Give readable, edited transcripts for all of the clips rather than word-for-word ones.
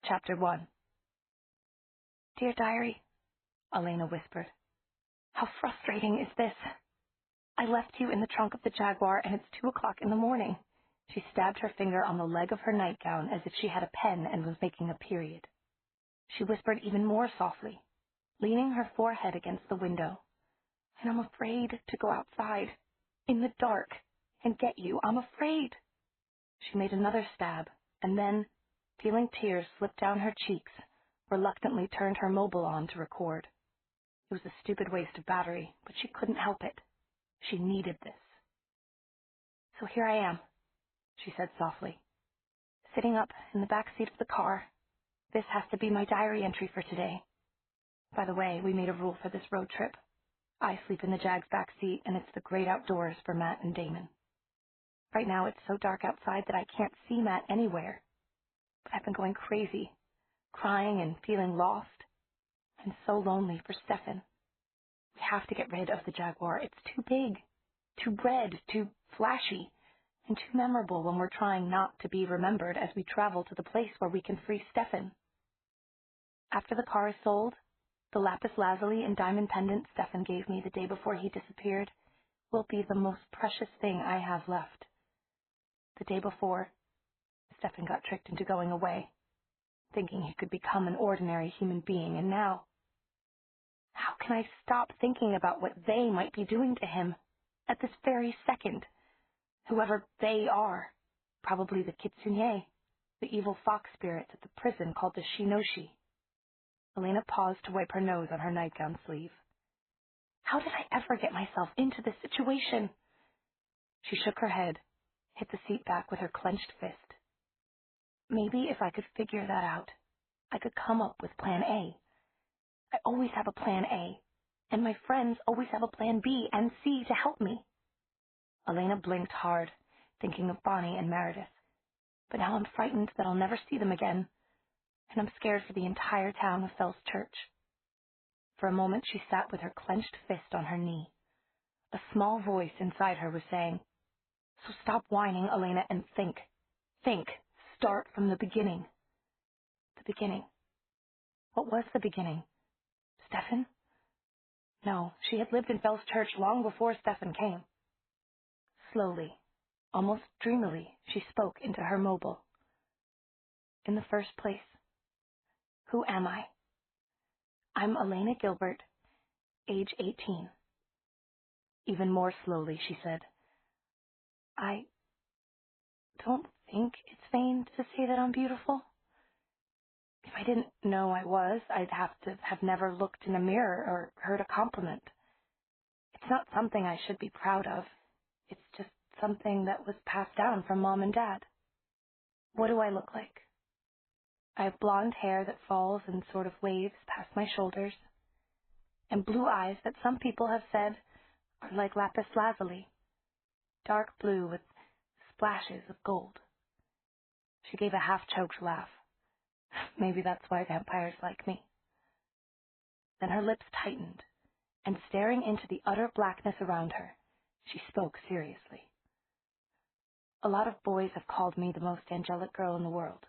Chapter 1. Dear Diary, Elena whispered. How frustrating is this? I left you in the trunk of the Jaguar and it's 2 o'clock in the morning. She stabbed her finger on the leg of her nightgown as if she had a pen and was making a period. She whispered even more softly, leaning her forehead against the window. And I'm afraid to go outside, in the dark, and get you. I'm afraid. She made another stab, and then, feeling tears slip down her cheeks, reluctantly turned her mobile on to record. It was a stupid waste of battery, but she couldn't help it. She needed this. So here I am, she said softly, sitting up in the back seat of the car. This has to be my diary entry for today. By the way, we made a rule for this road trip. I sleep in the Jag's back seat, and it's the great outdoors for Matt and Damon. Right now it's so dark outside that I can't see Matt anywhere. But I've been going crazy, crying and feeling lost, and so lonely for Stefan. We have to get rid of the Jaguar. It's too big, too red, too flashy, and too memorable when we're trying not to be remembered as we travel to the place where we can free Stefan. After the car is sold, the lapis lazuli and diamond pendant Stefan gave me the day before he disappeared will be the most precious thing I have left. The day before, Stefan got tricked into going away, thinking he could become an ordinary human being, and now, how can I stop thinking about what they might be doing to him at this very second? Whoever they are, probably the kitsune, the evil fox spirits at the prison called the shinoshi. Elena paused to wipe her nose on her nightgown sleeve. How did I ever get myself into this situation? She shook her head, hit the seat back with her clenched fist. Maybe if I could figure that out, I could come up with plan A. I always have a plan A, and my friends always have a plan B and C to help me. Elena blinked hard, thinking of Bonnie and Meredith. But now I'm frightened that I'll never see them again, and I'm scared for the entire town of Fells Church. For a moment she sat with her clenched fist on her knee. A small voice inside her was saying, So stop whining, Elena, and think. Think. Start from the beginning. The beginning. What was the beginning? Stefan? No, she had lived in Fells Church long before Stefan came. Slowly, almost dreamily, she spoke into her mobile. In the first place, who am I? I'm Elena Gilbert, age 18. Even more slowly, she said, I don't think it's vain to say that I'm beautiful. If I didn't know I was, I'd have to have never looked in a mirror or heard a compliment. It's not something I should be proud of. It's just something that was passed down from Mom and Dad. What do I look like? I have blonde hair that falls in sort of waves past my shoulders, and blue eyes that some people have said are like lapis lazuli, dark blue with splashes of gold. She gave a half-choked laugh. Maybe that's why vampires like me. Then her lips tightened, and staring into the utter blackness around her, she spoke seriously. A lot of boys have called me the most angelic girl in the world.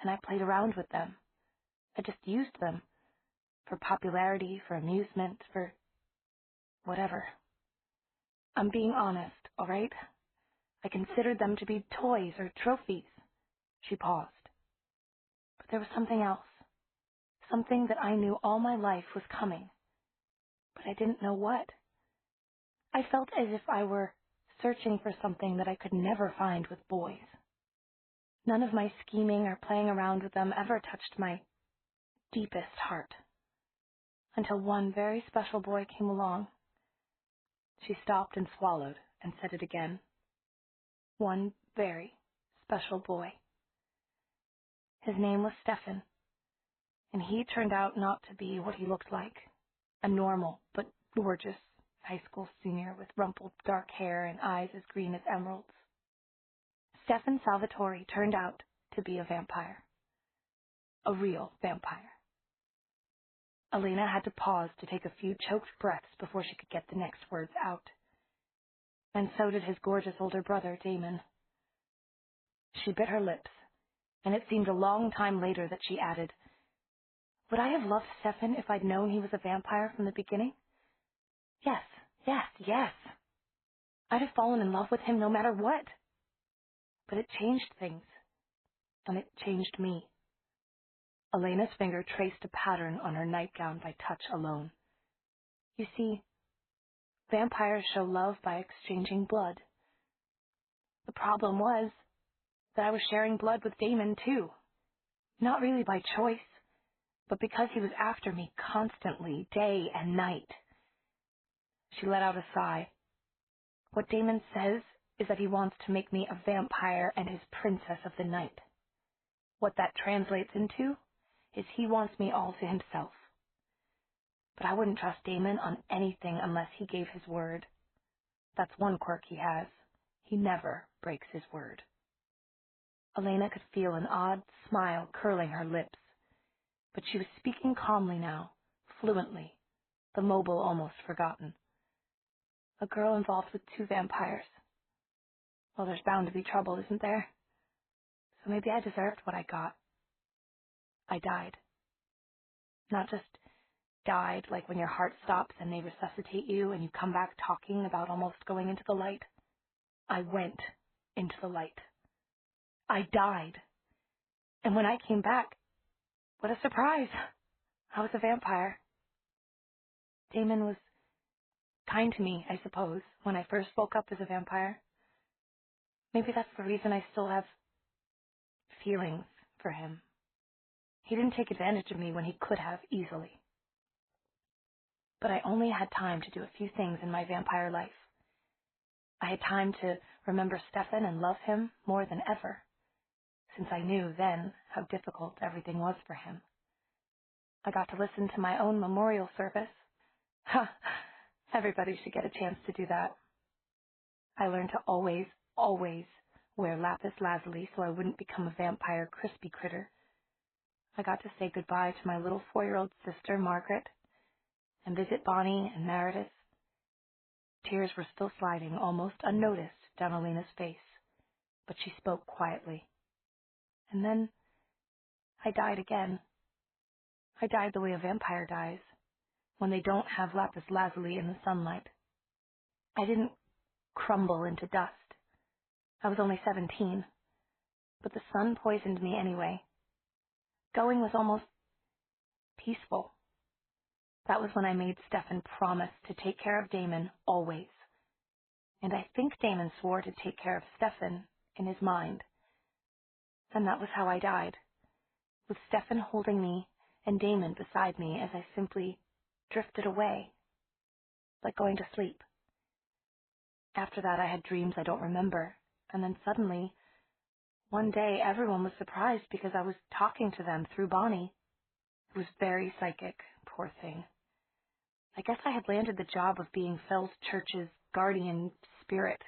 And I played around with them. I just used them for popularity, for amusement, for whatever. I'm being honest, all right? I considered them to be toys or trophies. She paused. But there was something else, something that I knew all my life was coming, but I didn't know what. I felt as if I were searching for something that I could never find with boys. None of my scheming or playing around with them ever touched my deepest heart, until one very special boy came along. She stopped and swallowed and said it again. One very special boy. His name was Stefan, and he turned out not to be what he looked like, a normal but gorgeous high school senior with rumpled dark hair and eyes as green as emeralds. Stefan Salvatore turned out to be a vampire. A real vampire. Elena had to pause to take a few choked breaths before she could get the next words out. And so did his gorgeous older brother, Damon. She bit her lips And it seemed a long time later that she added, "Would I have loved Stefan if I'd known he was a vampire from the beginning? Yes, yes, yes. I'd have fallen in love with him no matter what. But it changed things, and it changed me." Elena's finger traced a pattern on her nightgown by touch alone. "You see, vampires show love by exchanging blood. The problem was that I was sharing blood with Damon, too. Not really by choice, but because he was after me constantly, day and night." She let out a sigh. "What Damon says is that he wants to make me a vampire and his princess of the night. What that translates into is he wants me all to himself. But I wouldn't trust Damon on anything unless he gave his word. That's one quirk he has. He never breaks his word." Elena could feel an odd smile curling her lips, but she was speaking calmly now, fluently, the mobile almost forgotten. "A girl involved with 2 vampires. Well, there's bound to be trouble, isn't there? So maybe I deserved what I got. I died. Not just died like when your heart stops and they resuscitate you and you come back talking about almost going into the light. I went into the light. I died. And when I came back, what a surprise! I was a vampire. Damon was kind to me, I suppose, when I first woke up as a vampire. Maybe that's the reason I still have feelings for him. He didn't take advantage of me when he could have easily. But I only had time to do a few things in my vampire life. I had time to remember Stefan and love him more than ever, since I knew then how difficult everything was for him. I got to listen to my own memorial service. Ha! Everybody should get a chance to do that. I learned to always, always wear lapis lazuli so I wouldn't become a vampire crispy critter. I got to say goodbye to my little 4-year-old sister, Margaret, and visit Bonnie and Meredith. Tears were still sliding almost unnoticed down Elena's face, but she spoke quietly. And then I died again. I died the way a vampire dies, when they don't have lapis lazuli in the sunlight. I didn't crumble into dust. I was only 17, but the sun poisoned me anyway. Going was almost peaceful. That was when I made Stefan promise to take care of Damon always. And I think Damon swore to take care of Stefan in his mind. And that was how I died, with Stefan holding me and Damon beside me as I simply drifted away, like going to sleep. After that, I had dreams I don't remember, and then suddenly, one day, everyone was surprised because I was talking to them through Bonnie, who was very psychic, poor thing. I guess I had landed the job of being Fell's Church's guardian spirit.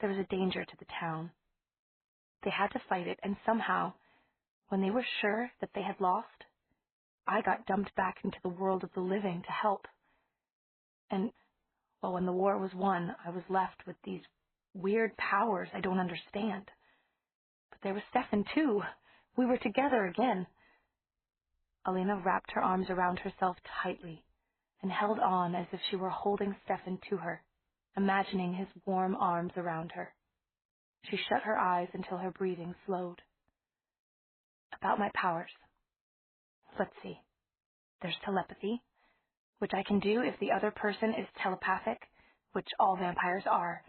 There was a danger to the town. They had to fight it, and somehow, when they were sure that they had lost, I got dumped back into the world of the living to help. And, well, when the war was won, I was left with these weird powers I don't understand. But there was Stefan, too. We were together again. Elena wrapped her arms around herself tightly and held on as if she were holding Stefan to her, imagining his warm arms around her. She shut her eyes until her breathing slowed. About my powers. Let's see. There's telepathy, which I can do if the other person is telepathic, which all vampires are,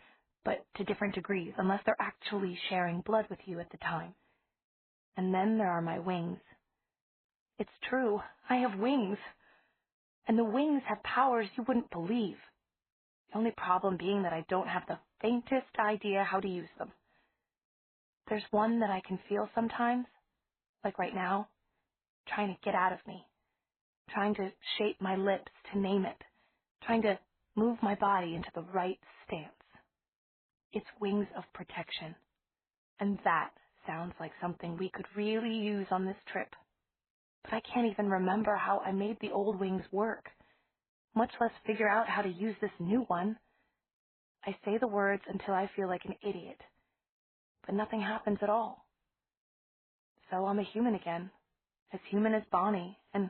but to different degrees, unless they're actually sharing blood with you at the time. And then there are my wings. It's true, I have wings. And the wings have powers you wouldn't believe. The only problem being that I don't have the faintest idea how to use them. There's one that I can feel sometimes, like right now, trying to get out of me, trying to shape my lips to name it, trying to move my body into the right stance. It's wings of protection, and that sounds like something we could really use on this trip. But I can't even remember how I made the old wings work, much less figure out how to use this new one. I say the words until I feel like an idiot, but nothing happens at all. So I'm a human again, as human as Bonnie, and,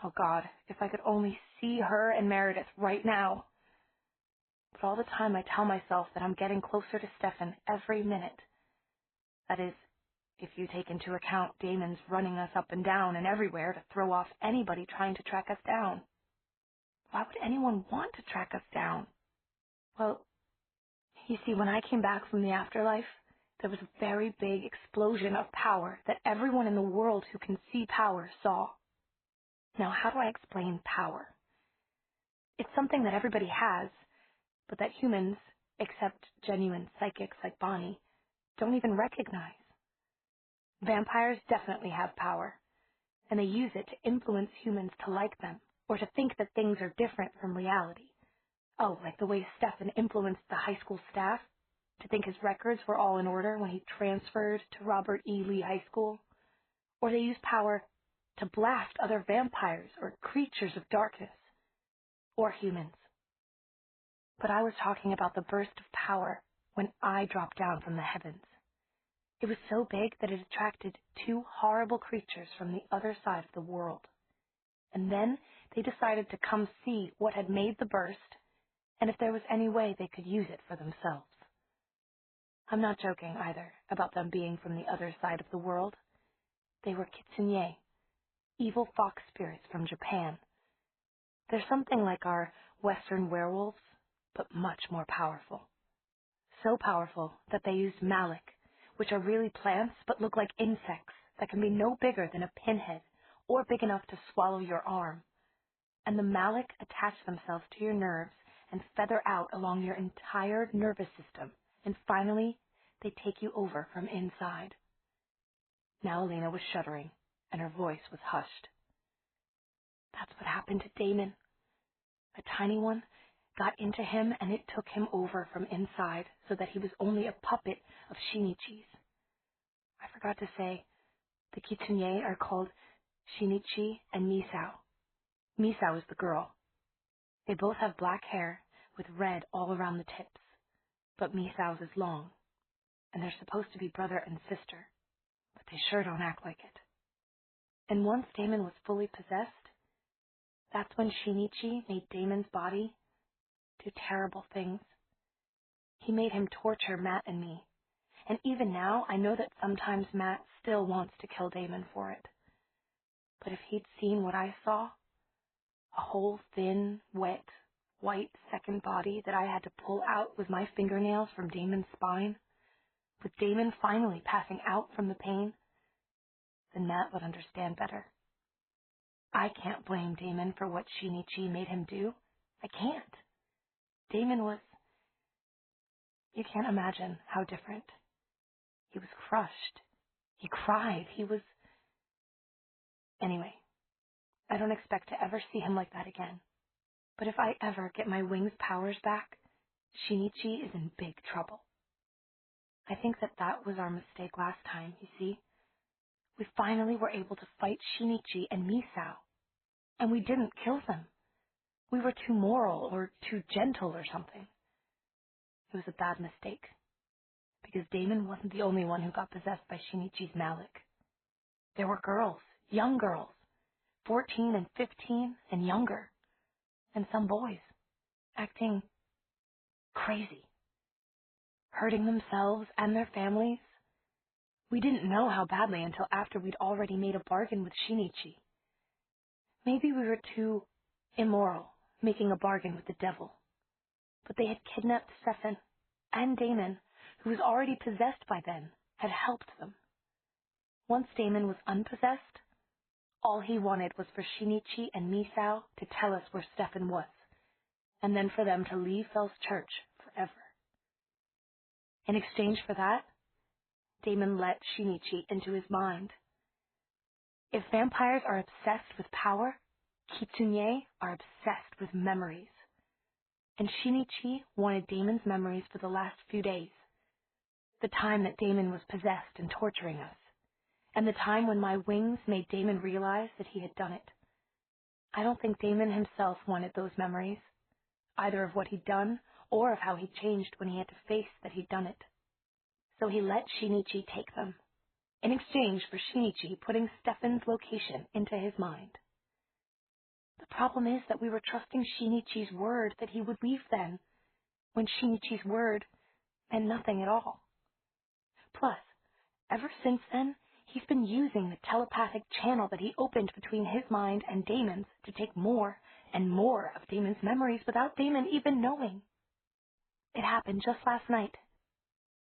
oh God, if I could only see her and Meredith right now. But all the time I tell myself that I'm getting closer to Stefan every minute. That is, if you take into account Damon's running us up and down and everywhere to throw off anybody trying to track us down. Why would anyone want to track us down? Well, you see, when I came back from the afterlife, there was a very big explosion of power that everyone in the world who can see power saw. Now, how do I explain power? It's something that everybody has, but that humans, except genuine psychics like Bonnie, don't even recognize. Vampires definitely have power, and they use it to influence humans to like them, or to think that things are different from reality. Oh, like the way Stefan influenced the high school staff to think his records were all in order when he transferred to Robert E. Lee High School. Or they use power to blast other vampires or creatures of darkness, or humans. But I was talking about the burst of power when I dropped down from the heavens. It was so big that it attracted two horrible creatures from the other side of the world. And then they decided to come see what had made the burst, and if there was any way they could use it for themselves. I'm not joking either about them being from the other side of the world. They were kitsune, evil fox spirits from Japan. They're something like our Western werewolves, but much more powerful. So powerful that they use malik, which are really plants but look like insects that can be no bigger than a pinhead or big enough to swallow your arm. And the malik attach themselves to your nerves and feather out along your entire nervous system, and finally, they take you over from inside. Now Elena was shuddering, and her voice was hushed. That's what happened to Damon. A tiny one got into him, and it took him over from inside so that he was only a puppet of Shinichi's. I forgot to say, the kitsune are called Shinichi and Misao. Misao is the girl. They both have black hair with red all around the tips, but Misao's is long, and they're supposed to be brother and sister, but they sure don't act like it. And once Damon was fully possessed, that's when Shinichi made Damon's body do terrible things. He made him torture Matt and me, and even now I know that sometimes Matt still wants to kill Damon for it. But if he'd seen what I saw, a whole thin, wet, white second body that I had to pull out with my fingernails from Damon's spine, with Damon finally passing out from the pain, then Matt would understand better. I can't blame Damon for what Shinichi made him do. I can't. Damon was... You can't imagine how different. He was crushed. He cried. He was... Anyway, I don't expect to ever see him like that again. But if I ever get my wings' powers back, Shinichi is in big trouble. I think that was our mistake last time, you see. We finally were able to fight Shinichi and Misao, and we didn't kill them. We were too moral or too gentle or something. It was a bad mistake, because Damon wasn't the only one who got possessed by Shinichi's Malik. There were girls, young girls, 14 and 15 and younger, and some boys, acting crazy, hurting themselves and their families. We didn't know how badly until after we'd already made a bargain with Shinichi. Maybe we were too immoral, making a bargain with the devil. But they had kidnapped Stefan, and Damon, who was already possessed by then, had helped them. Once Damon was unpossessed, all he wanted was for Shinichi and Misao to tell us where Stefan was, and then for them to leave Fell's Church forever. In exchange for that, Damon let Shinichi into his mind. If vampires are obsessed with power, kitsune are obsessed with memories. And Shinichi wanted Damon's memories for the last few days. The time that Damon was possessed and torturing us. And the time when my wings made Damon realize that he had done it. I don't think Damon himself wanted those memories, either of what he'd done or of how he changed when he had to face that he'd done it. So he let Shinichi take them. in exchange for Shinichi putting Stefan's location into his mind. The problem is that we were trusting Shinichi's word that he would leave then, when Shinichi's word meant nothing at all. Plus, ever since then, he's been using the telepathic channel that he opened between his mind and Damon's to take more and more of Damon's memories without Damon even knowing. It happened just last night,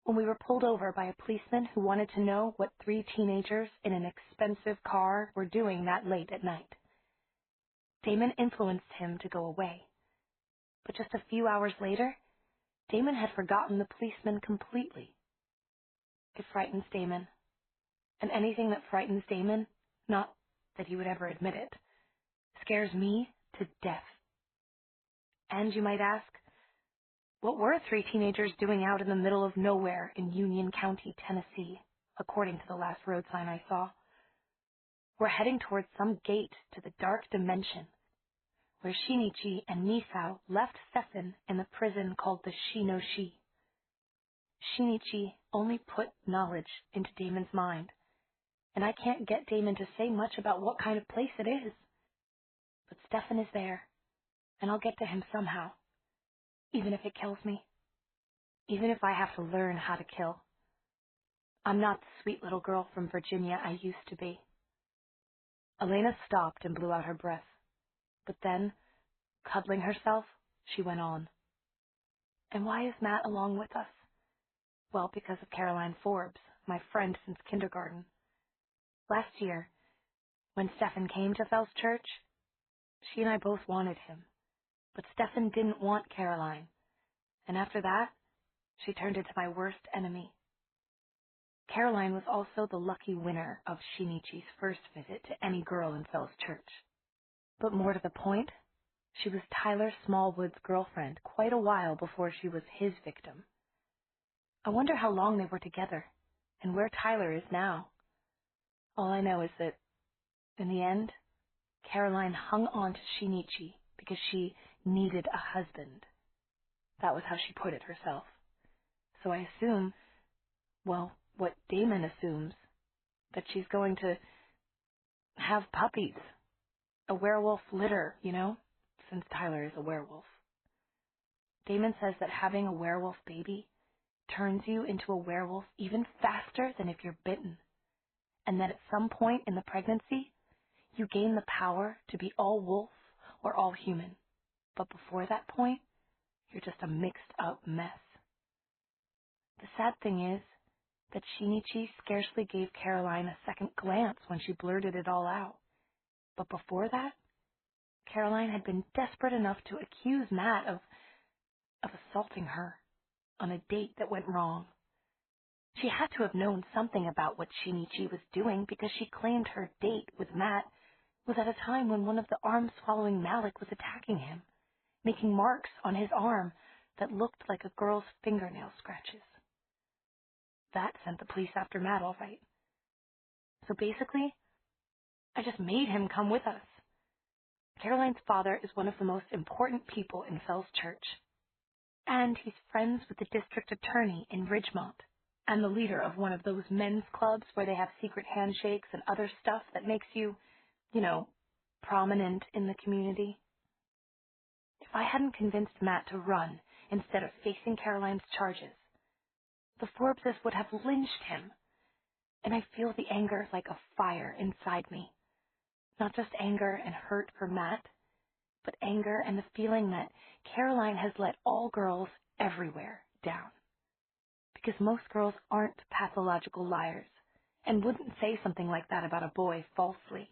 when we were pulled over by a policeman who wanted to know what 3 teenagers in an expensive car were doing that late at night. Damon influenced him to go away, but just a few hours later, Damon had forgotten the policeman completely. It frightens Damon, and anything that frightens Damon, not that he would ever admit it, scares me to death. And you might ask, what were 3 teenagers doing out in the middle of nowhere in Union County, Tennessee, according to the last road sign I saw? We're heading towards some gate to the dark dimension, where Shinichi and Misao left Stefan in the prison called the Shi-no-Shi. Shinichi only put knowledge into Damon's mind, and I can't get Damon to say much about what kind of place it is. But Stefan is there, and I'll get to him somehow, even if it kills me, even if I have to learn how to kill. I'm not the sweet little girl from Virginia I used to be. Elena stopped and blew out her breath, but then, cuddling herself, she went on. And why is Matt along with us? Well, because of Caroline Forbes, my friend since kindergarten. Last year, when Stefan came to Fell's Church, she and I both wanted him, but Stefan didn't want Caroline, and after that, she turned into my worst enemy. Caroline was also the lucky winner of Shinichi's first visit to any girl in Fell's Church. But more to the point, she was Tyler Smallwood's girlfriend quite a while before she was his victim. I wonder how long they were together, and where Tyler is now. All I know is that, in the end, Caroline hung on to Shinichi because she needed a husband. That was how she put it herself. So I assume, well, what Damon assumes, that she's going to have puppies. A werewolf litter, since Tyler is a werewolf. Damon says that having a werewolf baby turns you into a werewolf even faster than if you're bitten, and that at some point in the pregnancy, you gain the power to be all wolf or all human. But before that point, you're just a mixed-up mess. The sad thing is that Shinichi scarcely gave Caroline a second glance when she blurted it all out. But before that, Caroline had been desperate enough to accuse Matt of assaulting her on a date that went wrong. She had to have known something about what Shinichi was doing because she claimed her date with Matt was at a time when one of the arm-swallowing Malik was attacking him, making marks on his arm that looked like a girl's fingernail scratches. That sent the police after Matt, all right. So basically, I just made him come with us. Caroline's father is one of the most important people in Fell's Church, and he's friends with the district attorney in Ridgemont, and the leader of one of those men's clubs where they have secret handshakes and other stuff that makes you, prominent in the community. If I hadn't convinced Matt to run instead of facing Caroline's charges, the Forbeses would have lynched him, and I feel the anger like a fire inside me. Not just anger and hurt for Matt, but anger and the feeling that Caroline has let all girls everywhere down. Because most girls aren't pathological liars and wouldn't say something like that about a boy falsely.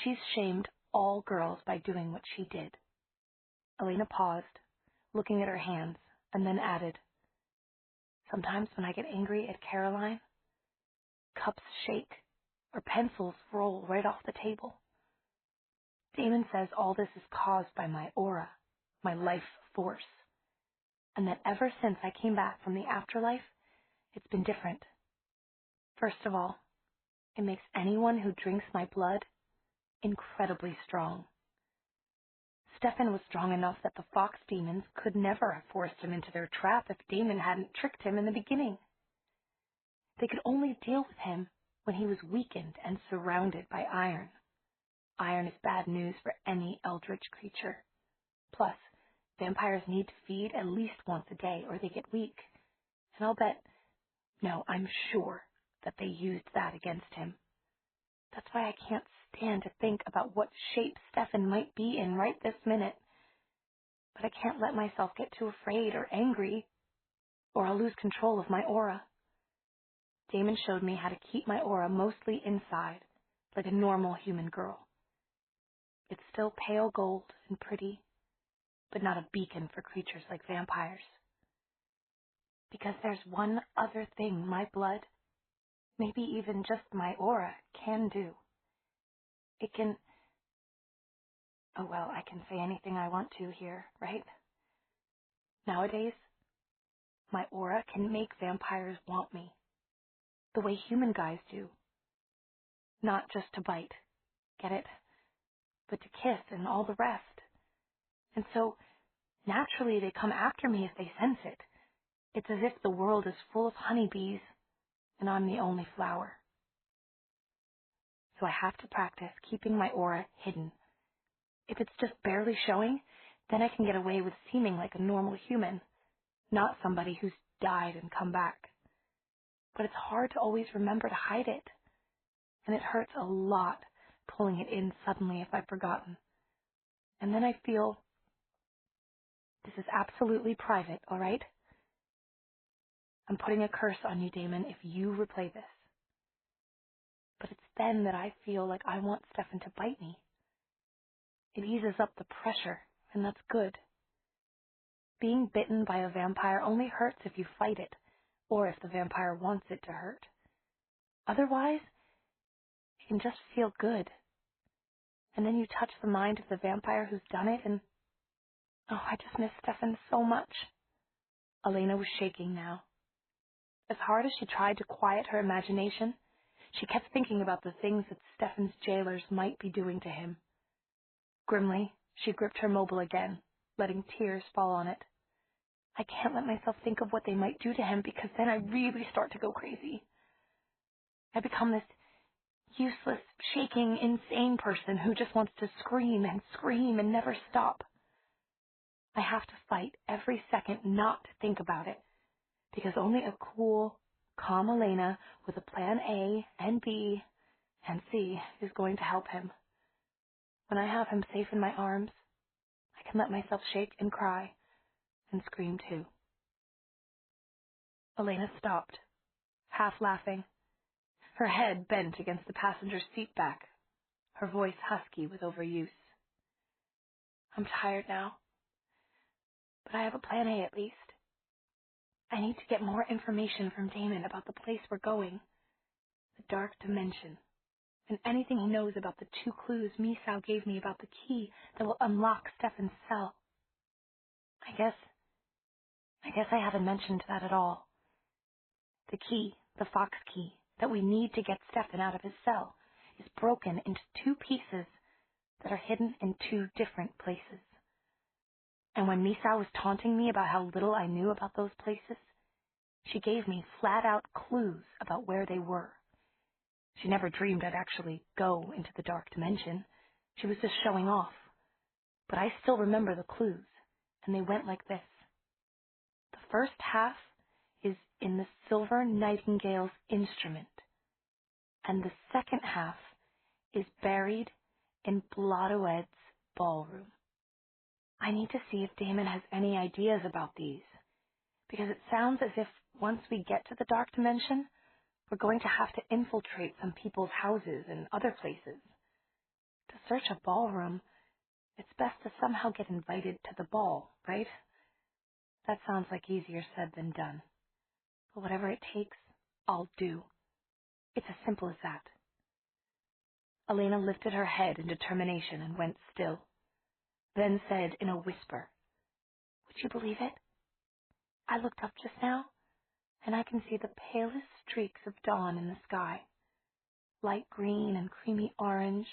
She's shamed all girls by doing what she did. Elena paused, looking at her hands, and then added, sometimes when I get angry at Caroline, cups shake or pencils roll right off the table. Damon says all this is caused by my aura, my life force, and that ever since I came back from the afterlife, it's been different. First of all, it makes anyone who drinks my blood incredibly strong. Stefan was strong enough that the fox demons could never have forced him into their trap if Damon hadn't tricked him in the beginning. They could only deal with him when he was weakened and surrounded by iron. Iron is bad news for any eldritch creature. Plus, vampires need to feed at least once a day or they get weak. And I'm sure that they used that against him. That's why I can't stand to think about what shape Stefan might be in right this minute. But I can't let myself get too afraid or angry, or I'll lose control of my aura. Damon showed me how to keep my aura mostly inside, like a normal human girl. It's still pale gold and pretty, but not a beacon for creatures like vampires. Because there's one other thing my blood, maybe even just my aura, can do. It can... I can say anything I want to here, right? Nowadays, my aura can make vampires want me, the way human guys do. Not just to bite, get it? But to kiss and all the rest. And so, naturally they come after me if they sense it. It's as if the world is full of honeybees, and I'm the only flower. So I have to practice keeping my aura hidden. If it's just barely showing, then I can get away with seeming like a normal human, not somebody who's died and come back. But it's hard to always remember to hide it, and it hurts a lot pulling it in suddenly if I've forgotten. And then I feel, this is absolutely private, all right? I'm putting a curse on you, Damon, if you replay this. But it's then that I feel like I want Stefan to bite me. It eases up the pressure, and that's good. Being bitten by a vampire only hurts if you fight it, or if the vampire wants it to hurt. Otherwise, it can just feel good. And then you touch the mind of the vampire who's done it, and I just miss Stefan so much. Elena was shaking now. As hard as she tried to quiet her imagination, she kept thinking about the things that Stefan's jailers might be doing to him. Grimly, she gripped her mobile again, letting tears fall on it. I can't let myself think of what they might do to him because then I really start to go crazy. I become this useless, shaking, insane person who just wants to scream and never stop. I have to fight every second not to think about it, because only a cool, calm Elena with a plan A and B and C is going to help him. When I have him safe in my arms, I can let myself shake and cry and scream too. Elena stopped, half laughing, her head bent against the passenger seat back, her voice husky with overuse. I'm tired now, but I have a plan A at least. I need to get more information from Damon about the place we're going, the dark dimension, and anything he knows about the 2 clues Misao gave me about the key that will unlock Stefan's cell. I guess I haven't mentioned that at all. The key, the fox key, that we need to get Stefan out of his cell, is broken into 2 pieces that are hidden in 2 different places. And when Misao was taunting me about how little I knew about those places, she gave me flat-out clues about where they were. She never dreamed I'd actually go into the dark dimension. She was just showing off. But I still remember the clues, and they went like this. The first half is in the Silver Nightingale's instrument, and the second half is buried in Blottoed's ballroom. I need to see if Damon has any ideas about these, because it sounds as if once we get to the dark dimension, we're going to have to infiltrate some people's houses and other places. To search a ballroom, it's best to somehow get invited to the ball, right? That sounds like easier said than done. But whatever it takes, I'll do. It's as simple as that. Elena lifted her head in determination and went still, then said in a whisper, "Would you believe it? I looked up just now, and I can see the palest streaks of dawn in the sky, light green and creamy orange,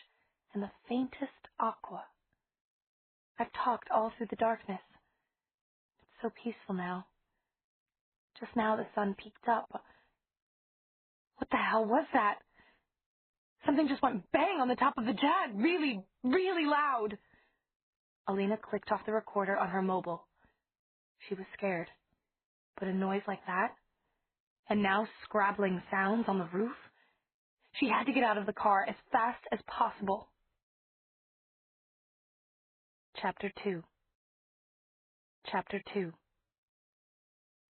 and the faintest aqua. I've talked all through the darkness. It's so peaceful now. Just now the sun peeked up. What the hell was that?" Something just went bang on the top of the Jag, really, really loud. Elena clicked off the recorder on her mobile. She was scared. But a noise like that, and now scrabbling sounds on the roof, she had to get out of the car as fast as possible. Chapter 2. Chapter 2.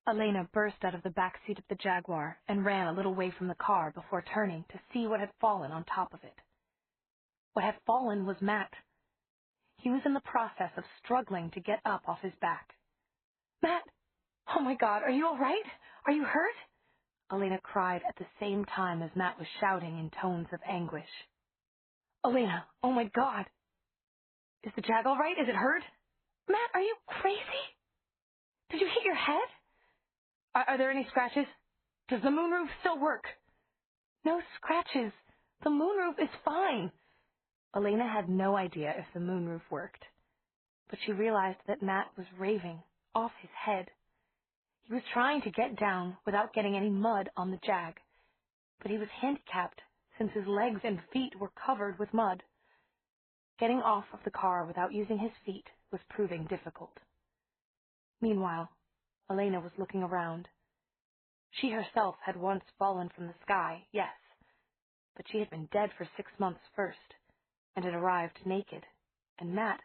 Elena burst out of the back seat of the Jaguar and ran a little way from the car before turning to see what had fallen on top of it. What had fallen was Matt. He was in the process of struggling to get up off his back. Matt! Oh my God, are you all right? Are you hurt? Elena cried at the same time as Matt was shouting in tones of anguish. Elena, oh my God! Is the Jag all right? Is it hurt? Matt, are you crazy? Did you hit your head? Are there any scratches? Does the moonroof still work? No scratches. The moonroof is fine. Elena had no idea if the moonroof worked, but she realized that Matt was raving off his head. He was trying to get down without getting any mud on the Jag, but he was handicapped since his legs and feet were covered with mud. Getting off of the car without using his feet was proving difficult. Meanwhile, Elena was looking around. She herself had once fallen from the sky, yes, but she had been dead for 6 months first, and had arrived naked, and Matt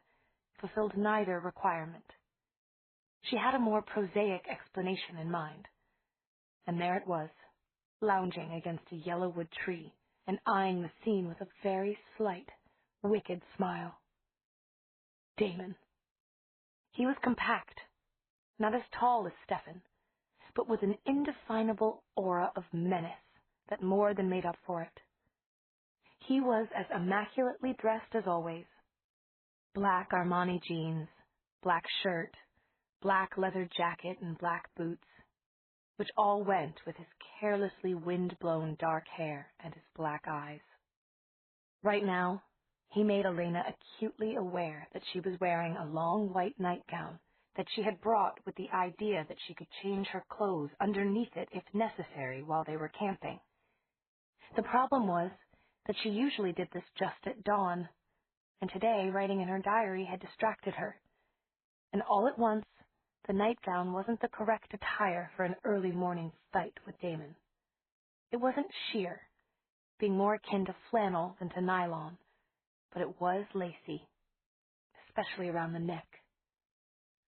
fulfilled neither requirement. She had a more prosaic explanation in mind, and there it was, lounging against a yellowwood tree and eyeing the scene with a very slight, wicked smile. Damon. He was compact, not as tall as Stefan, but with an indefinable aura of menace that more than made up for it. He was as immaculately dressed as always. Black Armani jeans, black shirt, black leather jacket, and black boots, which all went with his carelessly wind-blown dark hair and his black eyes. Right now, he made Elena acutely aware that she was wearing a long white nightgown that she had brought with the idea that she could change her clothes underneath it if necessary while they were camping. The problem was that she usually did this just at dawn, and today writing in her diary had distracted her. And all at once, the nightgown wasn't the correct attire for an early morning fight with Damon. It wasn't sheer, being more akin to flannel than to nylon, but it was lacy, especially around the neck.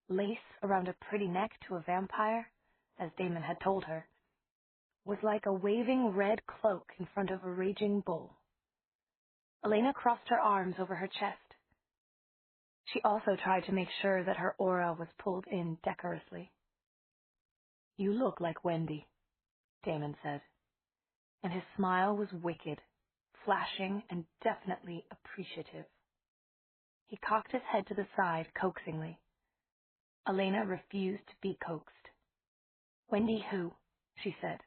Lace around a pretty neck to a vampire, as Damon had told her, was like a waving red cloak in front of a raging bull. Elena crossed her arms over her chest. She also tried to make sure that her aura was pulled in decorously. You look like Wendy, Damon said, and his smile was wicked, flashing and definitely appreciative. He cocked his head to the side coaxingly. Elena refused to be coaxed. Wendy who? She said,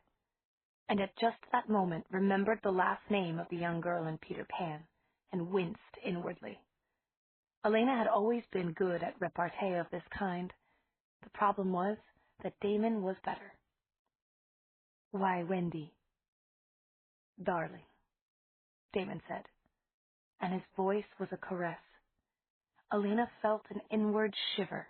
and at just that moment remembered the last name of the young girl in Peter Pan, and winced inwardly. Elena had always been good at repartee of this kind. The problem was that Damon was better. Why, Wendy? Darling, Damon said, and his voice was a caress. Elena felt an inward shiver.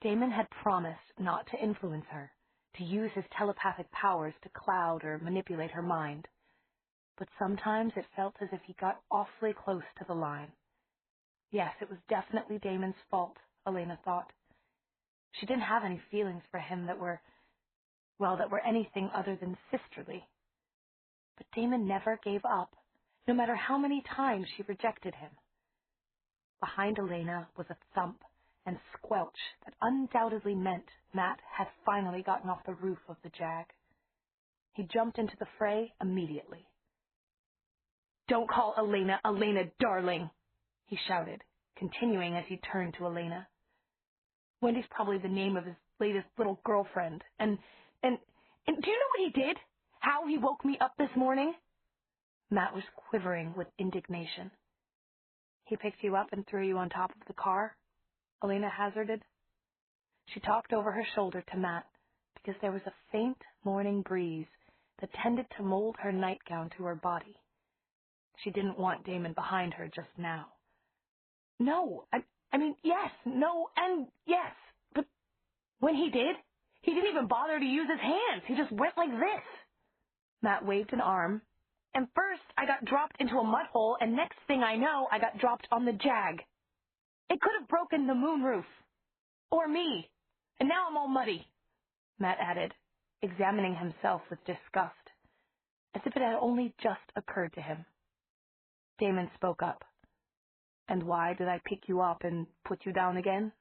Damon had promised not to influence her, to use his telepathic powers to cloud or manipulate her mind. But sometimes it felt as if he got awfully close to the line. Yes, it was definitely Damon's fault, Elena thought. She didn't have any feelings for him that were anything other than sisterly. But Damon never gave up, no matter how many times she rejected him. Behind Elena was a thump and squelch that undoubtedly meant Matt had finally gotten off the roof of the Jag. He jumped into the fray immediately. Don't call Elena, darling, he shouted, continuing as he turned to Elena. Wendy's probably the name of his latest little girlfriend. And do you know what he did? How he woke me up this morning? Matt was quivering with indignation. He picked you up and threw you on top of the car? Elena hazarded. She talked over her shoulder to Matt because there was a faint morning breeze that tended to mold her nightgown to her body. She didn't want Damon behind her just now. No, I mean, yes, no, and yes, but when he didn't even bother to use his hands. He just went like this. Matt waved an arm, and first I got dropped into a mud hole, and next thing I know, I got dropped on the jag. It could have broken the moonroof. Or me. And now I'm all muddy, Matt added, examining himself with disgust, as if it had only just occurred to him. Damon spoke up. And why did I pick you up and put you down again?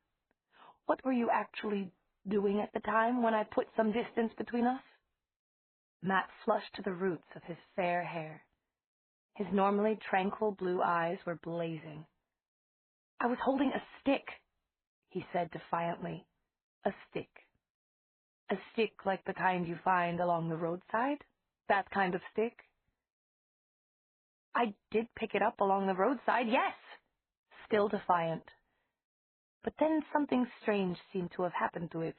What were you actually doing at the time when I put some distance between us? Matt flushed to the roots of his fair hair. His normally tranquil blue eyes were blazing. I was holding a stick, he said defiantly. A stick. A stick like the kind you find along the roadside? That kind of stick? I did pick it up along the roadside, yes! Still defiant. But then something strange seemed to have happened to it.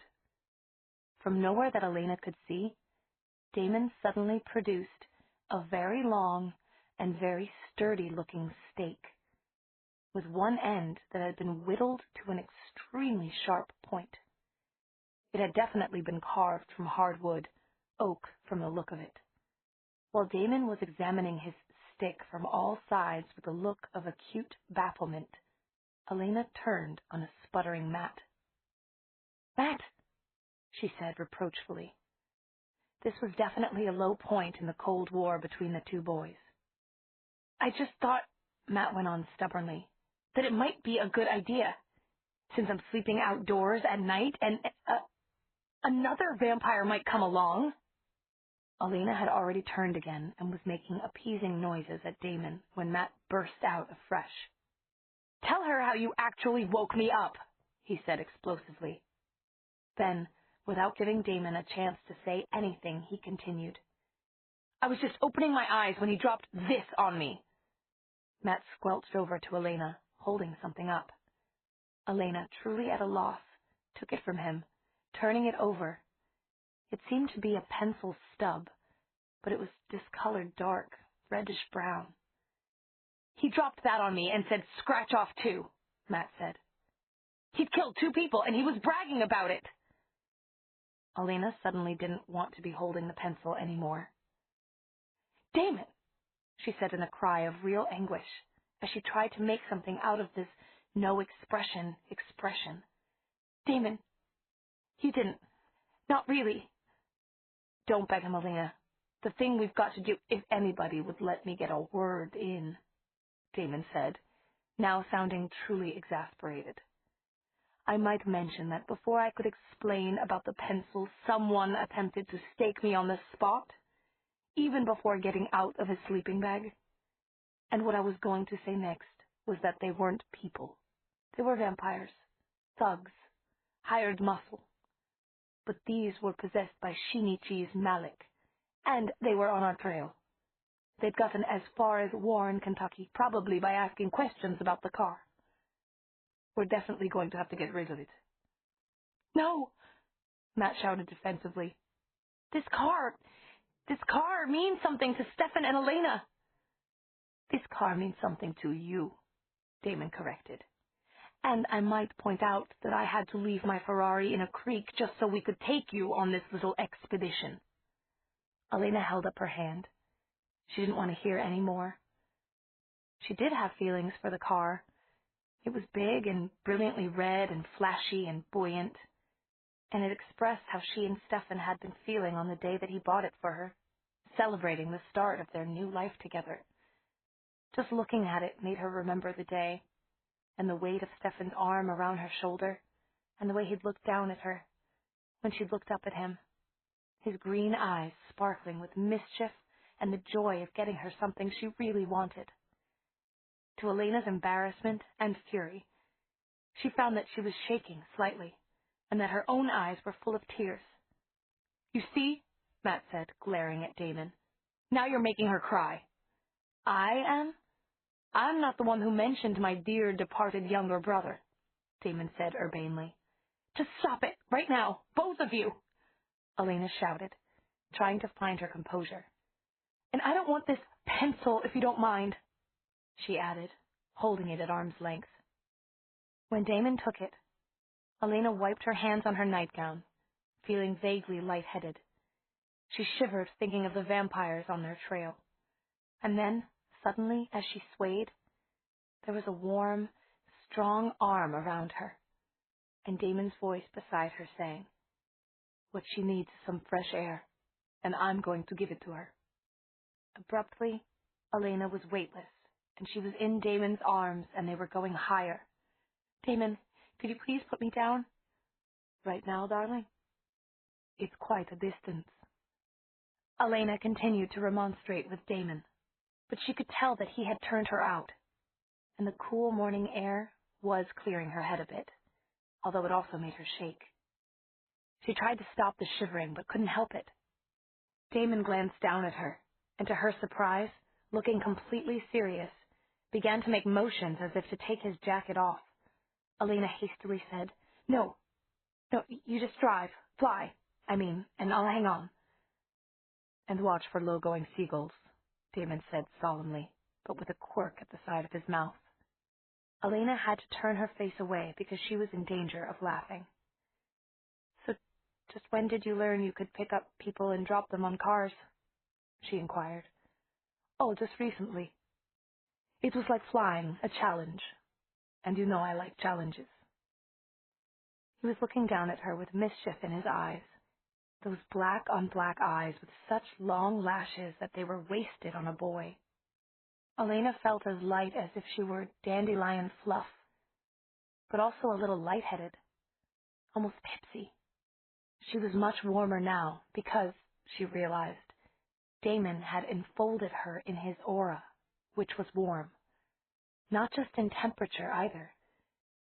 From nowhere that Elena could see, Damon suddenly produced a very long and very sturdy-looking stake, with one end that had been whittled to an extremely sharp point. It had definitely been carved from hardwood, oak from the look of it. While Damon was examining his stick from all sides with a look of acute bafflement, Elena turned on a sputtering Matt. "Matt," she said reproachfully. This was definitely a low point in the Cold War between the two boys. "I just thought," Matt went on stubbornly, "that it might be a good idea, since I'm sleeping outdoors at night and another vampire might come along." Elena had already turned again and was making appeasing noises at Damon when Matt burst out afresh. "Tell her how you actually woke me up," he said explosively. Then, without giving Damon a chance to say anything, he continued. "I was just opening my eyes when he dropped this on me." Matt squelched over to Elena, holding something up. Elena, truly at a loss, took it from him, turning it over. It seemed to be a pencil stub, but it was discolored dark, reddish-brown. "He dropped that on me and said, 'Scratch off too,'" Matt said. "He'd killed 2 people and he was bragging about it." Elena suddenly didn't want to be holding the pencil anymore. "Damon," she said in a cry of real anguish, as she tried to make something out of this no-expression. "Damon, you didn't. Not really." "Don't beg him, Elena. The thing we've got to do, if anybody would let me get a word in," Damon said, now sounding truly exasperated. "I might mention that before I could explain about the pencil, someone attempted to stake me on the spot, even before getting out of his sleeping bag. And what I was going to say next was that they weren't people. They were vampires, thugs, hired muscle. But these were possessed by Shinichi's Malik, and they were on our trail. They'd gotten as far as Warren, Kentucky, probably by asking questions about the car. We're definitely going to have to get rid of it." "No," Matt shouted defensively. This car means something to Stefan and Elena." "This car means something to you," Damon corrected. "And I might point out that I had to leave my Ferrari in a creek just so we could take you on this little expedition." Elena held up her hand. She didn't want to hear any more. She did have feelings for the car. It was big and brilliantly red and flashy and buoyant, and it expressed how she and Stefan had been feeling on the day that he bought it for her, celebrating the start of their new life together. Just looking at it made her remember the day, and the weight of Stefan's arm around her shoulder, and the way he'd looked down at her when she'd looked up at him, his green eyes sparkling with mischief and the joy of getting her something she really wanted. To Elena's embarrassment and fury, she found that she was shaking slightly, and that her own eyes were full of tears. "You see," Matt said, glaring at Damon. "Now you're making her cry." "I am? I'm not the one who mentioned my dear departed younger brother," Damon said urbanely. "Just stop it, right now, both of you," Elena shouted, trying to find her composure. "And I don't want this Pencil, if you don't mind," she added, holding it at arm's length. When Damon took it, Elena wiped her hands on her nightgown, feeling vaguely lightheaded. She shivered, thinking of the vampires on their trail. And then, suddenly, as she swayed, there was a warm, strong arm around her, and Damon's voice beside her saying, "What she needs is some fresh air, and I'm going to give it to her." Abruptly, Elena was weightless, and she was in Damon's arms, and they were going higher. "Damon, could you please put me down?" "Right now, darling?" "It's quite a distance." Elena continued to remonstrate with Damon, but she could tell that he had turned her out, and the cool morning air was clearing her head a bit, although it also made her shake. She tried to stop the shivering, but couldn't help it. Damon glanced down at her, and to her surprise, looking completely serious, began to make motions as if to take his jacket off. Elena hastily said, No, you just drive, fly, and I'll hang on." "And watch for low-going seagulls," Damon said solemnly, but with a quirk at the side of his mouth. Elena had to turn her face away because she was in danger of laughing. "So just when did you learn you could pick up people and drop them on cars?" she inquired. "Oh, just recently. It was like flying, a challenge. And you know I like challenges." He was looking down at her with mischief in his eyes, those black-on-black eyes with such long lashes that they were wasted on a boy. Elena felt as light as if she were dandelion fluff, but also a little lightheaded, almost tipsy. She was much warmer now because, she realized, Damon had enfolded her in his aura, which was warm. Not just in temperature either,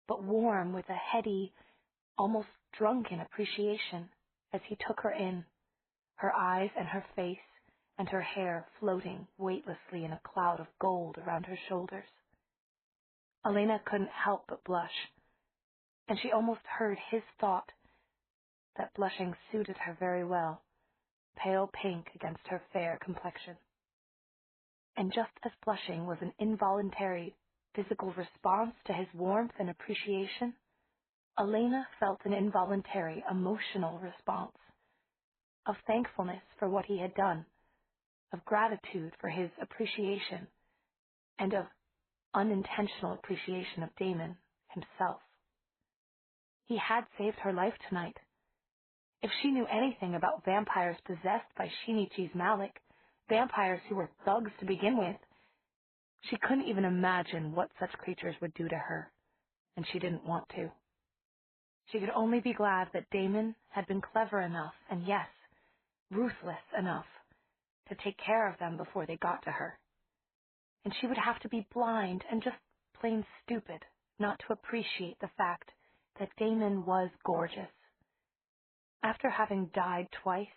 but warm with a heady, almost drunken appreciation as he took her in, her eyes and her face and her hair floating weightlessly in a cloud of gold around her shoulders. Elena couldn't help but blush, and she almost heard his thought that blushing suited her very well, pale pink against her fair complexion. And just as blushing was an involuntary physical response to his warmth and appreciation, Elena felt an involuntary emotional response of thankfulness for what he had done, of gratitude for his appreciation, and of unintentional appreciation of Damon himself. He had saved her life tonight. If she knew anything about vampires possessed by Shinichi's Malik, vampires who were thugs to begin with, she couldn't even imagine what such creatures would do to her, and she didn't want to. She could only be glad that Damon had been clever enough, and yes, ruthless enough, to take care of them before they got to her. And she would have to be blind and just plain stupid not to appreciate the fact that Damon was gorgeous. After having died twice,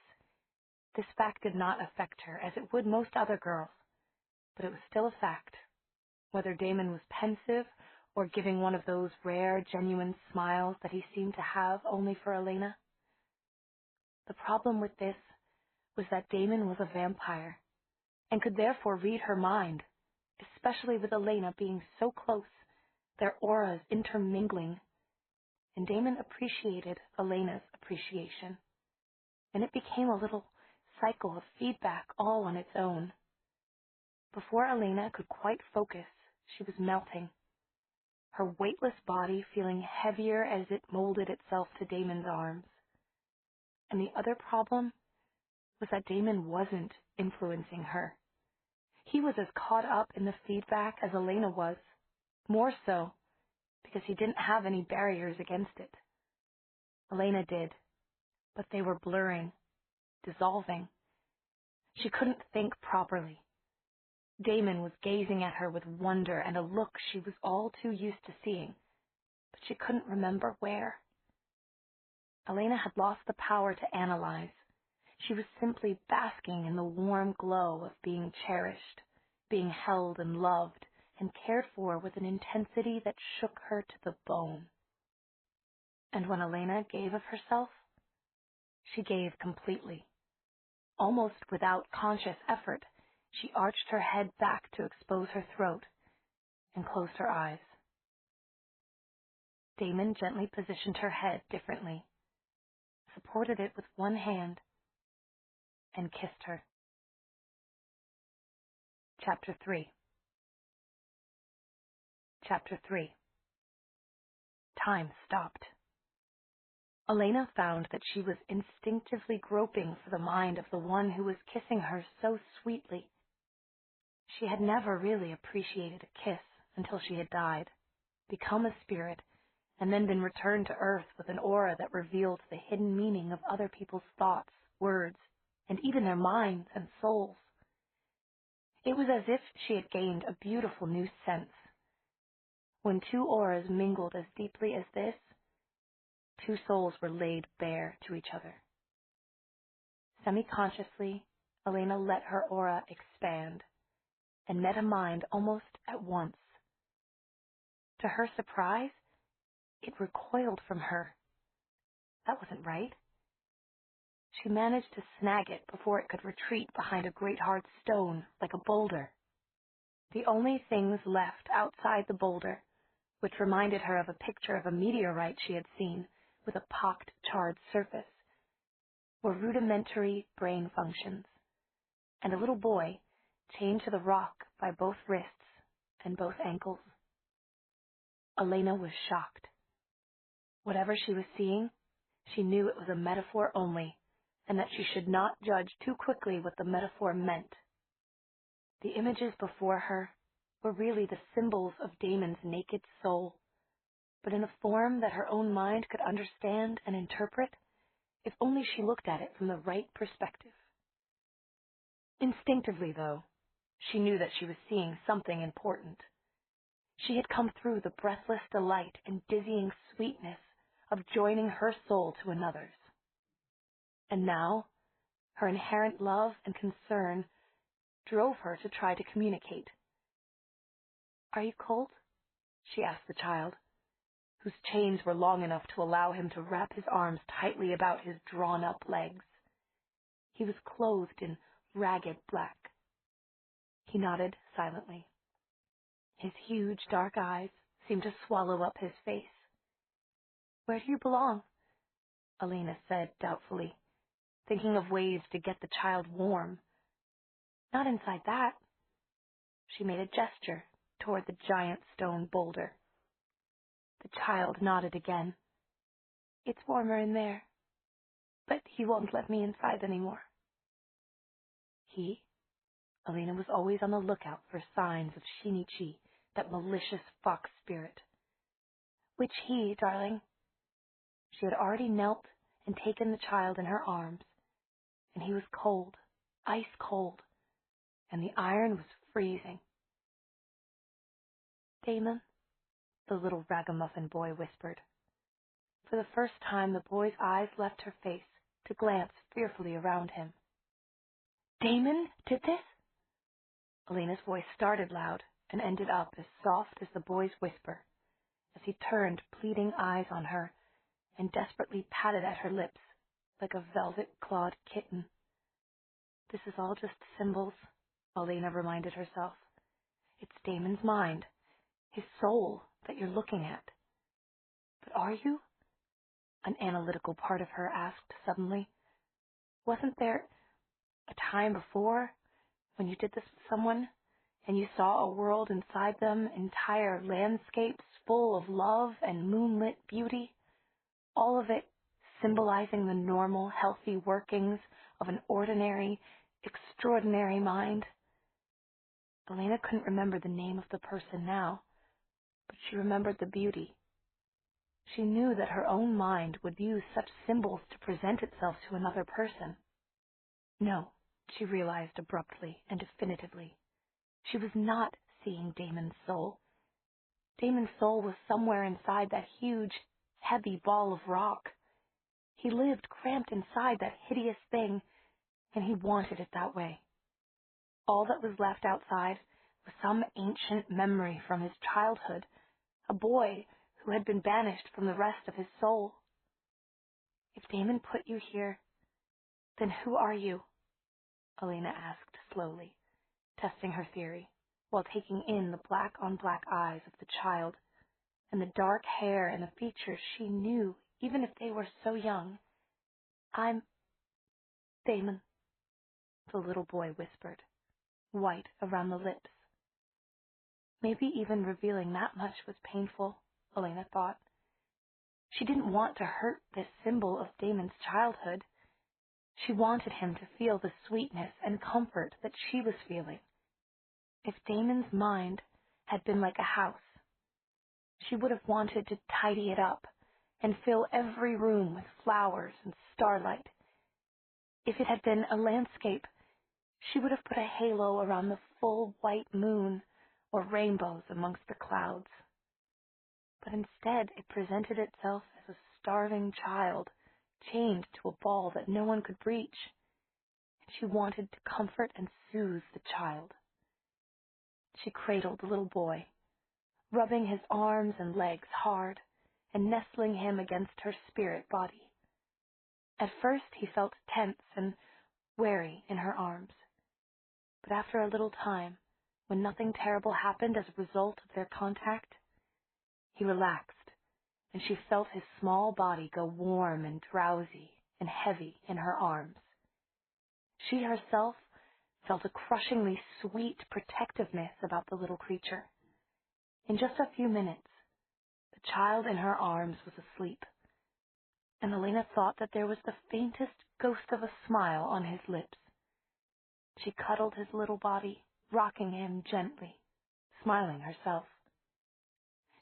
this fact did not affect her as it would most other girls, but it was still a fact, whether Damon was pensive or giving one of those rare, genuine smiles that he seemed to have only for Elena. The problem with this was that Damon was a vampire, and could therefore read her mind, especially with Elena being so close, their auras intermingling. And Damon appreciated Elena's appreciation, and it became a little cycle of feedback all on its own. Before Elena could quite focus, she was melting, her weightless body feeling heavier as it molded itself to Damon's arms. And the other problem was that Damon wasn't influencing her. He was as caught up in the feedback as Elena was, more so because he didn't have any barriers against it. Elena did, but they were blurring, dissolving. She couldn't think properly. Damon was gazing at her with wonder and a look she was all too used to seeing, but she couldn't remember where. Elena had lost the power to analyze. She was simply basking in the warm glow of being cherished, being held and loved and cared for with an intensity that shook her to the bone. And when Elena gave of herself, she gave completely. Almost without conscious effort, She arched her head back to expose her throat and closed her eyes. Damon gently positioned her head differently, supported it with one hand, and kissed her. Chapter 3. Chapter 3. Time stopped. Elena found that she was instinctively groping for the mind of the one who was kissing her so sweetly. She had never really appreciated a kiss until she had died, become a spirit, and then been returned to Earth with an aura that revealed the hidden meaning of other people's thoughts, words, and even their minds and souls. It was as if she had gained a beautiful new sense. When two auras mingled as deeply as this, two souls were laid bare to each other. Semi-consciously, Elena let her aura expand and met a mind almost at once. To her surprise, it recoiled from her. That wasn't right. She managed to snag it before it could retreat behind a great hard stone like a boulder. The only things left outside the boulder, which reminded her of a picture of a meteorite she had seen with a pocked, charred surface, were rudimentary brain functions, and a little boy chained to the rock by both wrists and both ankles. Elena was shocked. Whatever she was seeing, she knew it was a metaphor only, and that she should not judge too quickly what the metaphor meant. The images before her were really the symbols of Damon's naked soul, but in a form that her own mind could understand and interpret, if only she looked at it from the right perspective. Instinctively, though, she knew that she was seeing something important. She had come through the breathless delight and dizzying sweetness of joining her soul to another's. And now, her inherent love and concern drove her to try to communicate. "Are you cold?" she asked the child, whose chains were long enough to allow him to wrap his arms tightly about his drawn-up legs. He was clothed in ragged black. He nodded silently. His huge dark eyes seemed to swallow up his face. "Where do you belong?" Elena said doubtfully, thinking of ways to get the child warm. "Not inside that." She made a gesture toward the giant stone boulder. The child nodded again. "It's warmer in there, but he won't let me inside anymore." He? Elena was always on the lookout for signs of Shinichi, that malicious fox spirit. "Which he, darling?" She had already knelt and taken the child in her arms, and he was cold, ice cold, and the iron was freezing. "Damon," the little ragamuffin boy whispered. For the first time, the boy's eyes left her face to glance fearfully around him. "Damon did this?" Elena's voice started loud and ended up as soft as the boy's whisper, as he turned pleading eyes on her and desperately patted at her lips like a velvet-clawed kitten. "This is all just symbols," Elena reminded herself. "It's Damon's mind, his soul, that you're looking at." "But are you?" an analytical part of her asked suddenly. "Wasn't there a time before when you did this with someone, and you saw a world inside them, entire landscapes full of love and moonlit beauty, all of it symbolizing the normal, healthy workings of an ordinary, extraordinary mind?" Elena couldn't remember the name of the person now, but she remembered the beauty. She knew that her own mind would use such symbols to present itself to another person. No, she realized abruptly and definitively. She was not seeing Damon's soul. Damon's soul was somewhere inside that huge, heavy ball of rock. He lived cramped inside that hideous thing, and he wanted it that way. All that was left outside was some ancient memory from his childhood, a boy who had been banished from the rest of his soul. "If Damon put you here, then who are you?" Elena asked slowly, testing her theory, while taking in the black-on-black eyes of the child and the dark hair and the features she knew, even if they were so young. "I'm Damon," the little boy whispered, white around the lips. Maybe even revealing that much was painful, Elena thought. She didn't want to hurt this symbol of Damon's childhood. She wanted him to feel the sweetness and comfort that she was feeling. If Damon's mind had been like a house, she would have wanted to tidy it up and fill every room with flowers and starlight. If it had been a landscape, she would have put a halo around the full white moon or rainbows amongst the clouds. But instead it presented itself as a starving child, chained to a ball that no one could reach, and she wanted to comfort and soothe the child. She cradled the little boy, rubbing his arms and legs hard and nestling him against her spirit body. At first he felt tense and wary in her arms, but after a little time, when nothing terrible happened as a result of their contact, he relaxed, and she felt his small body go warm and drowsy and heavy in her arms. She herself felt a crushingly sweet protectiveness about the little creature. In just a few minutes, the child in her arms was asleep, and Elena thought that there was the faintest ghost of a smile on his lips. She cuddled his little body, rocking him gently, smiling herself.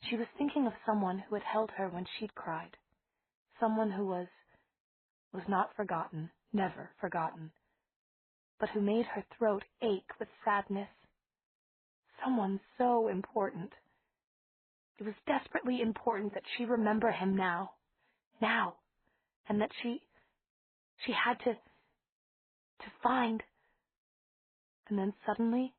She was thinking of someone who had held her when she'd cried, someone who was not forgotten, never forgotten, but who made her throat ache with sadness. Someone so important. It was desperately important that she remember him now, and that she had to find. And then suddenly,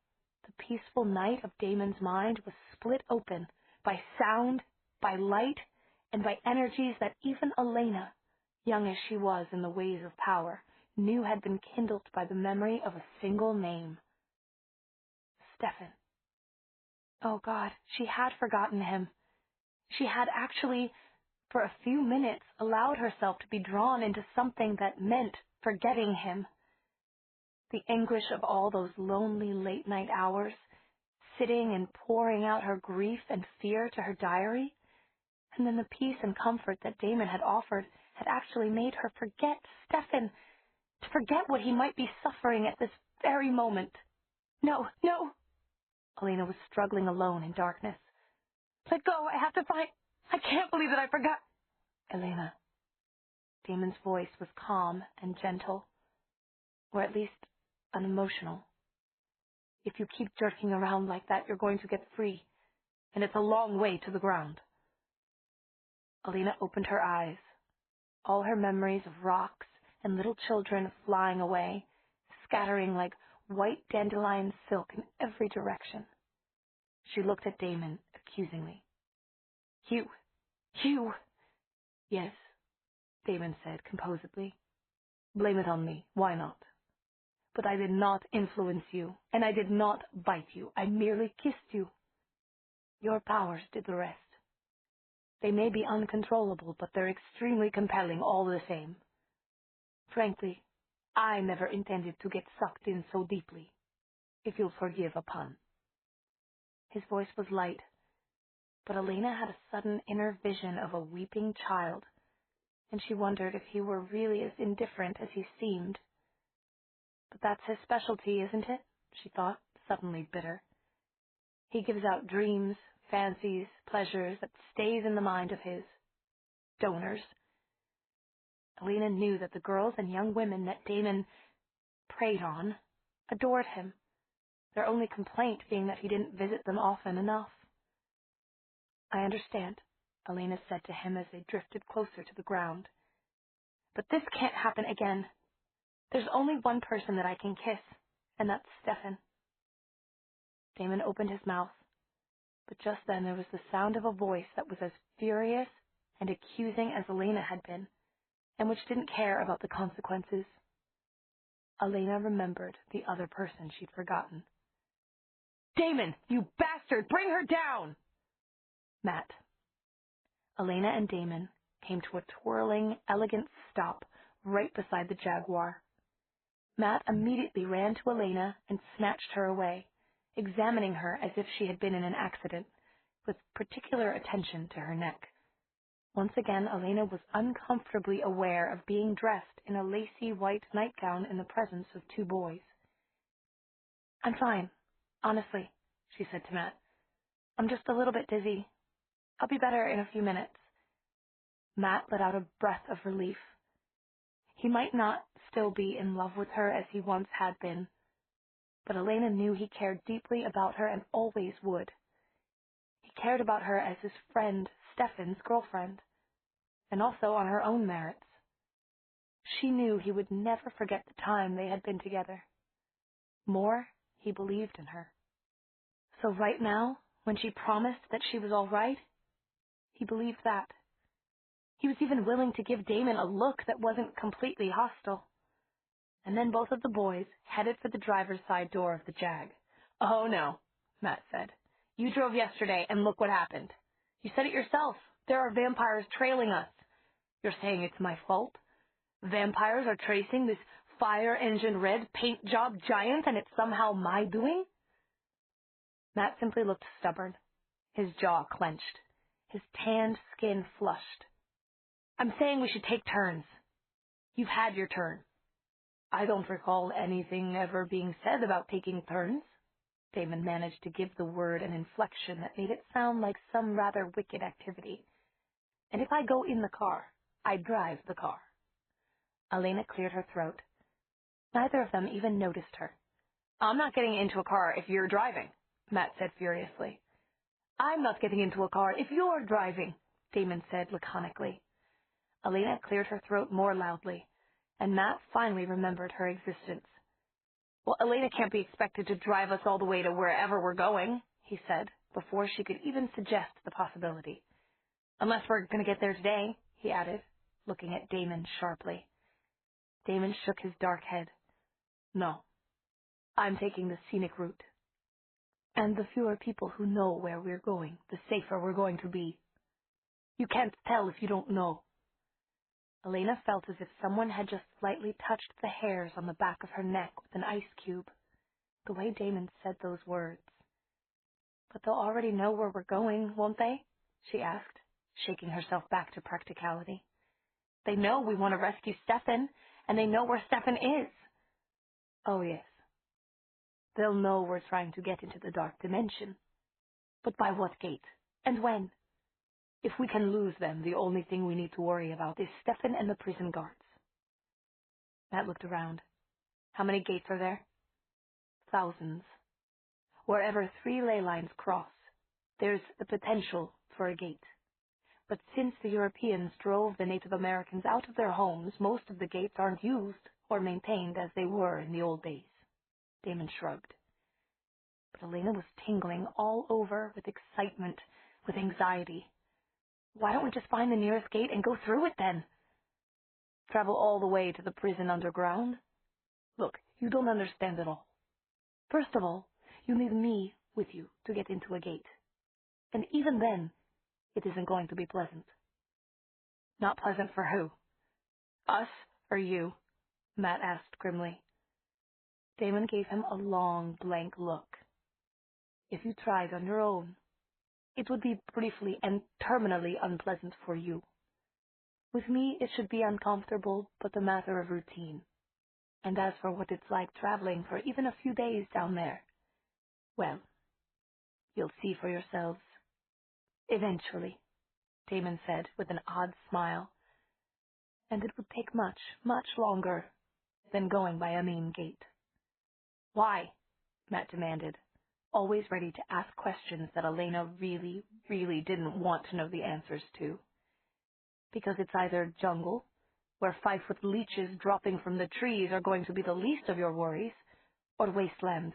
the peaceful night of Damon's mind was split open by sound, by light, and by energies that even Elena, young as she was in the ways of power, knew had been kindled by the memory of a single name. Stefan. Oh God, she had forgotten him. She had actually, for a few minutes, allowed herself to be drawn into something that meant forgetting him. The anguish of all those lonely late-night hours, sitting and pouring out her grief and fear to her diary, and then the peace and comfort that Damon had offered had actually made her forget Stefan, to forget what he might be suffering at this very moment. No. Elena was struggling alone in darkness. Let go, I can't believe that I forgot. Elena. Damon's voice was calm and gentle, or at least unemotional. If you keep jerking around like that, you're going to get free, and it's a long way to the ground. Elena opened her eyes, all her memories of rocks and little children flying away, scattering like white dandelion silk in every direction. She looked at Damon accusingly. You! Yes, Damon said composedly. Blame it on me. Why not? But I did not influence you, and I did not bite you. I merely kissed you. Your powers did the rest. They may be uncontrollable, but they're extremely compelling all the same. Frankly, I never intended to get sucked in so deeply, if you'll forgive a pun. His voice was light, but Elena had a sudden inner vision of a weeping child, and she wondered if he were really as indifferent as he seemed. But that's his specialty, isn't it? She thought, suddenly bitter. He gives out dreams, fancies, pleasures that stays in the mind of his donors. Elena knew that the girls and young women that Damon preyed on adored him, their only complaint being that he didn't visit them often enough. I understand, Elena said to him as they drifted closer to the ground. But this can't happen again. There's only one person that I can kiss, and that's Stefan. Damon opened his mouth, but just then there was the sound of a voice that was as furious and accusing as Elena had been, and which didn't care about the consequences. Elena remembered the other person she'd forgotten. Damon, you bastard! Bring her down! Matt. Elena and Damon came to a twirling, elegant stop right beside the Jaguar. Matt immediately ran to Elena and snatched her away, examining her as if she had been in an accident, with particular attention to her neck. Once again, Elena was uncomfortably aware of being dressed in a lacy white nightgown in the presence of two boys. "I'm fine, honestly," she said to Matt. "I'm just a little bit dizzy. I'll be better in a few minutes." Matt let out a breath of relief. He might not still be in love with her as he once had been, but Elena knew he cared deeply about her and always would. He cared about her as his friend, Stefan's girlfriend, and also on her own merits. She knew he would never forget the time they had been together. More, he believed in her. So right now, when she promised that she was all right, he believed that. He was even willing to give Damon a look that wasn't completely hostile. And then both of the boys headed for the driver's side door of the Jag. "Oh, no," Matt said. "You drove yesterday, and look what happened. You said it yourself. There are vampires trailing us. You're saying it's my fault? Vampires are tracing this fire-engine red paint job giant, and it's somehow my doing?" Matt simply looked stubborn, his jaw clenched, his tanned skin flushed. "I'm saying we should take turns. You've had your turn." "I don't recall anything ever being said about taking turns." Damon managed to give the word an inflection that made it sound like some rather wicked activity. "And if I go in the car, I drive the car." Elena cleared her throat. Neither of them even noticed her. "I'm not getting into a car if you're driving," Matt said furiously. "I'm not getting into a car if you're driving," Damon said laconically. Elena cleared her throat more loudly, and Matt finally remembered her existence. "Well, Elena can't be expected to drive us all the way to wherever we're going," he said, before she could even suggest the possibility. "Unless we're going to get there today," he added, looking at Damon sharply. Damon shook his dark head. "No, I'm taking the scenic route. And the fewer people who know where we're going, the safer we're going to be. You can't tell if you don't know." Elena felt as if someone had just slightly touched the hairs on the back of her neck with an ice cube, the way Damon said those words. "But they'll already know where we're going, won't they?" she asked, shaking herself back to practicality. "They know we want to rescue Stefan, and they know where Stefan is." "Oh, yes. They'll know we're trying to get into the dark dimension. But by what gate? And when? If we can lose them, the only thing we need to worry about is Stefan and the prison guards." Matt looked around. "How many gates are there?" "Thousands. Wherever 3 ley lines cross, there's the potential for a gate. But since the Europeans drove the Native Americans out of their homes, most of the gates aren't used or maintained as they were in the old days." Damon shrugged. But Elena was tingling all over with excitement, with anxiety. "Why don't we just find the nearest gate and go through it then?" "Travel all the way to the prison underground? Look, you don't understand at all. First of all, you need me with you to get into a gate. And even then, it isn't going to be pleasant." "Not pleasant for who? Us or you?" Matt asked grimly. Damon gave him a long, blank look. "If you tried on your own, it would be briefly and terminally unpleasant for you. With me, it should be uncomfortable, but a matter of routine. And as for what it's like traveling for even a few days down there, well, you'll see for yourselves. Eventually," Damon said with an odd smile. "And it would take much, much longer than going by a main gate." "Why?" Matt demanded, always ready to ask questions that Elena really, really didn't want to know the answers to. "Because it's either jungle, where 5-foot leeches dropping from the trees are going to be the least of your worries, or wasteland,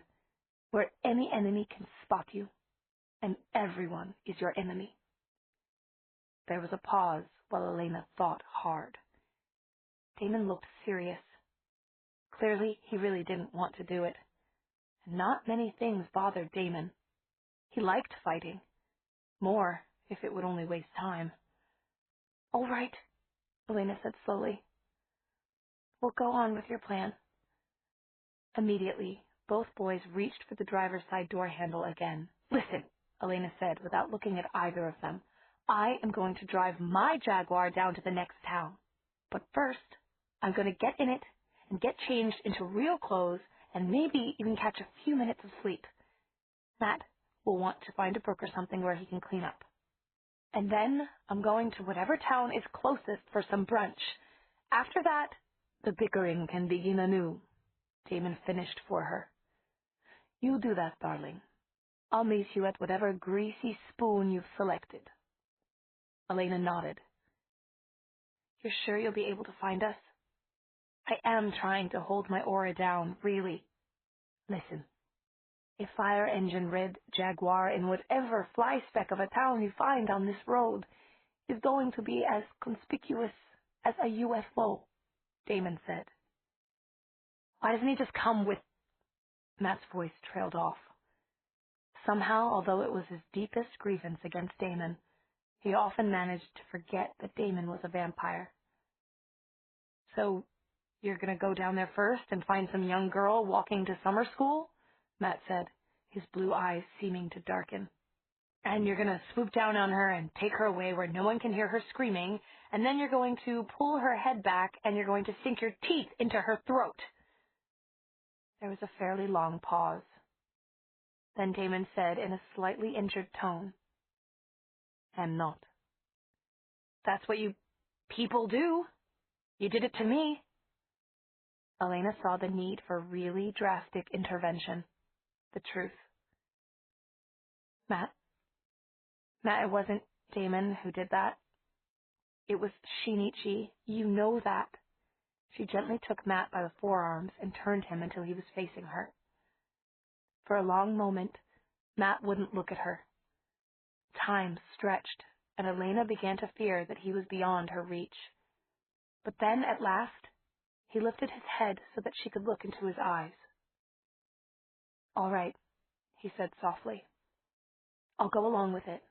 where any enemy can spot you, and everyone is your enemy." There was a pause while Elena thought hard. Damon looked serious. Clearly, he really didn't want to do it. and not many things bothered Damon. He liked fighting. More, if it would only waste time. "All right," Elena said slowly. "We'll go on with your plan." Immediately, both boys reached for the driver's side door handle again. "Listen," Elena said without looking at either of them. "I am going to drive my Jaguar down to the next town. But first, I'm going to get in it and get changed into real clothes and maybe even catch a few minutes of sleep. Matt will want to find a brook or something where he can clean up. And then I'm going to whatever town is closest for some brunch. After that, the bickering can begin anew." Damon finished for her. "You do that, darling. I'll meet you at whatever greasy spoon you've selected." Elena nodded. "You're sure you'll be able to find us?" "I am trying to hold my aura down, really. Listen. A fire engine red Jaguar in whatever fly speck of a town you find on this road is going to be as conspicuous as a UFO, Damon said. "Why doesn't he just come with—" Matt's voice trailed off. Somehow, although it was his deepest grievance against Damon, he often managed to forget that Damon was a vampire. "So, you're going to go down there first and find some young girl walking to summer school?" Matt said, his blue eyes seeming to darken. "And you're going to swoop down on her and take her away where no one can hear her screaming, and then you're going to pull her head back and you're going to sink your teeth into her throat." There was a fairly long pause. Then Damon said in a slightly injured tone, "I'm not." "That's what you people do. You did it to me." Elena saw the need for really drastic intervention. The truth. Matt, it wasn't Damon who did that. It was Shinichi. You know that." She gently took Matt by the forearms and turned him until he was facing her. For a long moment, Matt wouldn't look at her. Time stretched, and Elena began to fear that he was beyond her reach. But then, at last, he lifted his head so that she could look into his eyes. "All right," he said softly. "I'll go along with it.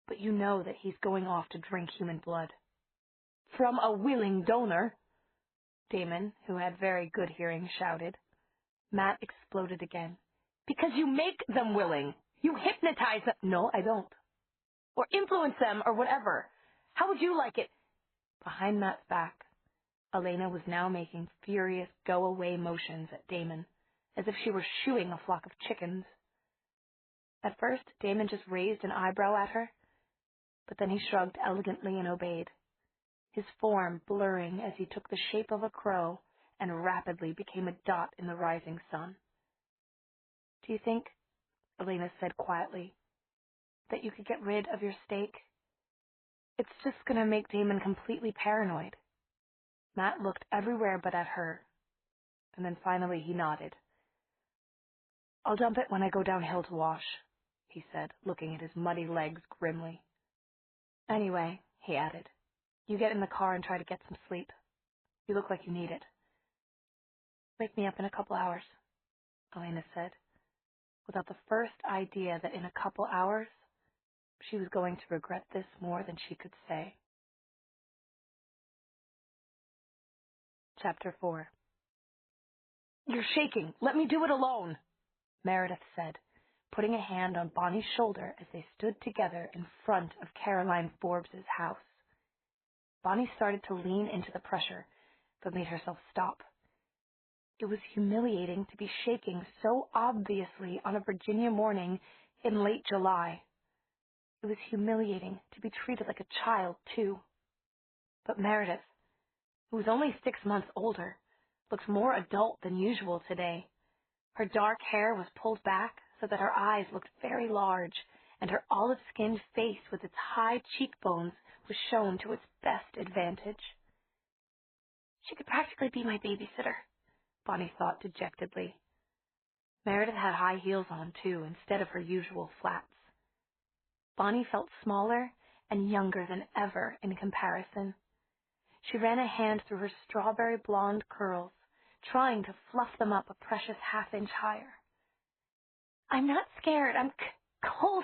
But you know that he's going off to drink human blood." "From a willing donor," Damon, who had very good hearing, shouted. Matt exploded again. "Because you make them willing. You hypnotize them." "No, I don't. Or influence them, or whatever. How would you like it?" Behind Matt's back, Elena was now making furious go-away motions at Damon, as if she were shooing a flock of chickens. At first, Damon just raised an eyebrow at her, but then he shrugged elegantly and obeyed, his form blurring as he took the shape of a crow and rapidly became a dot in the rising sun. "Do you think," Elena said quietly, "that you could get rid of your stake? It's just going to make Damon completely paranoid." Matt looked everywhere but at her, and then finally he nodded. "I'll dump it when I go downhill to wash," he said, looking at his muddy legs grimly. "Anyway," he added, "you get in the car and try to get some sleep. You look like you need it." "Wake me up in a couple hours," Elena said, without the first idea that in a couple hours she was going to regret this more than she could say. Chapter 4. "You're shaking. Let me do it alone," Meredith said, putting a hand on Bonnie's shoulder as they stood together in front of Caroline Forbes's house. Bonnie started to lean into the pressure, but made herself stop. It was humiliating to be shaking so obviously on a Virginia morning in late July. It was humiliating to be treated like a child, too. But Meredith, who was only 6 months older, looked more adult than usual today. Her dark hair was pulled back so that her eyes looked very large, and her olive-skinned face with its high cheekbones was shown to its best advantage. "She could practically be my babysitter," Bonnie thought dejectedly. Meredith had high heels on, too, instead of her usual flats. Bonnie felt smaller and younger than ever in comparison. She ran a hand through her strawberry blonde curls, trying to fluff them up a precious half-inch higher. I'm not scared. I'm cold,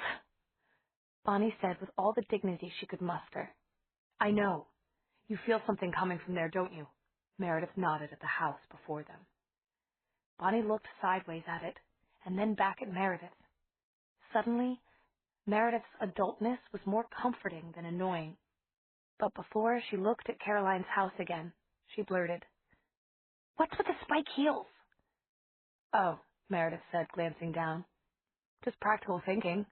Bonnie said with all the dignity she could muster. I know. You feel something coming from there, don't you? Meredith nodded at the house before them. Bonnie looked sideways at it, and then back at Meredith. Suddenly, Meredith's adultness was more comforting than annoying. But before she looked at Caroline's house again, she blurted, "What's with the spike heels?" "Oh," Meredith said, glancing down. "Just practical thinking.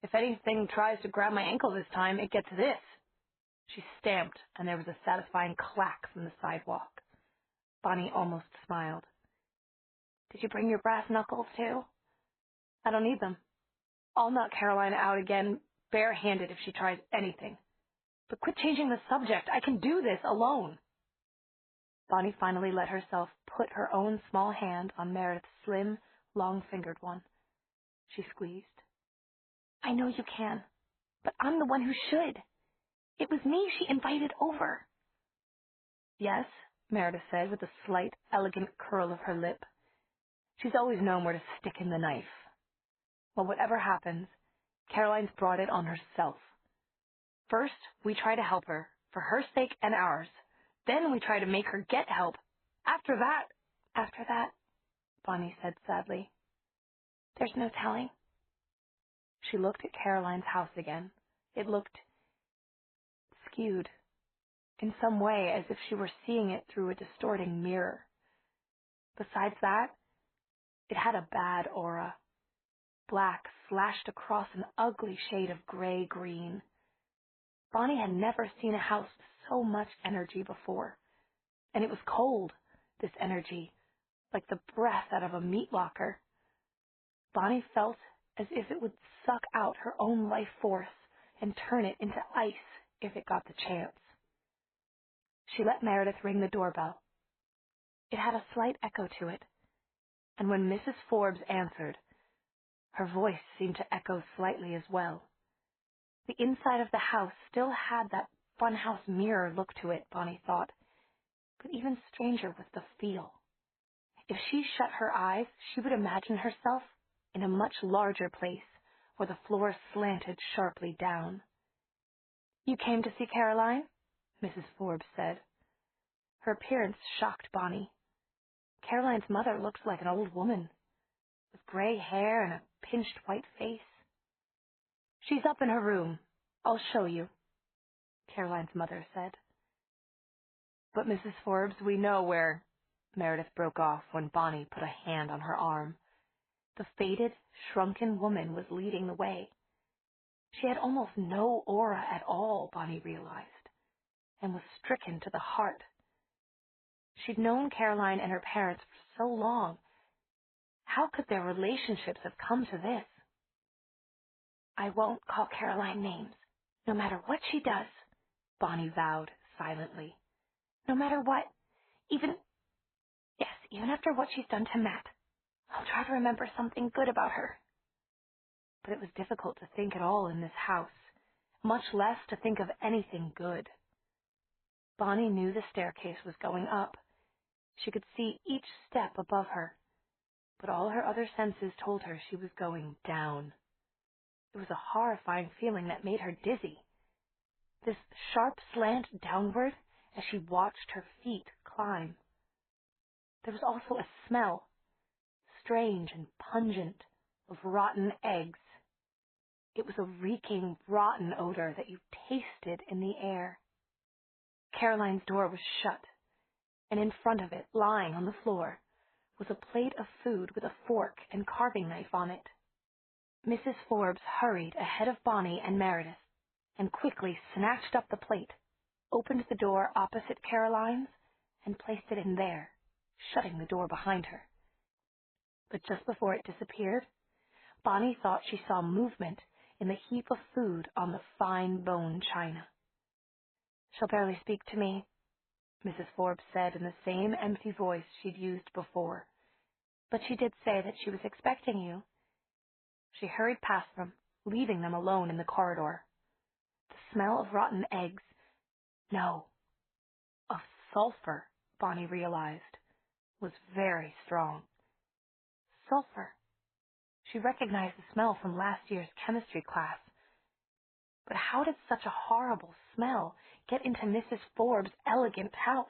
If anything tries to grab my ankle this time, it gets this." She stamped, and there was a satisfying clack from the sidewalk. Bonnie almost smiled. "Did you bring your brass knuckles, too?" "I don't need them. I'll knock Caroline out again barehanded if she tries anything. But quit changing the subject. I can do this alone." Bonnie finally let herself put her own small hand on Meredith's slim, long-fingered one. She squeezed. "I know you can, but I'm the one who should. It was me she invited over." "Yes," Meredith said with a slight, elegant curl of her lip. She's always known where to stick in the knife. Well, whatever happens, Caroline's brought it on herself. First, we try to help her, for her sake and ours. Then we try to make her get help. After that, Bonnie said sadly, "There's no telling." She looked at Caroline's house again. It looked skewed, in some way as if she were seeing it through a distorting mirror. Besides that, it had a bad aura. Black slashed across an ugly shade of gray-green. Bonnie had never seen a house with so much energy before. And it was cold, this energy, like the breath out of a meat locker. Bonnie felt as if it would suck out her own life force and turn it into ice if it got the chance. She let Meredith ring the doorbell. It had a slight echo to it, and when Mrs. Forbes answered, her voice seemed to echo slightly as well. The inside of the house still had that funhouse mirror look to it, Bonnie thought, but even stranger was the feel. If she shut her eyes, she would imagine herself in a much larger place where the floor slanted sharply down. "You came to see Caroline?" Mrs. Forbes said. Her appearance shocked Bonnie. Caroline's mother looked like an old woman, with gray hair and a pinched white face. "She's up in her room. I'll show you," Caroline's mother said. "But, Mrs. Forbes, we know where—" Meredith broke off when Bonnie put a hand on her arm. The faded, shrunken woman was leading the way. She had almost no aura at all, Bonnie realized, and was stricken to the heart. She'd known Caroline and her parents for so long. How could their relationships have come to this? "I won't call Caroline names, no matter what she does," Bonnie vowed silently. "No matter what, even after what she's done to Matt. I'll try to remember something good about her." But it was difficult to think at all in this house, much less to think of anything good. Bonnie knew the staircase was going up. She could see each step above her, but all her other senses told her she was going down. It was a horrifying feeling that made her dizzy. This sharp slant downward as she watched her feet climb. There was also a smell, strange and pungent, of rotten eggs. It was a reeking, rotten odor that you tasted in the air. Caroline's door was shut, and in front of it, lying on the floor, was a plate of food with a fork and carving knife on it. Mrs. Forbes hurried ahead of Bonnie and Meredith, and quickly snatched up the plate, opened the door opposite Caroline's, and placed it in there, shutting the door behind her. But just before it disappeared, Bonnie thought she saw movement in the heap of food on the fine bone china. "She'll barely speak to me," Mrs. Forbes said in the same empty voice she'd used before. "But she did say that she was expecting you." She hurried past them, leaving them alone in the corridor. The smell of rotten eggs, no, of sulfur, Bonnie realized, was very strong. Sulfur. She recognized the smell from last year's chemistry class. But how did such a horrible smell get into Mrs. Forbes' elegant house?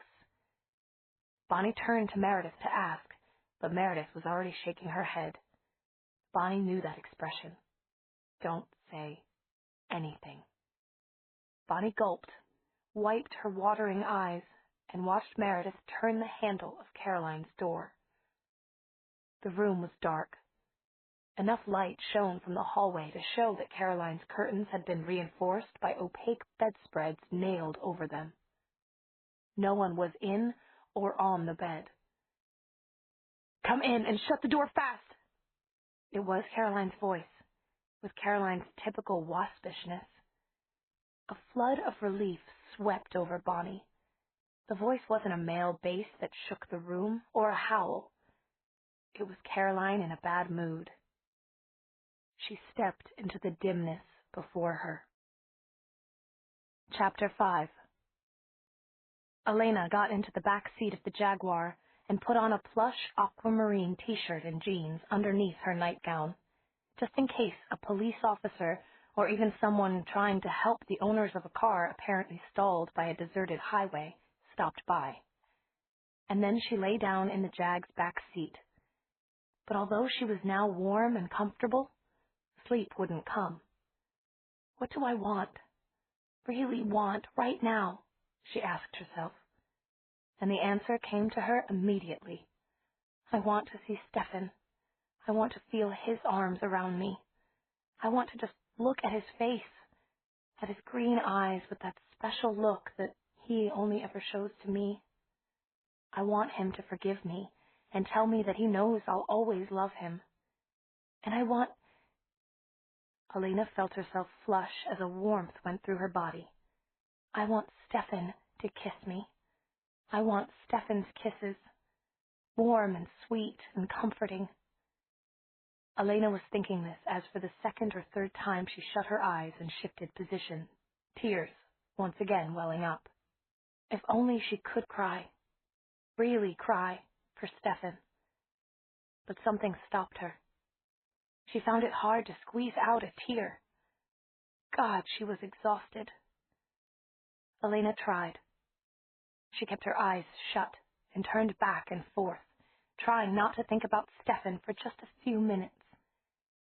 Bonnie turned to Meredith to ask, but Meredith was already shaking her head. Bonnie knew that expression. Don't say anything. Bonnie gulped, wiped her watering eyes, and watched Meredith turn the handle of Caroline's door. The room was dark. Enough light shone from the hallway to show that Caroline's curtains had been reinforced by opaque bedspreads nailed over them. No one was in or on the bed. "Come in and shut the door fast!" It was Caroline's voice, with Caroline's typical waspishness. A flood of relief swept over Bonnie. The voice wasn't a male bass that shook the room or a howl. It was Caroline in a bad mood. She stepped into the dimness before her. Chapter 5. Elena got into the back seat of the Jaguar and put on a plush aquamarine t-shirt and jeans underneath her nightgown, just in case a police officer or even someone trying to help the owners of a car apparently stalled by a deserted highway stopped by. And then she lay down in the Jag's back seat. But although she was now warm and comfortable, sleep wouldn't come. What do I want? Really want right now? She asked herself. And the answer came to her immediately. I want to see Stefan. I want to feel his arms around me. I want to just look at his face, at his green eyes with that special look that he only ever shows to me. I want him to forgive me and tell me that he knows I'll always love him. And I want... Elena felt herself flush as a warmth went through her body. I want Stefan to kiss me. I want Stefan's kisses, warm and sweet and comforting. Elena was thinking this as for the second or third time she shut her eyes and shifted position, tears once again welling up. If only she could cry, really cry, for Stefan. But something stopped her. She found it hard to squeeze out a tear. God, she was exhausted. Elena tried. She kept her eyes shut and turned back and forth, trying not to think about Stefan for just a few minutes.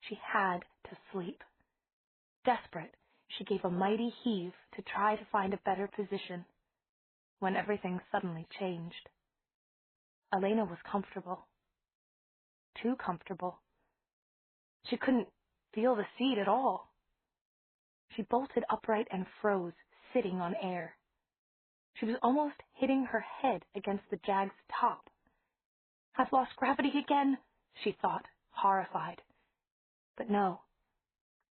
She had to sleep. Desperate, she gave a mighty heave to try to find a better position, when everything suddenly changed. Elena was comfortable. Too comfortable. She couldn't feel the seat at all. She bolted upright and froze, sitting on air. She was almost hitting her head against the Jag's top. I've lost gravity again, she thought, horrified. But no,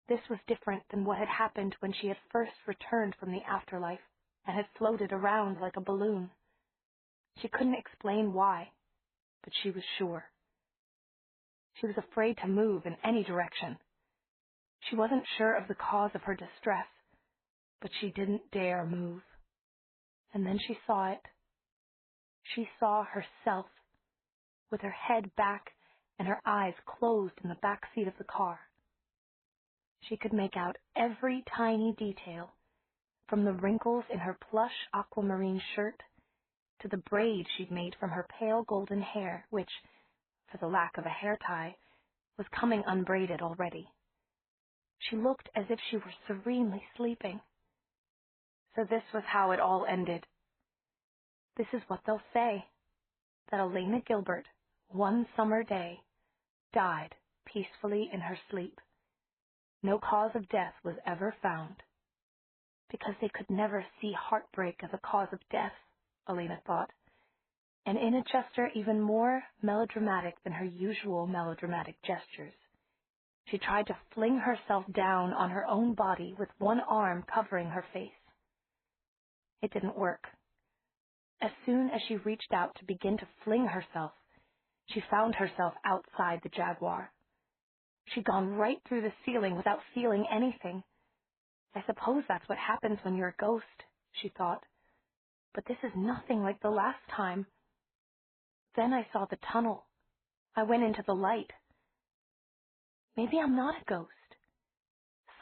this was different than what had happened when she had first returned from the afterlife and had floated around like a balloon. She couldn't explain why, but she was sure. She was afraid to move in any direction. She wasn't sure of the cause of her distress, but she didn't dare move. And then she saw it. She saw herself, with her head back and her eyes closed in the back seat of the car. She could make out every tiny detail, from the wrinkles in her plush aquamarine shirt to the braid she'd made from her pale golden hair, which, for the lack of a hair tie, was coming unbraided already. She looked as if she were serenely sleeping. So this was how it all ended. This is what they'll say, that Elena Gilbert, one summer day, died peacefully in her sleep. No cause of death was ever found. Because they could never see heartbreak as a cause of death, Elena thought, and in a gesture even more melodramatic than her usual melodramatic gestures. She tried to fling herself down on her own body with one arm covering her face. It didn't work. As soon as she reached out to begin to fling herself, she found herself outside the Jaguar. She'd gone right through the ceiling without feeling anything. I suppose that's what happens when you're a ghost, she thought. But this is nothing like the last time. Then I saw the tunnel. I went into the light. Maybe I'm not a ghost.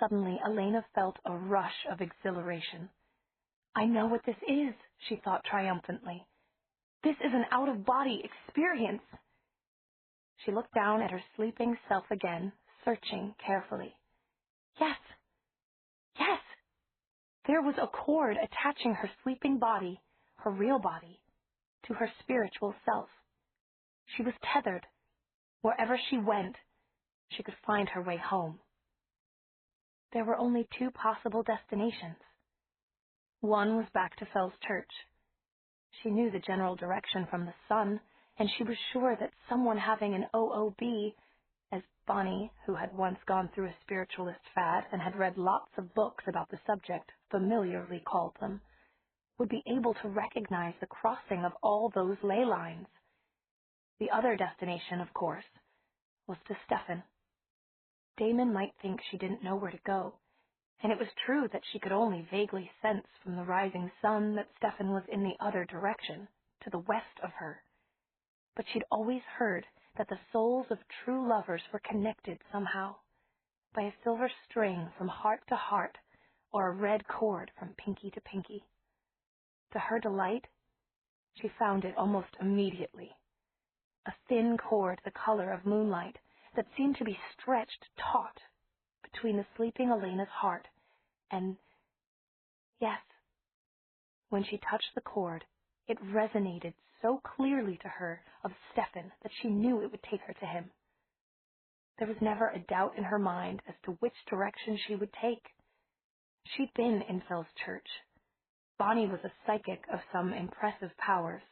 Suddenly, Elena felt a rush of exhilaration. I know what this is, she thought triumphantly. This is an out-of-body experience. She looked down at her sleeping self again, searching carefully. Yes! Yes! There was a cord attaching her sleeping body, her real body, to her spiritual self. She was tethered. Wherever she went, she could find her way home. There were only two possible destinations. One was back to Fell's Church. She knew the general direction from the sun, and she was sure that someone having an OOB, as Bonnie, who had once gone through a spiritualist fad and had read lots of books about the subject, familiarly called them, would be able to recognize the crossing of all those ley lines. The other destination, of course, was to Stefan. Damon might think she didn't know where to go, and it was true that she could only vaguely sense from the rising sun that Stefan was in the other direction, to the west of her. But she'd always heard that the souls of true lovers were connected somehow, by a silver string from heart to heart, or a red cord from pinky to pinky. To her delight, she found it almost immediately. A thin cord the color of moonlight that seemed to be stretched taut between the sleeping Elena's heart and, yes, when she touched the cord, it resonated so clearly to her of Stefan that she knew it would take her to him. There was never a doubt in her mind as to which direction she would take. She'd been in Fell's Church. Bonnie was a psychic of some impressive powers,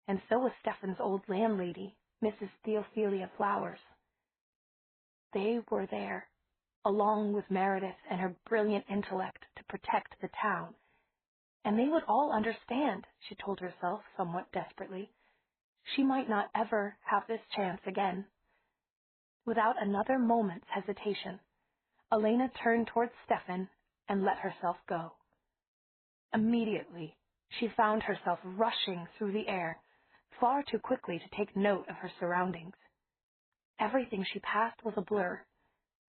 and so was Stefan's old landlady, Mrs. Theophilia Flowers. They were there, along with Meredith and her brilliant intellect, to protect the town. And they would all understand, she told herself somewhat desperately. She might not ever have this chance again. Without another moment's hesitation, Elena turned towards Stefan and let herself go. Immediately, she found herself rushing through the air, far too quickly to take note of her surroundings. Everything she passed was a blur,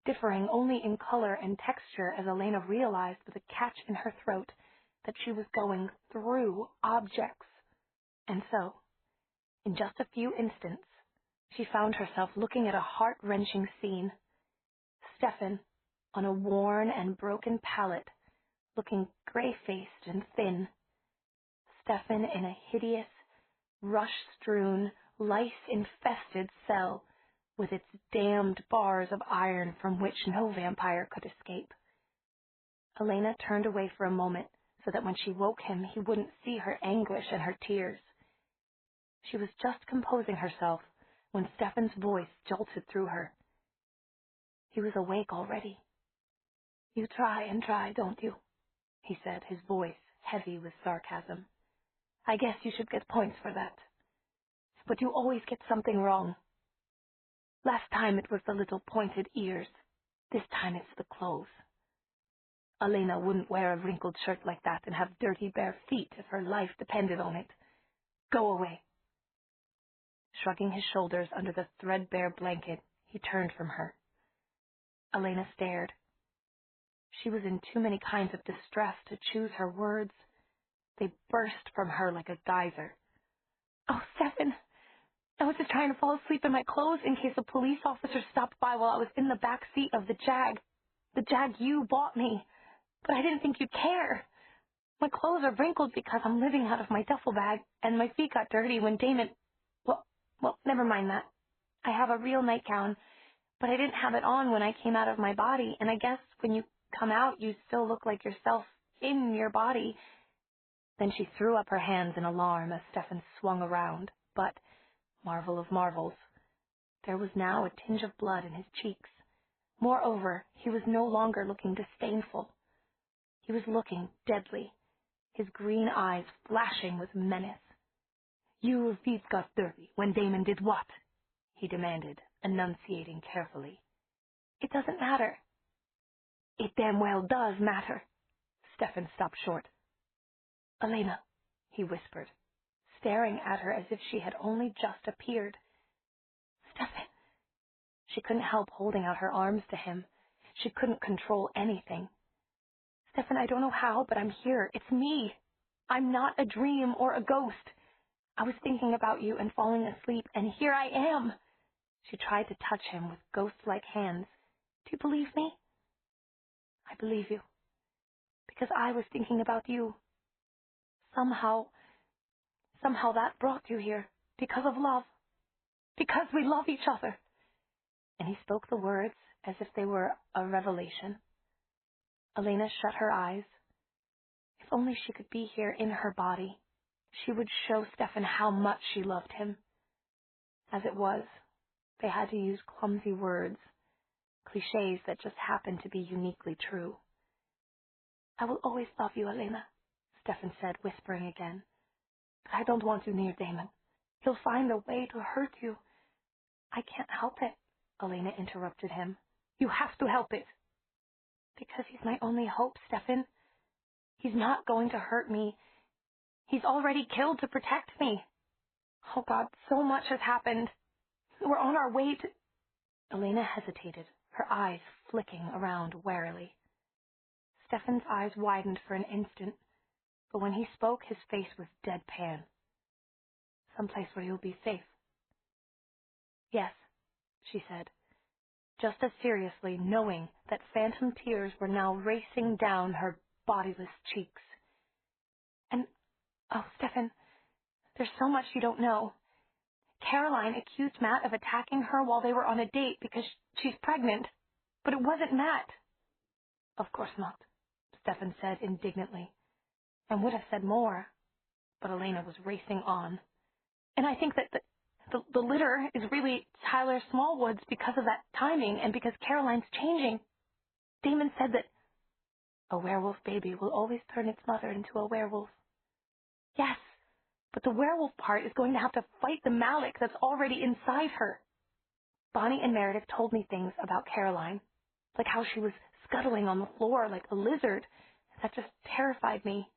differing only in color and texture as Elena realized with a catch in her throat that she was going through objects. And so, in just a few instants, she found herself looking at a heart-wrenching scene. Stefan, on a worn and broken pallet, looking gray-faced and thin. Stefan in a hideous, rush-strewn, lice-infested cell, with its damned bars of iron from which no vampire could escape. Elena turned away for a moment, so that when she woke him he wouldn't see her anguish and her tears. She was just composing herself when Stefan's voice jolted through her. He was awake already. "You try and try, don't you?" he said, his voice heavy with sarcasm. "I guess you should get points for that. But you always get something wrong. Last time it was the little pointed ears. This time it's the clothes. Elena wouldn't wear a wrinkled shirt like that and have dirty bare feet if her life depended on it. Go away." Shrugging his shoulders under the threadbare blanket, he turned from her. Elena stared. She was in too many kinds of distress to choose her words. They burst from her like a geyser. "Oh, Stefan, I was just trying to fall asleep in my clothes in case a police officer stopped by while I was in the back seat of the Jag you bought me. But I didn't think you'd care. My clothes are wrinkled because I'm living out of my duffel bag, and my feet got dirty when Damon... Well, never mind that. I have a real nightgown, but I didn't have it on when I came out of my body, and I guess when you come out, you still look like yourself in your body." Then she threw up her hands in alarm as Stefan swung around, but, marvel of marvels, there was now a tinge of blood in his cheeks. Moreover, he was no longer looking disdainful. He was looking deadly, his green eyes flashing with menace. "Your feet got dirty when Damon did what?" he demanded, enunciating carefully. "It doesn't matter." "It damn well does matter." Stefan stopped short. "Elena," he whispered, staring at her as if she had only just appeared. "Stefan." She couldn't help holding out her arms to him. She couldn't control anything. Stefan, I don't know how, but I'm here. It's me. I'm not a dream or a ghost. I was thinking about you and falling asleep, and here I am. She tried to touch him with ghost-like hands. Do you believe me? I believe you. Because I was thinking about you. Somehow that brought you here. Because of love. Because we love each other. And he spoke the words as if they were a revelation. Elena shut her eyes. If only she could be here in her body, she would show Stefan how much she loved him. As it was, they had to use clumsy words, clichés that just happened to be uniquely true. I will always love you, Elena, Stefan said, whispering again. But I don't want you near Damon. He'll find a way to hurt you. I can't help it, Elena interrupted him. You have to help it. Because he's my only hope, Stefan. He's not going to hurt me. He's already killed to protect me. Oh, God, so much has happened. We're on our way to... Elena hesitated, her eyes flicking around warily. Stefan's eyes widened for an instant, but when he spoke, his face was deadpan. Someplace where you'll be safe. Yes, she said, just as seriously, knowing that phantom tears were now racing down her bodiless cheeks. And, oh, Stefan, there's so much you don't know. Caroline accused Matt of attacking her while they were on a date because she's pregnant, but it wasn't Matt. Of course not, Stefan said indignantly, and would have said more, but Elena was racing on. And I think that the litter is really Tyler Smallwood's because of that timing and because Caroline's changing. Damon said that a werewolf baby will always turn its mother into a werewolf. Yes, but the werewolf part is going to have to fight the Malik that's already inside her. Bonnie and Meredith told me things about Caroline, like how she was scuttling on the floor like a lizard. That just terrified me.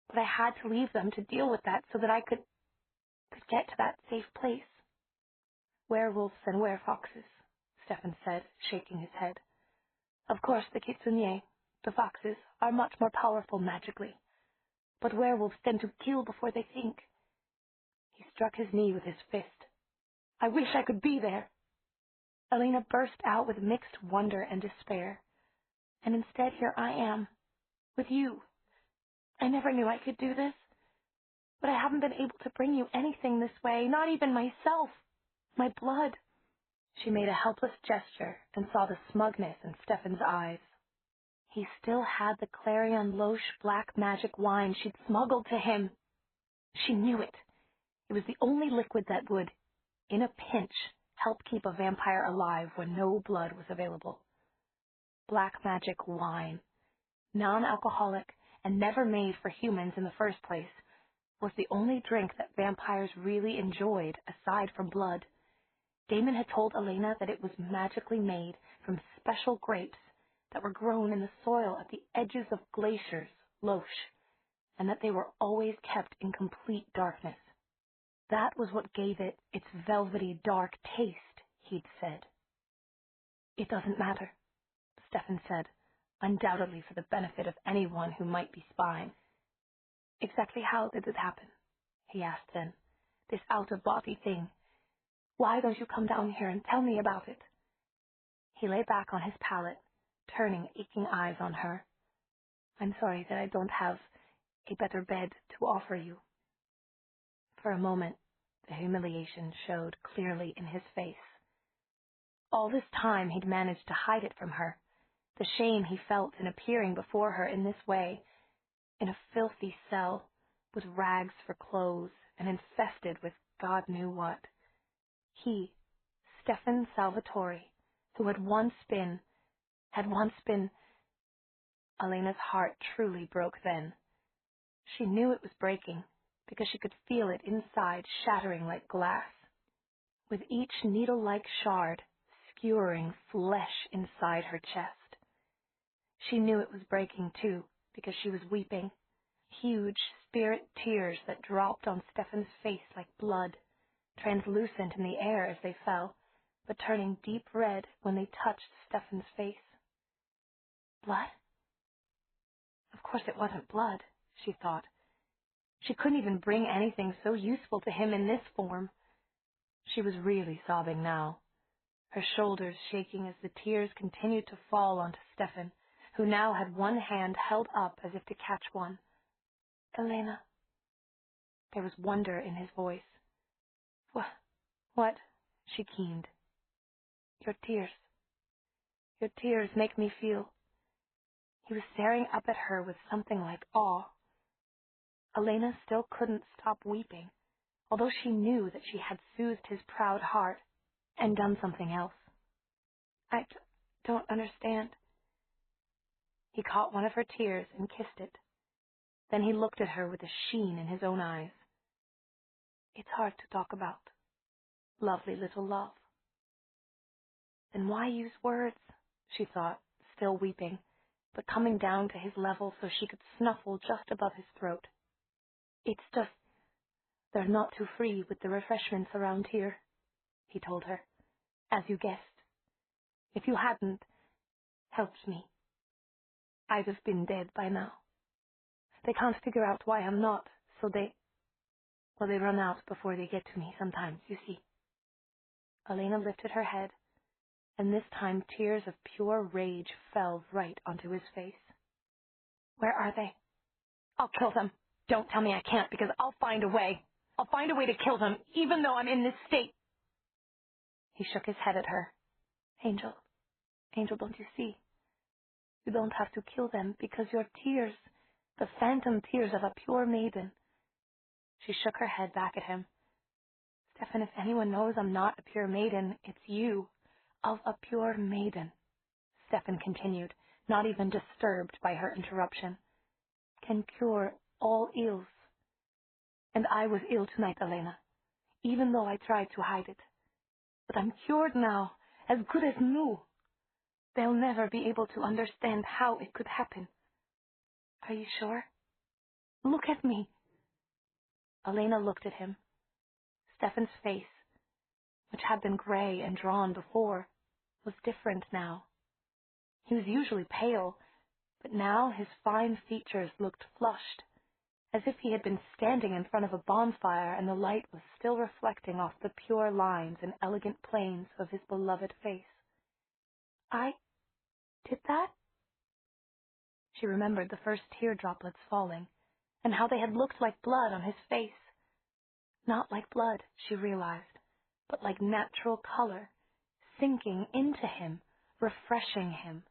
But I had to leave them to deal with that so that I could get to that safe place. Werewolves and werefoxes, Stefan said, shaking his head. Of course, the kitsune, the foxes, are much more powerful magically, but werewolves tend to kill before they think. He struck his knee with his fist. I wish I could be there. Elena burst out with mixed wonder and despair. And instead, here I am, with you. I never knew I could do this, but I haven't been able to bring you anything this way, not even myself, my blood. She made a helpless gesture and saw the smugness in Stefan's eyes. He still had the Clarion Loche black magic wine she'd smuggled to him. She knew it. It was the only liquid that would, in a pinch, help keep a vampire alive when no blood was available. Black magic wine, non-alcoholic and never made for humans in the first place, was the only drink that vampires really enjoyed aside from blood. Damon had told Elena that it was magically made from special grapes that were grown in the soil at the edges of glaciers, Loche, and that they were always kept in complete darkness. That was what gave it its velvety, dark taste, he'd said. It doesn't matter, Stefan said, undoubtedly for the benefit of anyone who might be spying. Exactly how did it happen? He asked then. This out-of-body thing. Why don't you come down here and tell me about it? He lay back on his pallet, turning aching eyes on her. I'm sorry that I don't have a better bed to offer you. For a moment, the humiliation showed clearly in his face. All this time he'd managed to hide it from her, the shame he felt in appearing before her in this way, in a filthy cell, with rags for clothes and infested with God knew what. He, Stefan Salvatore, who had once been... Elena's heart truly broke then. She knew it was breaking, because she could feel it inside shattering like glass, with each needle-like shard skewering flesh inside her chest. She knew it was breaking, too, because she was weeping, huge spirit tears that dropped on Stefan's face like blood, translucent in the air as they fell, but turning deep red when they touched Stefan's face. Blood? Of course it wasn't blood, she thought. She couldn't even bring anything so useful to him in this form. She was really sobbing now, her shoulders shaking as the tears continued to fall onto Stefan, who now had one hand held up as if to catch one. Elena. There was wonder in his voice. What? She keened. Your tears. Your tears make me feel. He was staring up at her with something like awe. Elena still couldn't stop weeping, although she knew that she had soothed his proud heart and done something else. I don't understand. He caught one of her tears and kissed it. Then he looked at her with a sheen in his own eyes. It's hard to talk about. Lovely little love. Then why use words? She thought, still weeping, but coming down to his level so she could snuffle just above his throat. It's just, they're not too free with the refreshments around here, he told her, as you guessed. If you hadn't helped me, I'd have been dead by now. They can't figure out why I'm not, so they run out before they get to me sometimes, you see. Elena lifted her head, and this time tears of pure rage fell right onto his face. Where are they? I'll kill them. Don't tell me I can't, because I'll find a way. I'll find a way to kill them, even though I'm in this state. He shook his head at her. Angel, don't you see? You don't have to kill them, because your tears, the phantom tears of a pure maiden. She shook her head back at him. Stefan, if anyone knows I'm not a pure maiden, it's you. Of a pure maiden, Stefan continued, not even disturbed by her interruption, can cure all ills. And I was ill tonight, Elena, even though I tried to hide it. But I'm cured now, as good as new. They'll never be able to understand how it could happen. Are you sure? Look at me. Elena looked at him. Stefan's face, which had been gray and drawn before, was different now. He was usually pale, but now his fine features looked flushed, as if he had been standing in front of a bonfire and the light was still reflecting off the pure lines and elegant planes of his beloved face. I did that? She remembered the first tear droplets falling, and how they had looked like blood on his face. Not like blood, she realized, but like natural color, sinking into him, refreshing him.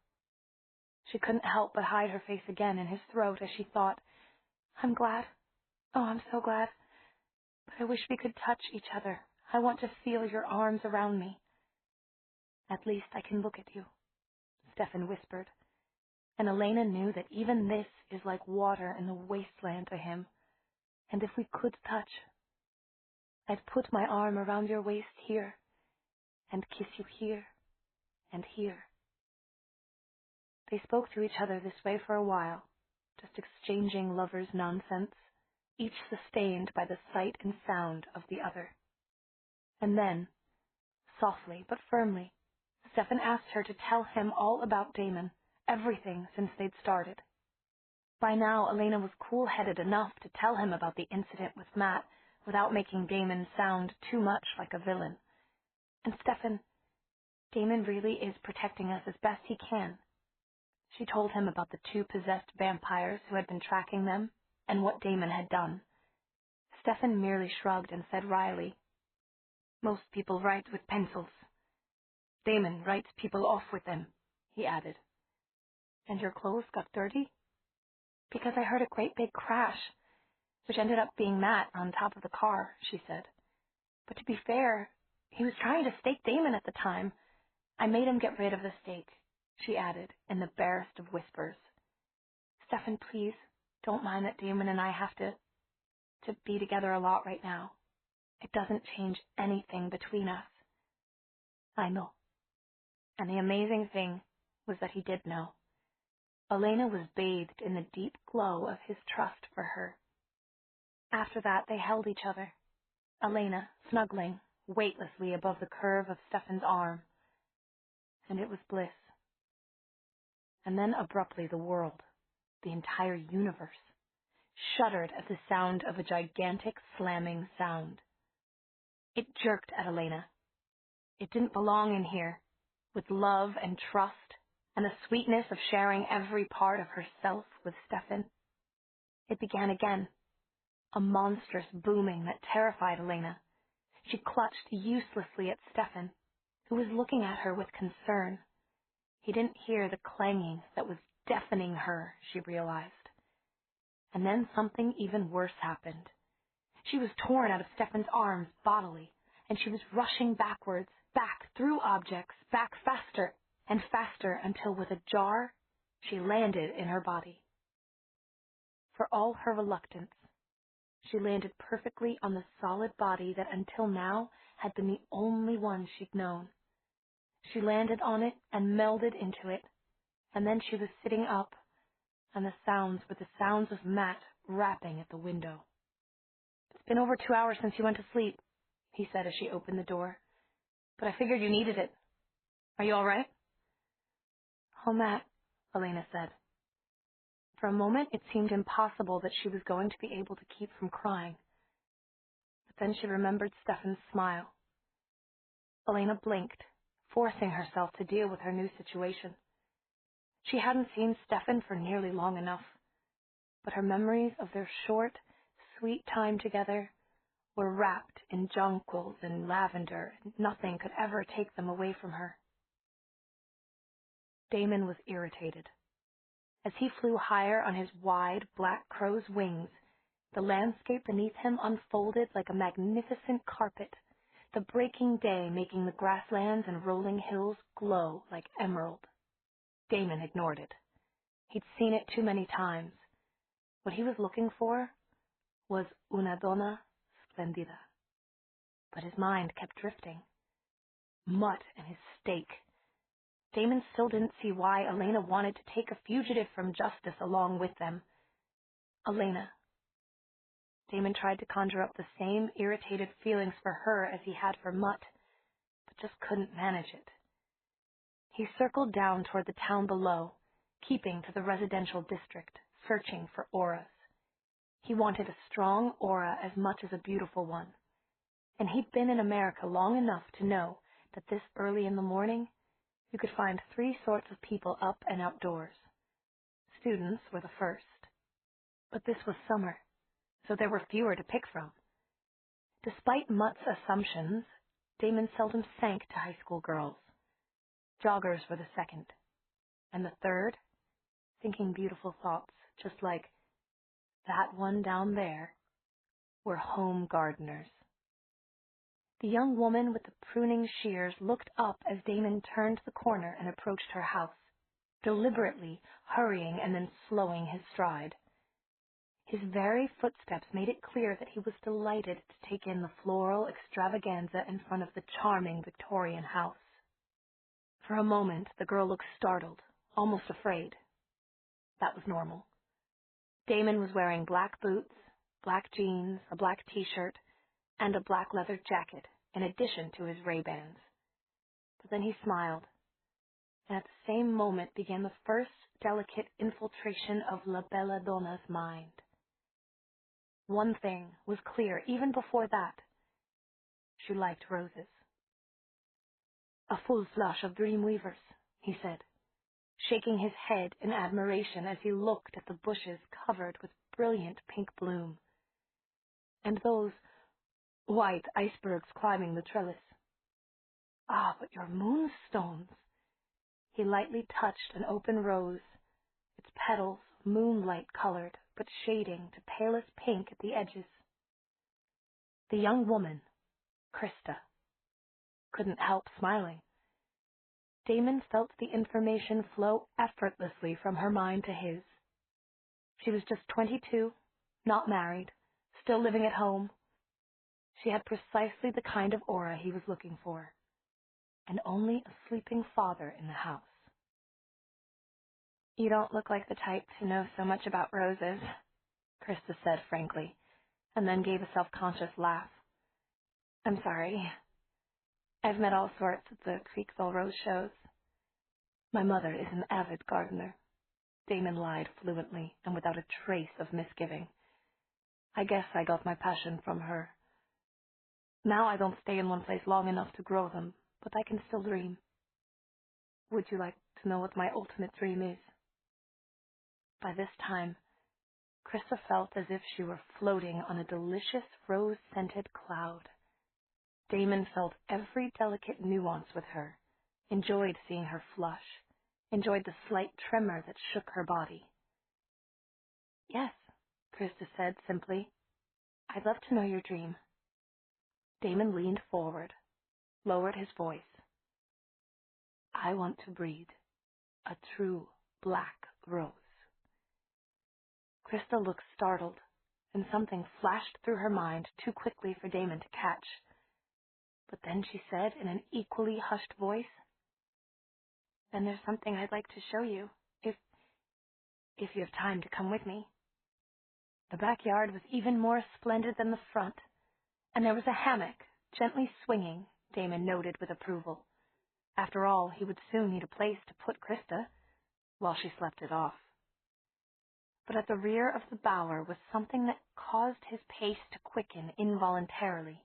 She couldn't help but hide her face again in his throat as she thought, I'm glad. Oh, I'm so glad. But I wish we could touch each other. I want to feel your arms around me. At least I can look at you, Stefan whispered, and Elena knew that even this is like water in the wasteland to him. And if we could touch, I'd put my arm around your waist here, and kiss you here, and here. They spoke to each other this way for a while, just exchanging lovers' nonsense, each sustained by the sight and sound of the other. And then, softly but firmly, Stefan asked her to tell him all about Damon, everything since they'd started. By now, Elena was cool-headed enough to tell him about the incident with Matt without making Damon sound too much like a villain. And Stefan, Damon really is protecting us as best he can. She told him about the 2 possessed vampires who had been tracking them and what Damon had done. Stefan merely shrugged and said wryly, Most people write with pencils. Damon writes people off with them, he added. And your clothes got dirty? Because I heard a great big crash, which ended up being Matt on top of the car, she said. But to be fair, he was trying to stake Damon at the time. I made him get rid of the stake, she added in the barest of whispers. Stefan, please, don't mind that Damon and I have to be together a lot right now. It doesn't change anything between us. I know. And the amazing thing was that he did know. Elena was bathed in the deep glow of his trust for her. After that, they held each other, Elena snuggling weightlessly above the curve of Stefan's arm. And it was bliss. And then abruptly the world, the entire universe, shuddered at the sound of a gigantic slamming sound. It jerked at Elena. It didn't belong in here, with love and trust and the sweetness of sharing every part of herself with Stefan. It began again, a monstrous booming that terrified Elena. She clutched uselessly at Stefan, who was looking at her with concern. He didn't hear the clanging that was deafening her, she realized. And then something even worse happened. She was torn out of Stefan's arms bodily, and she was rushing backwards, back through objects, back faster and faster until with a jar, she landed in her body. For all her reluctance, she landed perfectly on the solid body that until now had been the only one she'd known. She landed on it and melded into it, and then she was sitting up, and the sounds were the sounds of Matt rapping at the window. "It's been over 2 hours since you went to sleep," he said as she opened the door. "But I figured you needed it. Are you all right?" "Oh, Matt," Elena said. For a moment, it seemed impossible that she was going to be able to keep from crying. But then she remembered Stefan's smile. Elena blinked, forcing herself to deal with her new situation. She hadn't seen Stefan for nearly long enough, but her memories of their short, sweet time together were wrapped in jonquils and lavender, and nothing could ever take them away from her. Damon was irritated. As he flew higher on his wide black crow's wings, the landscape beneath him unfolded like a magnificent carpet, the breaking day making the grasslands and rolling hills glow like emerald. Damon ignored it. He'd seen it too many times. What he was looking for was una donna splendida. But his mind kept drifting. Mutt and his steak. Damon still didn't see why Elena wanted to take a fugitive from justice along with them. Elena. Damon tried to conjure up the same irritated feelings for her as he had for Mutt, but just couldn't manage it. He circled down toward the town below, keeping to the residential district, searching for auras. He wanted a strong aura as much as a beautiful one, and he'd been in America long enough to know that this early in the morning, you could find 3 sorts of people up and outdoors. Students were the first. But this was summer, so there were fewer to pick from. Despite Mutt's assumptions, Damon seldom sank to high school girls. Joggers were the second. And the third, thinking beautiful thoughts, just like, "That one down there," were home gardeners. The young woman with the pruning shears looked up as Damon turned the corner and approached her house, deliberately hurrying and then slowing his stride. His very footsteps made it clear that he was delighted to take in the floral extravaganza in front of the charming Victorian house. For a moment, the girl looked startled, almost afraid. That was normal. Damon was wearing black boots, black jeans, a black t-shirt, and a black leather jacket, in addition to his Ray-Bans. But then he smiled, and at the same moment began the first delicate infiltration of La Bella Donna's mind. One thing was clear even before that. She liked roses. "A full flush of dream-weavers," he said, shaking his head in admiration as he looked at the bushes covered with brilliant pink bloom. "And those white icebergs climbing the trellis. Ah, but your moonstones!" He lightly touched an open rose, its petals moonlight-colored, but shading to palest pink at the edges. The young woman, Krista, couldn't help smiling. Damon felt the information flow effortlessly from her mind to his. She was just 22, not married, still living at home. She had precisely the kind of aura he was looking for, and only a sleeping father in the house. "You don't look like the type to know so much about roses," Krista said frankly, and then gave a self-conscious laugh. "I'm sorry. I've met all sorts at the Creekville Rose shows. My mother is an avid gardener. Damon lied fluently and without a trace of misgiving. I guess I got my passion from her. Now I don't stay in one place long enough to grow them, but I can still dream. Would you like to know what my ultimate dream is? By this time, Krista felt as if she were floating on a delicious rose-scented cloud. Damon felt every delicate nuance with her, enjoyed seeing her flush, enjoyed the slight tremor that shook her body. Yes, Krista said simply. I'd love to know your dream. Damon leaned forward, lowered his voice. I want to breed a true black rose. Krista looked startled, and something flashed through her mind too quickly for Damon to catch. But then she said in an equally hushed voice, Then there's something I'd like to show you, if you have time to come with me. The backyard was even more splendid than the front, and there was a hammock, gently swinging, Damon noted with approval. After all, he would soon need a place to put Krista, while she slept it off. But at the rear of the bower was something that caused his pace to quicken involuntarily.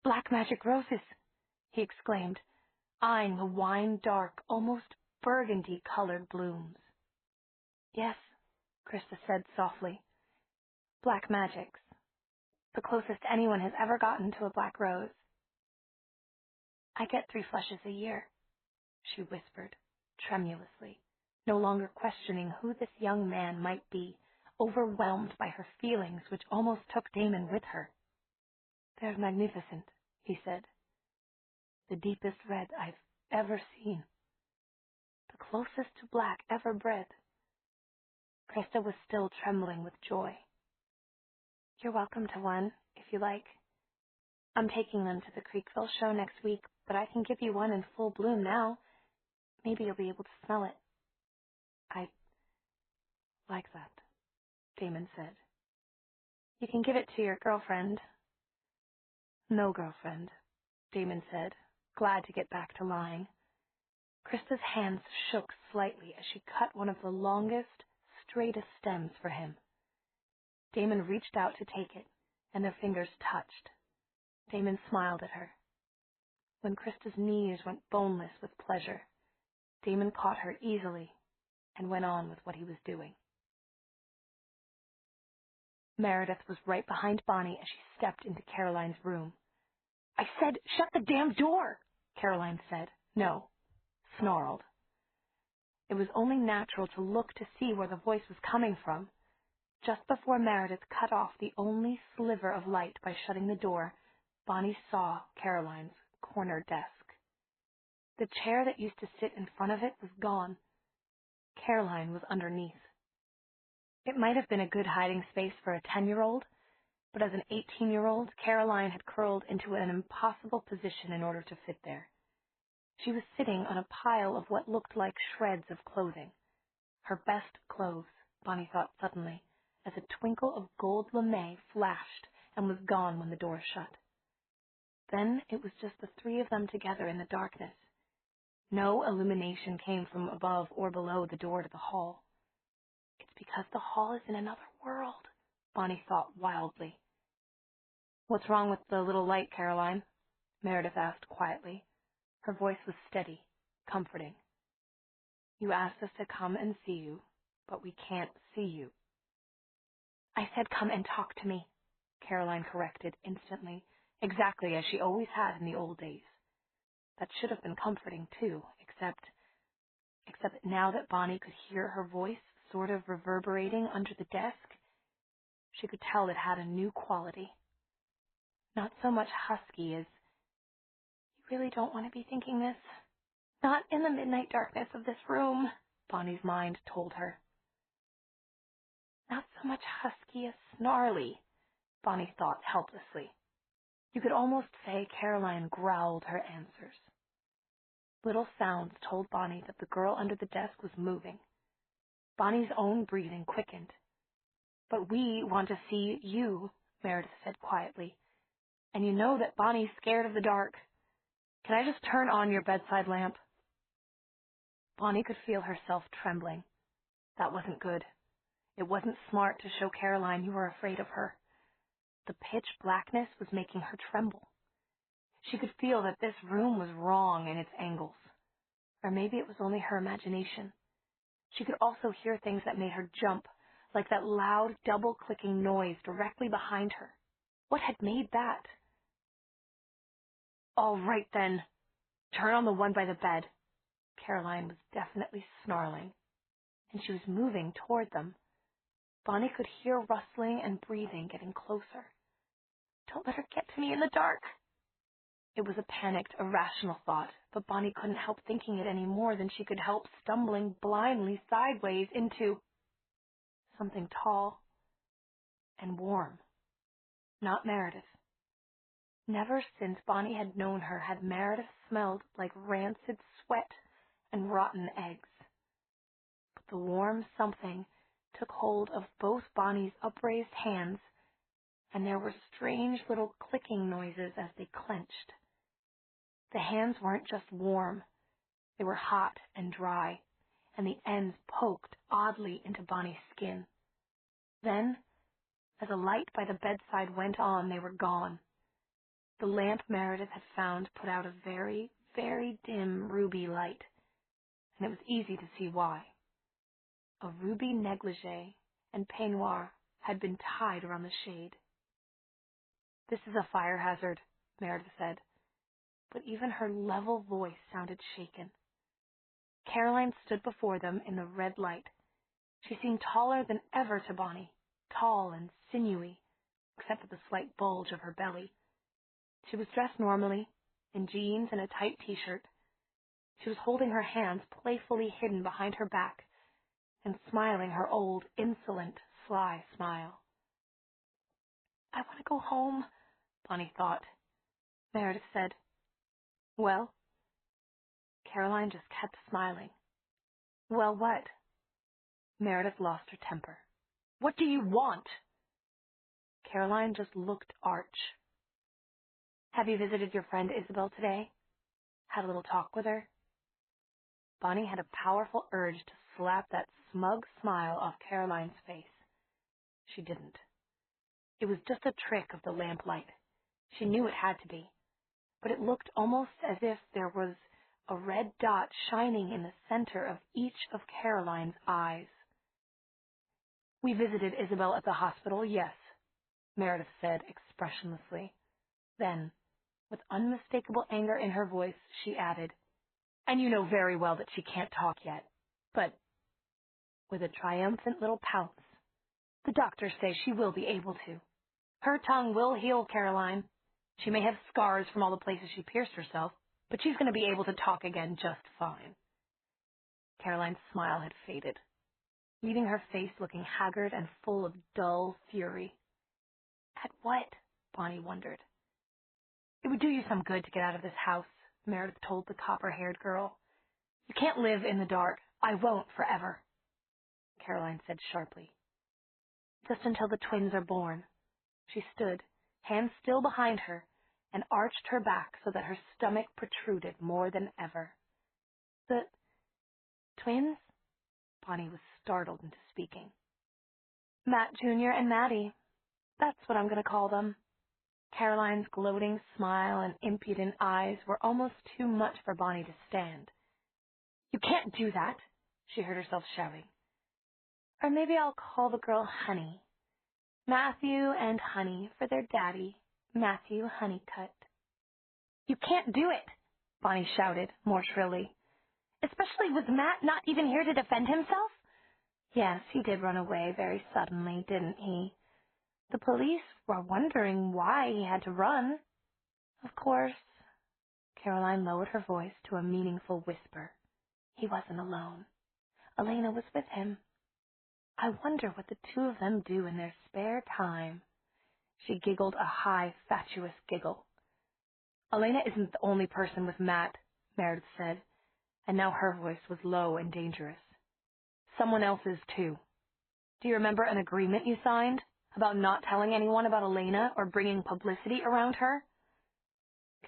Black magic roses, he exclaimed, eyeing the wine-dark, almost burgundy-colored blooms. Yes, Krista said softly. Black magics. The closest anyone has ever gotten to a black rose. I get 3 flushes a year, she whispered, tremulously, no longer questioning who this young man might be, overwhelmed by her feelings which almost took Damon with her. They're magnificent, he said. The deepest red I've ever seen. The closest to black ever bred. Krista was still trembling with joy. You're welcome to one, if you like. I'm taking them to the Creekville show next week, but I can give you one in full bloom now. Maybe you'll be able to smell it. I like that, Damon said. You can give it to your girlfriend. No girlfriend, Damon said, glad to get back to lying. Krista's hands shook slightly as she cut one of the longest, straightest stems for him. Damon reached out to take it, and their fingers touched. Damon smiled at her. When Krista's knees went boneless with pleasure, Damon caught her easily and went on with what he was doing. Meredith was right behind Bonnie as she stepped into Caroline's room. I said, shut the damn door, Caroline said. No, snarled. It was only natural to look to see where the voice was coming from. Just before Meredith cut off the only sliver of light by shutting the door, Bonnie saw Caroline's corner desk. The chair that used to sit in front of it was gone. Caroline was underneath. It might have been a good hiding space for a 10-year-old, but as an 18-year-old, Caroline had curled into an impossible position in order to fit there. She was sitting on a pile of what looked like shreds of clothing. Her best clothes, Bonnie thought suddenly, as a twinkle of gold lame flashed and was gone when the door shut. Then it was just the 3 of them together in the darkness. No illumination came from above or below the door to the hall. It's because the hall is in another world, Bonnie thought wildly. What's wrong with the little light, Caroline? Meredith asked quietly. Her voice was steady, comforting. You asked us to come and see you, but we can't see you. I said come and talk to me, Caroline corrected instantly, exactly as she always had in the old days. That should have been comforting, too, except now that Bonnie could hear her voice sort of reverberating under the desk, she could tell it had a new quality. Not so much husky as, you really don't want to be thinking this? Not in the midnight darkness of this room, Bonnie's mind told her. Not so much husky as snarly, Bonnie thought helplessly. You could almost say Caroline growled her answers. Little sounds told Bonnie that the girl under the desk was moving. Bonnie's own breathing quickened. But we want to see you, Meredith said quietly. And you know that Bonnie's scared of the dark. Can I just turn on your bedside lamp? Bonnie could feel herself trembling. That wasn't good. It wasn't smart to show Caroline you were afraid of her. The pitch blackness was making her tremble. She could feel that this room was wrong in its angles. Or maybe it was only her imagination. She could also hear things that made her jump, like that loud, double-clicking noise directly behind her. What had made that? All right, then. Turn on the one by the bed. Caroline was definitely snarling, and she was moving toward them. Bonnie could hear rustling and breathing getting closer. Don't let her get to me in the dark. It was a panicked, irrational thought, but Bonnie couldn't help thinking it any more than she could help stumbling blindly sideways into something tall and warm. Not Meredith. Never since Bonnie had known her had Meredith smelled like rancid sweat and rotten eggs. But the warm something took hold of both Bonnie's upraised hands, and there were strange little clicking noises as they clenched. The hands weren't just warm. They were hot and dry, and the ends poked oddly into Bonnie's skin. Then, as a light by the bedside went on, they were gone. The lamp Meredith had found put out a very, very dim ruby light, and it was easy to see why. A ruby negligee and peignoir had been tied around the shade. "This is a fire hazard," Meredith said, but even her level voice sounded shaken. Caroline stood before them in the red light. She seemed taller than ever to Bonnie, tall and sinewy, except for the slight bulge of her belly. She was dressed normally, in jeans and a tight t-shirt. She was holding her hands playfully hidden behind her back and smiling her old, insolent, sly smile. "I want to go home," Bonnie thought. Meredith said, "Well?" Caroline just kept smiling. "Well, what?" Meredith lost her temper. "What do you want?" Caroline just looked arch. "Have you visited your friend Isabel today? Had a little talk with her?" Bonnie had a powerful urge to slap that smug smile off Caroline's face. She didn't. It was just a trick of the lamplight. She knew it had to be. But it looked almost as if there was a red dot shining in the center of each of Caroline's eyes. "We visited Isabel at the hospital, yes," Meredith said expressionlessly. Then, with unmistakable anger in her voice, she added, "And you know very well that she can't talk yet. But," with a triumphant little pounce, "the doctors say she will be able to. Her tongue will heal, Caroline. She may have scars from all the places she pierced herself, but she's going to be able to talk again just fine." Caroline's smile had faded, leaving her face looking haggard and full of dull fury. At what? Bonnie wondered. "It would do you some good to get out of this house," Meredith told the copper-haired girl. "You can't live in the dark. I won't forever," Caroline said sharply. "Just until the twins are born." She stood, hands still behind her, and arched her back so that her stomach protruded more than ever. "The twins?" Bonnie was startled into speaking. "Matt Jr. and Maddie. That's what I'm going to call them." Caroline's gloating smile and impudent eyes were almost too much for Bonnie to stand. "You can't do that," she heard herself shouting. "Or maybe I'll call the girl Honey. Matthew and Honey for their daddy, Matthew Honeycutt." "You can't do it," Bonnie shouted, more shrilly. "Especially with Matt not even here to defend himself?" "Yes, he did run away very suddenly, didn't he? The police were wondering why he had to run. Of course," Caroline lowered her voice to a meaningful whisper, "he wasn't alone. Elena was with him. I wonder what the two of them do in their spare time." She giggled a high, fatuous giggle. "Elena isn't the only person with Matt," Meredith said, and now her voice was low and dangerous. "Someone else is, too. Do you remember an agreement you signed about not telling anyone about Elena or bringing publicity around her?"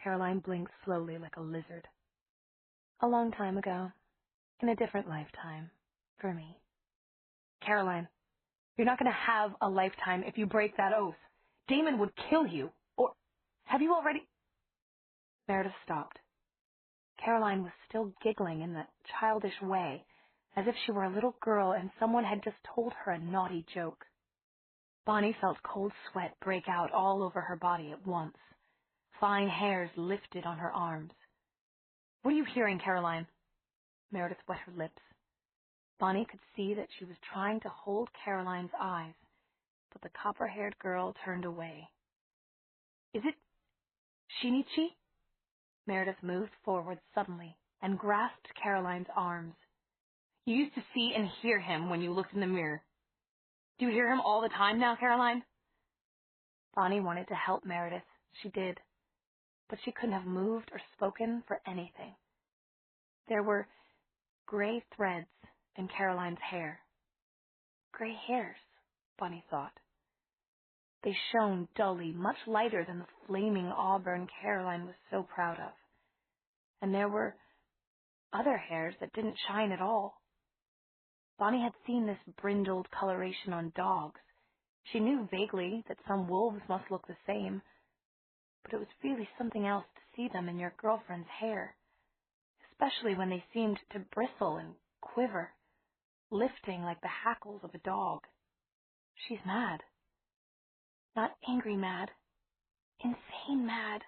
Caroline blinked slowly like a lizard. A long time ago, in a different lifetime, for me. Caroline, you're not going to have a lifetime if you break that oath. Damon would kill you. Or have you already? Meredith stopped. Caroline was still giggling in that childish way, as if she were a little girl and someone had just told her a naughty joke. Bonnie felt cold sweat break out all over her body at once. Fine hairs lifted on her arms. What are you hearing, Caroline? Meredith wet her lips. Bonnie could see that she was trying to hold Caroline's eyes, but the copper-haired girl turned away. Is it Shinichi? Meredith moved forward suddenly and grasped Caroline's arms. You used to see and hear him when you looked in the mirror. Do you hear him all the time now, Caroline? Bonnie wanted to help Meredith. She did. But she couldn't have moved or spoken for anything. There were gray threads in Caroline's hair. Gray hairs, Bonnie thought. They shone dully, much lighter than the flaming auburn Caroline was so proud of. And there were other hairs that didn't shine at all. Bonnie had seen this brindled coloration on dogs. She knew vaguely that some wolves must look the same, but it was really something else to see them in your girlfriend's hair, especially when they seemed to bristle and quiver, lifting like the hackles of a dog. She's mad. Not angry mad. Insane mad,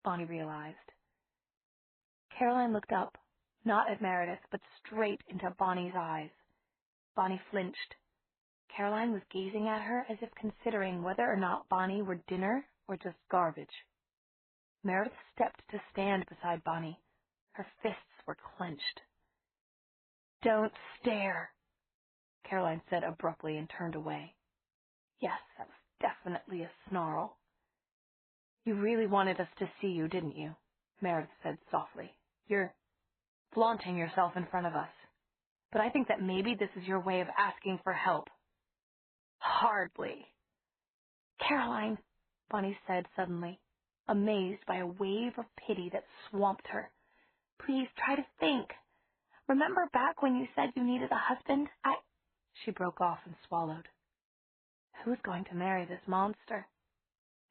Bonnie realized. Caroline looked up, not at Meredith, but straight into Bonnie's eyes. Bonnie flinched. Caroline was gazing at her as if considering whether or not Bonnie were dinner or just garbage. Meredith stepped to stand beside Bonnie. Her fists were clenched. Don't stare, Caroline said abruptly and turned away. Yes, that was definitely a snarl. You really wanted us to see you, didn't you? Meredith said softly. You're flaunting yourself in front of us. But I think that maybe this is your way of asking for help. Hardly. Caroline, Bonnie said suddenly, amazed by a wave of pity that swamped her. Please try to think. Remember back when you said you needed a husband? She broke off and swallowed. Who's going to marry this monster?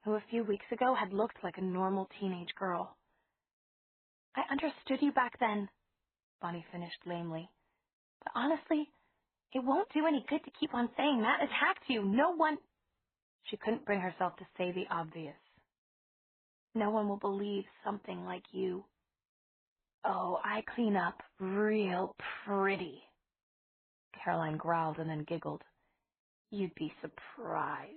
Who a few weeks ago had looked like a normal teenage girl. I understood you back then, Bonnie finished lamely. But honestly, it won't do any good to keep on saying Matt attacked you. No one... She couldn't bring herself to say the obvious. No one will believe something like you. Oh, I clean up real pretty. Caroline growled and then giggled. You'd be surprised.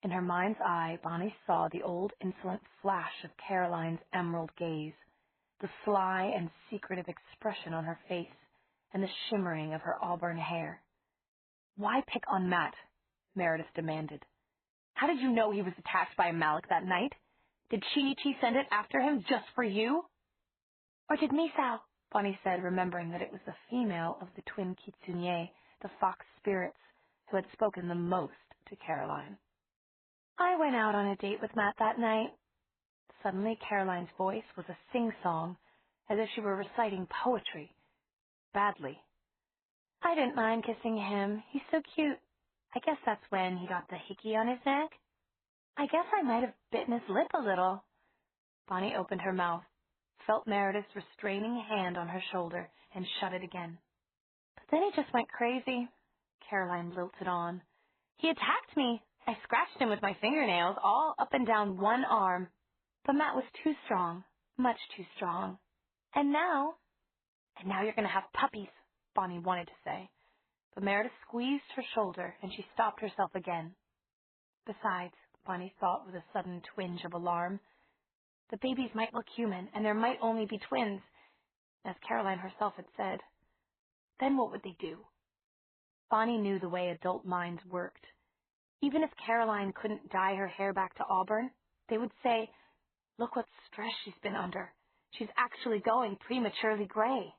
In her mind's eye, Bonnie saw the old insolent flash of Caroline's emerald gaze, the sly and secretive expression on her face, and the shimmering of her auburn hair. Why pick on Matt? Meredith demanded. How did you know he was attacked by a Malik that night? Did Shinichi send it after him just for you? Or did Misao? Bonnie said, remembering that it was the female of the twin Kitsunye, the fox spirits, who had spoken the most to Caroline. I went out on a date with Matt that night. Suddenly, Caroline's voice was a sing-song, as if she were reciting poetry. Badly. I didn't mind kissing him. He's so cute. I guess that's when he got the hickey on his neck. I guess I might have bitten his lip a little. Bonnie opened her mouth, felt Meredith's restraining hand on her shoulder, and shut it again. But then he just went crazy. Caroline lilted on. He attacked me. I scratched him with my fingernails all up and down one arm. But Matt was too strong, much too strong. And now you're going to have puppies, Bonnie wanted to say. But Meredith squeezed her shoulder, and she stopped herself again. Besides, Bonnie thought with a sudden twinge of alarm, the babies might look human, and there might only be twins, as Caroline herself had said. Then what would they do? Bonnie knew the way adult minds worked. Even if Caroline couldn't dye her hair back to auburn, they would say, look what stress she's been under. She's actually going prematurely gray.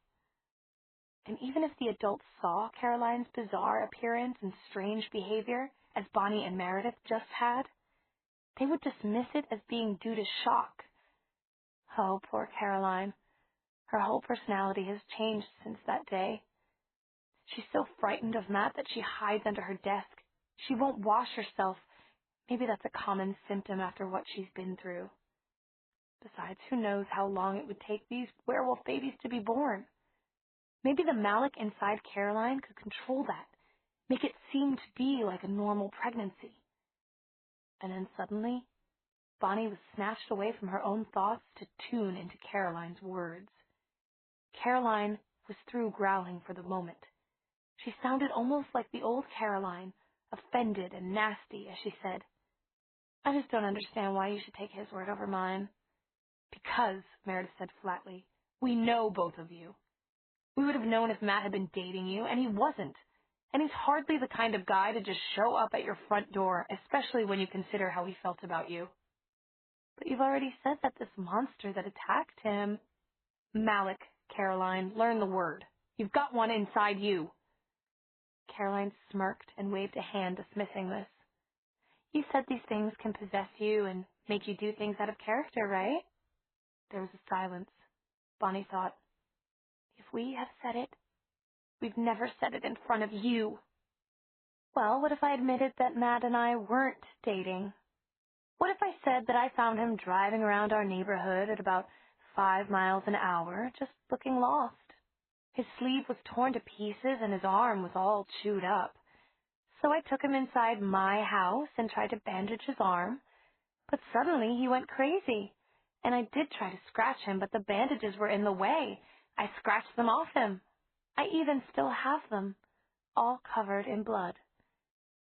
And even if the adults saw Caroline's bizarre appearance and strange behavior, as Bonnie and Meredith just had, They would dismiss it as being due to shock. Oh, poor Caroline. Her whole personality has changed since that day. She's so frightened of Matt that she hides under her desk. She won't wash herself. Maybe that's a common symptom after what she's been through. Besides, who knows how long it would take these werewolf babies to be born? Maybe the Malik inside Caroline could control that, make it seem to be like a normal pregnancy. And then suddenly, Bonnie was snatched away from her own thoughts to tune into Caroline's words. Caroline was through growling for the moment. She sounded almost like the old Caroline, offended and nasty as she said, "I just don't understand why you should take his word over mine." "Because," Meredith said flatly, "we know both of you. We would have known if Matt had been dating you, and he wasn't. And he's hardly the kind of guy to just show up at your front door, especially when you consider how he felt about you." "But you've already said that this monster that attacked him—" "Malik, Caroline, learn the word. You've got one inside you." Caroline smirked and waved a hand dismissing this. "You said these things can possess you and make you do things out of character, right?" There was a silence. Bonnie thought, if we have said it, we've never said it in front of you. "Well, what if I admitted that Matt and I weren't dating? What if I said that I found him driving around our neighborhood at about 5 miles an hour, just looking lost? His sleeve was torn to pieces and his arm was all chewed up. So I took him inside my house and tried to bandage his arm. But suddenly he went crazy. And I did try to scratch him, but the bandages were in the way. I scratched them off him. I even still have them, all covered in blood.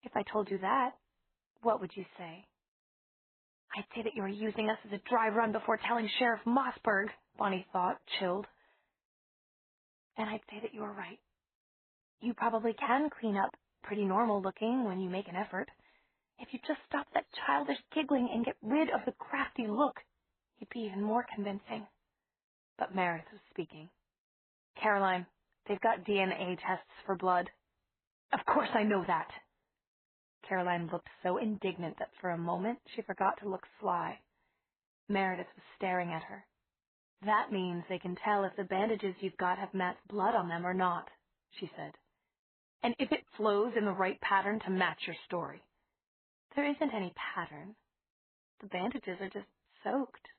If I told you that, what would you say?" "I'd say that you were using us as a dry run before telling Sheriff Mossberg," Bonnie thought, chilled. "And I'd say that you were right. You probably can clean up pretty normal looking when you make an effort. If you just stop that childish giggling and get rid of the crafty look, you'd be even more convincing." But Meredith was speaking. "Caroline, they've got DNA tests for blood." "Of course I know that." Caroline looked so indignant that for a moment she forgot to look sly. Meredith was staring at her. "That means they can tell if the bandages you've got have Matt's blood on them or not," she said. "And if it flows in the right pattern to match your story." "There isn't any pattern. The bandages are just soaked."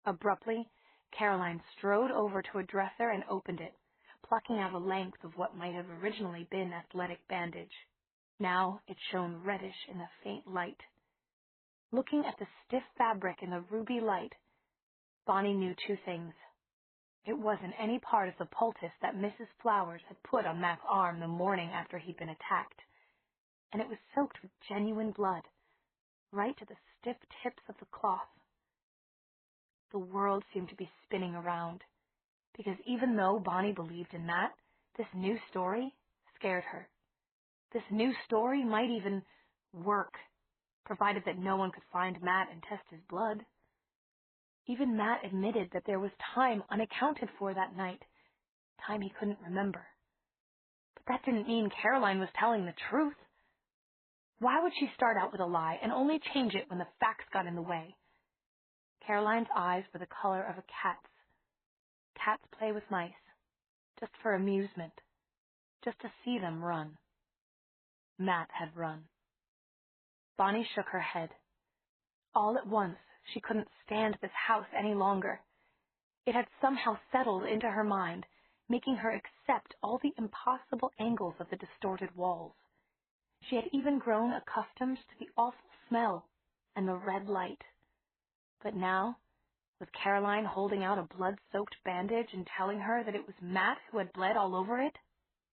Abruptly, Caroline strode over to a dresser and opened it, plucking out a length of what might have originally been athletic bandage. Now it shone reddish in the faint light. Looking at the stiff fabric in the ruby light, Bonnie knew two things. It wasn't any part of the poultice that Mrs. Flowers had put on Matt's arm the morning after he'd been attacked, and it was soaked with genuine blood, right to the stiff tips of the cloth. The world seemed to be spinning around, because even though Bonnie believed in Matt, this new story scared her. This new story might even work, provided that no one could find Matt and test his blood. Even Matt admitted that there was time unaccounted for that night, time he couldn't remember. But that didn't mean Caroline was telling the truth. Why would she start out with a lie and only change it when the facts got in the way? Caroline's eyes were the color of a cat's. Cats play with mice, just for amusement, just to see them run. Matt had run. Bonnie shook her head. All at once, she couldn't stand this house any longer. It had somehow settled into her mind, making her accept all the impossible angles of the distorted walls. She had even grown accustomed to the awful smell and the red light. But now, with Caroline holding out a blood-soaked bandage and telling her that it was Matt who had bled all over it,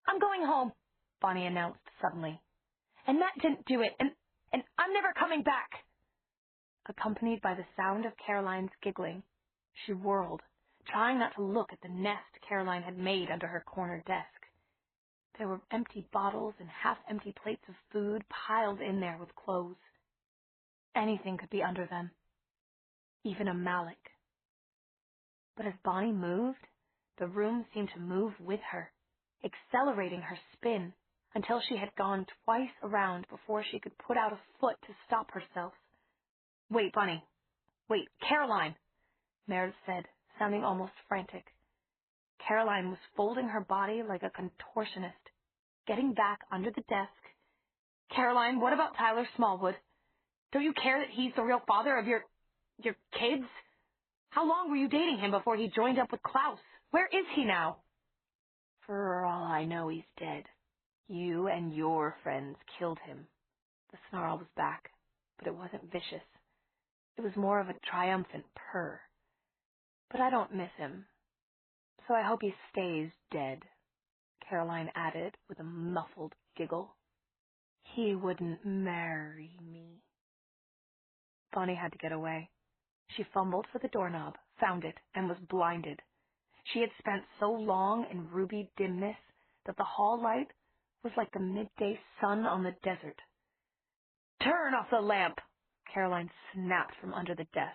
"I'm going home," Bonnie announced suddenly. "And Matt didn't do it, and I'm never coming back." Accompanied by the sound of Caroline's giggling, she whirled, trying not to look at the nest Caroline had made under her corner desk. There were empty bottles and half-empty plates of food piled in there with clothes. Anything could be under them, even a Malik. But as Bonnie moved, the room seemed to move with her, accelerating her spin until she had gone twice around before she could put out a foot to stop herself. Wait, Bunny. Wait, Caroline, Meredith said, sounding almost frantic. Caroline was folding her body like a contortionist, getting back under the desk. Caroline, what about Tyler Smallwood? Don't you care that he's the real father of your kids? How long were you dating him before he joined up with Klaus? Where is he now? For all I know, he's dead. You and your friends killed him. The snarl was back, but it wasn't vicious. It was more of a triumphant purr. But I don't miss him, so I hope he stays dead, Caroline added with a muffled giggle. He wouldn't marry me. Bonnie had to get away. She fumbled for the doorknob, found it, and was blinded. She had spent so long in ruby dimness that the hall light was like the midday sun on the desert. Turn off the lamp! Caroline snapped from under the desk.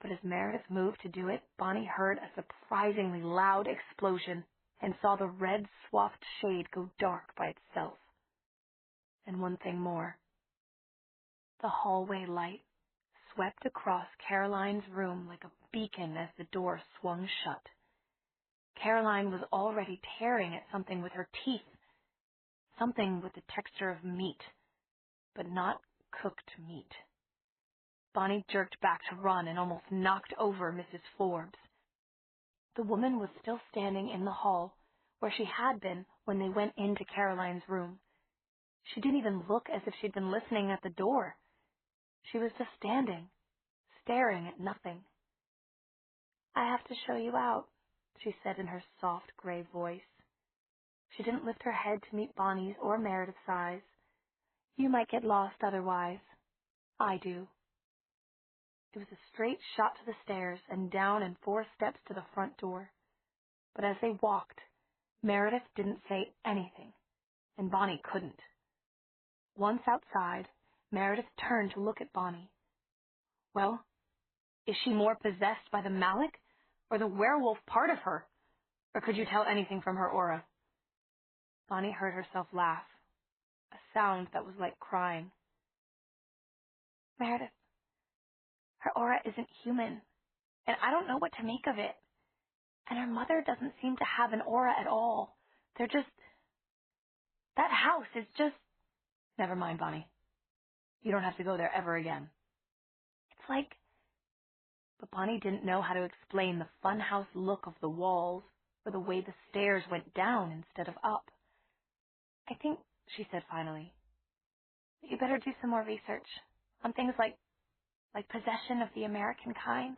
But as Meredith moved to do it, Bonnie heard a surprisingly loud explosion and saw the red swathed shade go dark by itself. And one thing more. The hallway light swept across Caroline's room like a beacon as the door swung shut. Caroline was already tearing at something with her teeth, something with the texture of meat, but not cooked meat. Bonnie jerked back to run and almost knocked over Mrs. Forbes. The woman was still standing in the hall, where she had been when they went into Caroline's room. She didn't even look as if she'd been listening at the door. She was just standing, staring at nothing. I have to show you out, she said in her soft gray voice. She didn't lift her head to meet Bonnie's or Meredith's eyes. You might get lost otherwise. I do. It was a straight shot to the stairs and down and 4 steps to the front door. But as they walked, Meredith didn't say anything, and Bonnie couldn't. Once outside, Meredith turned to look at Bonnie. Well, is she more possessed by the Malik or the werewolf part of her? Or could you tell anything from her aura? Bonnie heard herself laugh, a sound that was like crying. Meredith, her aura isn't human, and I don't know what to make of it. And her mother doesn't seem to have an aura at all. They're just... That house is just... Never mind, Bonnie. You don't have to go there ever again. It's like... But Bonnie didn't know how to explain the funhouse look of the walls or the way the stairs went down instead of up. I think, she said finally, you better do some more research on things like possession of the American kind.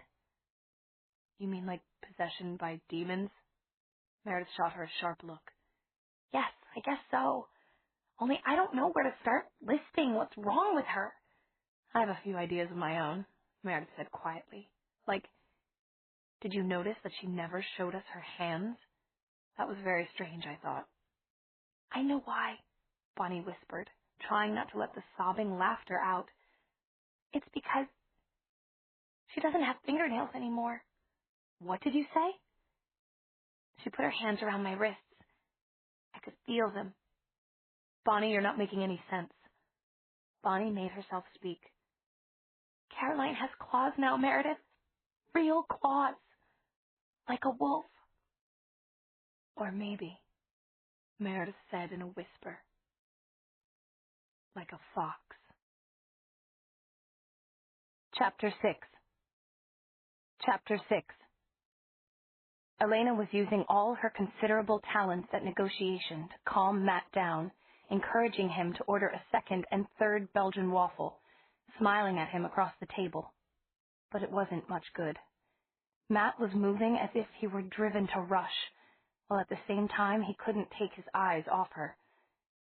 You mean like possession by demons? Meredith shot her a sharp look. Yes, I guess so. Only I don't know where to start listing what's wrong with her. I have a few ideas of my own, Meredith said quietly. Like, did you notice that she never showed us her hands? That was very strange, I thought. I know why, Bonnie whispered, trying not to let the sobbing laughter out. It's because she doesn't have fingernails anymore. What did you say? She put her hands around my wrists. I could feel them. Bonnie, you're not making any sense. Bonnie made herself speak. Caroline has claws now, Meredith. Real claws. Like a wolf. Or maybe, Meredith said in a whisper, like a fox. Chapter 6. Chapter 6. Elena was using all her considerable talents at negotiation to calm Matt down, encouraging him to order a second and third Belgian waffle, smiling at him across the table. But it wasn't much good. Matt was moving as if he were driven to rush, while at the same time he couldn't take his eyes off her.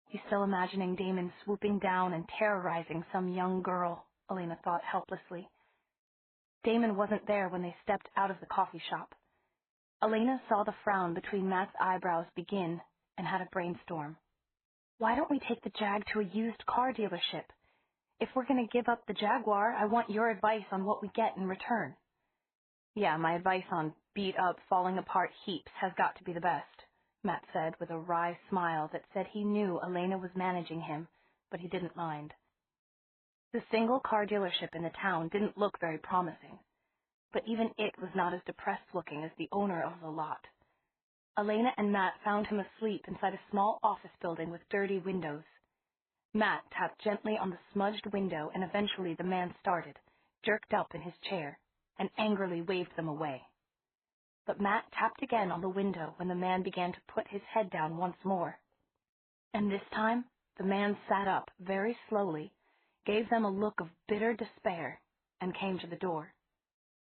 He's still imagining Damon swooping down and terrorizing some young girl, Elena thought helplessly. Damon wasn't there when they stepped out of the coffee shop. Elena saw the frown between Matt's eyebrows begin and had a brainstorm. Why don't we take the Jag to a used car dealership? If we're going to give up the Jaguar, I want your advice on what we get in return. Yeah, my advice on beat-up, falling-apart heaps has got to be the best, Matt said with a wry smile that said he knew Elena was managing him, but he didn't mind. The single car dealership in the town didn't look very promising, but even it was not as depressed looking as the owner of the lot. Elena and Matt found him asleep inside a small office building with dirty windows. Matt tapped gently on the smudged window, and eventually the man started, jerked up in his chair, and angrily waved them away. But Matt tapped again on the window when the man began to put his head down once more. And this time, the man sat up very slowly, gave them a look of bitter despair, and came to the door.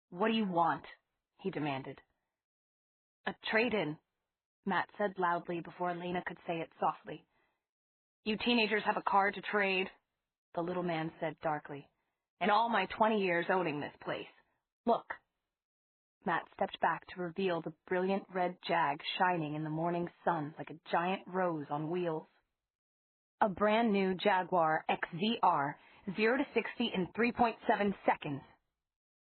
"What do you want?" he demanded. "A trade-in," Matt said loudly before Elena could say it softly. "You teenagers have a car to trade," the little man said darkly. "In all my 20 years owning this place. Look." Matt stepped back to reveal the brilliant red Jag shining in the morning sun like a giant rose on wheels. A brand new Jaguar XZR, 0 to 60 in 3.7 seconds.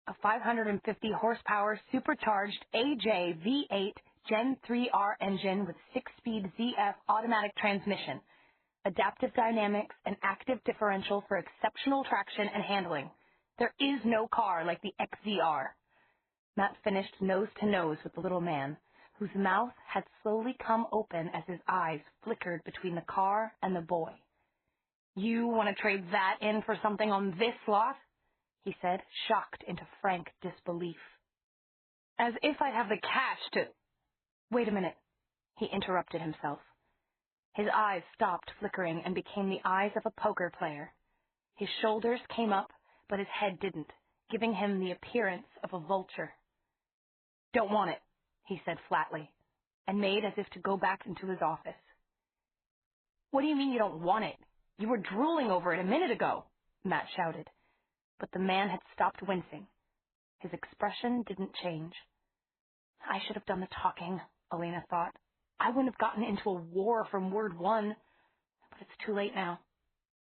A 550 horsepower supercharged AJ V8 Gen 3R engine with 6-speed ZF automatic transmission, adaptive dynamics, and active differential for exceptional traction and handling. There is no car like the XZR. Matt finished nose to nose with the little man, whose mouth had slowly come open as his eyes flickered between the car and the boy. "You want to trade that in for something on this lot?" he said, shocked into frank disbelief. "As if I'd have the cash to—" "Wait a minute," he interrupted himself. His eyes stopped flickering and became the eyes of a poker player. His shoulders came up, but his head didn't, giving him the appearance of a vulture. "Don't want it," he said flatly, and made as if to go back into his office. "What do you mean you don't want it? You were drooling over it a minute ago," Matt shouted. But the man had stopped wincing. His expression didn't change. "I should have done the talking," Elena thought. "I wouldn't have gotten into a war from word one. But it's too late now."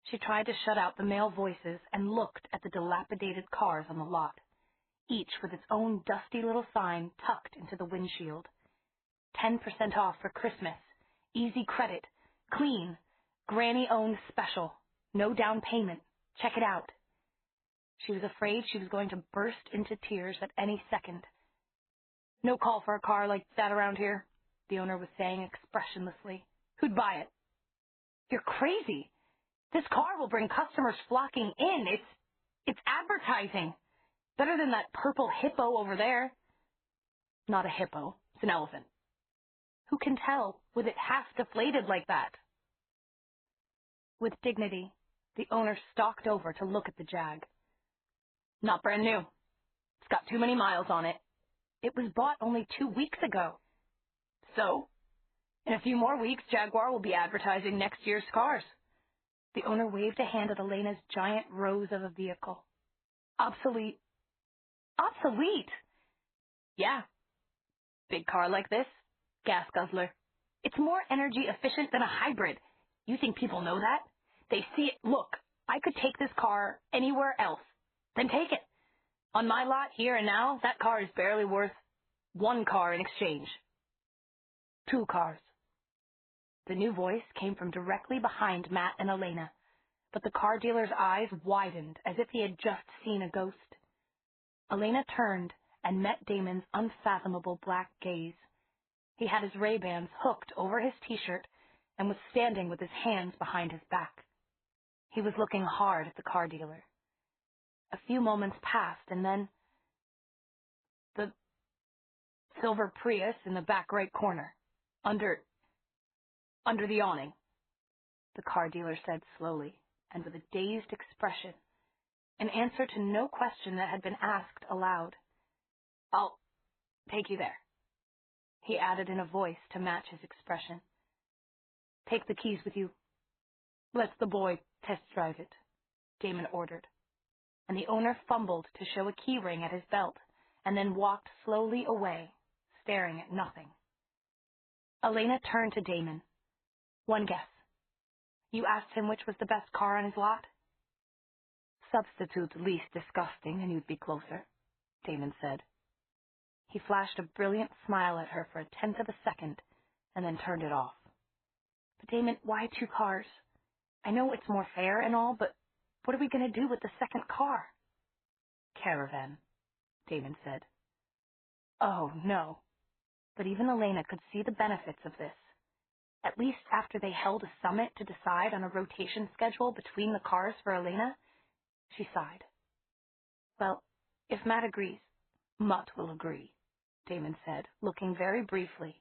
She tried to shut out the male voices and looked at the dilapidated cars on the lot, each with its own dusty little sign tucked into the windshield. 10% off for Christmas, easy credit, clean, granny-owned special, no down payment, check it out. She was afraid she was going to burst into tears at any second. "No call for a car like that around here," the owner was saying expressionlessly. "Who'd buy it?" "You're crazy. This car will bring customers flocking in. It's advertising. Better than that purple hippo over there." "Not a hippo. It's an elephant." "Who can tell, with it half deflated like that?" With dignity, the owner stalked over to look at the Jag. "Not brand new. It's got too many miles on it. It was bought only 2 weeks ago." "So? In a few more weeks, Jaguar will be advertising next year's cars." The owner waved a hand at Elena's giant rose of a vehicle. "Obsolete." "Obsolete?" "Yeah. Big car like this, gas guzzler. It's more energy efficient than a hybrid. You think people know that? They see it. Look, I could take this car anywhere else. Then take it. On my lot here and now, that car is barely worth 1 car in exchange." 2 cars. The new voice came from directly behind Matt and Elena, but the car dealer's eyes widened as if he had just seen a ghost. Elena turned and met Damon's unfathomable black gaze. He had his Ray-Bans hooked over his T-shirt and was standing with his hands behind his back. He was looking hard at the car dealer. A few moments passed, and then the silver Prius in the back right corner, under the awning, the car dealer said slowly and with a dazed expression, in answer to no question that had been asked aloud. "I'll take you there," he added in a voice to match his expression. "Take the keys with you. Let the boy test drive it," Damon ordered, and the owner fumbled to show a key ring at his belt and then walked slowly away, staring at nothing. Elena turned to Damon. "One guess. You asked him which was the best car on his lot?" "Substitute least disgusting and you'd be closer," Damon said. He flashed a brilliant smile at her for 1/10 of a second and then turned it off. "But Damon, why 2 cars? I know it's more fair and all, but What are we going to do with the second car? Caravan, Damon said. Oh, no. But even Elena could see the benefits of this. At least after they held a summit to decide on a rotation schedule between the cars for Elena, she sighed. Well, if Matt agrees, Mutt will agree, Damon said, looking very briefly,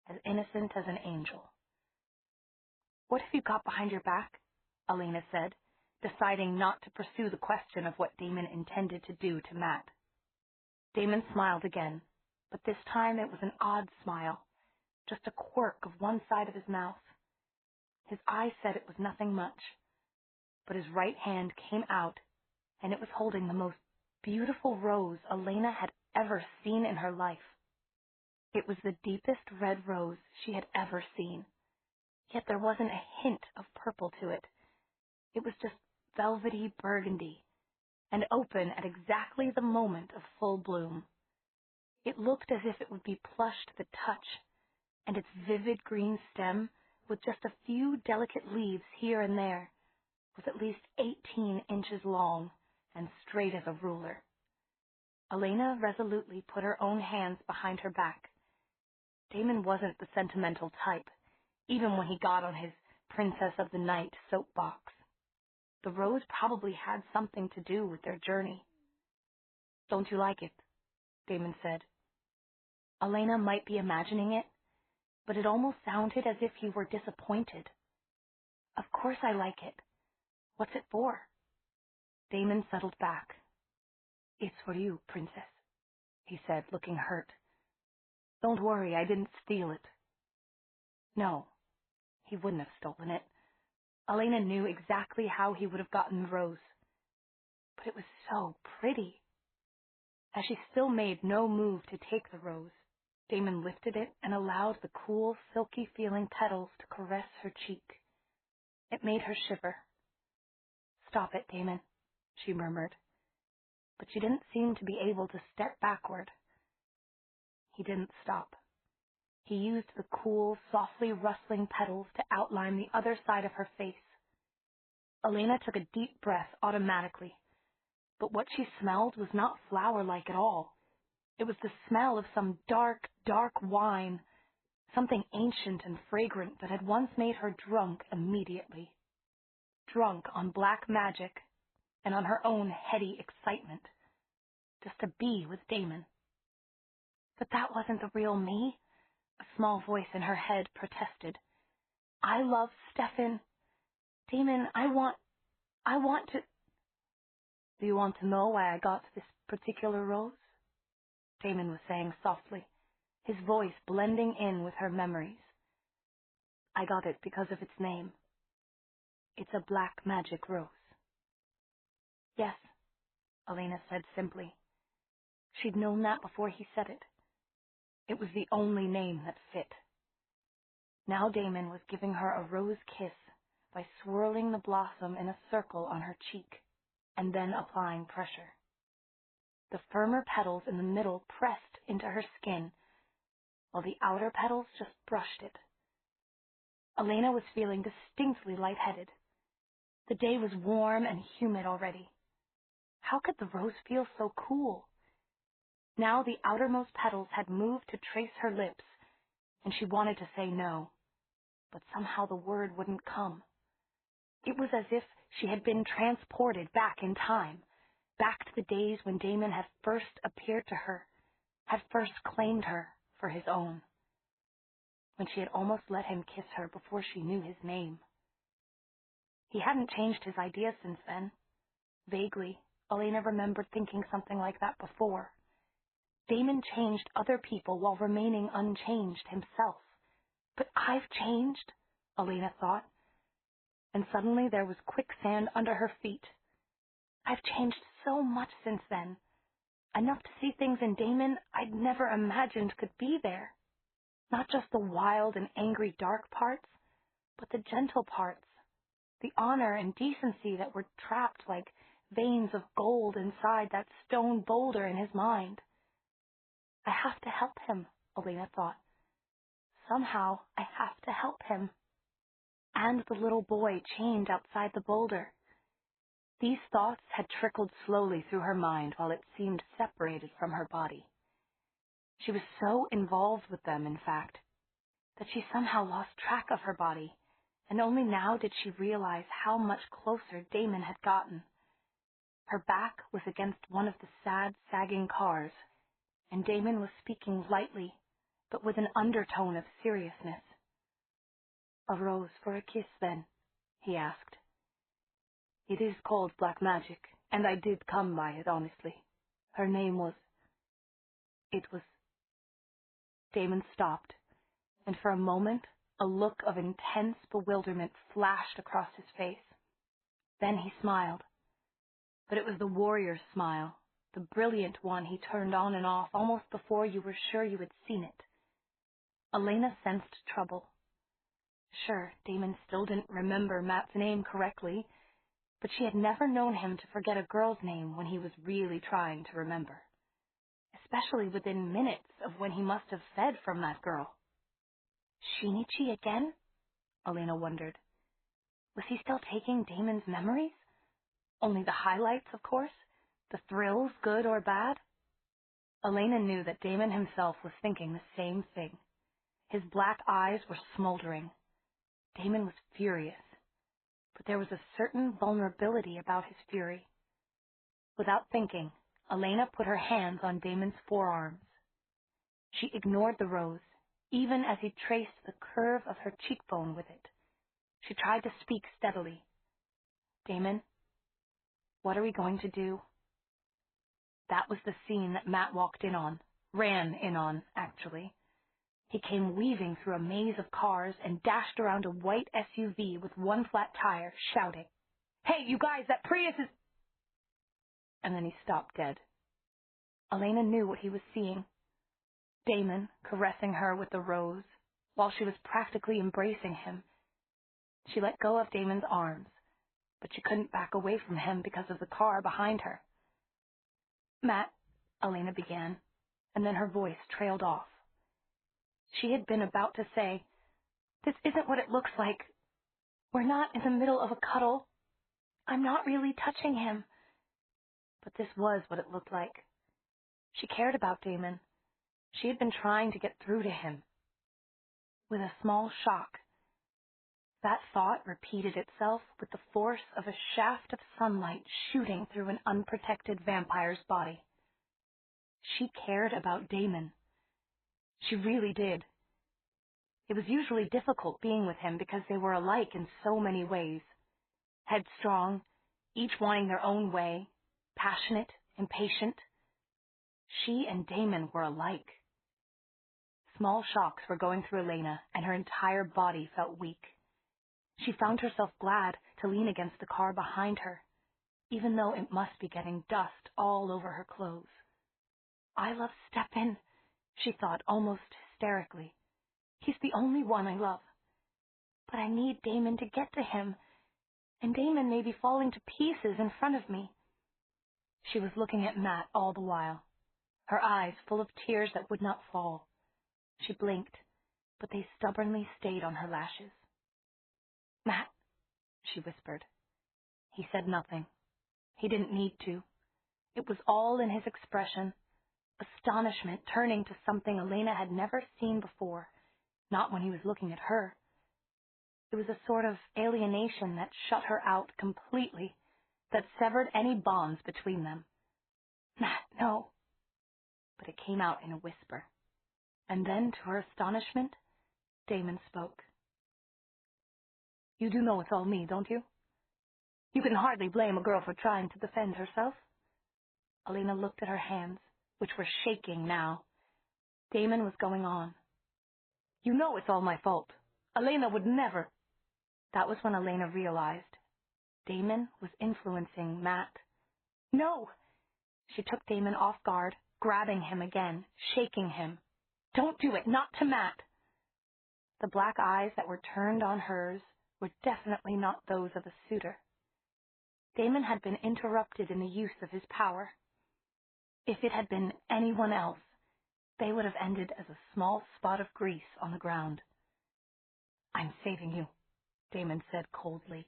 as innocent as an angel. What have you got behind your back? Elena said, deciding not to pursue the question of what Damon intended to do to Matt. Damon smiled again, but this time it was an odd smile, just a quirk of one side of his mouth. His eye said it was nothing much, but his right hand came out, and it was holding the most beautiful rose Elena had ever seen in her life. It was the deepest red rose she had ever seen, yet there wasn't a hint of purple to it. It was just velvety burgundy, and open at exactly the moment of full bloom. It looked as if it would be plush to the touch, and its vivid green stem, with just a few delicate leaves here and there, was at least 18 inches long and straight as a ruler. Elena resolutely put her own hands behind her back. Damon wasn't the sentimental type, even when he got on his Princess of the Night soapbox. The rose probably had something to do with their journey. Don't you like it? Damon said. Elena might be imagining it, but it almost sounded as if he were disappointed. Of course I like it. What's it for? Damon settled back. It's for you, Princess, he said, looking hurt. Don't worry, I didn't steal it. No, he wouldn't have stolen it. Elena knew exactly how he would have gotten the rose. But it was so pretty. As she still made no move to take the rose, Damon lifted it and allowed the cool, silky-feeling petals to caress her cheek. It made her shiver. Stop it, Damon, she murmured. But she didn't seem to be able to step backward. He didn't stop. He used the cool, softly rustling petals to outline the other side of her face. Elena took a deep breath automatically, but what she smelled was not flower-like at all. It was the smell of some dark, dark wine, something ancient and fragrant that had once made her drunk immediately. Drunk on black magic and on her own heady excitement, just to be with Damon. But that wasn't the real me, a small voice in her head protested. I love Stefan. Damon, I want to... Do you want to know why I got this particular rose? Damon was saying softly, his voice blending in with her memories. I got it because of its name. It's a black magic rose. Yes, Elena said simply. She'd known that before he said it. It was the only name that fit. Now Damon was giving her a rose kiss by swirling the blossom in a circle on her cheek, and then applying pressure. The firmer petals in the middle pressed into her skin, while the outer petals just brushed it. Elena was feeling distinctly lightheaded. The day was warm and humid already. How could the rose feel so cool? Now the outermost petals had moved to trace her lips, and she wanted to say no, but somehow the word wouldn't come. It was as if she had been transported back in time, back to the days when Damon had first appeared to her, had first claimed her for his own, when she had almost let him kiss her before she knew his name. He hadn't changed his ideas since then. Vaguely, Elena remembered thinking something like that before. Damon changed other people while remaining unchanged himself. But I've changed, Elena thought, and suddenly there was quicksand under her feet. I've changed so much since then, enough to see things in Damon I'd never imagined could be there. Not just the wild and angry dark parts, but the gentle parts, the honor and decency that were trapped like veins of gold inside that stone boulder in his mind. I have to help him, Elena thought. Somehow I have to help him. and the little boy chained outside the boulder. These thoughts had trickled slowly through her mind while it seemed separated from her body. She was so involved with them, in fact, that she somehow lost track of her body, and only now did she realize how much closer Damon had gotten. Her back was against one of the sad, sagging cars, and Damon was speaking lightly, but with an undertone of seriousness. "A rose for a kiss, then?" he asked. "It is called black magic, and I did come by it, honestly. Her name was—" It was... Damon stopped, and for a moment a look of intense bewilderment flashed across his face. Then he smiled. But it was the warrior's smile, the brilliant one he turned on and off almost before you were sure you had seen it. Elena sensed trouble. Sure, Damon still didn't remember Matt's name correctly, but she had never known him to forget a girl's name when he was really trying to remember, especially within minutes of when he must have fed from that girl. Shinichi again? Elena wondered. Was he still taking Damon's memories? Only the highlights, of course, the thrills, good or bad. Elena knew that Damon himself was thinking the same thing. His black eyes were smoldering. Damon was furious, but there was a certain vulnerability about his fury. Without thinking, Elena put her hands on Damon's forearms. She ignored the rose, even as he traced the curve of her cheekbone with it. She tried to speak steadily. "Damon, what are we going to do?" That was the scene that Matt ran in on, actually. He came weaving through a maze of cars and dashed around a white SUV with one flat tire, shouting, "Hey, you guys, that Prius is—" And then he stopped dead. Elena knew what he was seeing. Damon caressing her with the rose, while she was practically embracing him. She let go of Damon's arms, but she couldn't back away from him because of the car behind her. "Matt," Elena began, and then her voice trailed off. She had been about to say, "This isn't what it looks like. We're not in the middle of a cuddle. I'm not really touching him." But this was what it looked like. She cared about Damon. She had been trying to get through to him. With a small shock, that thought repeated itself with the force of a shaft of sunlight shooting through an unprotected vampire's body. She cared about Damon. She really did. It was usually difficult being with him because they were alike in so many ways. Headstrong, each wanting their own way, passionate, impatient. She and Damon were alike. Small shocks were going through Elena, and her entire body felt weak. She found herself glad to lean against the car behind her, even though it must be getting dust all over her clothes. "I love Stefan," she thought almost hysterically. "He's the only one I love. But I need Damon to get to him, and Damon may be falling to pieces in front of me." She was looking at Matt all the while, her eyes full of tears that would not fall. She blinked, but they stubbornly stayed on her lashes. "Matt," she whispered. He said nothing. He didn't need to. It was all in his expression, astonishment turning to something Elena had never seen before, not when he was looking at her. It was a sort of alienation that shut her out completely, that severed any bonds between them. "Matt, no." But it came out in a whisper. And then, to her astonishment, Damon spoke. "You do know it's all me, don't you? You can hardly blame a girl for trying to defend herself." Elena looked at her hands, which were shaking now. Damon was going on. "You know it's all my fault. Elena would never—" That was when Elena realized Damon was influencing Matt. "No!" She took Damon off guard, grabbing him again, shaking him. "Don't do it, not to Matt." The black eyes that were turned on hers were definitely not those of a suitor. Damon had been interrupted in the use of his power. If it had been anyone else, they would have ended as a small spot of grease on the ground. "I'm saving you," Damon said coldly.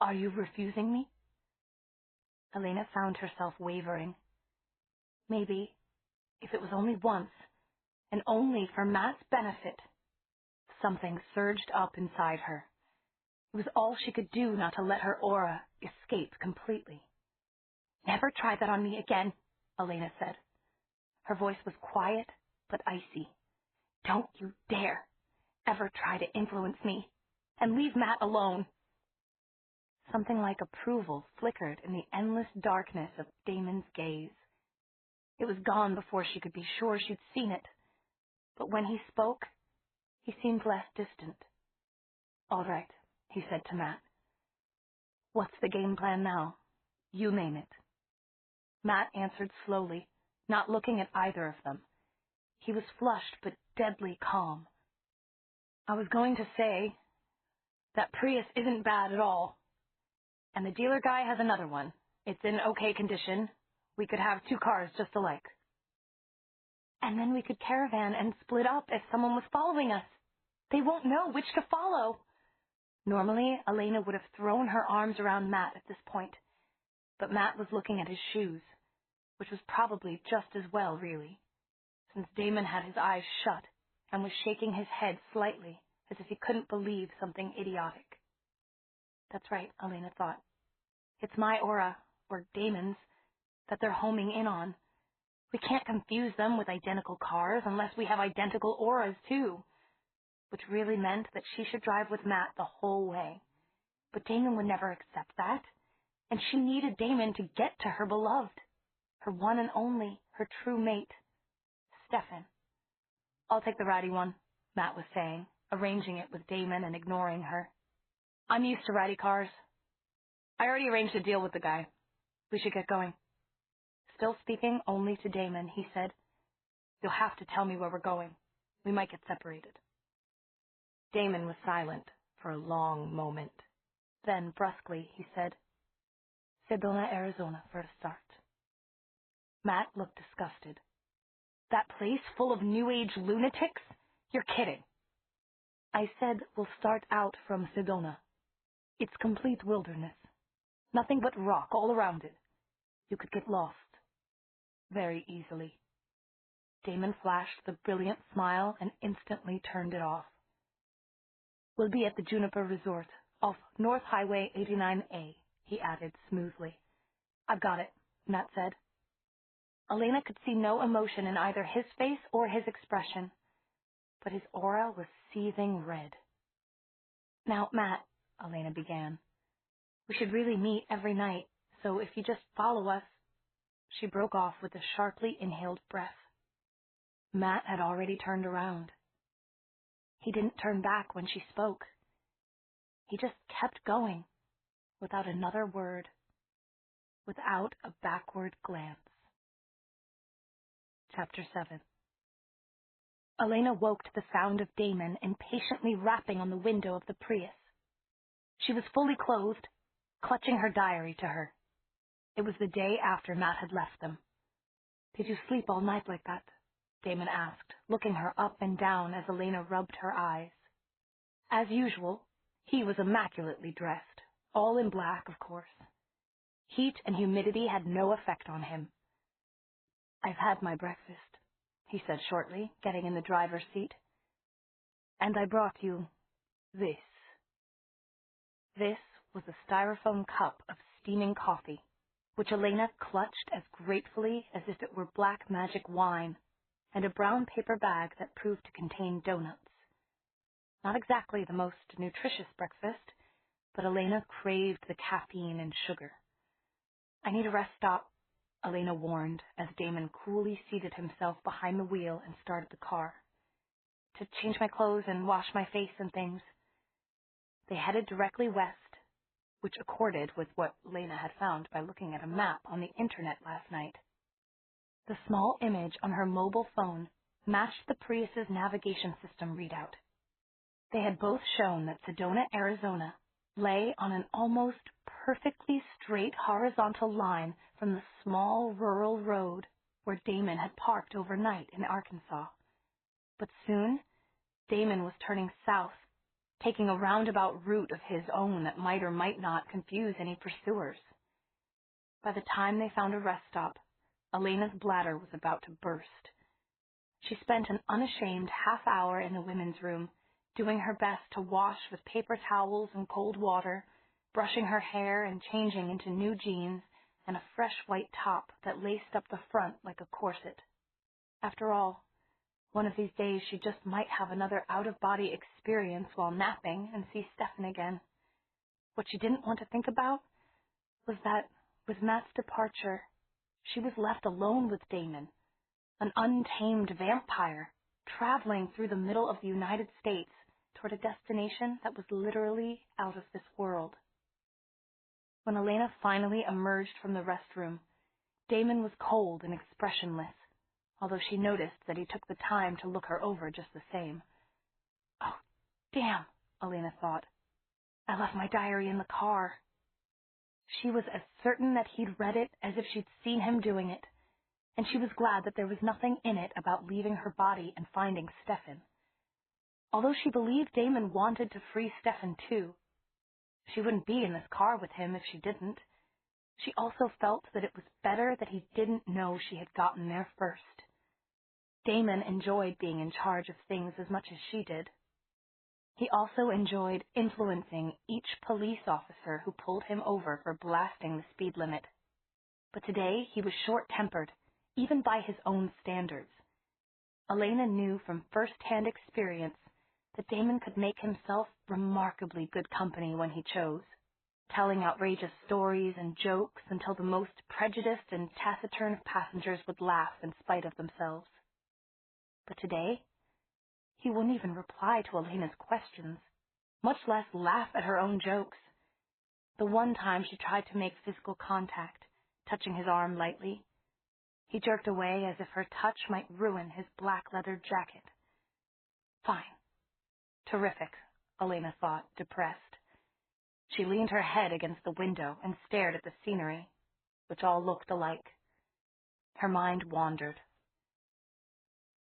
Are you refusing me? Elena found herself wavering. Maybe, if it was only once, and only for Matt's benefit. Something surged up inside her. It was all she could do not to let her aura escape completely. Never try that on me again, Elena said. Her voice was quiet but icy. Don't you dare ever try to influence me, and leave Matt alone. Something like approval flickered in the endless darkness of Damon's gaze. It was gone before she could be sure she'd seen it, but when he spoke, he seemed less distant. All right, he said to Matt. What's the game plan now? You name it. Matt answered slowly, not looking at either of them. He was flushed but deadly calm. I was going to say that Prius isn't bad at all, and the dealer guy has another one. It's in okay condition. We could have 2 cars just alike. And then we could caravan and split up if someone was following us. They won't know which to follow. Normally, Elena would have thrown her arms around Matt at this point, but Matt was looking at his shoes, which was probably just as well, really, since Damon had his eyes shut and was shaking his head slightly as if he couldn't believe something idiotic. That's right, Elena thought. It's my aura, or Damon's, that they're homing in on. We can't confuse them with identical cars unless we have identical auras, too, which really meant that she should drive with Matt the whole way. But Damon would never accept that, and she needed Damon to get to her beloved, her one and only, her true mate, Stefan. I'll take the ratty one, Matt was saying, arranging it with Damon and ignoring her. I'm used to ratty cars. I already arranged a deal with the guy. We should get going. Still speaking only to Damon, he said, You'll have to tell me where we're going. We might get separated. Damon was silent for a long moment. Then, brusquely, he said, Sedona, Arizona, for a start. Matt looked disgusted. That place full of New Age lunatics? You're kidding. I said we'll start out from Sedona. It's complete wilderness. Nothing but rock all around it. You could get lost. Very easily. Damon flashed the brilliant smile and instantly turned it off. We'll be at the Juniper Resort, off North Highway 89A, he added smoothly. I've got it, Matt said. Elena could see no emotion in either his face or his expression, but his aura was seething red. Now, Matt, Elena began, we should really meet every night, so if you just follow us. She broke off with a sharply inhaled breath. Matt had already turned around. He didn't turn back when she spoke. He just kept going, without another word, without a backward glance. Chapter 7. Elena woke to the sound of Damon impatiently rapping on the window of the Prius. She was fully clothed, clutching her diary to her. It was the day after Matt had left them. Did you sleep all night like that? Damon asked, looking her up and down as Elena rubbed her eyes. As usual, he was immaculately dressed, all in black, of course. Heat and humidity had no effect on him. I've had my breakfast, he said shortly, getting in the driver's seat. And I brought you this. This was a styrofoam cup of steaming coffee, which Elena clutched as gratefully as if it were black magic wine, and a brown paper bag that proved to contain donuts. Not exactly the most nutritious breakfast, but Elena craved the caffeine and sugar. I need a rest stop, Elena warned as Damon coolly seated himself behind the wheel and started the car. To change my clothes and wash my face and things. They headed directly west, which accorded with what Elena had found by looking at a map on the internet last night. The small image on her mobile phone matched the Prius's navigation system readout. They had both shown that Sedona, Arizona, lay on an almost perfectly straight horizontal line from the small rural road where Damon had parked overnight in Arkansas. But soon, Damon was turning south taking a roundabout route of his own that might or might not confuse any pursuers. By the time they found a rest stop, Elena's bladder was about to burst. She spent an unashamed half hour in the women's room, doing her best to wash with paper towels and cold water, brushing her hair and changing into new jeans and a fresh white top that laced up the front like a corset. After all, one of these days she just might have another out-of-body experience while napping and see Stefan again. What she didn't want to think about was that, with Matt's departure, she was left alone with Damon, an untamed vampire, traveling through the middle of the United States toward a destination that was literally out of this world. When Elena finally emerged from the restroom, Damon was cold and expressionless, although she noticed that he took the time to look her over just the same. Oh, damn, Elena thought. I left my diary in the car. She was as certain that he'd read it as if she'd seen him doing it, and she was glad that there was nothing in it about leaving her body and finding Stefan. Although she believed Damon wanted to free Stefan too, she wouldn't be in this car with him if she didn't. She also felt that it was better that he didn't know she had gotten there first. Damon enjoyed being in charge of things as much as she did. He also enjoyed influencing each police officer who pulled him over for blasting the speed limit. But today he was short-tempered, even by his own standards. Elena knew from first-hand experience that Damon could make himself remarkably good company when he chose, telling outrageous stories and jokes until the most prejudiced and taciturn of passengers would laugh in spite of themselves. But today, he wouldn't even reply to Elena's questions, much less laugh at her own jokes. The one time she tried to make physical contact, touching his arm lightly, he jerked away as if her touch might ruin his black leather jacket. Fine. Terrific, Elena thought, depressed. She leaned her head against the window and stared at the scenery, which all looked alike. Her mind wandered.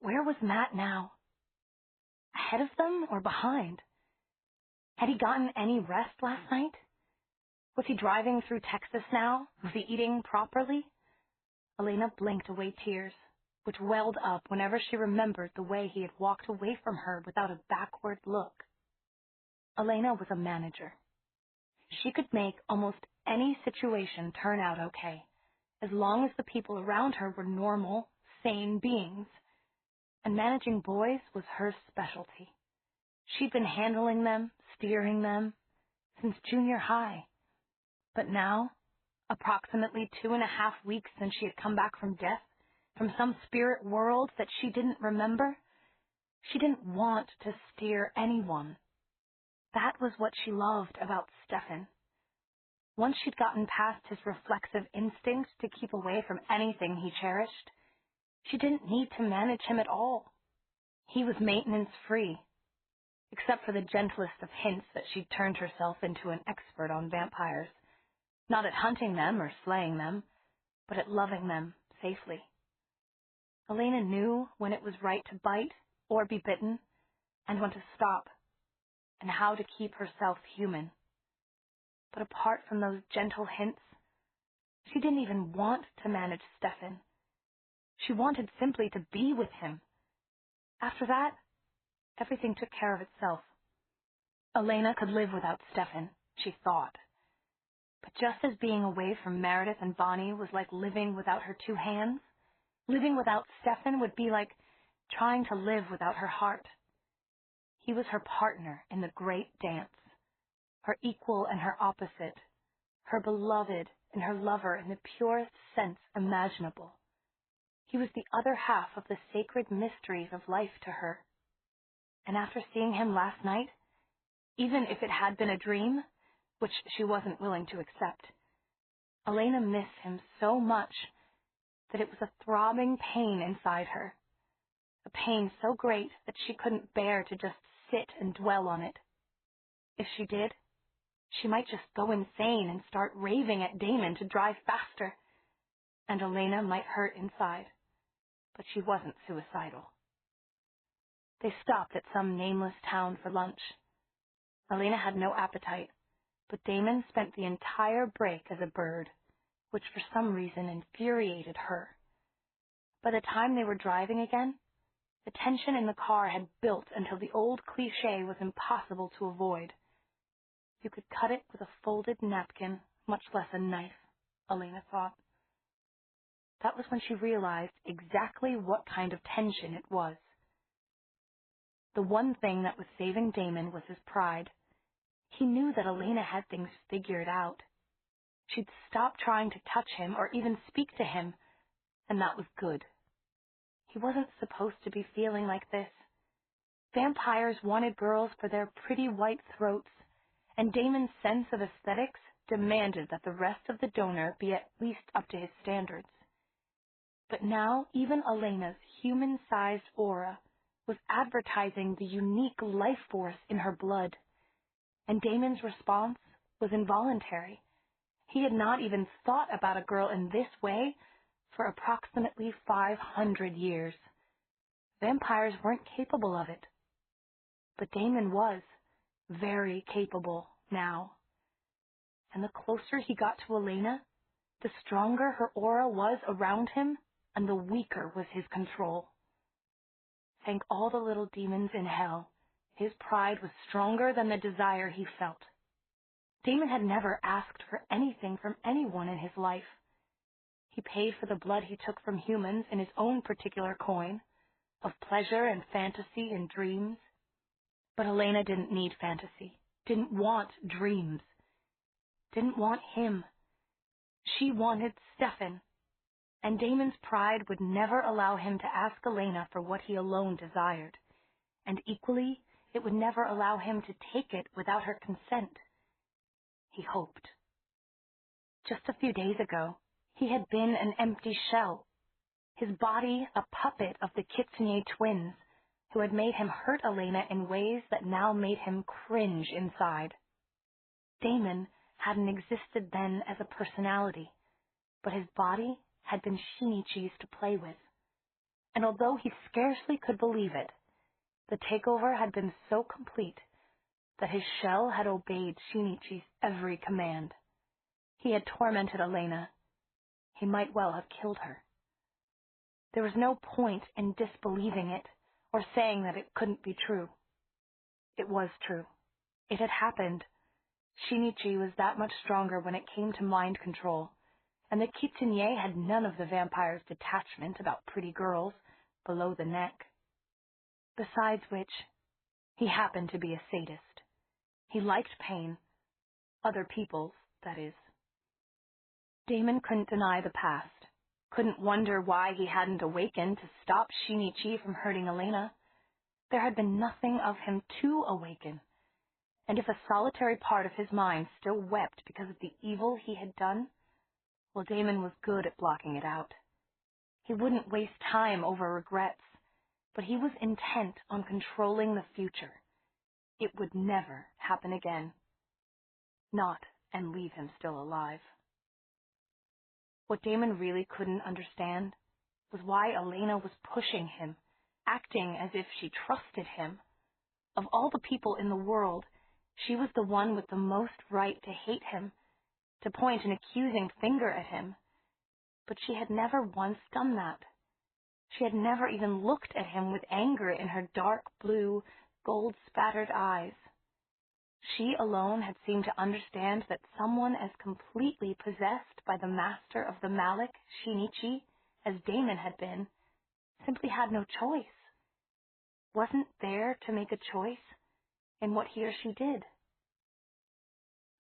Where was Matt now? Ahead of them or behind? Had he gotten any rest last night? Was he driving through Texas now? Was he eating properly? Elena blinked away tears, which welled up whenever she remembered the way he had walked away from her without a backward look. Elena was a manager. She could make almost any situation turn out okay, as long as the people around her were normal, sane beings. And managing boys was her specialty. She'd been handling them, steering them, since junior high. But now, approximately 2.5 weeks since she had come back from death, from some spirit world that she didn't remember, she didn't want to steer anyone. That was what she loved about Stefan. Once she'd gotten past his reflexive instinct to keep away from anything he cherished, she didn't need to manage him at all. He was maintenance-free, except for the gentlest of hints that she'd turned herself into an expert on vampires, not at hunting them or slaying them, but at loving them safely. Elena knew when it was right to bite or be bitten, and when to stop, and how to keep herself human. But apart from those gentle hints, she didn't even want to manage Stefan. She wanted simply to be with him. After that, everything took care of itself. Elena could live without Stefan, she thought. But just as being away from Meredith and Bonnie was like living without her two hands, living without Stefan would be like trying to live without her heart. He was her partner in the great dance, her equal and her opposite, her beloved and her lover in the purest sense imaginable. He was the other half of the sacred mysteries of life to her. And after seeing him last night, even if it had been a dream, which she wasn't willing to accept, Elena missed him so much that it was a throbbing pain inside her, a pain so great that she couldn't bear to just sit and dwell on it. If she did, she might just go insane and start raving at Damon to drive faster, and Elena might hurt inside, but she wasn't suicidal. They stopped at some nameless town for lunch. Elena had no appetite, but Damon spent the entire break as a bird, which for some reason infuriated her. By the time they were driving again, the tension in the car had built until the old cliché was impossible to avoid. You could cut it with a folded napkin, much less a knife, Elena thought. That was when she realized exactly what kind of tension it was. The one thing that was saving Damon was his pride. He knew that Elena had things figured out. She'd stopped trying to touch him or even speak to him, and that was good. He wasn't supposed to be feeling like this. Vampires wanted girls for their pretty white throats, and Damon's sense of aesthetics demanded that the rest of the donor be at least up to his standards. But now even Elena's human-sized aura was advertising the unique life force in her blood, and Damon's response was involuntary. He had not even thought about a girl in this way for approximately 500 years. Vampires weren't capable of it. But Damon was very capable now. And the closer he got to Elena, the stronger her aura was around him, and the weaker was his control. Thank all the little demons in hell, his pride was stronger than the desire he felt. Damon had never asked for anything from anyone in his life. He paid for the blood he took from humans in his own particular coin, of pleasure and fantasy and dreams. But Elena didn't need fantasy, didn't want dreams, didn't want him. She wanted Stefan, and Damon's pride would never allow him to ask Elena for what he alone desired, and equally, it would never allow him to take it without her consent. He hoped. Just a few days ago, he had been an empty shell, his body a puppet of the Kitsune twins, who had made him hurt Elena in ways that now made him cringe inside. Damon hadn't existed then as a personality, but his body had been Shinichi's to play with. And although he scarcely could believe it, the takeover had been so complete that his shell had obeyed Shinichi's every command. He had tormented Elena. He might well have killed her. There was no point in disbelieving it or saying that it couldn't be true. It was true. It had happened. Shinichi was that much stronger when it came to mind control, and the Kitsune had none of the vampire's detachment about pretty girls below the neck. Besides which, he happened to be a sadist. He liked pain. Other people's, that is. Damon couldn't deny the past, couldn't wonder why he hadn't awakened to stop Shinichi from hurting Elena. There had been nothing of him to awaken, and if a solitary part of his mind still wept because of the evil he had done, well, Damon was good at blocking it out. He wouldn't waste time over regrets, but he was intent on controlling the future. It would never happen again. Not and leave him still alive. What Damon really couldn't understand was why Elena was pushing him, acting as if she trusted him. Of all the people in the world, she was the one with the most right to hate him, to point an accusing finger at him. But she had never once done that. She had never even looked at him with anger in her dark blue, gold-spattered eyes. She alone had seemed to understand that someone as completely possessed by the master of the Malik, Shinichi, as Damon had been, simply had no choice. Wasn't there to make a choice in what he or she did.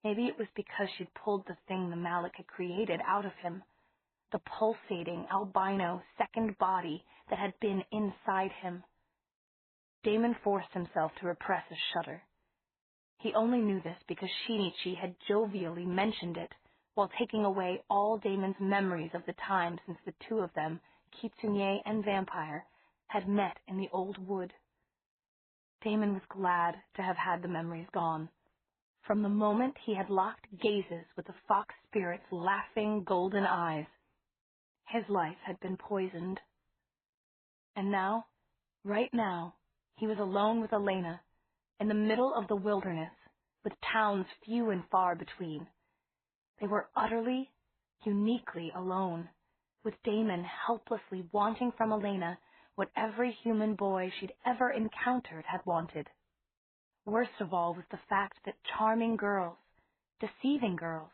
Maybe it was because she'd pulled the thing the Malik had created out of him, the pulsating, albino second body that had been inside him. Damon forced himself to repress a shudder. He only knew this because Shinichi had jovially mentioned it while taking away all Damon's memories of the time since the two of them, Kitsune and vampire, had met in the old wood. Damon was glad to have had the memories gone. From the moment he had locked gazes with the fox spirit's laughing golden eyes, his life had been poisoned. And now, right now, he was alone with Elena, in the middle of the wilderness, with towns few and far between. They were utterly, uniquely alone, with Damon helplessly wanting from Elena what every human boy she'd ever encountered had wanted. Worst of all was the fact that charming girls, deceiving girls,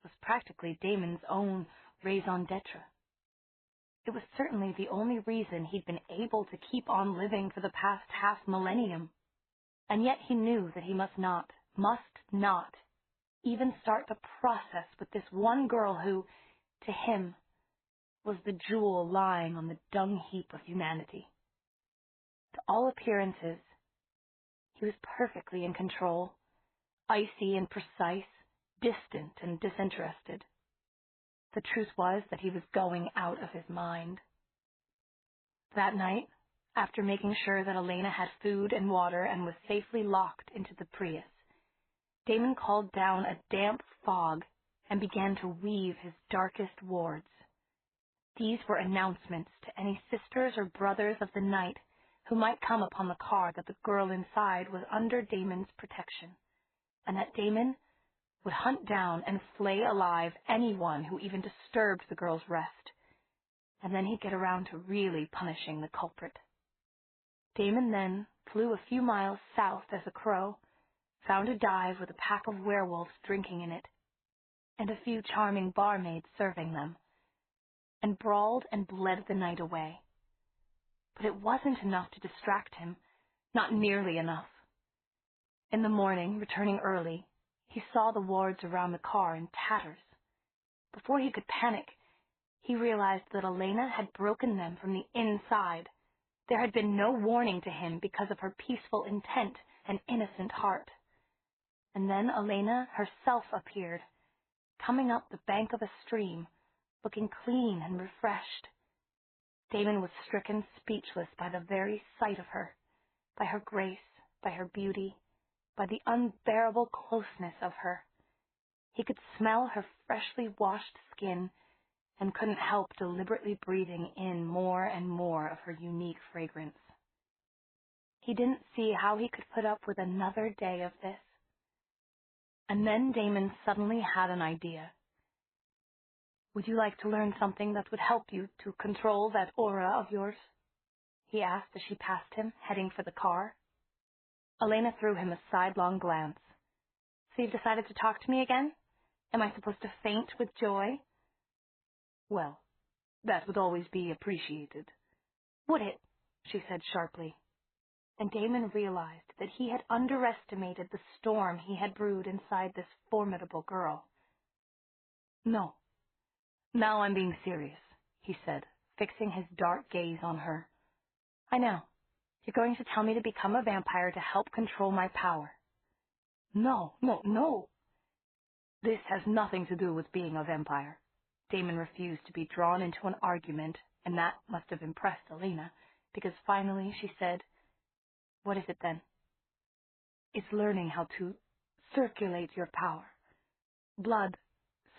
was practically Damon's own raison d'etre. It was certainly the only reason he'd been able to keep on living for the past half-millennium. And yet he knew that he must not even start the process with this one girl who, to him, was the jewel lying on the dung heap of humanity. To all appearances, he was perfectly in control, icy and precise, distant and disinterested. The truth was that he was going out of his mind. That night, after making sure that Elena had food and water and was safely locked into the Prius, Damon called down a damp fog and began to weave his darkest wards. These were announcements to any sisters or brothers of the night who might come upon the car that the girl inside was under Damon's protection, and that Damon would hunt down and flay alive anyone who even disturbed the girl's rest, and then he'd get around to really punishing the culprit. Damon then flew a few miles south as a crow, found a dive with a pack of werewolves drinking in it, and a few charming barmaids serving them, and brawled and bled the night away. But it wasn't enough to distract him, not nearly enough. In the morning, returning early, he saw the wards around the car in tatters. Before he could panic, he realized that Elena had broken them from the inside. There had been no warning to him because of her peaceful intent and innocent heart. And then Elena herself appeared, coming up the bank of a stream, looking clean and refreshed. Damon was stricken speechless by the very sight of her, by her grace, by her beauty, by the unbearable closeness of her. He could smell her freshly washed skin and couldn't help deliberately breathing in more and more of her unique fragrance. He didn't see how he could put up with another day of this. And then Damon suddenly had an idea. "Would you like to learn something that would help you to control that aura of yours?" he asked as she passed him, heading for the car. Elena threw him a sidelong glance. "So you've decided to talk to me again? Am I supposed to faint with joy?" "Well, that would always be appreciated." "Would it?" she said sharply. And Damon realized that he had underestimated the storm he had brewed inside this formidable girl. "No. Now I'm being serious," he said, fixing his dark gaze on her. "I know. You're going to tell me to become a vampire to help control my power." No. This has nothing to do with being a vampire." Damon refused to be drawn into an argument, and that must have impressed Elena, because finally she said, "What is it then?" "It's learning how to circulate your power. Blood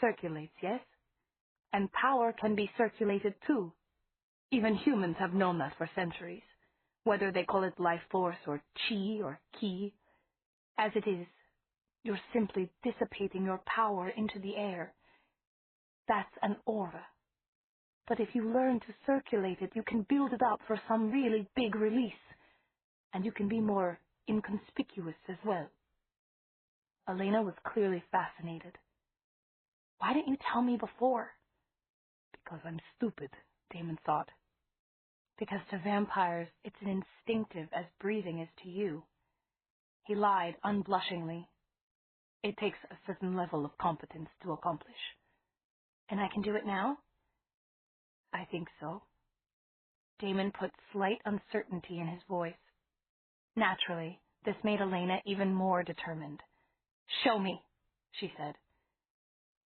circulates, yes? And power can be circulated too. Even humans have known that for centuries, whether they call it life force or chi or ki. As it is, you're simply dissipating your power into the air. That's an aura. But if you learn to circulate it, you can build it up for some really big release, and you can be more inconspicuous as well." Elena was clearly fascinated. "Why didn't you tell me before?" "Because I'm stupid," Damon thought. "Because to vampires it's as instinctive as breathing is to you." He lied unblushingly. "It takes a certain level of competence to accomplish." "And I can do it now?" "I think so." Damon put slight uncertainty in his voice. Naturally, this made Elena even more determined. "Show me," she said.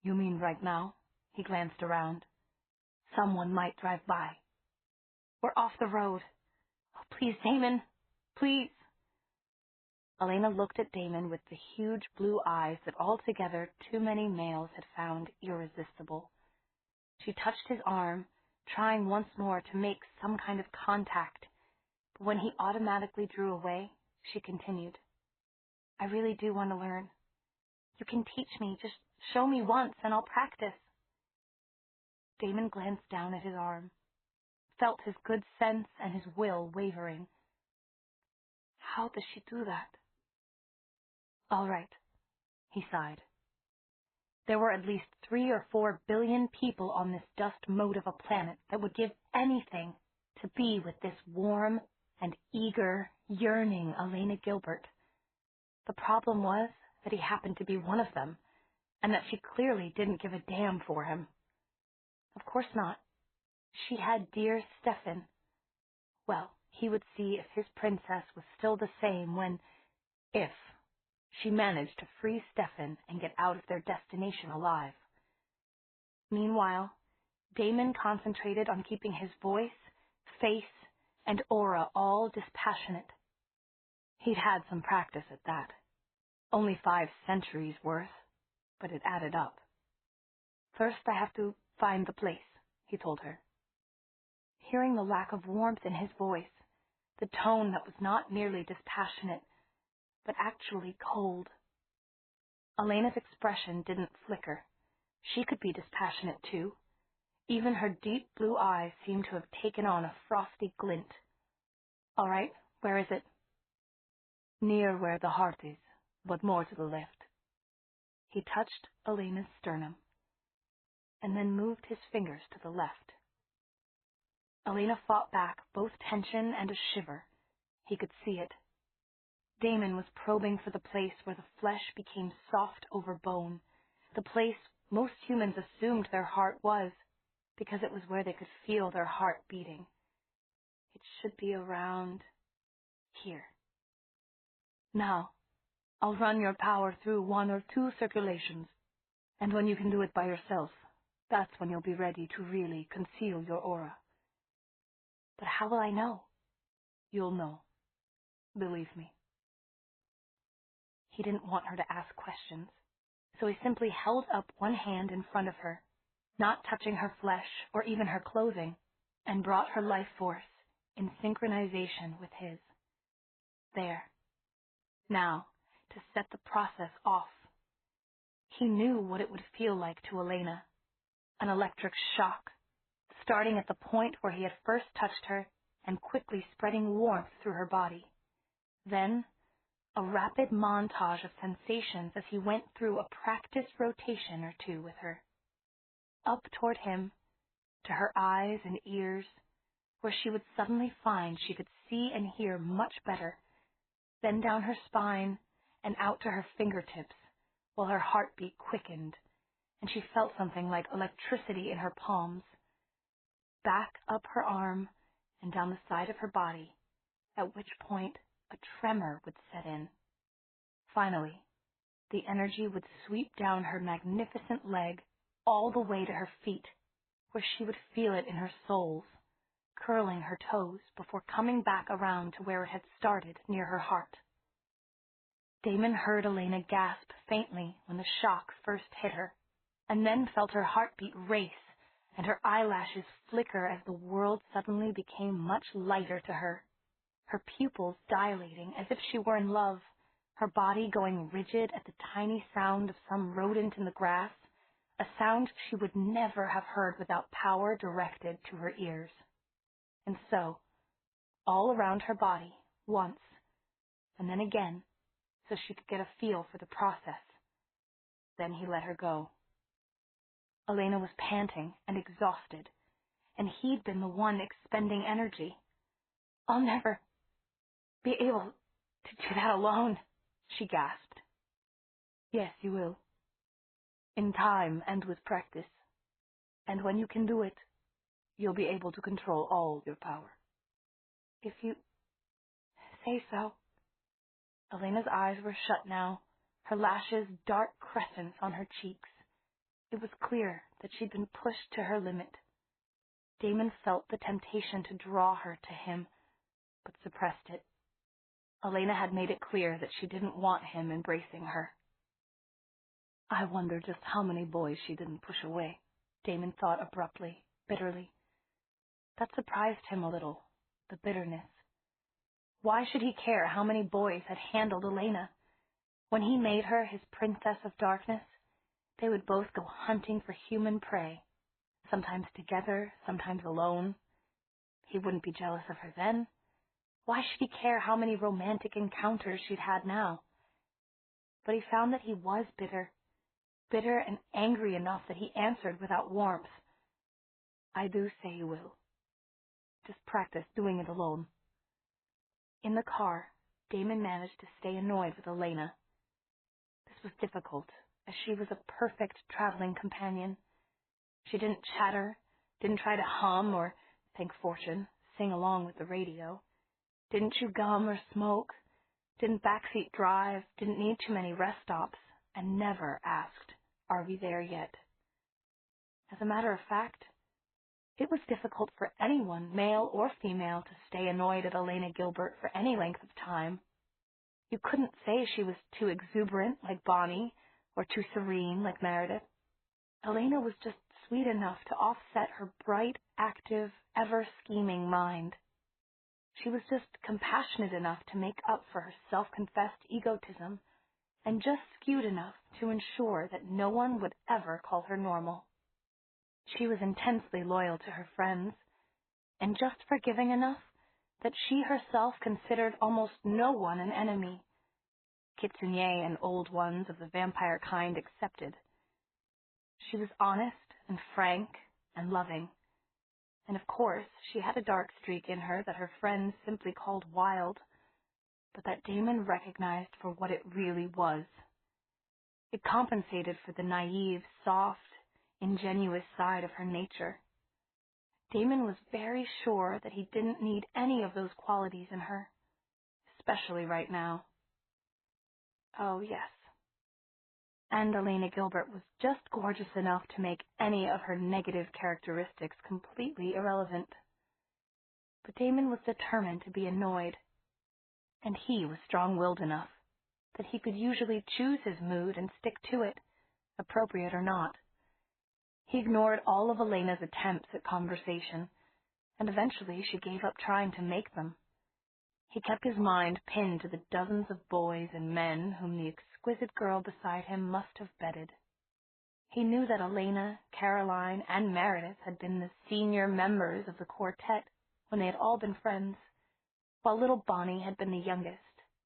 "You mean right now?" He glanced around. "Someone might drive by." "We're off the road. Oh, please, Damon, please." Elena looked at Damon with the huge blue eyes that altogether too many males had found irresistible. She touched his arm, trying once more to make some kind of contact, but when he automatically drew away, she continued. I really do want to learn. You can teach me. Just show me once and I'll practice. Damon glanced down at his arm, felt his good sense and his will wavering. How does she do that? All right, he sighed. There were at least 3 or 4 billion people on this dust mote of a planet that would give anything to be with this warm and eager, yearning Elena Gilbert. The problem was that he happened to be one of them, and that she clearly didn't give a damn for him. Of course not. She had dear Stefan. Well, he would see if his princess was still the same when, if, she managed to free Stefan and get out of their destination alive. Meanwhile, Damon concentrated on keeping his voice, face, and aura all dispassionate. He'd had some practice at that. Only 5 centuries worth, but it added up. First, I have to find the place, he told her. Hearing the lack of warmth in his voice, the tone that was not merely dispassionate, but actually cold. Elena's expression didn't flicker. She could be dispassionate too. Even her deep blue eyes seemed to have taken on a frosty glint. All right, where is it? Near where the heart is, but more to the left. He touched Elena's sternum, and then moved his fingers to the left. Elena fought back both tension and a shiver. He could see it. Damon was probing for the place where the flesh became soft over bone, the place most humans assumed their heart was, because it was where they could feel their heart beating. It should be around here. Now, I'll run your power through 1 or 2 circulations, and when you can do it by yourself, that's when you'll be ready to really conceal your aura. But how will I know? You'll know. Believe me. He didn't want her to ask questions, so he simply held up one hand in front of her, not touching her flesh or even her clothing, and brought her life force in synchronization with his. There. Now, to set the process off. He knew what it would feel like to Elena. An electric shock, starting at the point where he had first touched her and quickly spreading warmth through her body. Then, a rapid montage of sensations as he went through a practiced rotation or 2 with her. Up toward him, to her eyes and ears, where she would suddenly find she could see and hear much better, then down her spine and out to her fingertips, while her heartbeat quickened, and she felt something like electricity in her palms. Back up her arm and down the side of her body, at which point a tremor would set in. Finally, the energy would sweep down her magnificent leg all the way to her feet, where she would feel it in her soles, curling her toes before coming back around to where it had started near her heart. Damon heard Elena gasp faintly when the shock first hit her, and then felt her heartbeat race and her eyelashes flicker as the world suddenly became much lighter to her, her pupils dilating as if she were in love, her body going rigid at the tiny sound of some rodent in the grass, a sound she would never have heard without power directed to her ears. And so, all around her body, once, and then again, so she could get a feel for the process. Then he let her go. Elena was panting and exhausted, and he'd been the one expending energy. I'll never be able to do that alone, she gasped. Yes, you will. In time and with practice. And when you can do it, you'll be able to control all your power. If you say so. Elena's eyes were shut now, her lashes dark crescents on her cheeks. It was clear that she'd been pushed to her limit. Damon felt the temptation to draw her to him, but suppressed it. Elena had made it clear that she didn't want him embracing her. I wonder just how many boys she didn't push away, Damon thought abruptly, bitterly. That surprised him a little, the bitterness. Why should he care how many boys had handled Elena? When he made her his princess of darkness, they would both go hunting for human prey, sometimes together, sometimes alone. He wouldn't be jealous of her then. Why should he care how many romantic encounters she'd had now? But he found that he was bitter and angry enough that he answered without warmth. "I do say you will. Just practice doing it alone." In the car, Damon managed to stay annoyed with Elena. This was difficult, as she was a perfect traveling companion. She didn't chatter, didn't try to hum or, thank fortune, sing along with the radio, didn't chew gum or smoke, didn't backseat drive, didn't need too many rest stops, and never asked, "Are we there yet?" As a matter of fact, it was difficult for anyone, male or female, to stay annoyed at Elena Gilbert for any length of time. You couldn't say she was too exuberant like Bonnie or too serene like Meredith. Elena was just sweet enough to offset her bright, active, ever-scheming mind. She was just compassionate enough to make up for her self-confessed egotism and just skewed enough to ensure that no one would ever call her normal. She was intensely loyal to her friends, and just forgiving enough that she herself considered almost no one an enemy, kitsune and old ones of the vampire kind excepted. She was honest and frank and loving, and of course she had a dark streak in her that her friends simply called wild, but that Damon recognized for what it really was. It compensated for the naive, soft, ingenuous side of her nature. Damon was very sure that he didn't need any of those qualities in her, especially right now. Oh, yes. And Elena Gilbert was just gorgeous enough to make any of her negative characteristics completely irrelevant. But Damon was determined to be annoyed, and he was strong-willed enough that he could usually choose his mood and stick to it, appropriate or not. He ignored all of Elena's attempts at conversation, and eventually she gave up trying to make them. He kept his mind pinned to the dozens of boys and men whom the exquisite girl beside him must have bedded. He knew that Elena, Caroline, and Meredith had been the senior members of the quartet when they had all been friends, while little Bonnie had been the youngest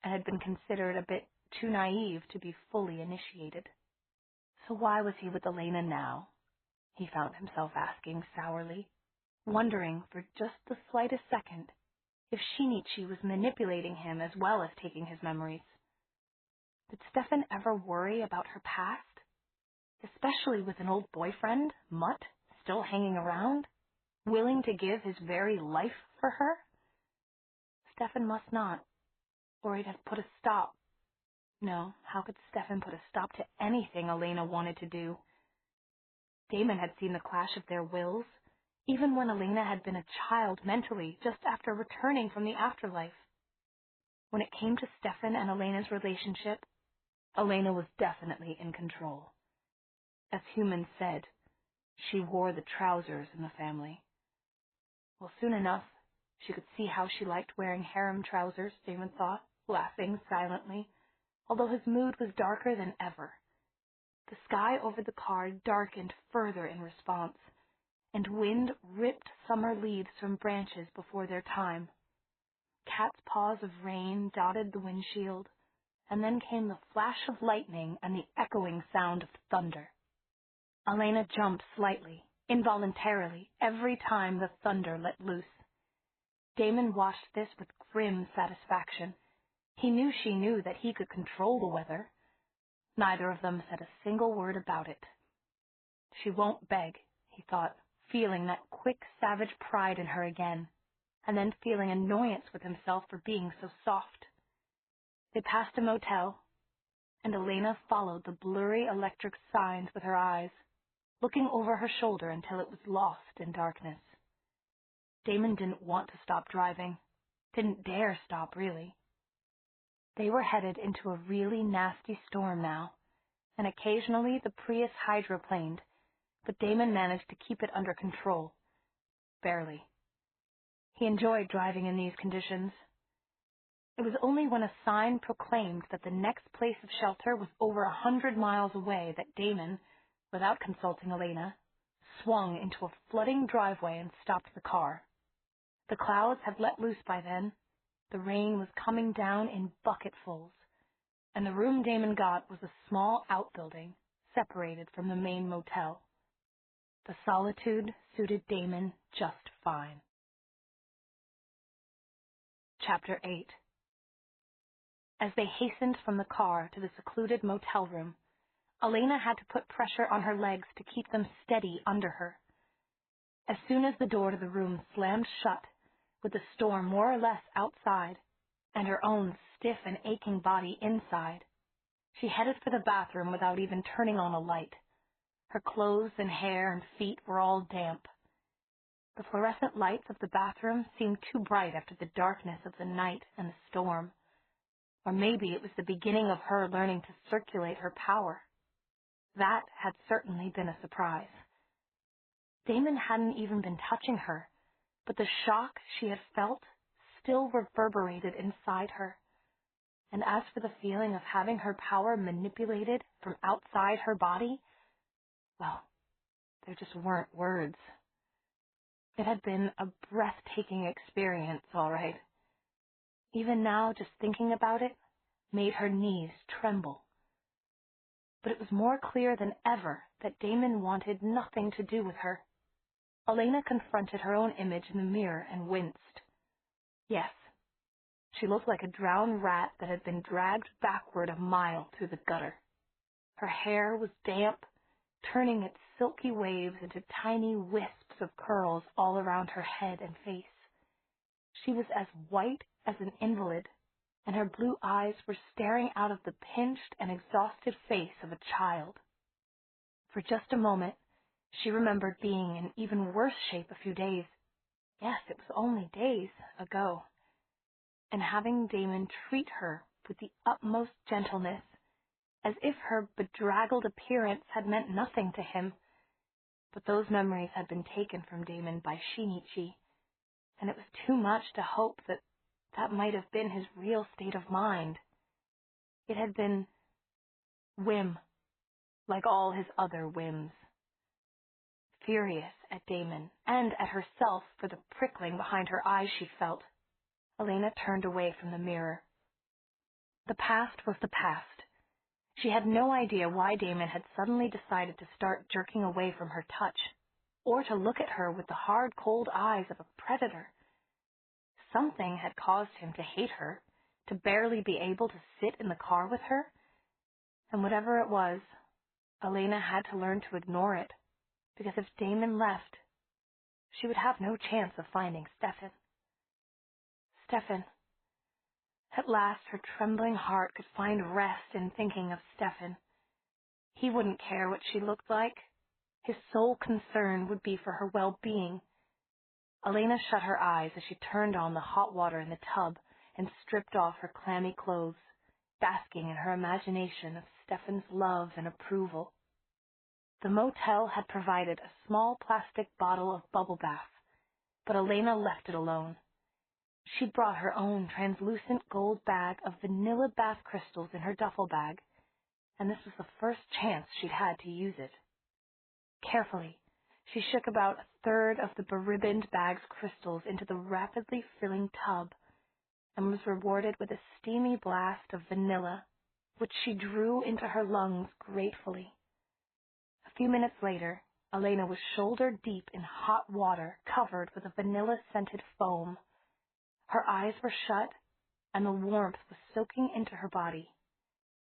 and had been considered a bit too naive to be fully initiated. So why was he with Elena now? He found himself asking sourly, wondering for just the slightest second if Shinichi was manipulating him as well as taking his memories. Did Stefan ever worry about her past? Especially with an old boyfriend, Mutt, still hanging around, willing to give his very life for her? Stefan must not, or he'd have put a stop. No, how could Stefan put a stop to anything Elena wanted to do? Damon had seen the clash of their wills, even when Elena had been a child mentally just after returning from the afterlife. When it came to Stefan and Elena's relationship, Elena was definitely in control. As humans said, she wore the trousers in the family. Well, soon enough, she could see how she liked wearing harem trousers, Damon thought, laughing silently, although his mood was darker than ever. The sky over the car darkened further in response, and wind ripped summer leaves from branches before their time. Cat's paws of rain dotted the windshield, and then came the flash of lightning and the echoing sound of thunder. Elena jumped slightly, involuntarily, every time the thunder let loose. Damon watched this with grim satisfaction. He knew she knew that he could control the weather. Neither of them said a single word about it. She won't beg, he thought, feeling that quick, savage pride in her again, and then feeling annoyance with himself for being so soft. They passed a motel, and Elena followed the blurry electric signs with her eyes, looking over her shoulder until it was lost in darkness. Damon didn't want to stop driving, didn't dare stop, really. They were headed into a really nasty storm now, and occasionally the Prius hydroplaned, but Damon managed to keep it under control. Barely. He enjoyed driving in these conditions. It was only when a sign proclaimed that the next place of shelter was over 100 miles away that Damon, without consulting Elena, swung into a flooding driveway and stopped the car. The clouds had let loose by then. The rain was coming down in bucketfuls, and the room Damon got was a small outbuilding separated from the main motel. The solitude suited Damon just fine. Chapter 8. As they hastened from the car to the secluded motel room, Elena had to put pressure on her legs to keep them steady under her. As soon as the door to the room slammed shut, with the storm more or less outside, and her own stiff and aching body inside, she headed for the bathroom without even turning on a light. Her clothes and hair and feet were all damp. The fluorescent lights of the bathroom seemed too bright after the darkness of the night and the storm. Or maybe it was the beginning of her learning to circulate her power. That had certainly been a surprise. Damon hadn't even been touching her, but the shock she had felt still reverberated inside her. And as for the feeling of having her power manipulated from outside her body, well, there just weren't words. It had been a breathtaking experience, all right. Even now, just thinking about it made her knees tremble. But it was more clear than ever that Damon wanted nothing to do with her. Elena confronted her own image in the mirror and winced. Yes, she looked like a drowned rat that had been dragged backward a mile through the gutter. Her hair was damp, turning its silky waves into tiny wisps of curls all around her head and face. She was as white as an invalid, and her blue eyes were staring out of the pinched and exhausted face of a child. For just a moment, she remembered being in even worse shape a few days, yes, it was only days ago, and having Damon treat her with the utmost gentleness, as if her bedraggled appearance had meant nothing to him. But those memories had been taken from Damon by Shinichi, and it was too much to hope that that might have been his real state of mind. It had been whim, like all his other whims. Furious at Damon and at herself for the prickling behind her eyes she felt, Elena turned away from the mirror. The past was the past. She had no idea why Damon had suddenly decided to start jerking away from her touch, or to look at her with the hard, cold eyes of a predator. Something had caused him to hate her, to barely be able to sit in the car with her, and whatever it was, Elena had to learn to ignore it, because if Damon left, she would have no chance of finding Stefan. Stefan. At last her trembling heart could find rest in thinking of Stefan. He wouldn't care what she looked like. His sole concern would be for her well-being. Elena shut her eyes as she turned on the hot water in the tub and stripped off her clammy clothes, basking in her imagination of Stefan's love and approval. The motel had provided a small plastic bottle of bubble bath, but Elena left it alone. She brought her own translucent gold bag of vanilla bath crystals in her duffel bag, and this was the first chance she'd had to use it. Carefully, she shook about a third of the beribboned bag's crystals into the rapidly filling tub, and was rewarded with a steamy blast of vanilla, which she drew into her lungs gratefully. A few minutes later, Elena was shoulder deep in hot water covered with a vanilla-scented foam. Her eyes were shut, and the warmth was soaking into her body.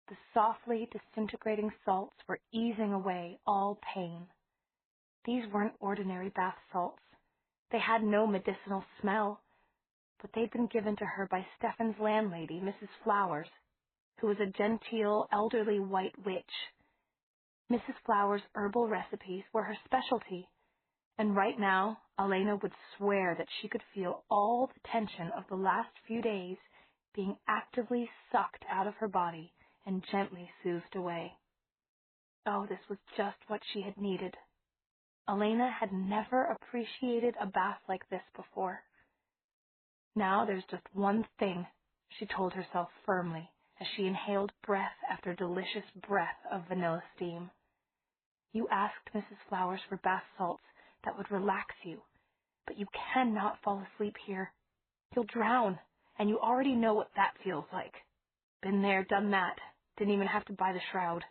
The softly disintegrating salts were easing away all pain. These weren't ordinary bath salts. They had no medicinal smell, but they'd been given to her by Stefan's landlady, Mrs. Flowers, who was a genteel, elderly white witch. Mrs. Flowers' herbal recipes were her specialty, and right now Elena would swear that she could feel all the tension of the last few days being actively sucked out of her body and gently soothed away. Oh, this was just what she had needed. Elena had never appreciated a bath like this before. Now there's just one thing she told herself firmly as she inhaled breath after delicious breath of vanilla steam. You asked Mrs. Flowers for bath salts that would relax you, but you cannot fall asleep here. You'll drown, and you already know what that feels like. Been there, done that. Didn't even have to buy the shroud.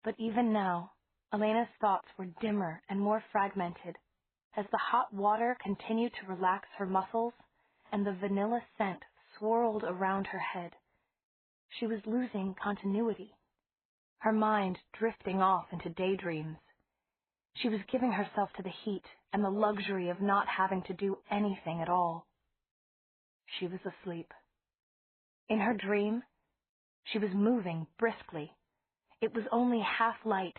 But even now, Elena's thoughts were dimmer and more fragmented as the hot water continued to relax her muscles and the vanilla scent swirled around her head. She was losing continuity, her mind drifting off into daydreams. She was giving herself to the heat and the luxury of not having to do anything at all. She was asleep. In her dream, she was moving briskly. It was only half light,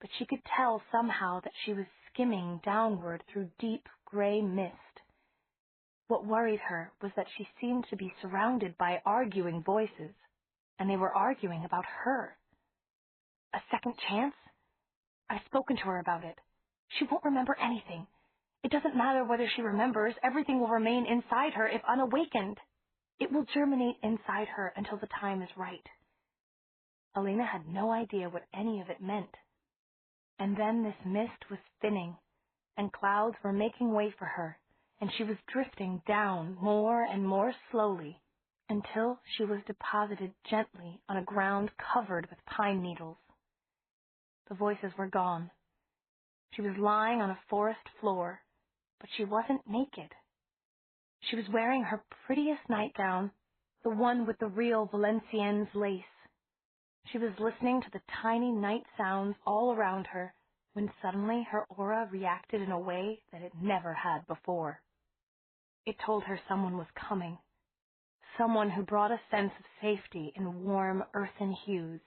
but she could tell somehow that she was skimming downward through deep gray mist. What worried her was that she seemed to be surrounded by arguing voices, and they were arguing about her. A second chance? I've spoken to her about it. She won't remember anything. It doesn't matter whether she remembers. Everything will remain inside her if unawakened. It will germinate inside her until the time is right. Elena had no idea what any of it meant. And then this mist was thinning, and clouds were making way for her, and she was drifting down more and more slowly until she was deposited gently on a ground covered with pine needles. The voices were gone. She was lying on a forest floor, but she wasn't naked. She was wearing her prettiest nightgown, the one with the real Valenciennes lace. She was listening to the tiny night sounds all around her when suddenly her aura reacted in a way that it never had before. It told her someone was coming, someone who brought a sense of safety in warm earthen hues,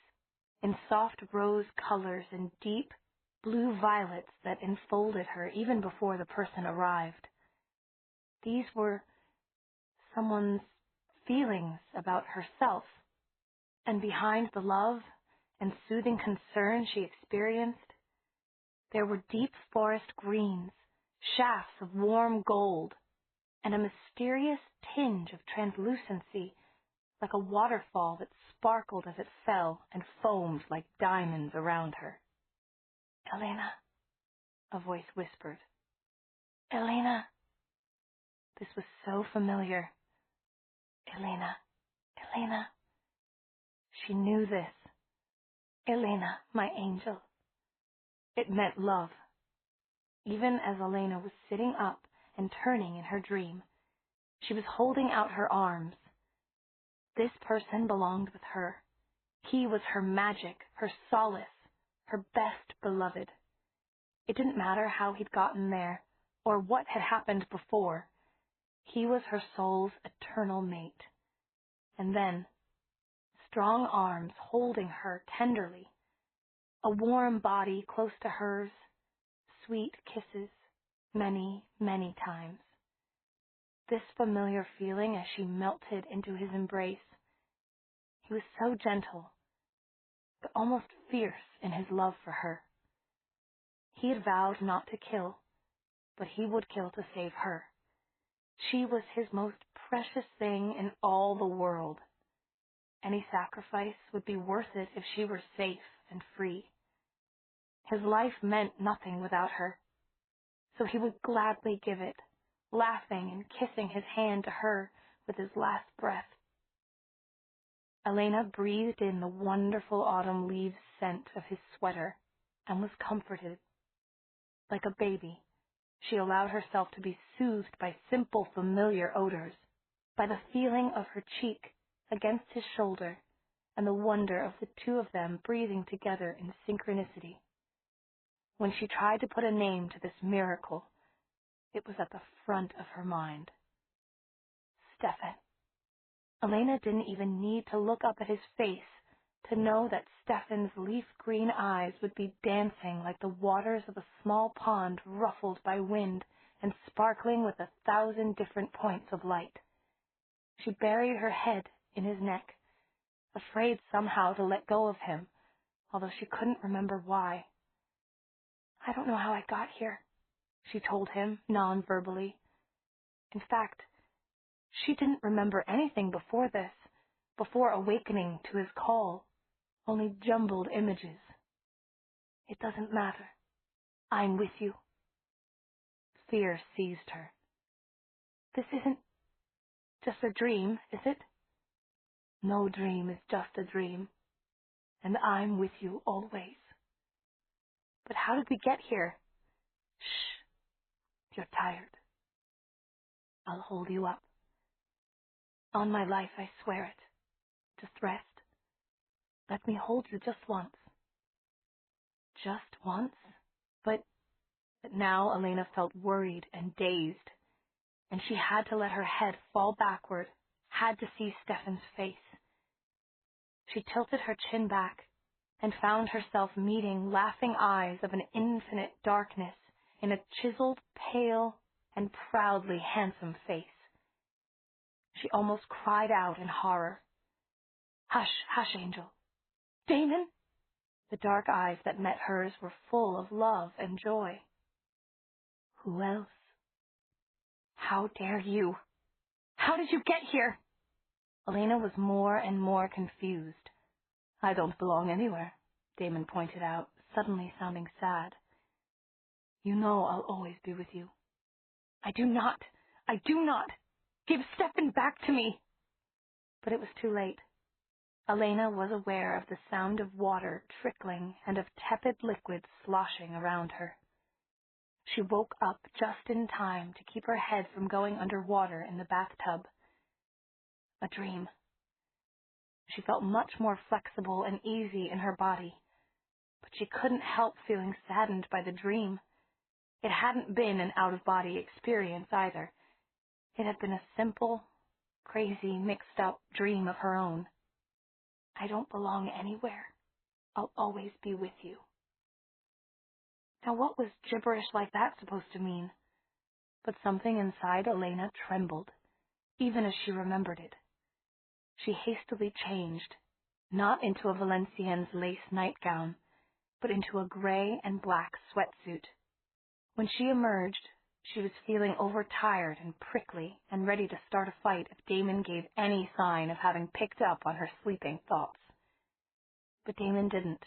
in soft rose colors and deep blue violets that enfolded her even before the person arrived. These were someone's feelings about herself, and behind the love and soothing concern she experienced, there were deep forest greens, shafts of warm gold, and a mysterious tinge of translucency, like a waterfall that sparkled as it fell and foamed like diamonds around her. "Elena," a voice whispered. "Elena." This was so familiar. "Elena, Elena." She knew this. "Elena, my angel." It meant love. Even as Elena was sitting up and turning in her dream, she was holding out her arms. This person belonged with her. He was her magic, her solace, her best beloved. It didn't matter how he'd gotten there or what had happened before. He was her soul's eternal mate. And then, strong arms holding her tenderly, a warm body close to hers, sweet kisses, many, many times. This familiar feeling as she melted into his embrace. He was so gentle, but almost fierce in his love for her. He had vowed not to kill, but he would kill to save her. She was his most precious thing in all the world. Any sacrifice would be worth it if she were safe and free. His life meant nothing without her, so he would gladly give it, laughing and kissing his hand to her with his last breath. Elena breathed in the wonderful autumn leaves scent of his sweater and was comforted. Like a baby, she allowed herself to be soothed by simple familiar odors, by the feeling of her cheek against his shoulder and the wonder of the two of them breathing together in synchronicity. When she tried to put a name to this miracle, it was at the front of her mind. Stefan. Elena didn't even need to look up at his face to know that Stefan's leaf-green eyes would be dancing like the waters of a small pond ruffled by wind and sparkling with 1,000 different points of light. She buried her head in his neck, afraid somehow to let go of him, although she couldn't remember why. "I don't know how I got here," she told him non-verbally. In fact, She didn't remember anything before this, before awakening to his call, only jumbled images. It doesn't matter. I'm with you. Fear seized her. This isn't just a dream, is it? No dream is just a dream, and I'm with you always. But how did we get here? Shh, you're tired. I'll hold you up. On my life, I swear it. Just rest. Let me hold you just once. Just once? But now Elena felt worried and dazed, and she had to let her head fall backward, had to see Stefan's face. She tilted her chin back and found herself meeting laughing eyes of an infinite darkness in a chiseled, pale, and proudly handsome face. She almost cried out in horror. Hush, hush, Angel. Damon? The dark eyes that met hers were full of love and joy. Who else? How dare you? How did you get here? Elena was more and more confused. I don't belong anywhere, Damon pointed out, suddenly sounding sad. You know I'll always be with you. I do not. Give Stefan back to me. But it was too late. Elena was aware of the sound of water trickling and of tepid liquid sloshing around her. She woke up just in time to keep her head from going underwater in the bathtub. A dream. She felt much more flexible and easy in her body, but she couldn't help feeling saddened by the dream. It hadn't been an out-of-body experience either. It had been a simple, crazy, mixed-up dream of her own. I don't belong anywhere. I'll always be with you. Now what was gibberish like that supposed to mean? But something inside Elena trembled, even as she remembered it. She hastily changed, not into a Valenciennes lace nightgown, but into a gray and black sweatsuit. When she emerged, she was feeling overtired and prickly and ready to start a fight if Damon gave any sign of having picked up on her sleeping thoughts. But Damon didn't.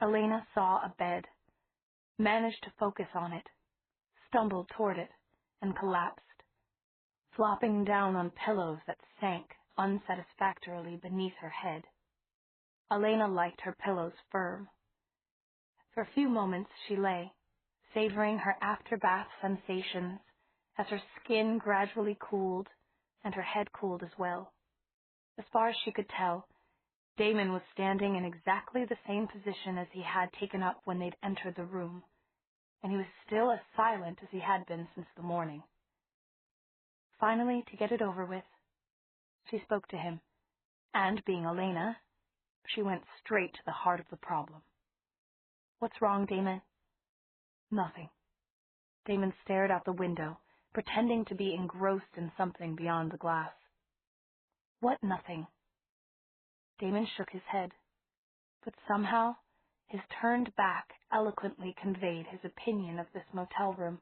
Elena saw a bed, managed to focus on it, stumbled toward it, and collapsed, flopping down on pillows that sank unsatisfactorily beneath her head. Elena liked her pillows firm. For a few moments she lay, savoring her after-bath sensations as her skin gradually cooled and her head cooled as well. As far as she could tell, Damon was standing in exactly the same position as he had taken up when they'd entered the room, and he was still as silent as he had been since the morning. Finally, to get it over with, she spoke to him, and being Elena, she went straight to the heart of the problem. What's wrong, Damon? Nothing. Damon stared out the window, pretending to be engrossed in something beyond the glass. What nothing? Damon shook his head, but somehow his turned back eloquently conveyed his opinion of this motel room.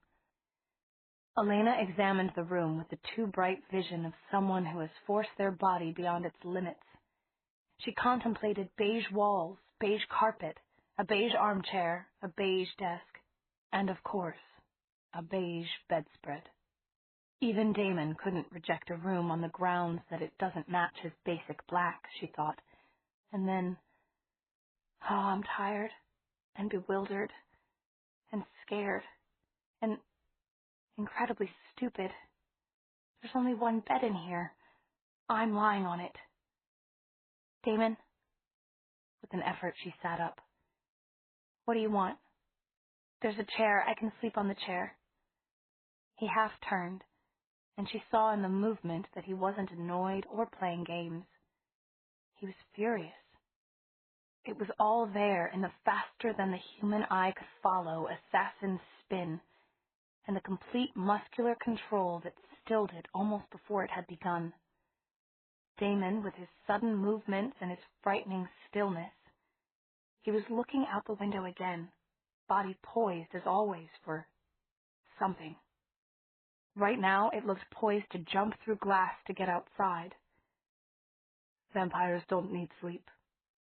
Elena examined the room with the too bright vision of someone who has forced their body beyond its limits. She contemplated beige walls, beige carpet, a beige armchair, a beige desk, and, of course, a beige bedspread. Even Damon couldn't reject a room on the grounds that it doesn't match his basic black, she thought. And then, I'm tired and bewildered and scared and incredibly stupid. There's only one bed in here. I'm lying on it. Damon? With an effort, she sat up. What do you want? There's a chair. I can sleep on the chair. He half turned, and she saw in the movement that he wasn't annoyed or playing games. He was furious. It was all there in the faster-than-the-human eye could follow assassin's spin, and the complete muscular control that stilled it almost before it had begun. Damon, with his sudden movements and his frightening stillness, he was looking out the window again, body poised as always for something. Right now, it looked poised to jump through glass to get outside. "Vampires don't need sleep,"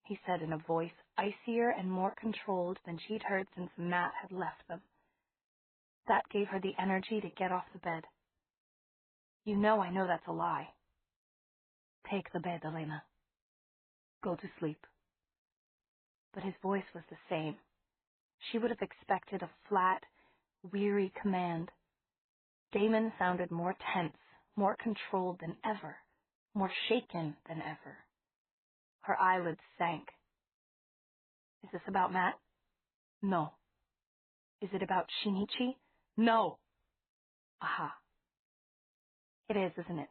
he said in a voice icier and more controlled than she'd heard since Matt had left them. That gave her the energy to get off the bed. "You know I know that's a lie." "Take the bed, Elena. Go to sleep." But his voice was the same. She would have expected a flat, weary command. Damon sounded more tense, more controlled than ever, more shaken than ever. Her eyelids sank. "Is this about Matt?" "No." "Is it about Shinichi?" "No." "Aha. It is, isn't it?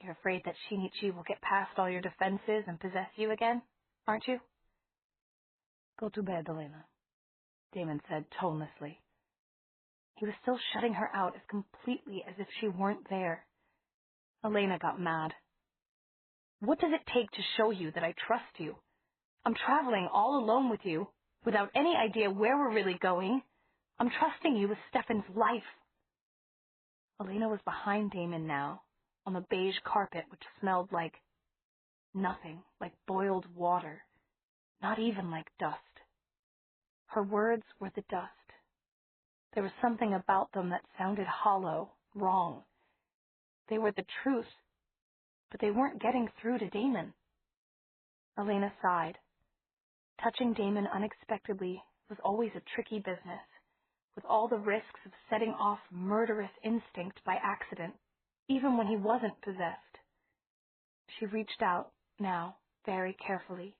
You're afraid that Shinichi will get past all your defenses and possess you again, aren't you?" "Go to bed, Elena," Damon said tonelessly. He was still shutting her out as completely as if she weren't there. Elena got mad. "What does it take to show you that I trust you? I'm traveling all alone with you, without any idea where we're really going. I'm trusting you with Stefan's life." Elena was behind Damon now, on the beige carpet which smelled like nothing, like boiled water, not even like dust. Her words were the dust. There was something about them that sounded hollow, wrong. They were the truth, but they weren't getting through to Damon. Elena sighed. Touching Damon unexpectedly was always a tricky business, with all the risks of setting off murderous instinct by accident, even when he wasn't possessed. She reached out, now, very carefully,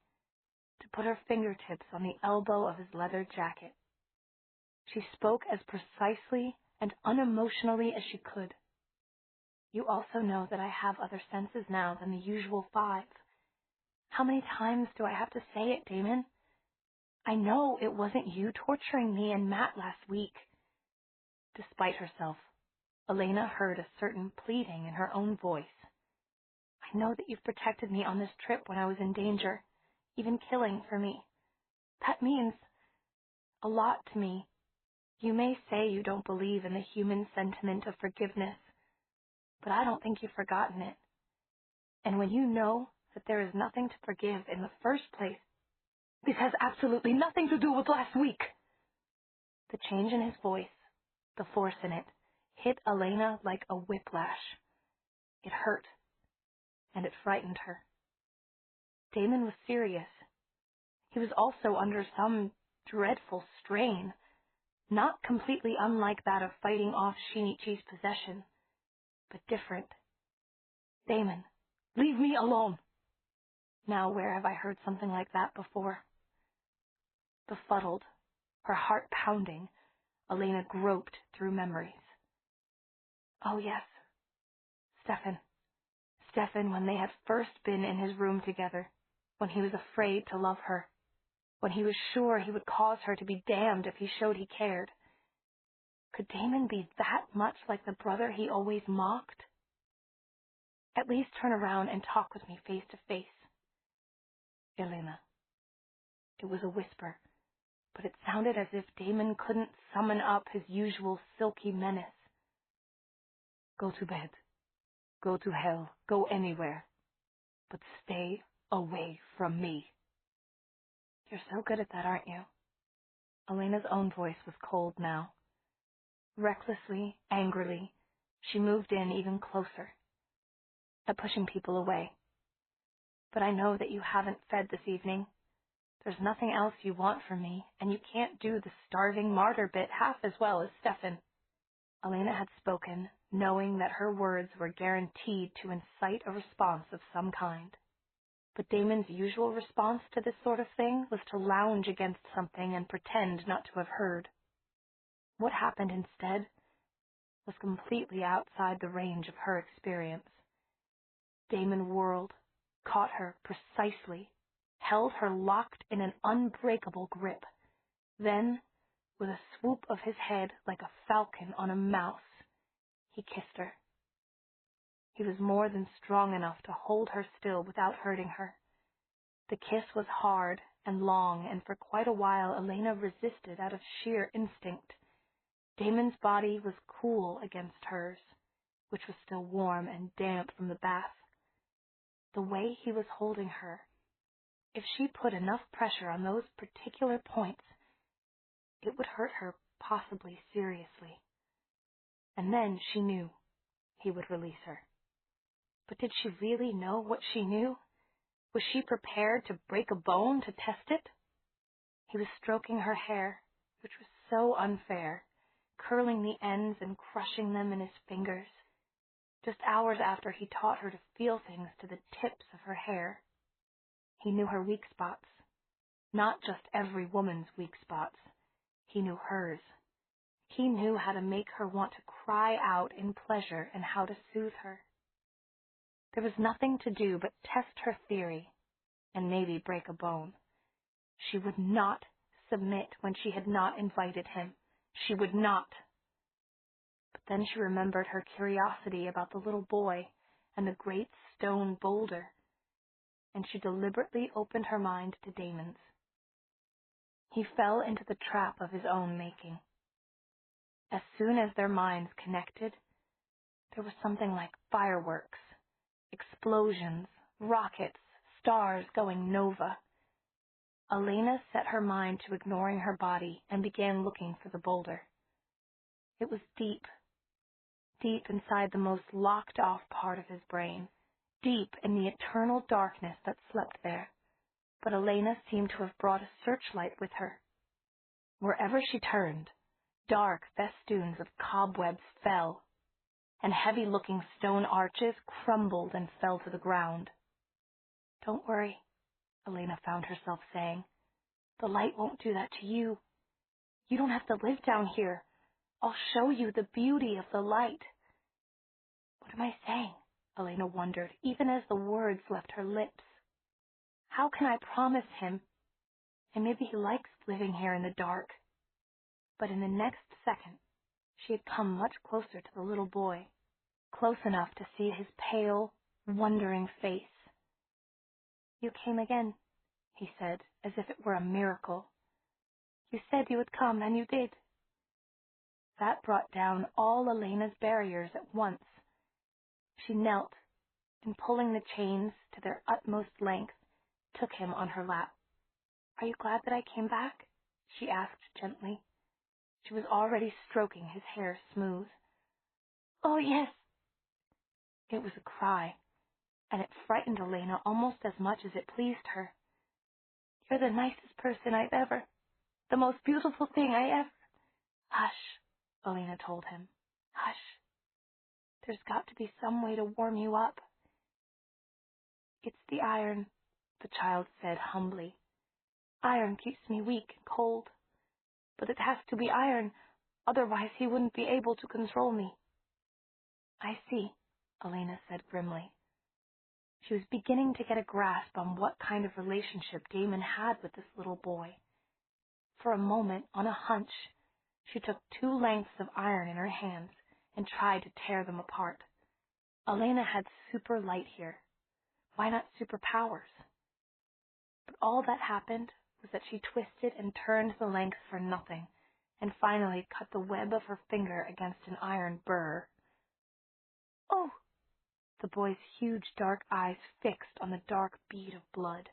to put her fingertips on the elbow of his leather jacket. She spoke as precisely and unemotionally as she could. "You also know that I have other senses now than the usual 5. How many times do I have to say it, Damon? I know it wasn't you torturing me and Matt last week." Despite herself, Elena heard a certain pleading in her own voice. "I know that you've protected me on this trip when I was in danger, even killing for me. That means a lot to me. You may say you don't believe in the human sentiment of forgiveness, but I don't think you've forgotten it. And when you know that there is nothing to forgive in the first place, this has absolutely nothing to do with last week." The change in his voice, the force in it, hit Elena like a whiplash. It hurt, and it frightened her. Damon was serious. He was also under some dreadful strain, not completely unlike that of fighting off Shinichi's possession, but different. "Damon, leave me alone." Now, where have I heard something like that before? Befuddled, her heart pounding, Elena groped through memories. Oh yes, Stefan. Stefan, when they had first been in his room together, when he was afraid to love her, when he was sure he would cause her to be damned if he showed he cared. Could Damon be that much like the brother he always mocked? "At least turn around and talk with me face to face." "Elena." It was a whisper, but it sounded as if Damon couldn't summon up his usual silky menace. "Go to bed. Go to hell. Go anywhere. But stay away from me." "You're so good at that, aren't you?" Elena's own voice was cold now. Recklessly, angrily, she moved in even closer, at pushing people away. "But I know that you haven't fed this evening. There's nothing else you want from me, and you can't do the starving martyr bit half as well as Stefan." Elena had spoken, knowing that her words were guaranteed to incite a response of some kind. But Damon's usual response to this sort of thing was to lounge against something and pretend not to have heard. What happened instead was completely outside the range of her experience. Damon whirled, caught her precisely, held her locked in an unbreakable grip. Then, with a swoop of his head like a falcon on a mouse, he kissed her. He was more than strong enough to hold her still without hurting her. The kiss was hard and long, and for quite a while Elena resisted out of sheer instinct. Damon's body was cool against hers, which was still warm and damp from the bath. The way he was holding her, if she put enough pressure on those particular points, it would hurt her possibly seriously. And then she knew he would release her. But did she really know what she knew? Was she prepared to break a bone to test it? He was stroking her hair, which was so unfair, curling the ends and crushing them in his fingers, just hours after he taught her to feel things to the tips of her hair. He knew her weak spots, not just every woman's weak spots. He knew hers. He knew how to make her want to cry out in pleasure and how to soothe her. There was nothing to do but test her theory and maybe break a bone. She would not submit when she had not invited him. She would not. But then she remembered her curiosity about the little boy and the great stone boulder, and she deliberately opened her mind to Damon's. He fell into the trap of his own making. As soon as their minds connected, there was something like fireworks, explosions, rockets, stars going nova. Elena set her mind to ignoring her body and began looking for the boulder. It was deep, deep inside the most locked-off part of his brain, deep in the eternal darkness that slept there. But Elena seemed to have brought a searchlight with her. Wherever she turned, dark festoons of cobwebs fell, and heavy-looking stone arches crumbled and fell to the ground. "Don't worry," Elena found herself saying. "The light won't do that to you. You don't have to live down here. I'll show you the beauty of the light." What am I saying? Elena wondered, even as the words left her lips. How can I promise him? And maybe he likes living here in the dark. But in the next second, she had come much closer to the little boy, close enough to see his pale, wondering face. "You came again," he said, as if it were a miracle. "You said you would come, and you did." That brought down all Elena's barriers at once. She knelt, and pulling the chains to their utmost length, took him on her lap. "Are you glad that I came back?" she asked gently. She was already stroking his hair smooth. "Oh, yes." It was a cry, and it frightened Elena almost as much as it pleased her. "You're the nicest person I've ever, the most beautiful thing I ever—" "Hush," Elena told him. "Hush. There's got to be some way to warm you up." "It's the iron," the child said humbly. "Iron keeps me weak and cold. But it has to be iron, otherwise he wouldn't be able to control me." "I see," Elena said grimly. She was beginning to get a grasp on what kind of relationship Damon had with this little boy. For a moment, on a hunch, she took 2 lengths of iron in her hands and tried to tear them apart. Elena had super light here. Why not superpowers? But all that happened was that she twisted and turned the length for nothing, and finally cut the web of her finger against an iron burr. "Oh!" The boy's huge dark eyes fixed on the dark bead of blood.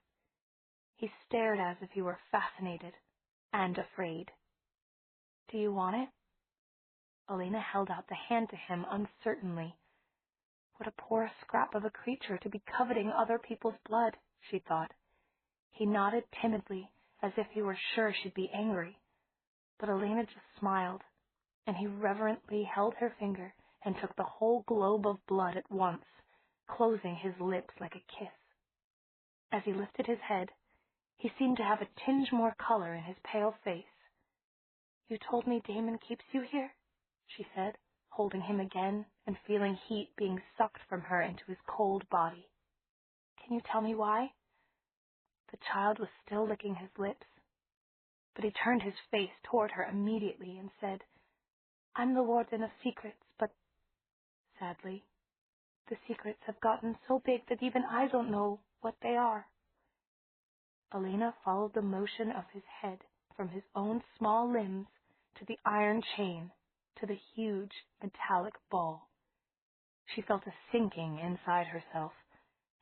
He stared as if he were fascinated and afraid. "Do you want it?" Elena held out the hand to him uncertainly. What a poor scrap of a creature to be coveting other people's blood, she thought. He nodded timidly, as if he were sure she'd be angry. But Elena just smiled, and he reverently held her finger and took the whole globe of blood at once, closing his lips like a kiss. As he lifted his head, he seemed to have a tinge more color in his pale face. "You told me Damon keeps you here?" she said, holding him again and feeling heat being sucked from her into his cold body. "Can you tell me why?" The child was still licking his lips, but he turned his face toward her immediately and said, "I'm the warden of secrets, but," sadly, "the secrets have gotten so big that even I don't know what they are." Elena followed the motion of his head from his own small limbs to the iron chain to the huge metallic ball. She felt a sinking inside herself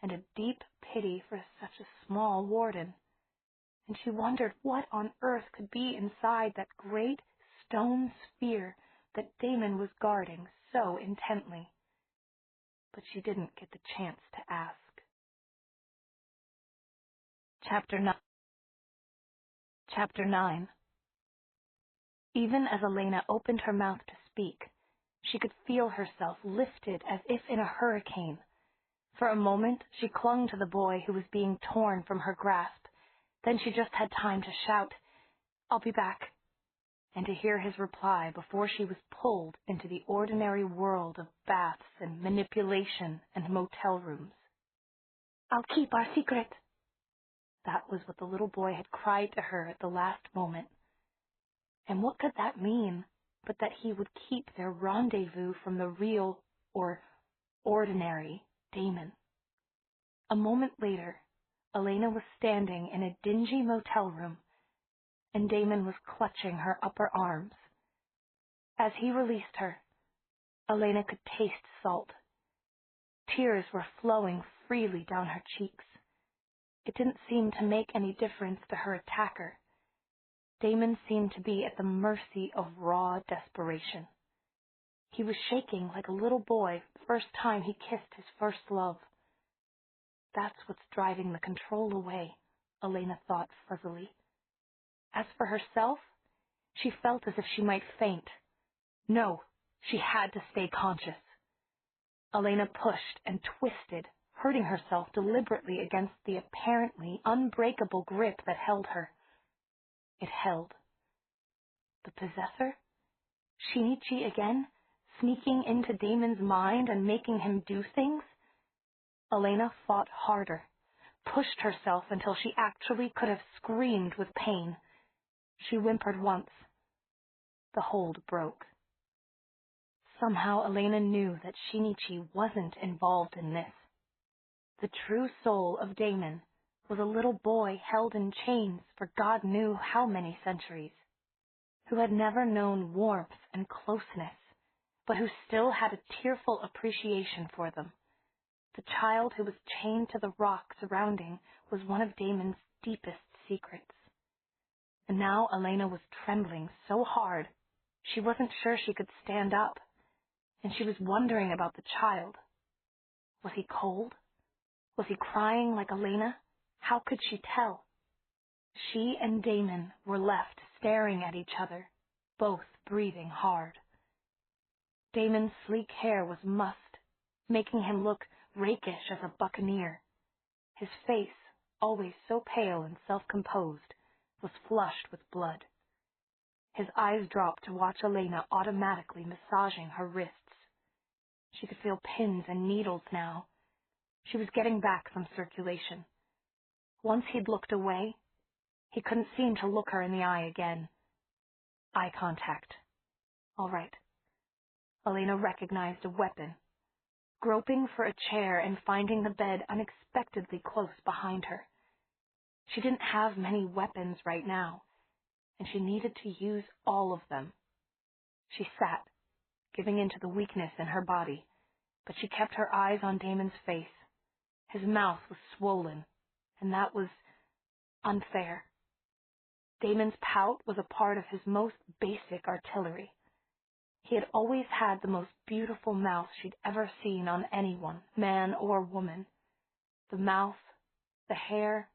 and a deep pity for such a small warden, and she wondered what on earth could be inside that great stone sphere that Damon was guarding so intently. But she didn't get the chance to ask. Chapter 9. Even as Elena opened her mouth to speak, she could feel herself lifted as if in a hurricane. For a moment, she clung to the boy who was being torn from her grasp. Then she just had time to shout, "I'll be back," and to hear his reply before she was pulled into the ordinary world of baths and manipulation and motel rooms. "I'll keep our secret." That was what the little boy had cried to her at the last moment. And what could that mean but that he would keep their rendezvous from the real, or ordinary, Damon? A moment later, Elena was standing in a dingy motel room, and Damon was clutching her upper arms. As he released her, Elena could taste salt. Tears were flowing freely down her cheeks. It didn't seem to make any difference to her attacker. Damon seemed to be at the mercy of raw desperation. He was shaking like a little boy the first time he kissed his first love. That's what's driving the control away, Elena thought fuzzily. As for herself, she felt as if she might faint. No, she had to stay conscious. Elena pushed and twisted, hurting herself deliberately against the apparently unbreakable grip that held her. It held. The possessor? Shinichi again, sneaking into Damon's mind and making him do things? Elena fought harder, pushed herself until she actually could have screamed with pain. She whimpered once. The hold broke. Somehow Elena knew that Shinichi wasn't involved in this. The true soul of Damon was a little boy held in chains for God knew how many centuries, who had never known warmth and closeness, but who still had a tearful appreciation for them. The child who was chained to the rock surrounding was one of Damon's deepest secrets. And now Elena was trembling so hard, she wasn't sure she could stand up, and she was wondering about the child. Was he cold? Was he crying like Elena? How could she tell? She and Damon were left staring at each other, both breathing hard. Damon's sleek hair was mussed, making him look rakish as a buccaneer. His face, always so pale and self-composed, was flushed with blood. His eyes dropped to watch Elena automatically massaging her wrists. She could feel pins and needles now. She was getting back some circulation. Once he'd looked away, he couldn't seem to look her in the eye again. Eye contact. All right. Elena recognized a weapon, groping for a chair and finding the bed unexpectedly close behind her. She didn't have many weapons right now, and she needed to use all of them. She sat, giving in to the weakness in her body, but she kept her eyes on Damon's face. His mouth was swollen, and that was unfair. Damon's pout was a part of his most basic artillery. He had always had the most beautiful mouth she'd ever seen on anyone, man or woman. The mouth, the hair,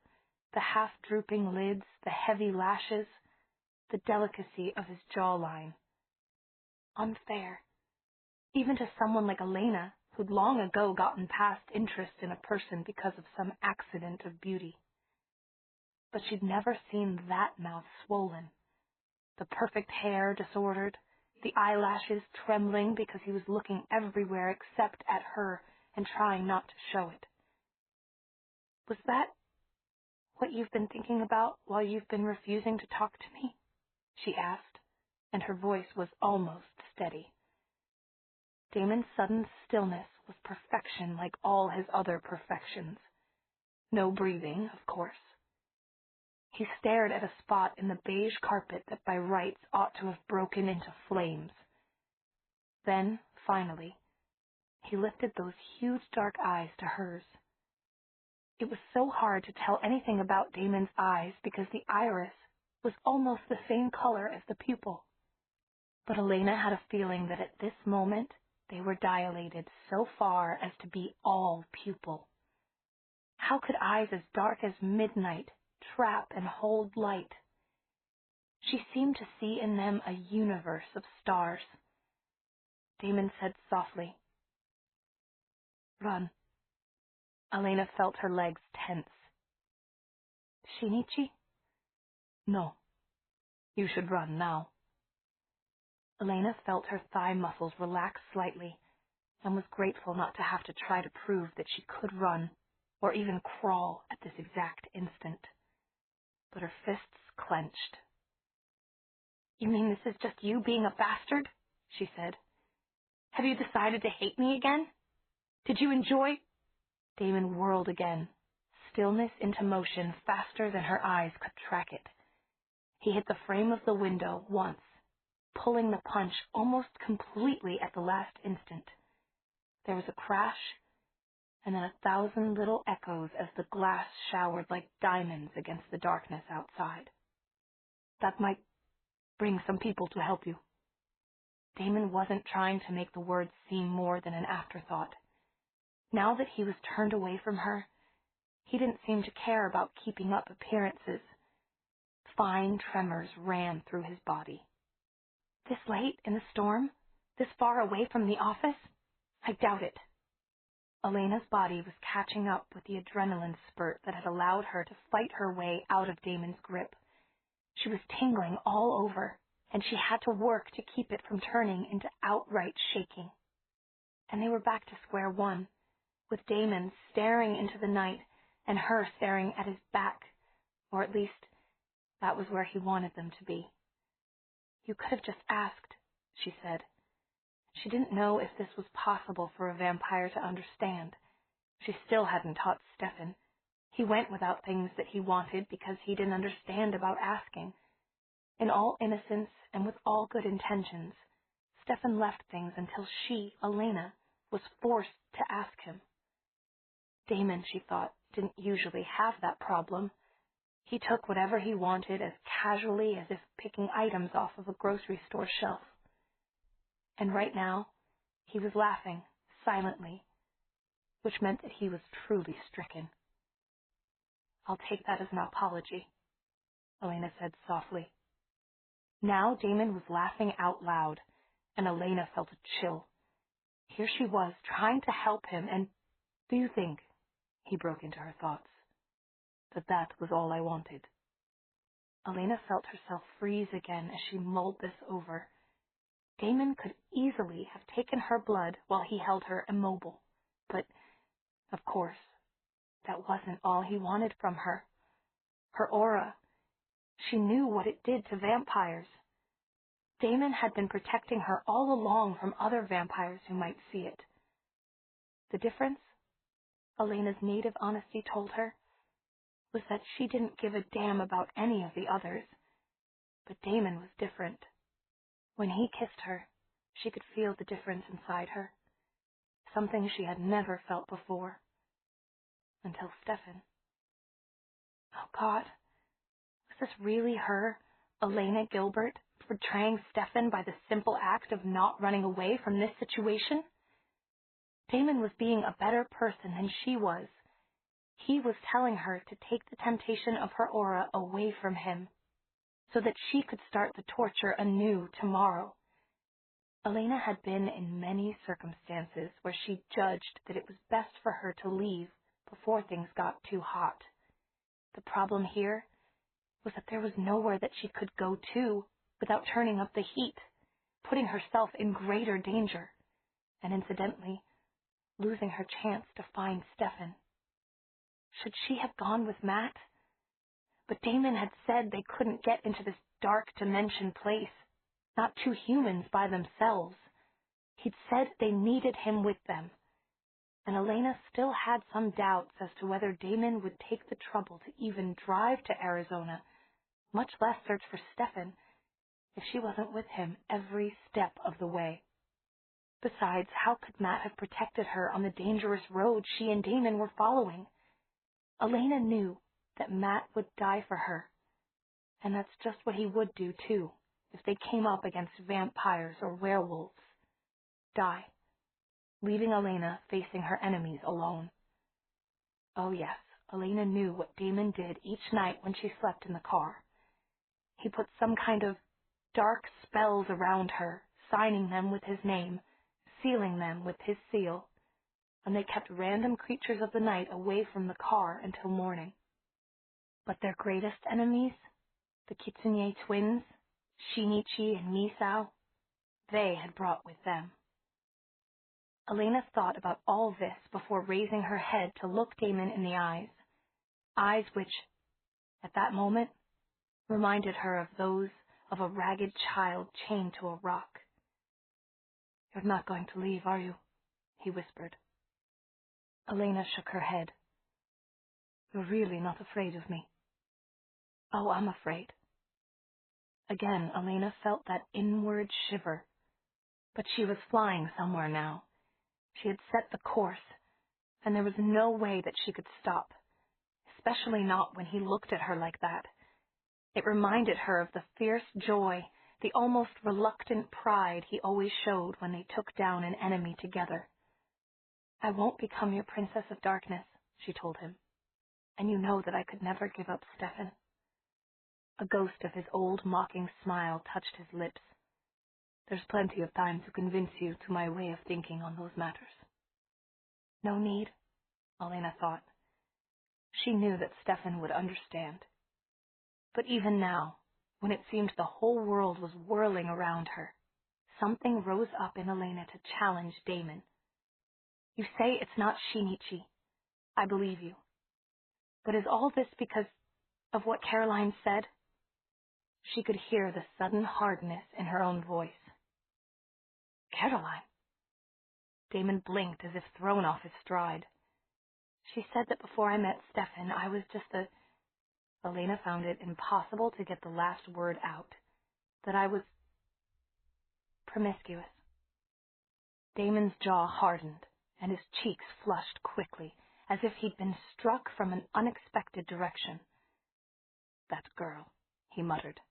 the half-drooping lids, the heavy lashes, the delicacy of his jawline. Unfair. Even to someone like Elena, who'd long ago gotten past interest in a person because of some accident of beauty. But she'd never seen that mouth swollen. The perfect hair disordered, the eyelashes trembling because he was looking everywhere except at her and trying not to show it. Was that what you've been thinking about while you've been refusing to talk to me? She asked, and her voice was almost steady. Damon's sudden stillness was perfection like all his other perfections. No breathing, of course. He stared at a spot in the beige carpet that by rights ought to have broken into flames. Then, finally, he lifted those huge dark eyes to hers. It was so hard to tell anything about Damon's eyes because the iris was almost the same color as the pupil. But Elena had a feeling that at this moment they were dilated so far as to be all pupil. How could eyes as dark as midnight trap and hold light? She seemed to see in them a universe of stars. Damon said softly, "Run." Elena felt her legs tense. "Shinichi?" "No. You should run now." Elena felt her thigh muscles relax slightly and was grateful not to have to try to prove that she could run or even crawl at this exact instant. But her fists clenched. "You mean this is just you being a bastard?" she said. "Have you decided to hate me again? Did you enjoy—" Damon whirled again, stillness into motion faster than her eyes could track it. He hit the frame of the window once, pulling the punch almost completely at the last instant. There was a crash, and then 1,000 little echoes as the glass showered like diamonds against the darkness outside. "That might bring some people to help you." Damon wasn't trying to make the words seem more than an afterthought. Now that he was turned away from her, he didn't seem to care about keeping up appearances. Fine tremors ran through his body. "This late in the storm? This far away from the office? I doubt it." Elena's body was catching up with the adrenaline spurt that had allowed her to fight her way out of Damon's grip. She was tingling all over, and she had to work to keep it from turning into outright shaking. And they were back to square one, with Damon staring into the night and her staring at his back, or at least that was where he wanted them to be. "You could have just asked," she said. She didn't know if this was possible for a vampire to understand. She still hadn't taught Stefan. He went without things that he wanted because he didn't understand about asking. In all innocence and with all good intentions, Stefan left things until she, Elena, was forced to ask him. Damon, she thought, didn't usually have that problem. He took whatever he wanted as casually as if picking items off of a grocery store shelf. And right now, he was laughing, silently, which meant that he was truly stricken. "I'll take that as an apology," Elena said softly. Now Damon was laughing out loud, and Elena felt a chill. Here she was, trying to help him, and "Do you think," he broke into her thoughts, "that was all I wanted?" Elena felt herself freeze again as she mulled this over. Damon could easily have taken her blood while he held her immobile, but, of course, that wasn't all he wanted from her. Her aura. She knew what it did to vampires. Damon had been protecting her all along from other vampires who might see it. The difference, Elena's native honesty told her, was that she didn't give a damn about any of the others. But Damon was different. When he kissed her, she could feel the difference inside her, something she had never felt before. Until Stefan. Oh God, was this really her, Elena Gilbert, betraying Stefan by the simple act of not running away from this situation? Damon was being a better person than she was. He was telling her to take the temptation of her aura away from him, so that she could start the torture anew tomorrow. Elena had been in many circumstances where she judged that it was best for her to leave before things got too hot. The problem here was that there was nowhere that she could go to without turning up the heat, putting herself in greater danger, and incidentally, losing her chance to find Stefan. Should she have gone with Matt? But Damon had said they couldn't get into this dark dimension place, not two humans by themselves. He'd said they needed him with them. And Elena still had some doubts as to whether Damon would take the trouble to even drive to Arizona, much less search for Stefan, if she wasn't with him every step of the way. Besides, how could Matt have protected her on the dangerous road she and Damon were following? Elena knew that Matt would die for her, and that's just what he would do, too, if they came up against vampires or werewolves. Die, leaving Elena facing her enemies alone. Oh yes, Elena knew what Damon did each night when she slept in the car. He put some kind of dark spells around her, signing them with his name, sealing them with his seal, and they kept random creatures of the night away from the car until morning. But their greatest enemies, the Kitsune twins, Shinichi and Misao, they had brought with them. Elena thought about all this before raising her head to look Damon in the eyes which, at that moment, reminded her of those of a ragged child chained to a rock. "You're not going to leave, are you?" he whispered. Elena shook her head. "You're really not afraid of me?" "Oh, I'm afraid." Again, Elena felt that inward shiver. But she was flying somewhere now. She had set the course, and there was no way that she could stop, especially not when he looked at her like that. It reminded her of the fierce joy, the almost reluctant pride he always showed when they took down an enemy together. "I won't become your princess of darkness," she told him. "And you know that I could never give up Stefan." A ghost of his old mocking smile touched his lips. "There's plenty of time to convince you to my way of thinking on those matters." No need, Elena thought. She knew that Stefan would understand. But even now, when it seemed the whole world was whirling around her, something rose up in Elena to challenge Damon. "You say it's not Shinichi. I believe you. But is all this because of what Caroline said?" She could hear the sudden hardness in her own voice. "Caroline?" Damon blinked as if thrown off his stride. "She said that before I met Stefan, I was just a..." Elena found it impossible to get the last word out. "That I was promiscuous." Damon's jaw hardened, and his cheeks flushed quickly, as if he'd been struck from an unexpected direction. "That girl," he muttered.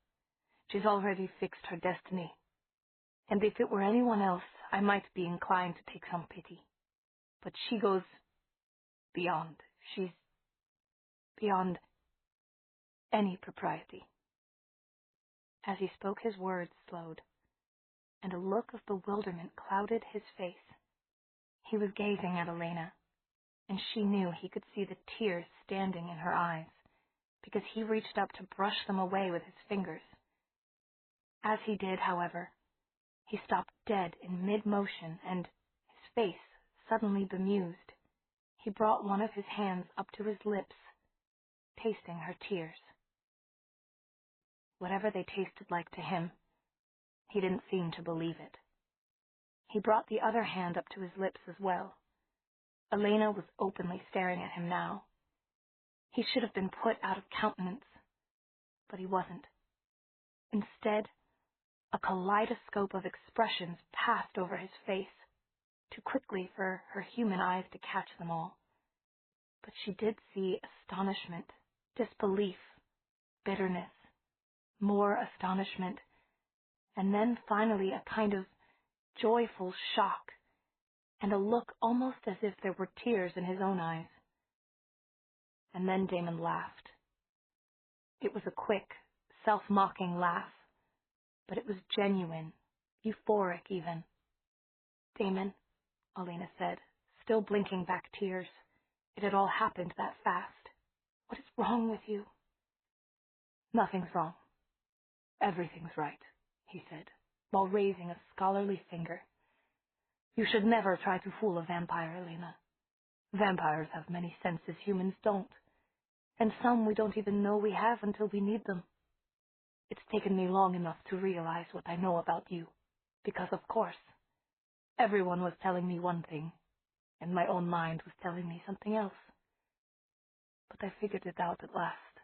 "She's already fixed her destiny. And if it were anyone else, I might be inclined to take some pity. But she goes beyond. She's beyond any propriety." As he spoke, his words slowed, and a look of bewilderment clouded his face. He was gazing at Elena, and she knew he could see the tears standing in her eyes, because he reached up to brush them away with his fingers. As he did, however, he stopped dead in mid-motion, and, his face suddenly bemused, he brought one of his hands up to his lips, tasting her tears. Whatever they tasted like to him, he didn't seem to believe it. He brought the other hand up to his lips as well. Elena was openly staring at him now. He should have been put out of countenance, but he wasn't. Instead, a kaleidoscope of expressions passed over his face, too quickly for her human eyes to catch them all. But she did see astonishment, disbelief, bitterness, more astonishment, and then finally a kind of joyful shock, and a look almost as if there were tears in his own eyes. And then Damon laughed. It was a quick, self-mocking laugh, but it was genuine, euphoric even. "Damon," Elena said, still blinking back tears. It had all happened that fast. "What is wrong with you?" "Nothing's wrong. Everything's right," he said, while raising a scholarly finger. "You should never try to fool a vampire, Elena. Vampires have many senses humans don't, and some we don't even know we have until we need them. It's taken me long enough to realize what I know about you, because, of course, everyone was telling me one thing, and my own mind was telling me something else. But I figured it out at last.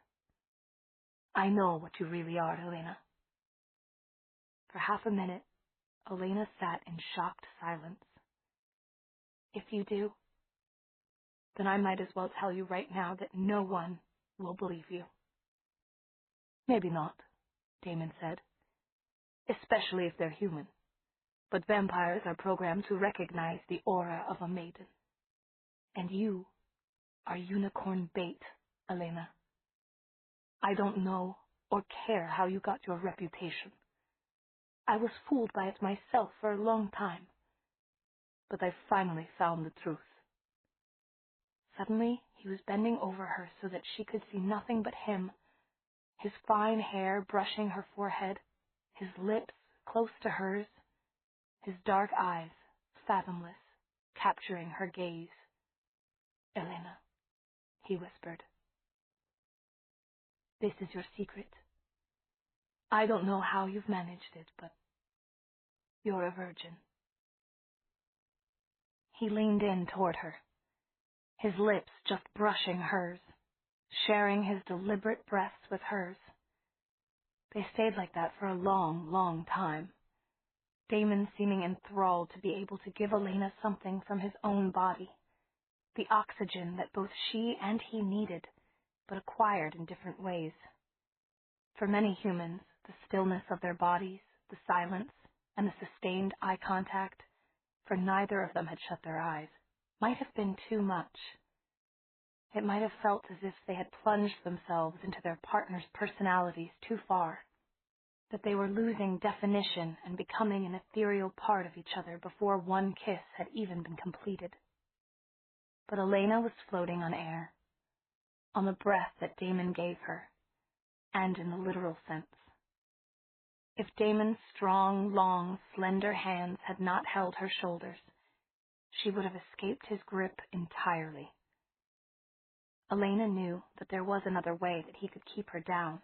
I know what you really are, Elena." For half a minute, Elena sat in shocked silence. If you do, then I might as well tell you right now that no one will believe you. Maybe not, Damon said, especially if they're human. But vampires are programmed to recognize the aura of a maiden. And you are unicorn bait, Elena. I don't know or care how you got your reputation. I was fooled by it myself for a long time. But I finally found the truth. Suddenly, he was bending over her so that she could see nothing but him, his fine hair brushing her forehead, his lips close to hers, his dark eyes, fathomless, capturing her gaze. Elena, he whispered. This is your secret. I don't know how you've managed it, but you're a virgin. He leaned in toward her, his lips just brushing hers, sharing his deliberate breaths with hers. They stayed like that for a long, long time, Damon seeming enthralled to be able to give Elena something from his own body, the oxygen that both she and he needed, but acquired in different ways. For many humans, the stillness of their bodies, the silence, and the sustained eye contact, for neither of them had shut their eyes, might have been too much. It might have felt as if they had plunged themselves into their partner's personalities too far, that they were losing definition and becoming an ethereal part of each other before one kiss had even been completed. But Elena was floating on air, on the breath that Damon gave her, and in the literal sense. If Damon's strong, long, slender hands had not held her shoulders, she would have escaped his grip entirely. Elena knew that there was another way that he could keep her down.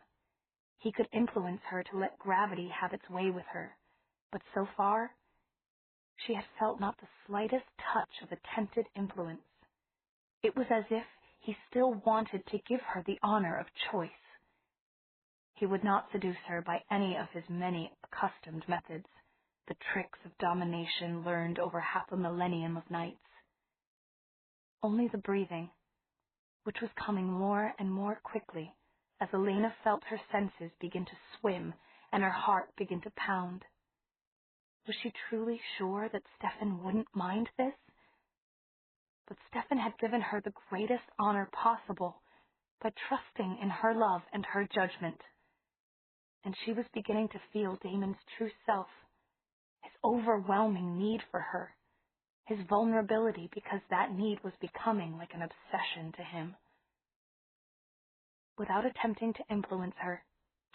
He could influence her to let gravity have its way with her, but so far, she had felt not the slightest touch of attempted influence. It was as if he still wanted to give her the honor of choice. He would not seduce her by any of his many accustomed methods, the tricks of domination learned over half a millennium of nights. Only the breathing, which was coming more and more quickly as Elena felt her senses begin to swim and her heart begin to pound. Was she truly sure that Stefan wouldn't mind this? But Stefan had given her the greatest honor possible by trusting in her love and her judgment. And she was beginning to feel Damon's true self, his overwhelming need for her, his vulnerability because that need was becoming like an obsession to him. Without attempting to influence her,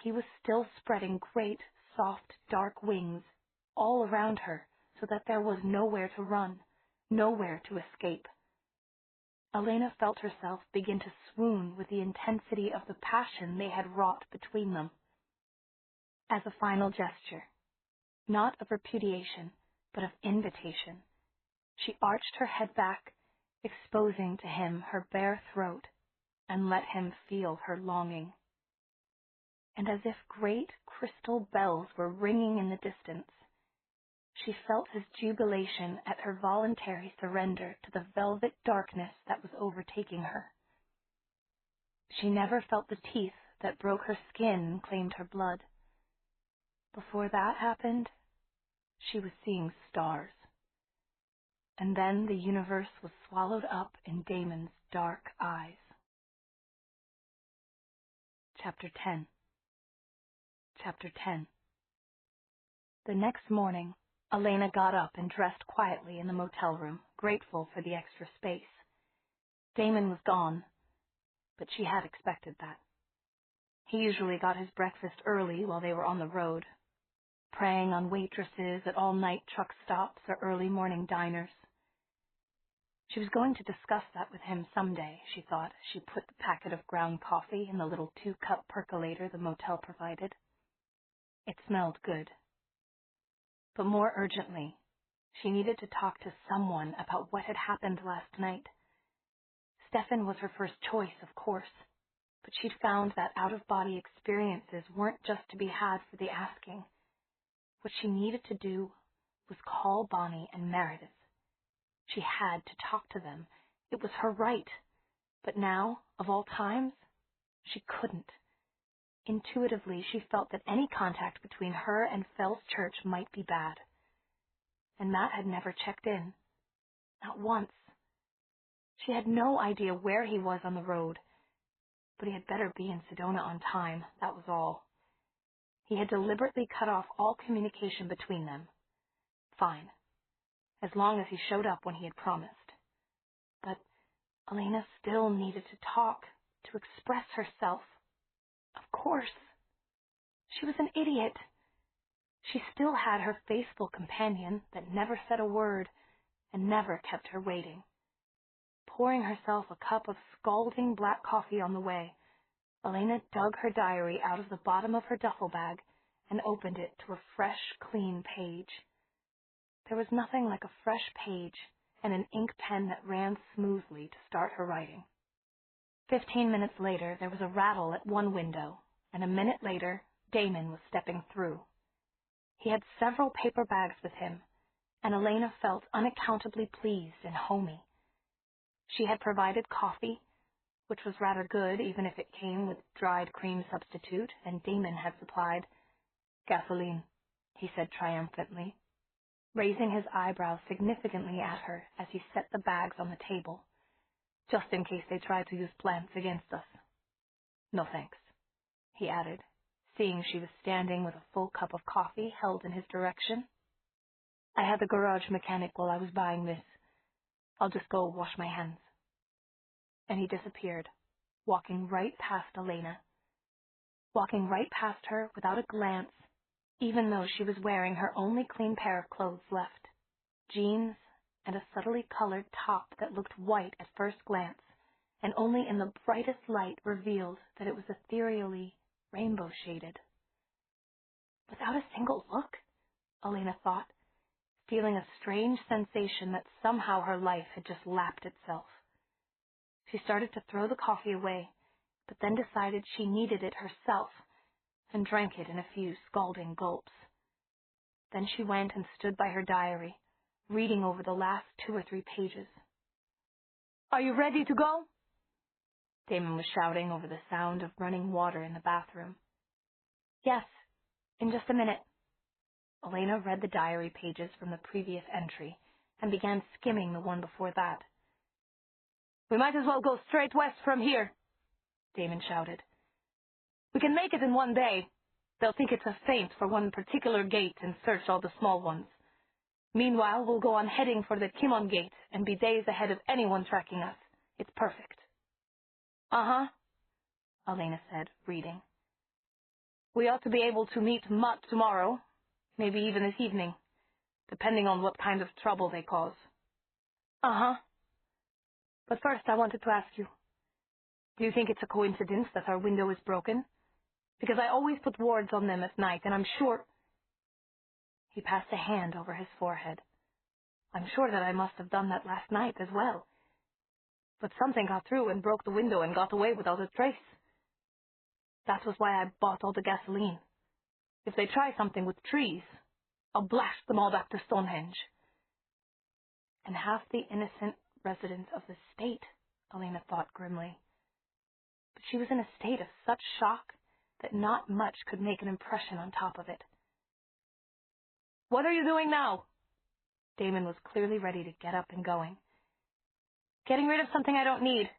he was still spreading great, soft, dark wings all around her so that there was nowhere to run, nowhere to escape. Elena felt herself begin to swoon with the intensity of the passion they had wrought between them. As a final gesture, not of repudiation, but of invitation, she arched her head back, exposing to him her bare throat, and let him feel her longing. And as if great crystal bells were ringing in the distance, she felt his jubilation at her voluntary surrender to the velvet darkness that was overtaking her. She never felt the teeth that broke her skin and claimed her blood. Before that happened, she was seeing stars. And then the universe was swallowed up in Damon's dark eyes. Chapter 10. Chapter 10. The next morning, Elena got up and dressed quietly in the motel room, grateful for the extra space. Damon was gone, but she had expected that. He usually got his breakfast early while they were on the road, preying on waitresses at all-night truck stops or early morning diners. She was going to discuss that with him someday, she thought, as she put the packet of ground coffee in the little 2-cup percolator the motel provided. It smelled good. But more urgently, she needed to talk to someone about what had happened last night. Stefan was her first choice, of course, but she'd found that out-of-body experiences weren't just to be had for the asking. What she needed to do was call Bonnie and Meredith. She had to talk to them. It was her right. But now, of all times, she couldn't. Intuitively, she felt that any contact between her and Fell's church might be bad. And Matt had never checked in. Not once. She had no idea where he was on the road, but he had better be in Sedona on time, that was all. He had deliberately cut off all communication between them. Fine, as long as he showed up when he had promised. But Elena still needed to talk, to express herself. Of course. She was an idiot. She still had her faithful companion that never said a word and never kept her waiting. Pouring herself a cup of scalding black coffee on the way, Elena dug her diary out of the bottom of her duffel bag and opened it to a fresh, clean page. There was nothing like a fresh page and an ink pen that ran smoothly to start her writing. 15 minutes later, there was a rattle at one window, and a minute later, Damon was stepping through. He had several paper bags with him, and Elena felt unaccountably pleased and homey. She had provided coffee, which was rather good even if it came with dried cream substitute, and Damon had supplied gasoline, he said triumphantly, raising his eyebrows significantly at her as he set the bags on the table, just in case they tried to use plants against us. No thanks, he added, seeing she was standing with a full cup of coffee held in his direction. I had the garage mechanic while I was buying this. I'll just go wash my hands. And he disappeared, walking right past Elena. Walking right past her without a glance, even though she was wearing her only clean pair of clothes left, jeans and a subtly colored top that looked white at first glance, and only in the brightest light revealed that it was ethereally rainbow-shaded. Without a single look, Elena thought, feeling a strange sensation that somehow her life had just lapped itself. She started to throw the coffee away, but then decided she needed it herself and drank it in a few scalding gulps. Then she went and stood by her diary, reading over the last 2 or 3 pages. Are you ready to go? Damon was shouting over the sound of running water in the bathroom. Yes, in just a minute. Elena read the diary pages from the previous entry and began skimming the one before that. We might as well go straight west from here, Damon shouted. We can make it in one day. They'll think it's a feint for one particular gate and search all the small ones. Meanwhile, we'll go on heading for the Kimon Gate and be days ahead of anyone tracking us. It's perfect. Uh-huh, Elena said, reading. We ought to be able to meet Mutt tomorrow, maybe even this evening, depending on what kind of trouble they cause. Uh-huh. But first I wanted to ask you, do you think it's a coincidence that our window is broken? Because I always put wards on them at night, and I'm sure... He passed a hand over his forehead. I'm sure that I must have done that last night as well. But something got through and broke the window and got away without a trace. That was why I bought all the gasoline. If they try something with trees, I'll blast them all back to Stonehenge. And half the innocent residents of the state, Elena thought grimly. But she was in a state of such shock that not much could make an impression on top of it. What are you doing now? Damon was clearly ready to get up and going. Getting rid of something I don't need,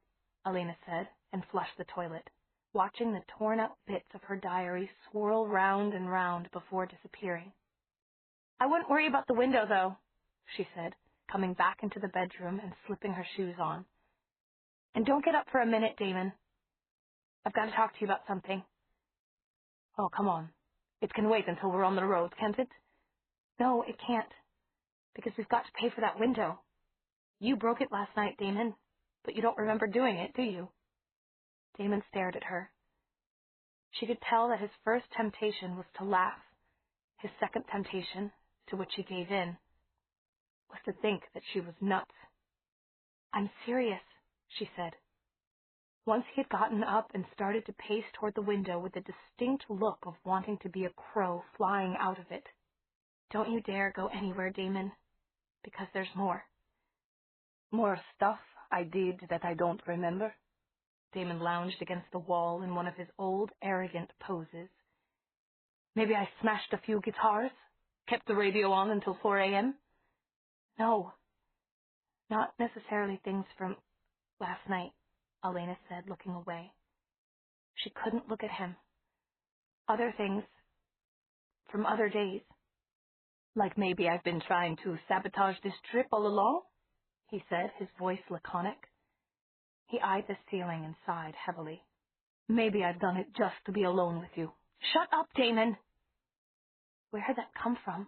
Elena said, and flushed the toilet, watching the torn-up bits of her diary swirl round and round before disappearing. I wouldn't worry about the window, though, she said, coming back into the bedroom and slipping her shoes on. And don't get up for a minute, Damon. I've got to talk to you about something. Oh, come on. It can wait until we're on the road, can't it? No, it can't, because we've got to pay for that window. You broke it last night, Damon, but you don't remember doing it, do you? Damon stared at her. She could tell that his first temptation was to laugh. His second temptation, to which he gave in, was to think that she was nuts. I'm serious, she said. Once he had gotten up and started to pace toward the window with a distinct look of wanting to be a crow flying out of it. Don't you dare go anywhere, Damon, because there's more. More stuff I did that I don't remember. Damon lounged against the wall in one of his old, arrogant poses. Maybe I smashed a few guitars, kept the radio on until 4 a.m.? No, not necessarily things from last night, Elena said, looking away. She couldn't look at him. Other things from other days. Like maybe I've been trying to sabotage this trip all along? He said, his voice laconic. He eyed the ceiling and sighed heavily. Maybe I've done it just to be alone with you. Shut up, Damon! Where had that come from?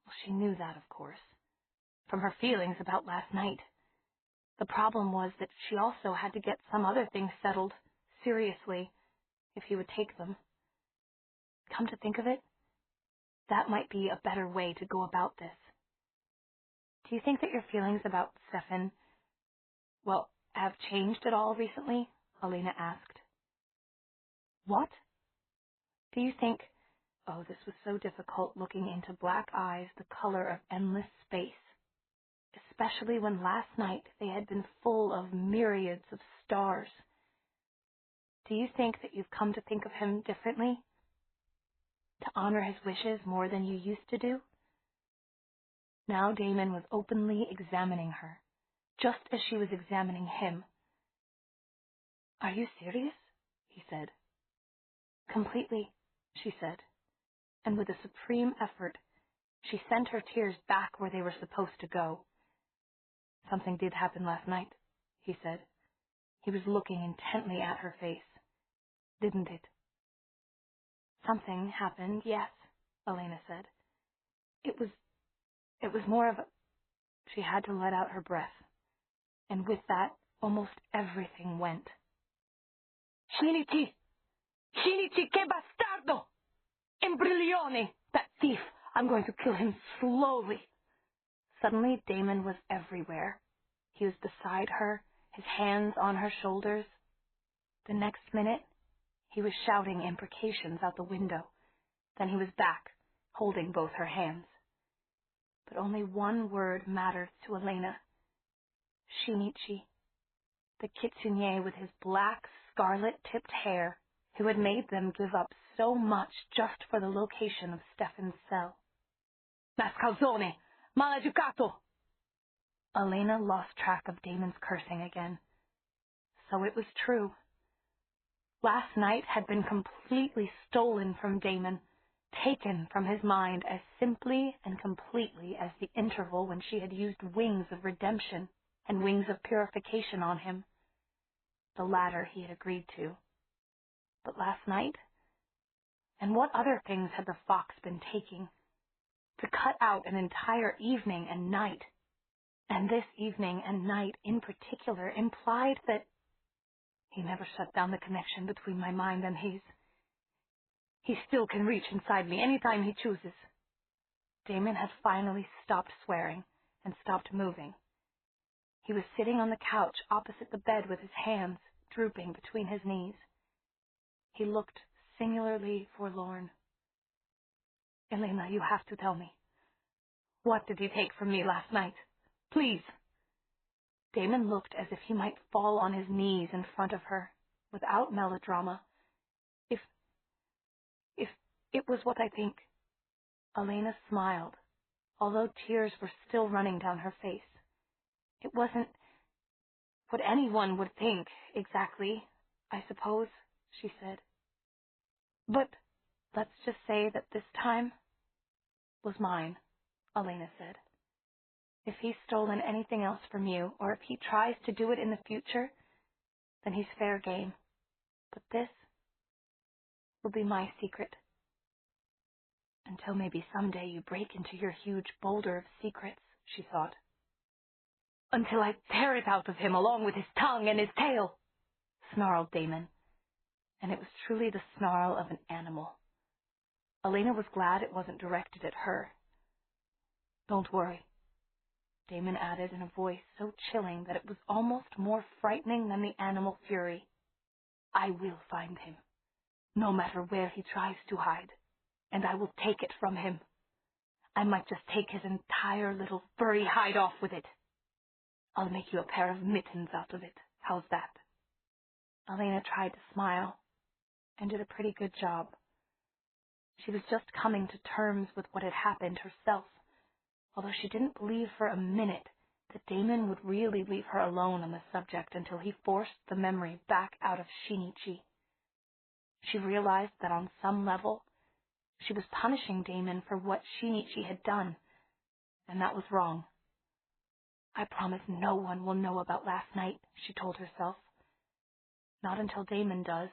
Well, she knew that, of course. From her feelings about last night. The problem was that she also had to get some other things settled, seriously, if he would take them. Come to think of it, that might be a better way to go about this. Do you think that your feelings about Stefan, have changed at all recently? Elena asked. What? Do you think... Oh, this was so difficult, looking into black eyes the color of endless space, especially when last night they had been full of myriads of stars. Do you think that you've come to think of him differently? To honor his wishes more than you used to do? Now Damon was openly examining her, just as she was examining him. Are you serious? He said. Completely, she said, and with a supreme effort, she sent her tears back where they were supposed to go. Something did happen last night, he said. He was looking intently at her face. Didn't it? Something happened, yes, Elena said. It was more of a... She had to let out her breath, and with that, almost everything went. Shinichi! Shinichi, che bastardo! Imbriglione! That thief! I'm going to kill him slowly. Suddenly, Damon was everywhere. He was beside her, his hands on her shoulders. The next minute, he was shouting imprecations out the window. Then he was back, holding both her hands. But only one word mattered to Elena. Shinichi, the kitsune with his black, scarlet-tipped hair, who had made them give up so much just for the location of Stefan's cell. Mascalzone! Maleducato! Elena lost track of Damon's cursing again. So it was true. Last night had been completely stolen from Damon, taken from his mind as simply and completely as the interval when she had used wings of redemption and wings of purification on him. The latter he had agreed to. But last night? And what other things had the fox been taking? To cut out an entire evening and night. And this evening and night in particular implied that he never shut down the connection between my mind and his. He still can reach inside me anytime he chooses. Damon had finally stopped swearing and stopped moving. He was sitting on the couch opposite the bed with his hands drooping between his knees. He looked singularly forlorn. Elena, you have to tell me. What did he take from me last night? Please. Damon looked as if he might fall on his knees in front of her, without melodrama. If it was what I think. Elena smiled, although tears were still running down her face. It wasn't what anyone would think, exactly, I suppose, she said. But let's just say that this time was mine, Elena said. If he's stolen anything else from you, or if he tries to do it in the future, then he's fair game. But this will be my secret. Until maybe someday you break into your huge boulder of secrets, she thought. Until I tear it out of him along with his tongue and his tail, snarled Damon. And it was truly the snarl of an animal. Elena was glad it wasn't directed at her. Don't worry, Damon added in a voice so chilling that it was almost more frightening than the animal fury. I will find him, no matter where he tries to hide, and I will take it from him. I might just take his entire little furry hide off with it. I'll make you a pair of mittens out of it. How's that? Elena tried to smile and did a pretty good job. She was just coming to terms with what had happened herself, although she didn't believe for a minute that Damon would really leave her alone on the subject until he forced the memory back out of Shinichi. She realized that on some level, she was punishing Damon for what Shinichi had done, and that was wrong. I promise no one will know about last night, she told herself. Not until Damon does.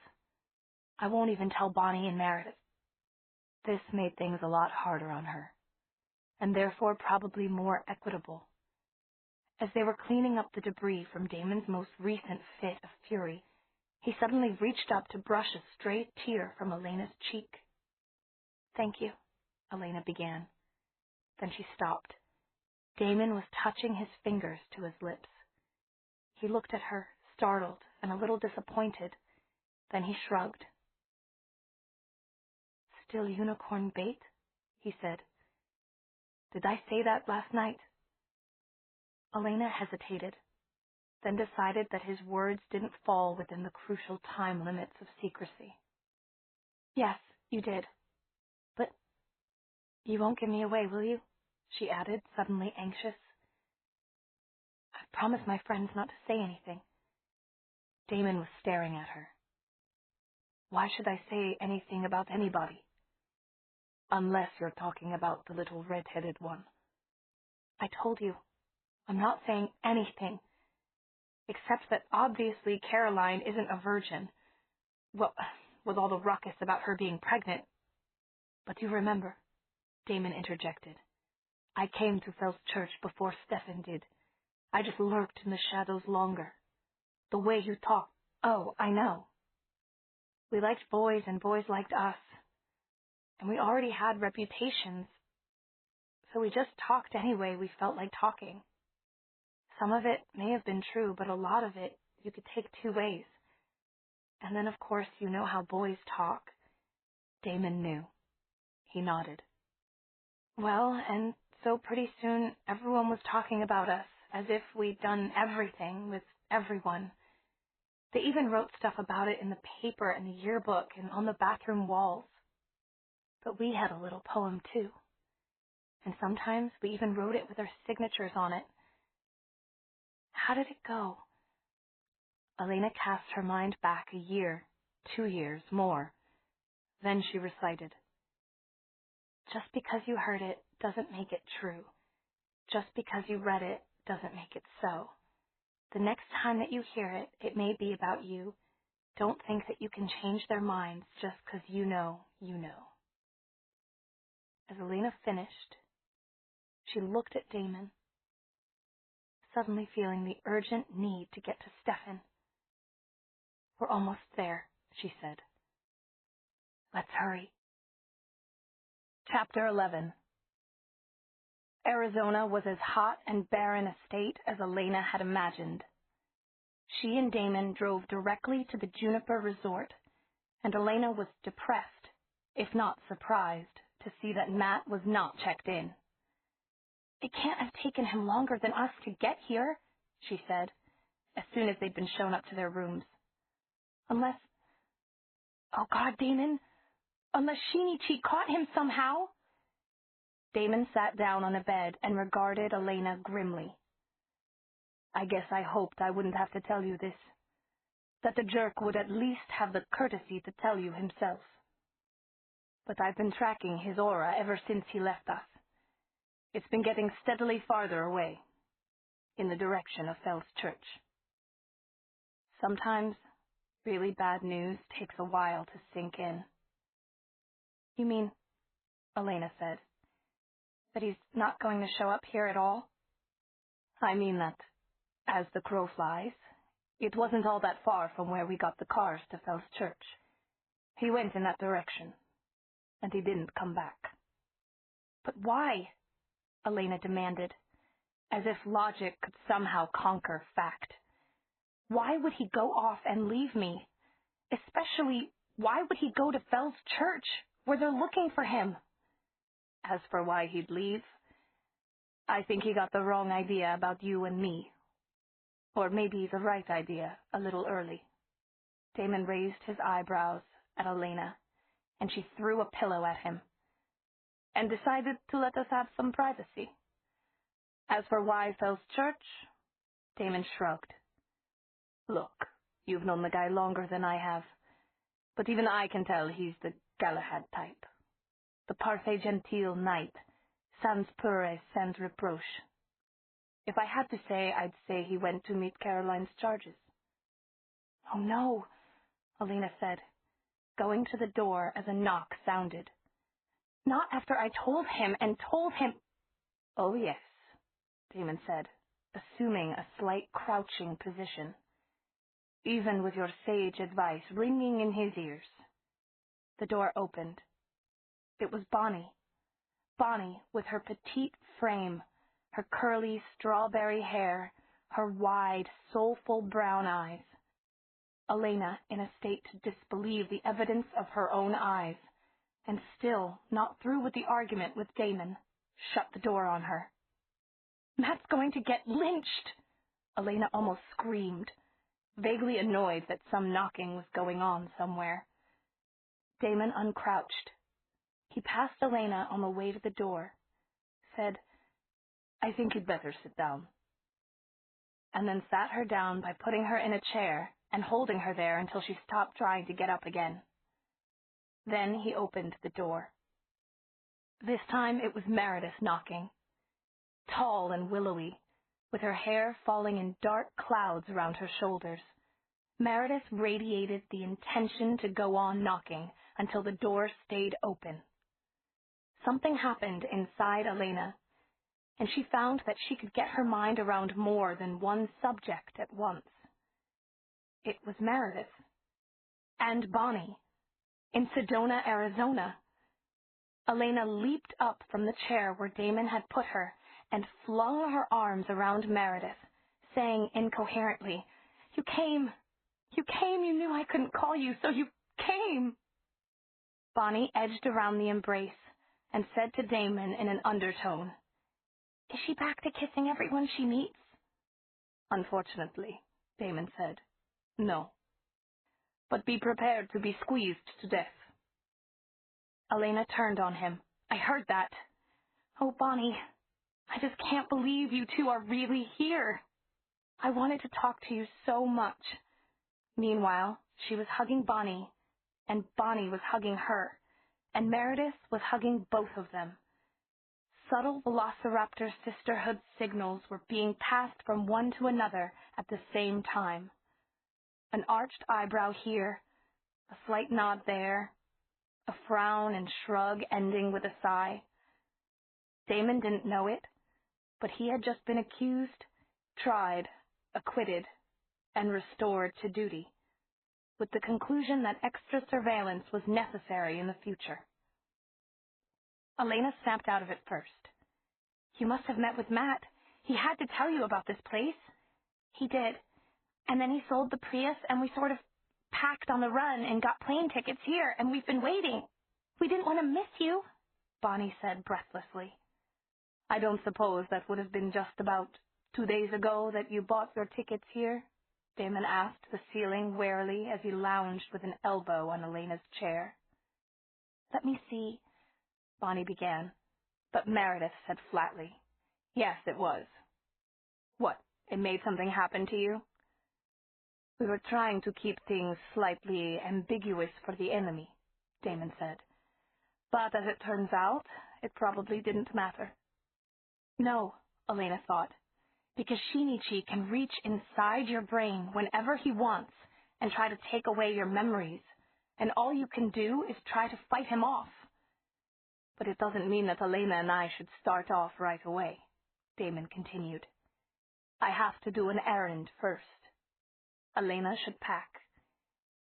I won't even tell Bonnie and Meredith. This made things a lot harder on her, and therefore probably more equitable. As they were cleaning up the debris from Damon's most recent fit of fury, he suddenly reached up to brush a stray tear from Elena's cheek. Thank you, Elena began. Then she stopped. Damon was touching his fingers to his lips. He looked at her, startled and a little disappointed. Then he shrugged. Still unicorn bait? He said. Did I say that last night? Elena hesitated, then decided that his words didn't fall within the crucial time limits of secrecy. Yes, you did. But you won't give me away, will you? She added, suddenly anxious. I've promised my friends not to say anything. Damon was staring at her. Why should I say anything about anybody? Unless you're talking about the little red-headed one. I told you, I'm not saying anything, except that obviously Caroline isn't a virgin. Well, with all the ruckus about her being pregnant. But you remember, Damon interjected. I came to Fell's church before Stefan did. I just lurked in the shadows longer. The way you talked, oh, I know. We liked boys and boys liked us. And we already had reputations. So we just talked anyway we felt like talking. Some of it may have been true, but a lot of it you could take two ways. And then, of course, you know how boys talk. Damon knew. He nodded. Well, and so pretty soon everyone was talking about us, as if we'd done everything with everyone. They even wrote stuff about it in the paper and the yearbook and on the bathroom walls. But we had a little poem, too. And sometimes we even wrote it with our signatures on it. How did it go? Elena cast her mind back a year, 2 years, more. Then she recited. Just because you heard it doesn't make it true. Just because you read it doesn't make it so. The next time that you hear it, it may be about you. Don't think that you can change their minds just because you know you know. As Elena finished, she looked at Damon, suddenly feeling the urgent need to get to Stefan. We're almost there, she said. Let's hurry. Chapter 11. Arizona was as hot and barren a state as Elena had imagined. She and Damon drove directly to the Juniper Resort, and Elena was depressed, if not surprised, to see that Matt was not checked in. It can't have taken him longer than us to get here, she said, as soon as they'd been shown up to their rooms. Unless, oh God, Damon, unless Shinichi caught him somehow. Damon sat down on a bed and regarded Elena grimly. I guess I hoped I wouldn't have to tell you this, that the jerk would at least have the courtesy to tell you himself. But I've been tracking his aura ever since he left us. It's been getting steadily farther away, in the direction of Fell's church. Sometimes, really bad news takes a while to sink in. You mean, Elena said, that he's not going to show up here at all? I mean that, as the crow flies, it wasn't all that far from where we got the cars to Fell's church. He went in that direction, and he didn't come back. But why? Elena demanded, as if logic could somehow conquer fact. Why would he go off and leave me? Especially, why would he go to Fell's church, where they're looking for him? As for why he'd leave, I think he got the wrong idea about you and me. Or maybe the right idea a little early. Damon raised his eyebrows at Elena, and she threw a pillow at him, and decided to let us have some privacy. As for why Fell's Church, Damon shrugged. Look, you've known the guy longer than I have, but even I can tell he's the Galahad type. The parfait genteel knight, sans peur, sans reproche. If I had to say, I'd say he went to meet Caroline's charges. Oh no, Elena said, going to the door as a knock sounded. Not after I told him. Oh yes, Damon said, assuming a slight crouching position. Even with your sage advice ringing in his ears. The door opened. It was Bonnie. Bonnie, with her petite frame, her curly strawberry hair, her wide, soulful brown eyes. Elena, in a state to disbelieve the evidence of her own eyes, and still not through with the argument with Damon, shut the door on her. Matt's going to get lynched! Elena almost screamed, vaguely annoyed that some knocking was going on somewhere. Damon uncrouched. He passed Elena on the way to the door, said, I think you'd better sit down, and then sat her down by putting her in a chair and holding her there until she stopped trying to get up again. Then he opened the door. This time it was Meredith knocking, tall and willowy, with her hair falling in dark clouds around her shoulders. Meredith radiated the intention to go on knocking until the door stayed open. Something happened inside Elena, and she found that she could get her mind around more than one subject at once. It was Meredith. And Bonnie. In Sedona, Arizona. Elena leaped up from the chair where Damon had put her and flung her arms around Meredith, saying incoherently, You came, you knew I couldn't call you, so you came. Bonnie edged around the embrace and said to Damon in an undertone, Is she back to kissing everyone she meets? Unfortunately, Damon said, no. But be prepared to be squeezed to death. Elena turned on him. I heard that. Oh, Bonnie, I just can't believe you two are really here. I wanted to talk to you so much. Meanwhile, she was hugging Bonnie, and Bonnie was hugging her, and Meredith was hugging both of them. Subtle velociraptor sisterhood signals were being passed from one to another at the same time. An arched eyebrow here, a slight nod there, a frown and shrug ending with a sigh. Damon didn't know it, but he had just been accused, tried, acquitted, and restored to duty, with the conclusion that extra surveillance was necessary in the future. Elena snapped out of it first. You must have met with Matt. He had to tell you about this place. He did. And then he sold the Prius, and we sort of packed on the run and got plane tickets here, and we've been waiting. We didn't want to miss you, Bonnie said breathlessly. I don't suppose that would have been just about 2 days ago that you bought your tickets here? Damon asked the ceiling warily as he lounged with an elbow on Elena's chair. Let me see, Bonnie began, but Meredith said flatly, Yes, it was. What, it made something happen to you? We were trying to keep things slightly ambiguous for the enemy, Damon said. But as it turns out, it probably didn't matter. No, Elena thought, because Shinichi can reach inside your brain whenever he wants and try to take away your memories, and all you can do is try to fight him off. But it doesn't mean that Elena and I should start off right away, Damon continued. I have to do an errand first. Elena should pack.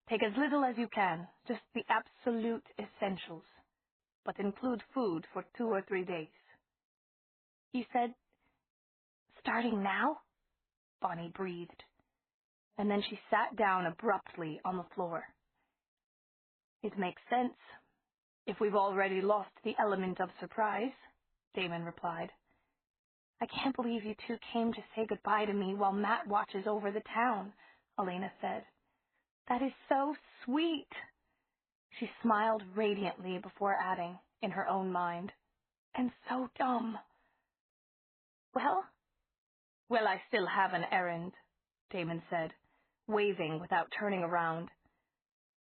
Take as little as you can, just the absolute essentials, but include food for 2 or 3 days. You said, starting now? Bonnie breathed, and then she sat down abruptly on the floor. It makes sense. If we've already lost the element of surprise, Damon replied. I can't believe you two came to say goodbye to me while Matt watches over the town, Elena said. That is so sweet. She smiled radiantly before adding, in her own mind, and so dumb. Well, I still have an errand, Damon said, waving without turning around.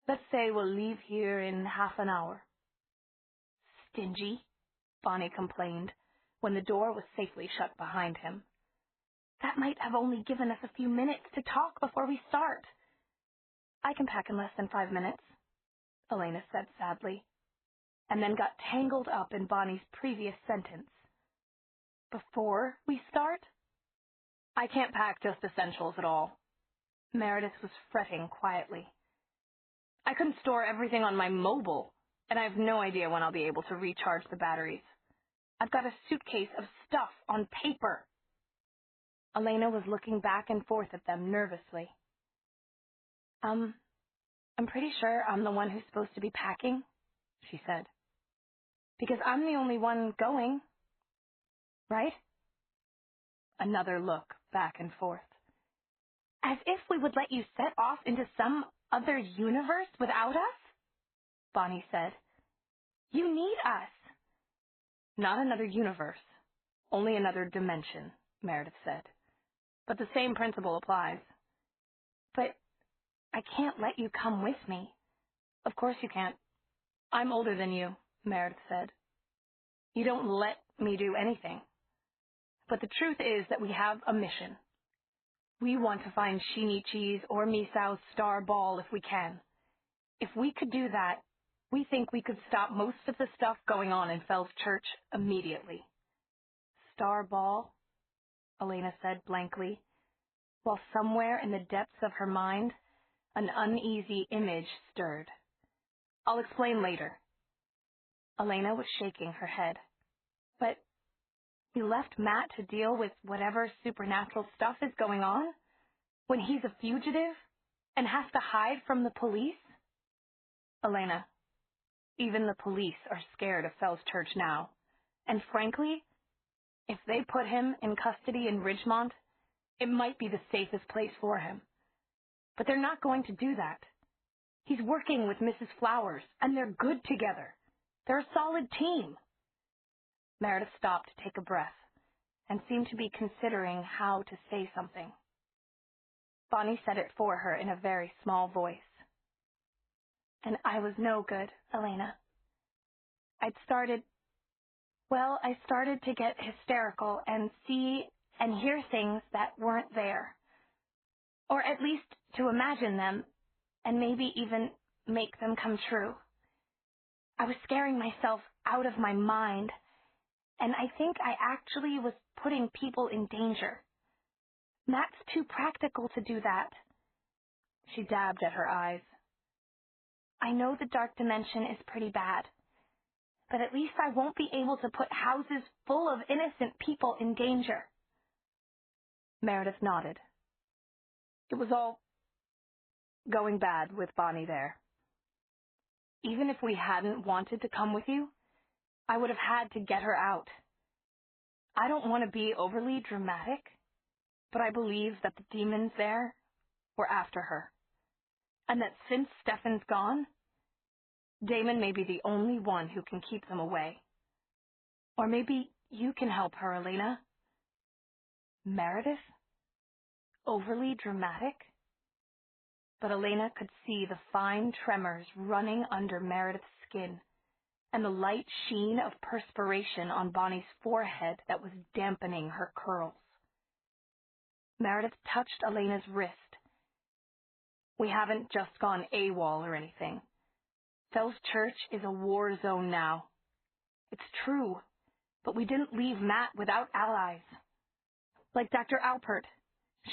Let's say we'll leave here in half an hour. Stingy, Bonnie complained, when the door was safely shut behind him. That might have only given us a few minutes to talk before we start. I can pack in less than 5 minutes, Elena said sadly, and then got tangled up in Bonnie's previous sentence. Before we start? I can't pack just essentials at all. Meredith was fretting quietly. I couldn't store everything on my mobile, and I have no idea when I'll be able to recharge the batteries. I've got a suitcase of stuff on paper. Elena was looking back and forth at them nervously. I'm pretty sure I'm the one who's supposed to be packing, she said. Because I'm the only one going, right? Another look back and forth. As if we would let you set off into some other universe without us? Bonnie said. You need us. Not another universe, only another dimension, Meredith said. But the same principle applies. But I can't let you come with me. Of course you can't. I'm older than you, Meredith said. You don't let me do anything. But the truth is that we have a mission. We want to find Shinichi's or Misao's star ball if we can. If we could do that, we think we could stop most of the stuff going on in Fell's Church immediately. Star ball? Elena said blankly, while somewhere in the depths of her mind, an uneasy image stirred. I'll explain later. Elena was shaking her head. But you left Matt to deal with whatever supernatural stuff is going on? When he's a fugitive and has to hide from the police? Elena, even the police are scared of Fell's Church now. And frankly, if they put him in custody in Ridgemont, it might be the safest place for him. But they're not going to do that. He's working with Mrs. Flowers, and they're good together. They're a solid team. Meredith stopped to take a breath and seemed to be considering how to say something. Bonnie said it for her in a very small voice. And I was no good, Elena. I started to get hysterical and see and hear things that weren't there. Or at least to imagine them and maybe even make them come true. I was scaring myself out of my mind, and I think I actually was putting people in danger. Matt's too practical to do that. She dabbed at her eyes. I know the dark dimension is pretty bad, but at least I won't be able to put houses full of innocent people in danger. Meredith nodded. It was all going bad with Bonnie there. Even if we hadn't wanted to come with you, I would have had to get her out. I don't want to be overly dramatic, but I believe that the demons there were after her, and that since Stefan's gone, Damon may be the only one who can keep them away. Or maybe you can help her, Elena. Meredith? Overly dramatic? But Elena could see the fine tremors running under Meredith's skin, and the light sheen of perspiration on Bonnie's forehead that was dampening her curls. Meredith touched Elena's wrist. We haven't just gone AWOL or anything. Fell's Church is a war zone now. It's true, but we didn't leave Matt without allies. Like Dr. Alpert.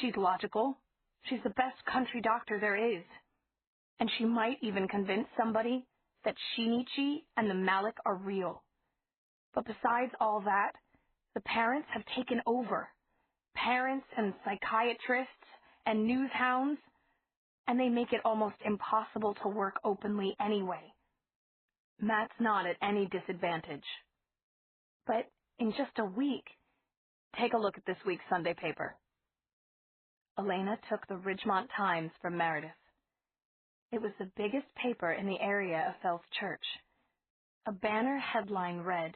She's logical. She's the best country doctor there is. And she might even convince somebody that Shinichi and the Malik are real. But besides all that, the parents have taken over. Parents and psychiatrists and news hounds, and they make it almost impossible to work openly anyway. Matt's not at any disadvantage. But in just a week, take a look at this week's Sunday paper. Elena took the Ridgemont Times from Meredith. It was the biggest paper in the area of Fells Church. A banner headline read,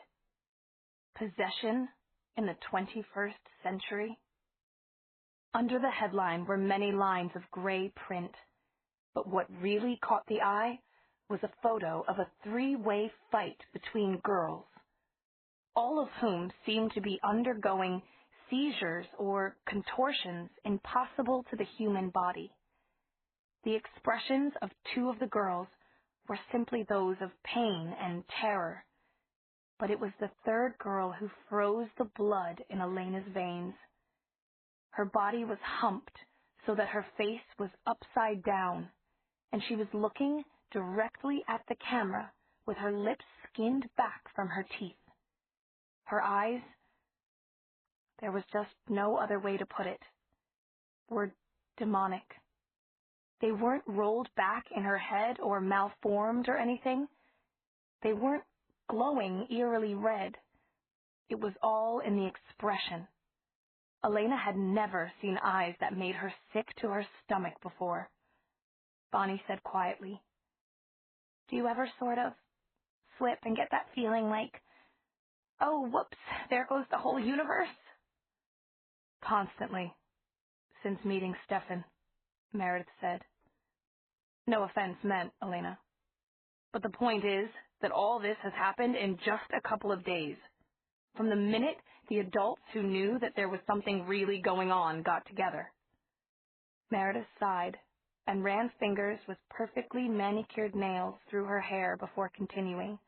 "Possession in the 21st Century." Under the headline were many lines of gray print, but what really caught the eye was a photo of a three-way fight between girls, all of whom seemed to be undergoing seizures or contortions impossible to the human body. The expressions of two of the girls were simply those of pain and terror, but it was the third girl who froze the blood in Elena's veins. Her body was humped so that her face was upside down, and she was looking directly at the camera with her lips skinned back from her teeth. Her eyes, there was just no other way to put it, were demonic. They weren't rolled back in her head or malformed or anything. They weren't glowing eerily red. It was all in the expression. Elena had never seen eyes that made her sick to her stomach before. Bonnie said quietly, "Do you ever sort of slip and get that feeling like, oh, whoops, there goes the whole universe?" "Constantly, since meeting Stefan," Meredith said. "No offense meant, Elena. But the point is that all this has happened in just a couple of days. From the minute the adults who knew that there was something really going on got together." Meredith sighed and ran fingers with perfectly manicured nails through her hair before continuing.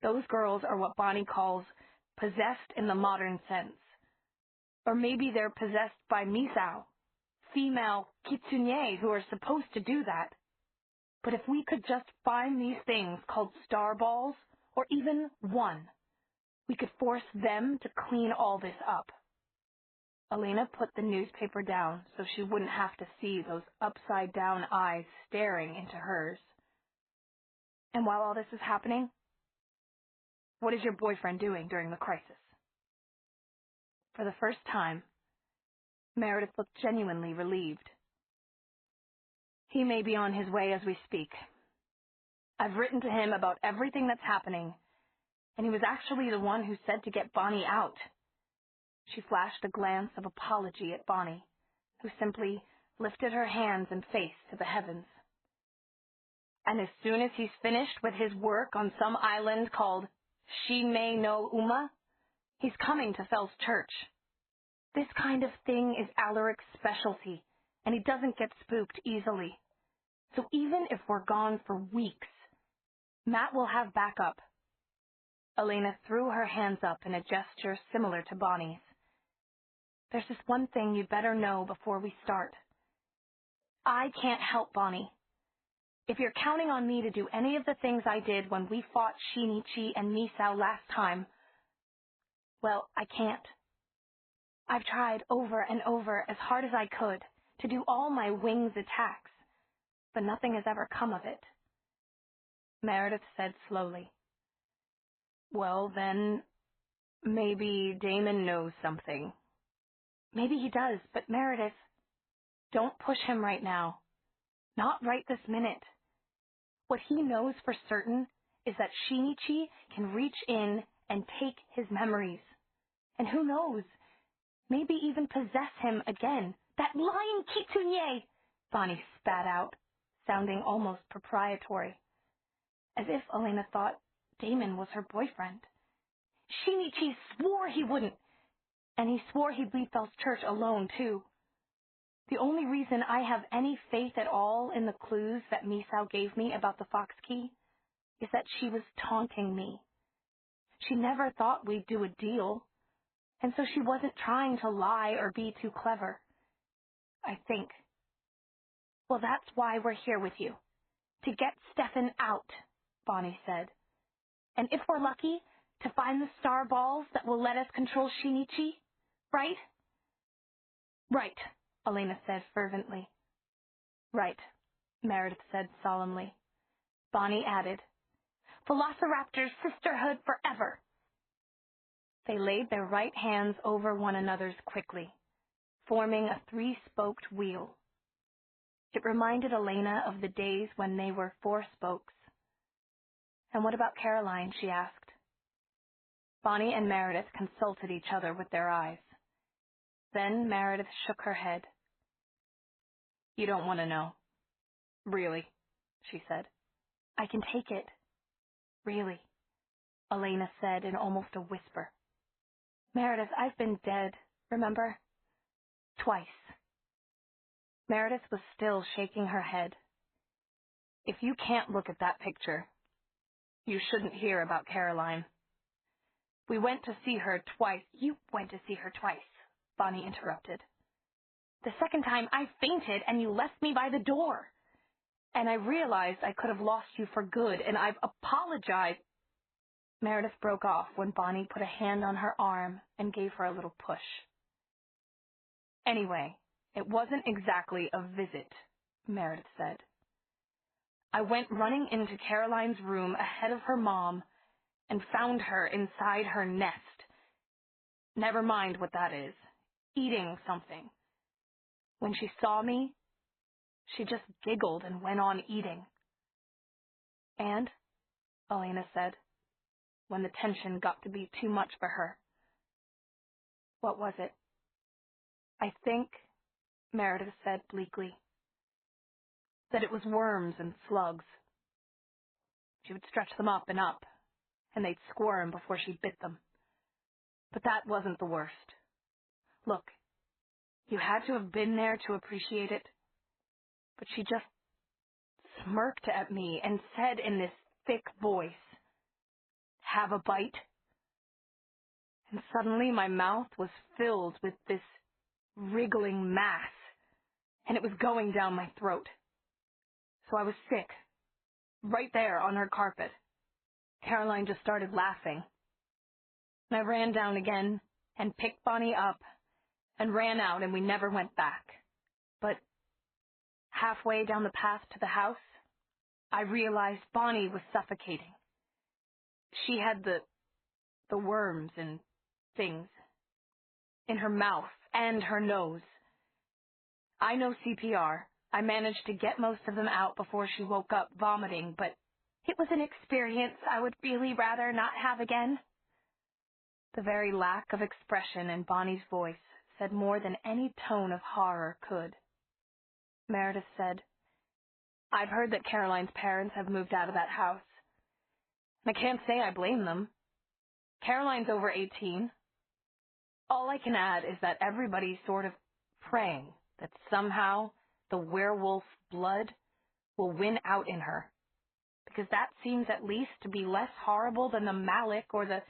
"Those girls are what Bonnie calls possessed in the modern sense. Or maybe they're possessed by misao, female kitsune who are supposed to do that. But if we could just find these things called star balls, or even one, we could force them to clean all this up." Elena put the newspaper down so she wouldn't have to see those upside-down eyes staring into hers. "And while all this is happening, what is your boyfriend doing during the crisis?" For the first time, Meredith looked genuinely relieved. "He may be on his way as we speak. I've written to him about everything that's happening, and he was actually the one who said to get Bonnie out." She flashed a glance of apology at Bonnie, who simply lifted her hands and face to the heavens. "And as soon as he's finished with his work on some island called Shimei no Uma, he's coming to Fells Church. This kind of thing is Alaric's specialty, and he doesn't get spooked easily. So even if we're gone for weeks, Matt will have backup." Elena threw her hands up in a gesture similar to Bonnie's. "There's just one thing you'd better know before we start. I can't help Bonnie. If you're counting on me to do any of the things I did when we fought Shinichi and Misao last time, well, I can't. I've tried over and over as hard as I could to do all my wings attacks, but nothing has ever come of it." Meredith said slowly, "Well, then, maybe Damon knows something." "Maybe he does, but Meredith, don't push him right now. Not right this minute. What he knows for certain is that Shinichi can reach in and take his memories. And who knows, maybe even possess him again. That lying kitsune!" Bonnie spat out, sounding almost proprietary, as if Elena thought Damon was her boyfriend. "Shinichi swore he wouldn't, and he swore he'd leave Fells Church alone, too. The only reason I have any faith at all in the clues that Misao gave me about the Fox Key is that she was taunting me. She never thought we'd do a deal, and so she wasn't trying to lie or be too clever. I think. Well, that's why we're here with you. To get Stefan out," Bonnie said. "And if we're lucky, to find the star balls that will let us control Shinichi, right?" "Right," Elena said fervently. "Right," Meredith said solemnly. Bonnie added, Velociraptors, sisterhood forever. They laid their right hands over one another's quickly, forming a three-spoked wheel. It reminded Elena of the days when they were four spokes. And what about Caroline, she asked. Bonnie and Meredith consulted each other with their eyes. Then Meredith shook her head. You don't want to know. Really, she said. I can take it. Really, Elena said in almost a whisper. Meredith, I've been dead, remember? Twice. Meredith was still shaking her head. If you can't look at that picture, you shouldn't hear about Caroline. We went to see her twice. You went to see her twice, Bonnie interrupted. The second time I fainted and you left me by the door. And I realized I could have lost you for good, and I've apologized. Meredith broke off when Bonnie put a hand on her arm and gave her a little push. Anyway, it wasn't exactly a visit, Meredith said. I went running into Caroline's room ahead of her mom and found her inside her nest. Never mind what that is. Eating something. When she saw me, she just giggled and went on eating. And, Elena said, when the tension got to be too much for her. What was it? I think, Meredith said bleakly, that it was worms and slugs. She would stretch them up, and they'd squirm before she bit them. But that wasn't the worst. Look, you had to have been there to appreciate it. But she just smirked at me and said in this thick voice, have a bite? And suddenly my mouth was filled with this wriggling mass, and it was going down my throat. So I was sick, right there on her carpet. Caroline just started laughing. And I ran down again and picked Bonnie up and ran out, and we never went back. But halfway down the path to the house, I realized Bonnie was suffocating. She had the worms and things in her mouth and her nose. I know CPR. I managed to get most of them out before she woke up vomiting, but it was an experience I would really rather not have again. The very lack of expression in Bonnie's voice said more than any tone of horror could. Meredith said, I've heard that Caroline's parents have moved out of that house. I can't say I blame them. Caroline's over 18. All I can add is that everybody's sort of praying that somehow the werewolf blood will win out in her, because that seems at least to be less horrible than the malic or the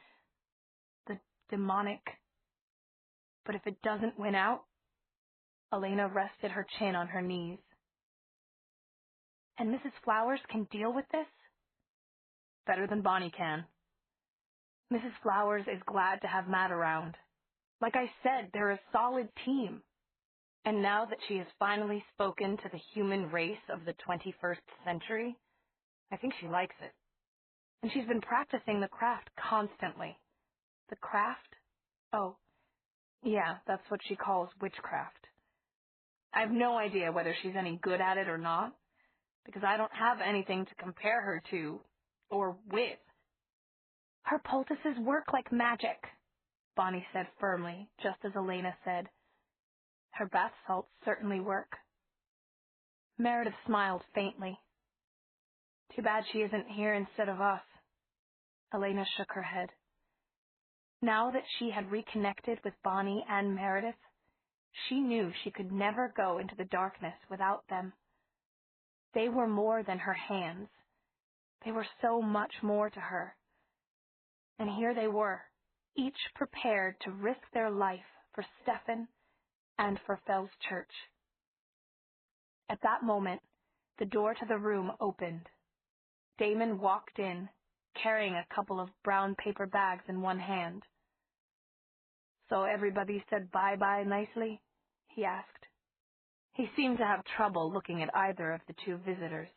demonic. But if it doesn't win out, Elena rested her chin on her knees. And Mrs. Flowers can deal with this? Better than Bonnie can. Mrs. Flowers is glad to have Matt around. Like I said, they're a solid team. And now that she has finally spoken to the human race of the 21st century, I think she likes it. And she's been practicing the craft constantly. The craft? Oh, yeah, that's what she calls witchcraft. I have no idea whether she's any good at it or not, because I don't have anything to compare her to or with. Her poultices work like magic, Bonnie said firmly, just as Elena said. Her bath salts certainly work. Meredith smiled faintly. Too bad she isn't here instead of us. Elena shook her head. Now that she had reconnected with Bonnie and Meredith, she knew she could never go into the darkness without them. They were more than her hands. They were so much more to her. And here they were, each prepared to risk their life for Stefan and for Fell's Church. At that moment, the door to the room opened. Damon walked in, carrying a couple of brown paper bags in one hand. So everybody said bye-bye nicely? He asked. He seemed to have trouble looking at either of the two visitors.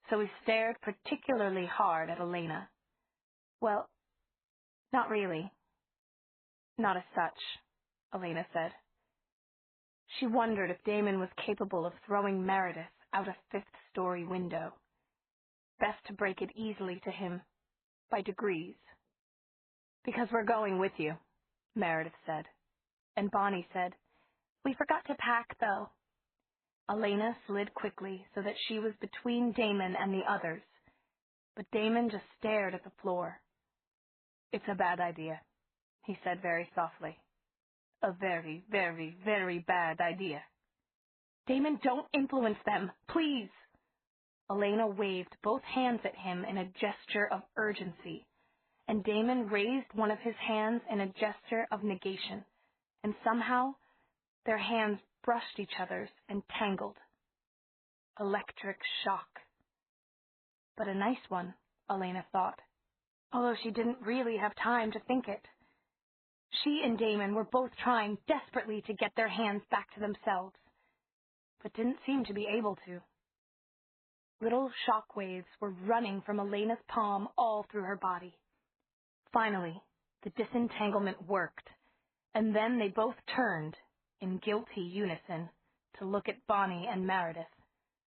so he stared particularly hard at Elena. Well, not really. Not as such, Elena said. She wondered if Damon was capable of throwing Meredith out a fifth-story window. Best to break it easily to him, by degrees. Because we're going with you, Meredith said. And Bonnie said, We forgot to pack, though. Elena slid quickly so that she was between Damon and the others, but Damon just stared at the floor. It's a bad idea, he said very softly. A very, very, very bad idea. Damon, don't influence them, please. Elena waved both hands at him in a gesture of urgency, and Damon raised one of his hands in a gesture of negation, and somehow their hands brushed each other's and tangled. Electric shock. But a nice one, Elena thought, although she didn't really have time to think it. She and Damon were both trying desperately to get their hands back to themselves, but didn't seem to be able to. Little shock waves were running from Elena's palm all through her body. Finally, the disentanglement worked, and then they both turned, in guilty unison, to look at Bonnie and Meredith,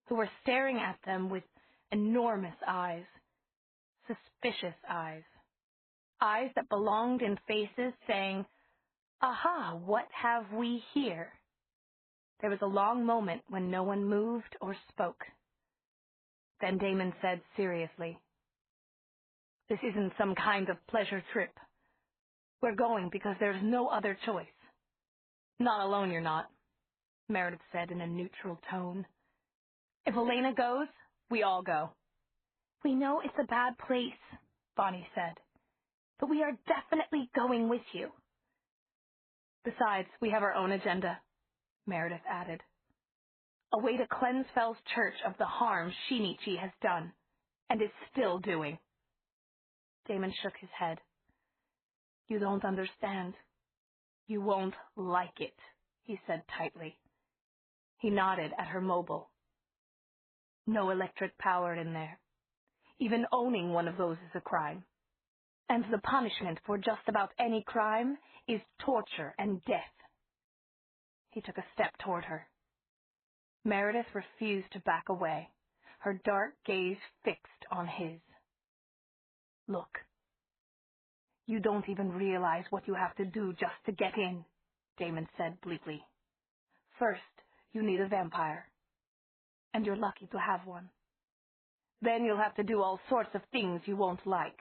who were staring at them with enormous eyes, suspicious eyes that belonged in faces saying, Aha, what have we here? There was a long moment when no one moved or spoke. Then Damon said seriously, This isn't some kind of pleasure trip. We're going because there's no other choice. Not alone you're not, Meredith said in a neutral tone. If Elena goes, we all go. We know it's a bad place, Bonnie said, but we are definitely going with you. Besides, we have our own agenda, Meredith added. A way to cleanse Fell's Church of the harm Shinichi has done, and is still doing. Damon shook his head. You don't understand. You won't like it, he said tightly. He nodded at her mobile. No electric power in there. Even owning one of those is a crime. And the punishment for just about any crime is torture and death. He took a step toward her. Meredith refused to back away, her dark gaze fixed on his. Look, you don't even realize what you have to do just to get in, Damon said bleakly. First, you need a vampire. And you're lucky to have one. Then you'll have to do all sorts of things you won't like.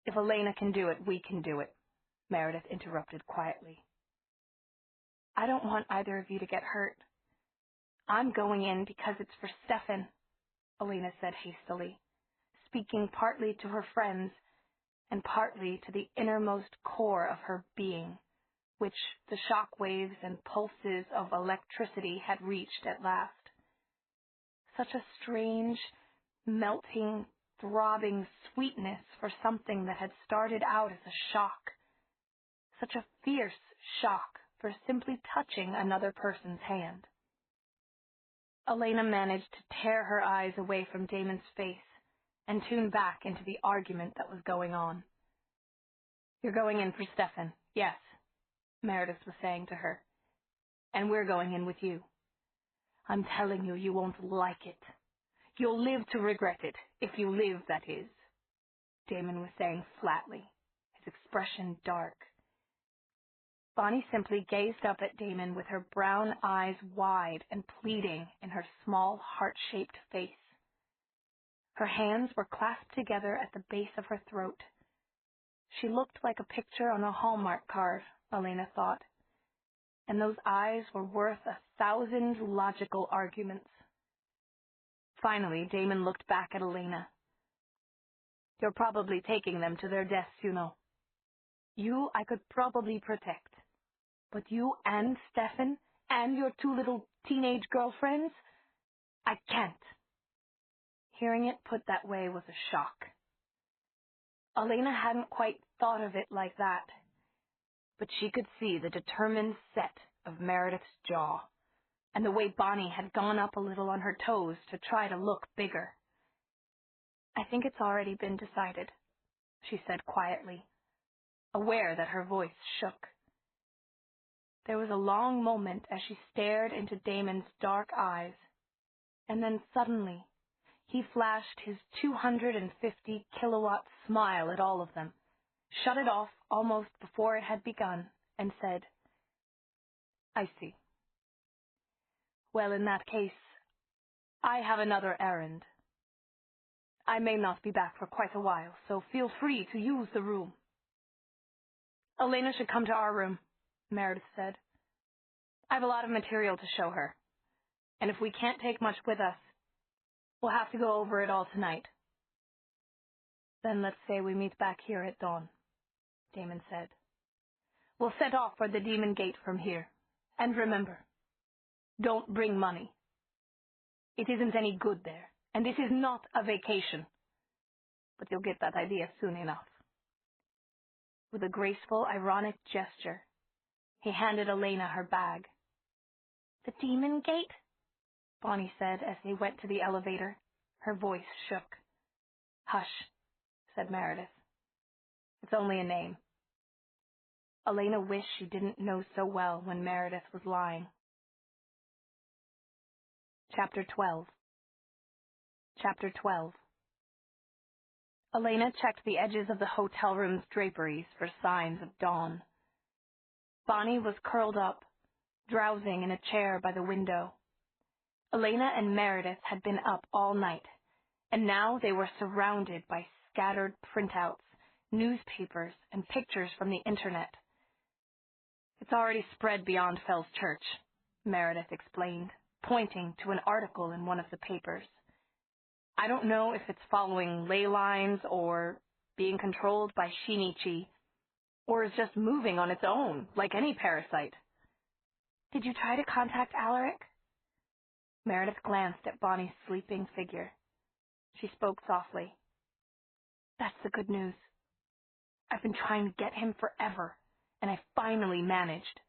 If Elena can do it, we can do it, Meredith interrupted quietly. I don't want either of you to get hurt. I'm going in because it's for Stefan, Elena said hastily, speaking partly to her friends and partly to the innermost core of her being, which the shock waves and pulses of electricity had reached at last. Such a strange, melting, throbbing sweetness for something that had started out as a shock. Such a fierce shock for simply touching another person's hand. Elena managed to tear her eyes away from Damon's face and tune back into the argument that was going on. You're going in for Stefan, yes, Meredith was saying to her. And we're going in with you. I'm telling you, you won't like it. You'll live to regret it, if you live, that is, Damon was saying flatly, his expression dark. Bonnie simply gazed up at Damon with her brown eyes wide and pleading in her small, heart-shaped face. Her hands were clasped together at the base of her throat. She looked like a picture on a Hallmark card, Elena thought, and those eyes were worth 1,000 logical arguments. Finally, Damon looked back at Elena. You're probably taking them to their deaths, you know. You I could probably protect. But you and Stefan and your 2 little teenage girlfriends? I can't. Hearing it put that way was a shock. Elena hadn't quite thought of it like that, but she could see the determined set of Meredith's jaw, and the way Bonnie had gone up a little on her toes to try to look bigger. "I think it's already been decided," she said quietly, aware that her voice shook. There was a long moment as she stared into Damon's dark eyes, and then suddenly he flashed his 250-kilowatt smile at all of them, shut it off almost before it had begun, and said, "I see. Well, in that case, I have another errand. I may not be back for quite a while, so feel free to use the room." "Elena should come to our room," Meredith said. "I have a lot of material to show her, and if we can't take much with us, we'll have to go over it all tonight." "Then let's say we meet back here at dawn," Damon said. "We'll set off for the Demon Gate from here. And remember, don't bring money. It isn't any good there, and this is not a vacation. But you'll get that idea soon enough." With a graceful, ironic gesture, he handed Elena her bag. "The Demon Gate?" Bonnie said as they went to the elevator. Her voice shook. "Hush," said Meredith. "It's only a name." Elena wished she didn't know so well when Meredith was lying. Chapter 12. Elena checked the edges of the hotel room's draperies for signs of dawn. Bonnie was curled up, drowsing in a chair by the window. Elena and Meredith had been up all night, and now they were surrounded by scattered printouts, newspapers, and pictures from the internet. "It's already spread beyond Fell's Church," Meredith explained, pointing to an article in one of the papers. "I don't know if it's following ley lines or being controlled by Shinichi, or is just moving on its own, like any parasite." "Did you try to contact Alaric?" Meredith glanced at Bonnie's sleeping figure. She spoke softly. "That's the good news. I've been trying to get him forever, and I finally managed.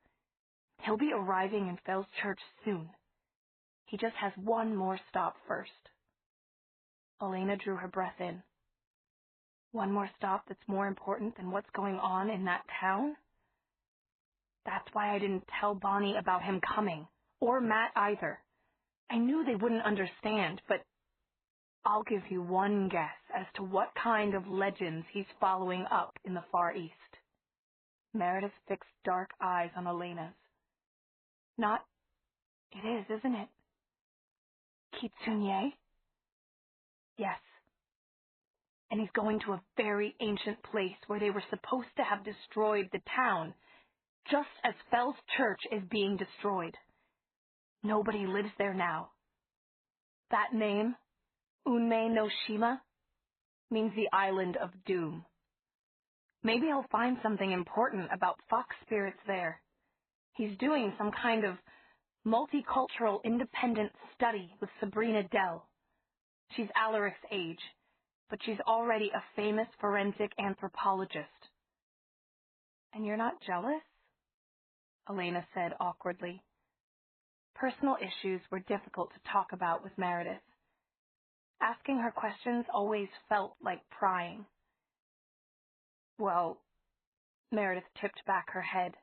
He'll be arriving in Fell's Church soon. He just has one more stop first." Elena drew her breath in. "One more stop that's more important than what's going on in that town?" "That's why I didn't tell Bonnie about him coming, or Matt either. I knew they wouldn't understand, but I'll give you one guess as to what kind of legends he's following up in the Far East." Meredith fixed dark eyes on Elena's. It is, isn't it? Kitsunye?" "Yes. And he's going to a very ancient place where they were supposed to have destroyed the town, just as Fell's Church is being destroyed. Nobody lives there now. That name, Unmei no Shima, means the Island of Doom. Maybe I'll find something important about fox spirits there. He's doing some kind of multicultural independent study with Sabrina Dell. She's Alaric's age, but she's already a famous forensic anthropologist." "And you're not jealous?" Elena said awkwardly. Personal issues were difficult to talk about with Meredith. Asking her questions always felt like prying. "Well," Meredith tipped back her head,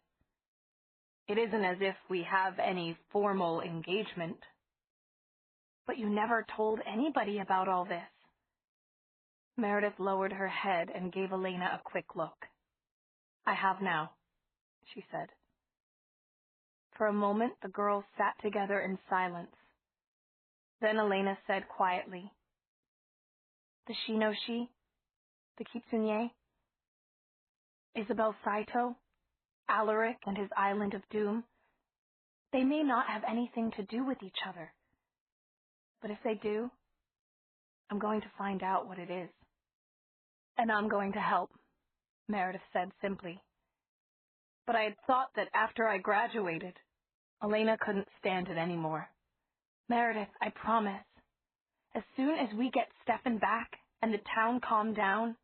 "it isn't as if we have any formal engagement." "But you never told anybody about all this." Meredith lowered her head and gave Elena a quick look. "I have now," she said. For a moment, the girls sat together in silence. Then Elena said quietly, "The Shinoshi, the Kitsunye, Isabel Saito, Alaric and his Island of Doom, they may not have anything to do with each other. But if they do, I'm going to find out what it is. And I'm going to help," Meredith said simply. "But I had thought that after I graduated..." Elena couldn't stand it anymore. "Meredith, I promise. As soon as we get Stefan back and the town calmed down,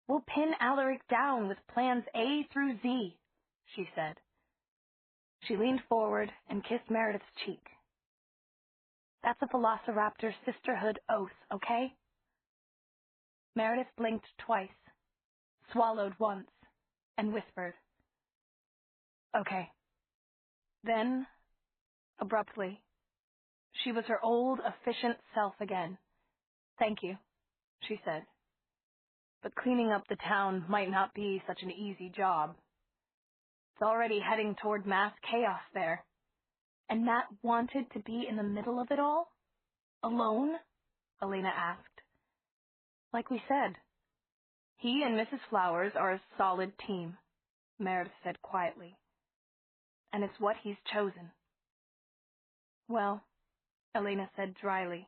we'll pin Alaric down with plans A through Z," she said. She leaned forward and kissed Meredith's cheek. That's a Velociraptor sisterhood oath, okay? Meredith blinked twice, swallowed once, and whispered, okay. Then, abruptly, she was her old, efficient self again. Thank you, she said. But cleaning up the town might not be such an easy job. It's already heading toward mass chaos there. And Matt wanted to be in the middle of it all? Alone? Elena asked. Like we said, he and Mrs. Flowers are a solid team, Meredith said quietly. And it's what he's chosen. Well, Elena said dryly,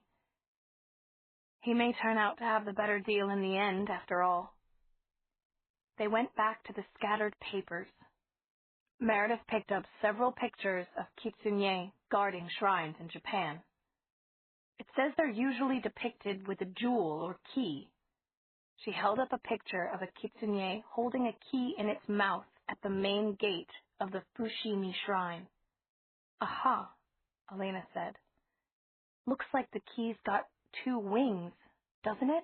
he may turn out to have the better deal in the end, after all. They went back to the scattered papers. Meredith picked up several pictures of kitsune guarding shrines in Japan. It says they're usually depicted with a jewel or key. She held up a picture of a kitsune holding a key in its mouth at the main gate of the Fushimi shrine. Aha, Elena said. Looks like the key's got 2 wings, doesn't it?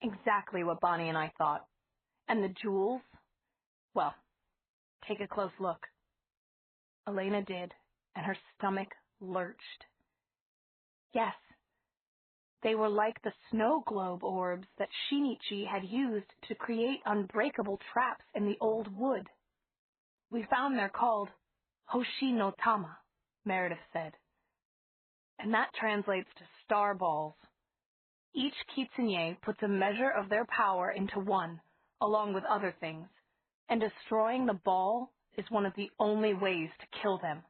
Exactly what Bonnie and I thought. And the jewels? Well, take a close look. Elena did, and her stomach lurched. Yes, they were like the snow globe orbs that Shinichi had used to create unbreakable traps in the old wood. We found they're called Hoshi no Tama, Meredith said. And that translates to star balls. Each kitsune puts a measure of their power into one, along with other things, and destroying the ball is one of the only ways to kill them.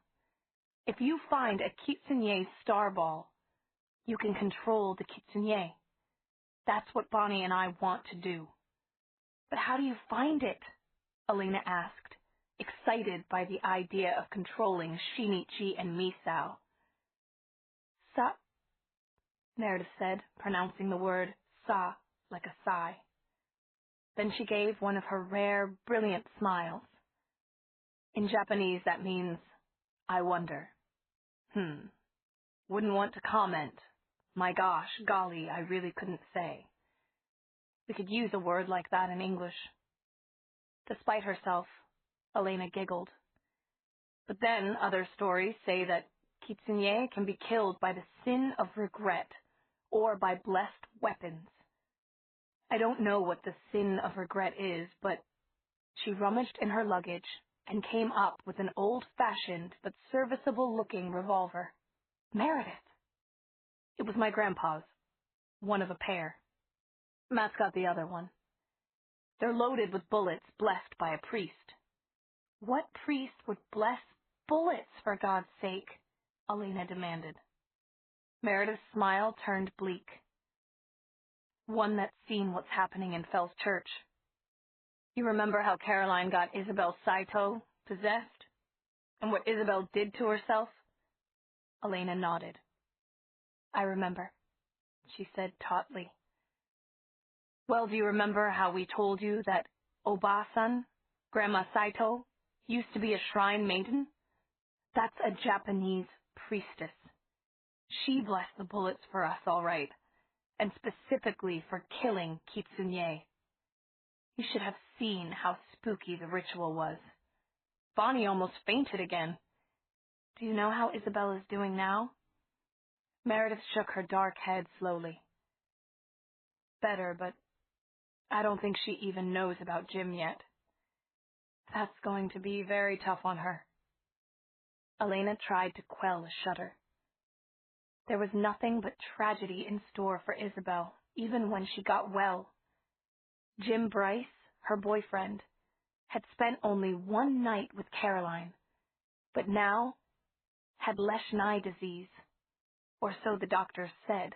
If you find a kitsune star ball, you can control the kitsune. That's what Bonnie and I want to do. But how do you find it? Elena asked, excited by the idea of controlling Shinichi and Misao. Meredith said, pronouncing the word sa like a sigh. Then she gave one of her rare, brilliant smiles. In Japanese, that means, I wonder. Wouldn't want to comment. My gosh, golly, I really couldn't say. We could use a word like that in English. Despite herself, Elena giggled. But then other stories say that kitsune can be killed by the sin of regret or by blessed weapons. I don't know what the sin of regret is, but she rummaged in her luggage and came up with an old-fashioned but serviceable-looking revolver. Meredith! It was my grandpa's, one of a pair. Matt's got the other one. They're loaded with bullets blessed by a priest. What priest would bless bullets, for God's sake? Elena demanded. Meredith's smile turned bleak. One that's seen what's happening in Fell's Church. You remember how Caroline got Isabel Saito possessed? And what Isabel did to herself? Elena nodded. I remember, she said tautly. Well, do you remember how we told you that Oba-san, Grandma Saito, used to be a shrine maiden? That's a Japanese priestess. She blessed the bullets for us, all right, and specifically for killing kitsune. You should have seen how spooky the ritual was. Bonnie almost fainted again. Do you know how Isabel is doing now? Meredith shook her dark head slowly. Better, but I don't think she even knows about Jim yet. That's going to be very tough on her. Elena tried to quell a shudder. There was nothing but tragedy in store for Isabel, even when she got well. Jim Bryce, her boyfriend, had spent only one night with Caroline, but now had Leschnai disease, or so the doctors said.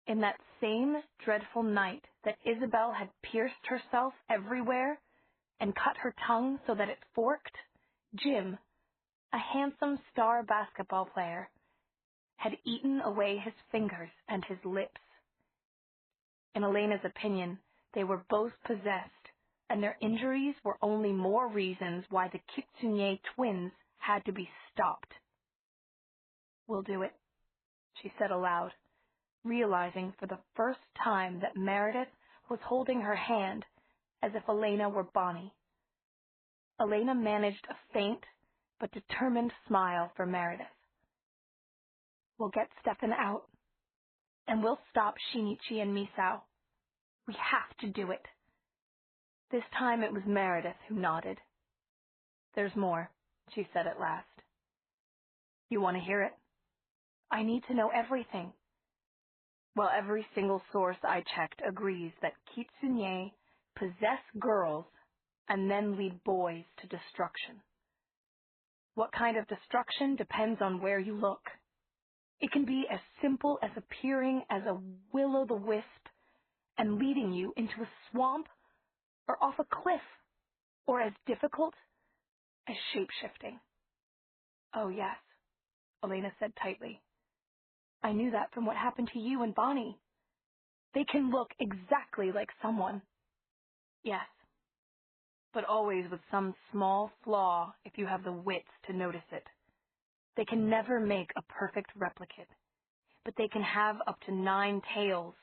In that same dreadful night that Isabel had pierced herself everywhere and cut her tongue so that it forked, Jim, a handsome star basketball player, had eaten away his fingers and his lips. In Elena's opinion, they were both possessed, and their injuries were only more reasons why the Kitsune twins had to be stopped. "We'll do it," she said aloud, realizing for the first time that Meredith was holding her hand as if Elena were Bonnie. Elena managed a faint but determined smile for Meredith. "We'll get Stefan out, and we'll stop Shinichi and Misao. We have to do it." This time it was Meredith who nodded. "There's more," she said at last. "You want to hear it?" "I need to know everything." "Well, every single source I checked agrees that kitsune possess girls and then lead boys to destruction. What kind of destruction depends on where you look. It can be as simple as appearing as a will-o'-the-wisp and leading you into a swamp or off a cliff, or as difficult as shape-shifting." "Oh, yes," Elena said tightly. "I knew that from what happened to you and Bonnie. They can look exactly like someone." "Yes, but always with some small flaw if you have the wits to notice it. They can never make a perfect replicate, but they can have up to 9 tails,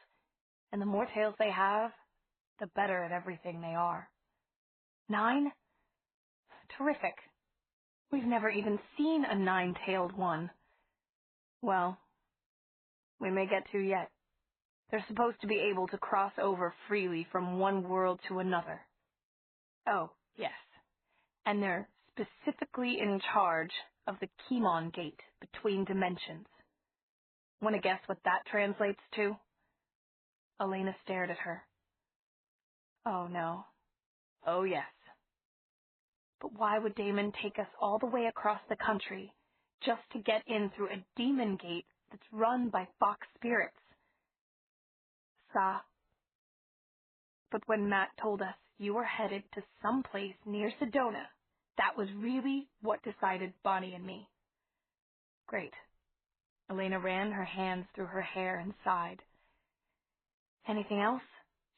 and the more tails they have, the better at everything they are." 9? Terrific. We've never even seen a 9-tailed one. Well, we may get to yet. They're supposed to be able to cross over freely from one world to another. Oh, yes. And they're specifically in charge of the Kimon Gate between dimensions. Want to guess what that translates to? Elena stared at her. Oh, no. Oh, yes. But why would Damon take us all the way across the country just to get in through a demon gate that's run by fox spirits? But when Matt told us you were headed to some place near Sedona, that was really what decided Bonnie and me. Great. Elena ran her hands through her hair and sighed. Anything else?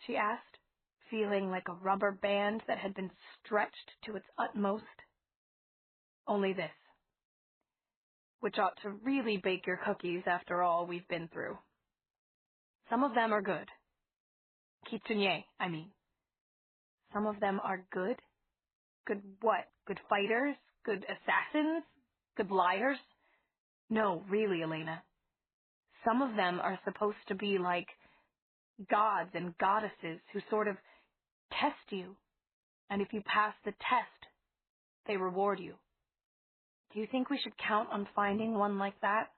She asked, feeling like a rubber band that had been stretched to its utmost. Only this, which ought to really bake your cookies after all we've been through. Some of them are good. Kitsune, I mean. Some of them are good? Good what? Good fighters? Good assassins? Good liars? No, really, Elena. Some of them are supposed to be like gods and goddesses who sort of test you, and if you pass the test, they reward you. Do you think we should count on finding one like that?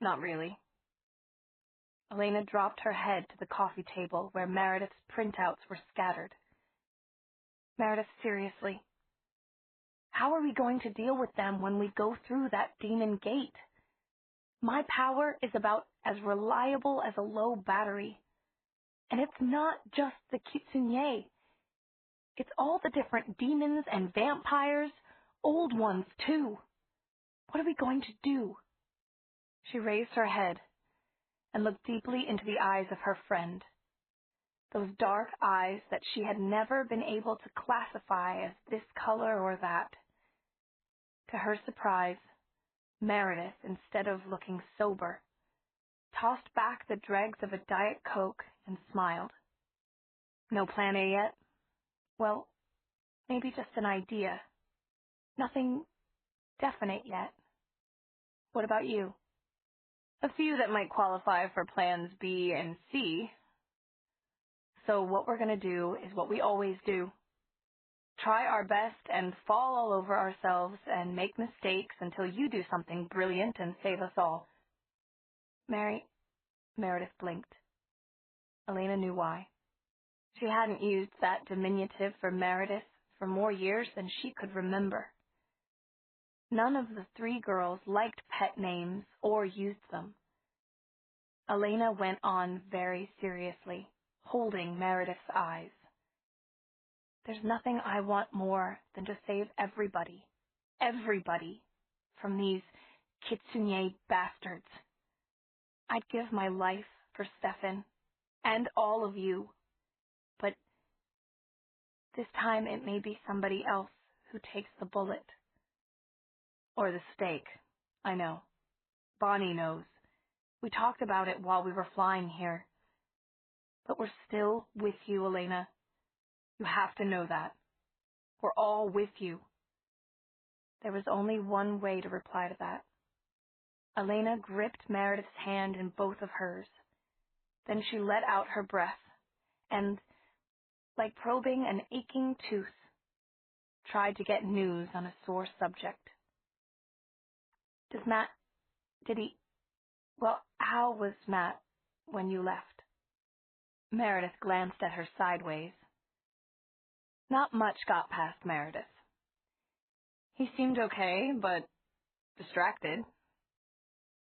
Not really. Elena dropped her head to the coffee table where Meredith's printouts were scattered. Meredith, seriously, how are we going to deal with them when we go through that demon gate? My power is about as reliable as a low battery. And it's not just the kitsune. It's all the different demons and vampires, old ones too. What are we going to do? She raised her head and looked deeply into the eyes of her friend. Those dark eyes that she had never been able to classify as this color or that. To her surprise, Meredith, instead of looking sober, tossed back the dregs of a Diet Coke and smiled. No plan A yet? Well, maybe just an idea. Nothing definite yet. What about you? A few that might qualify for plans B and C. So what we're going to do is what we always do. Try our best and fall all over ourselves and make mistakes until you do something brilliant and save us all. Meredith blinked. Elena knew why. She hadn't used that diminutive for Meredith for more years than she could remember. None of the 3 girls liked pet names or used them. Elena went on very seriously, holding Meredith's eyes. There's nothing I want more than to save everybody, from these kitsune bastards. I'd give my life for Stefan and all of you, but this time it may be somebody else who takes the bullet. Or the stake. I know. Bonnie knows. We talked about it while we were flying here. But we're still with you, Elena. You have to know that. We're all with you. There was only one way to reply to that. Elena gripped Meredith's hand in both of hers. Then she let out her breath, and, like probing an aching tooth, tried to get news on a sore subject. How was Matt when you left? Meredith glanced at her sideways. Not much got past Meredith. He seemed okay, but distracted.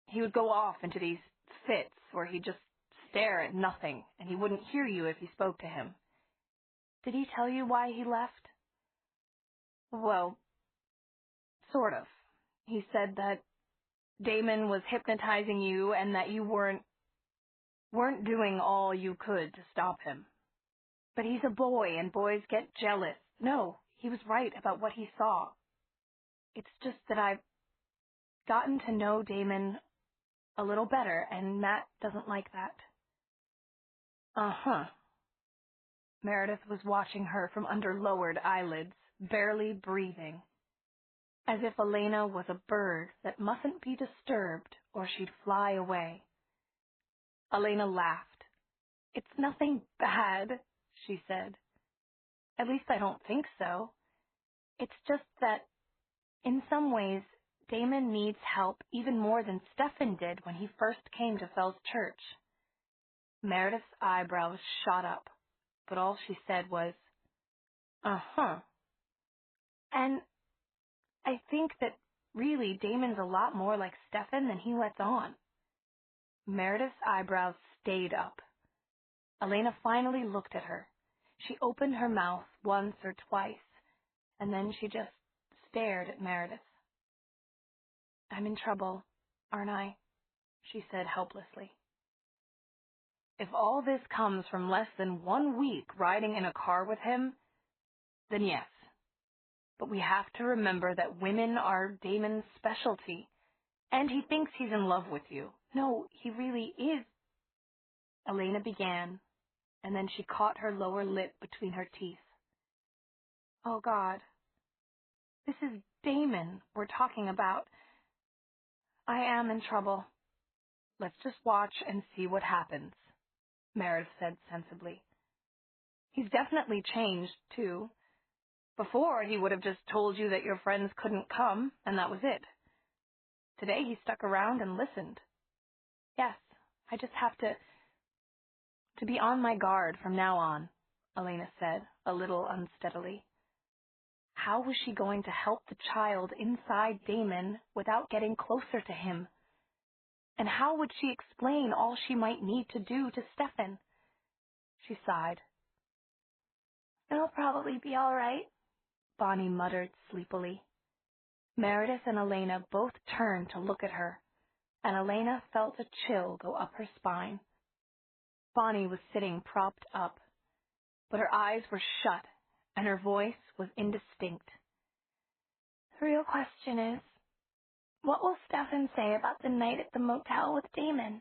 He would go off into these fits where he'd just stare at nothing, and he wouldn't hear you if you spoke to him. Did he tell you why he left? Well, sort of. He said that Damon was hypnotizing you and that you weren't doing all you could to stop him. But he's a boy, and boys get jealous. No, he was right about what he saw. It's just that I've gotten to know Damon a little better, and Matt doesn't like that. Uh-huh. Meredith was watching her from under lowered eyelids, barely breathing, as if Elena was a bird that mustn't be disturbed or she'd fly away. Elena laughed. It's nothing bad, she said. At least I don't think so. It's just that, in some ways, Damon needs help even more than Stefan did when he first came to Fell's church. Meredith's eyebrows shot up, but all she said was, uh-huh. And I think that really Damon's a lot more like Stefan than he lets on. Meredith's eyebrows stayed up. Elena finally looked at her. She opened her mouth once or twice, and then she just stared at Meredith. I'm in trouble, aren't I? She said helplessly. If all this comes from less than 1 week riding in a car with him, then yes. But we have to remember that women are Damon's specialty, and he thinks he's in love with you. No, he really is. Elena began, and then she caught her lower lip between her teeth. Oh, God. This is Damon we're talking about. I am in trouble. Let's just watch and see what happens, Meredith said sensibly. He's definitely changed, too. Before, he would have just told you that your friends couldn't come, and that was it. Today, he stuck around and listened. Yes, I just have to be on my guard from now on, Elena said, a little unsteadily. How was she going to help the child inside Damon without getting closer to him? And how would she explain all she might need to do to Stefan? She sighed. It'll probably be all right, Bonnie muttered sleepily. Meredith and Elena both turned to look at her, and Elena felt a chill go up her spine. Bonnie was sitting propped up, but her eyes were shut, and her voice was indistinct. The real question is, what will Stefan say about the night at the motel with Damon?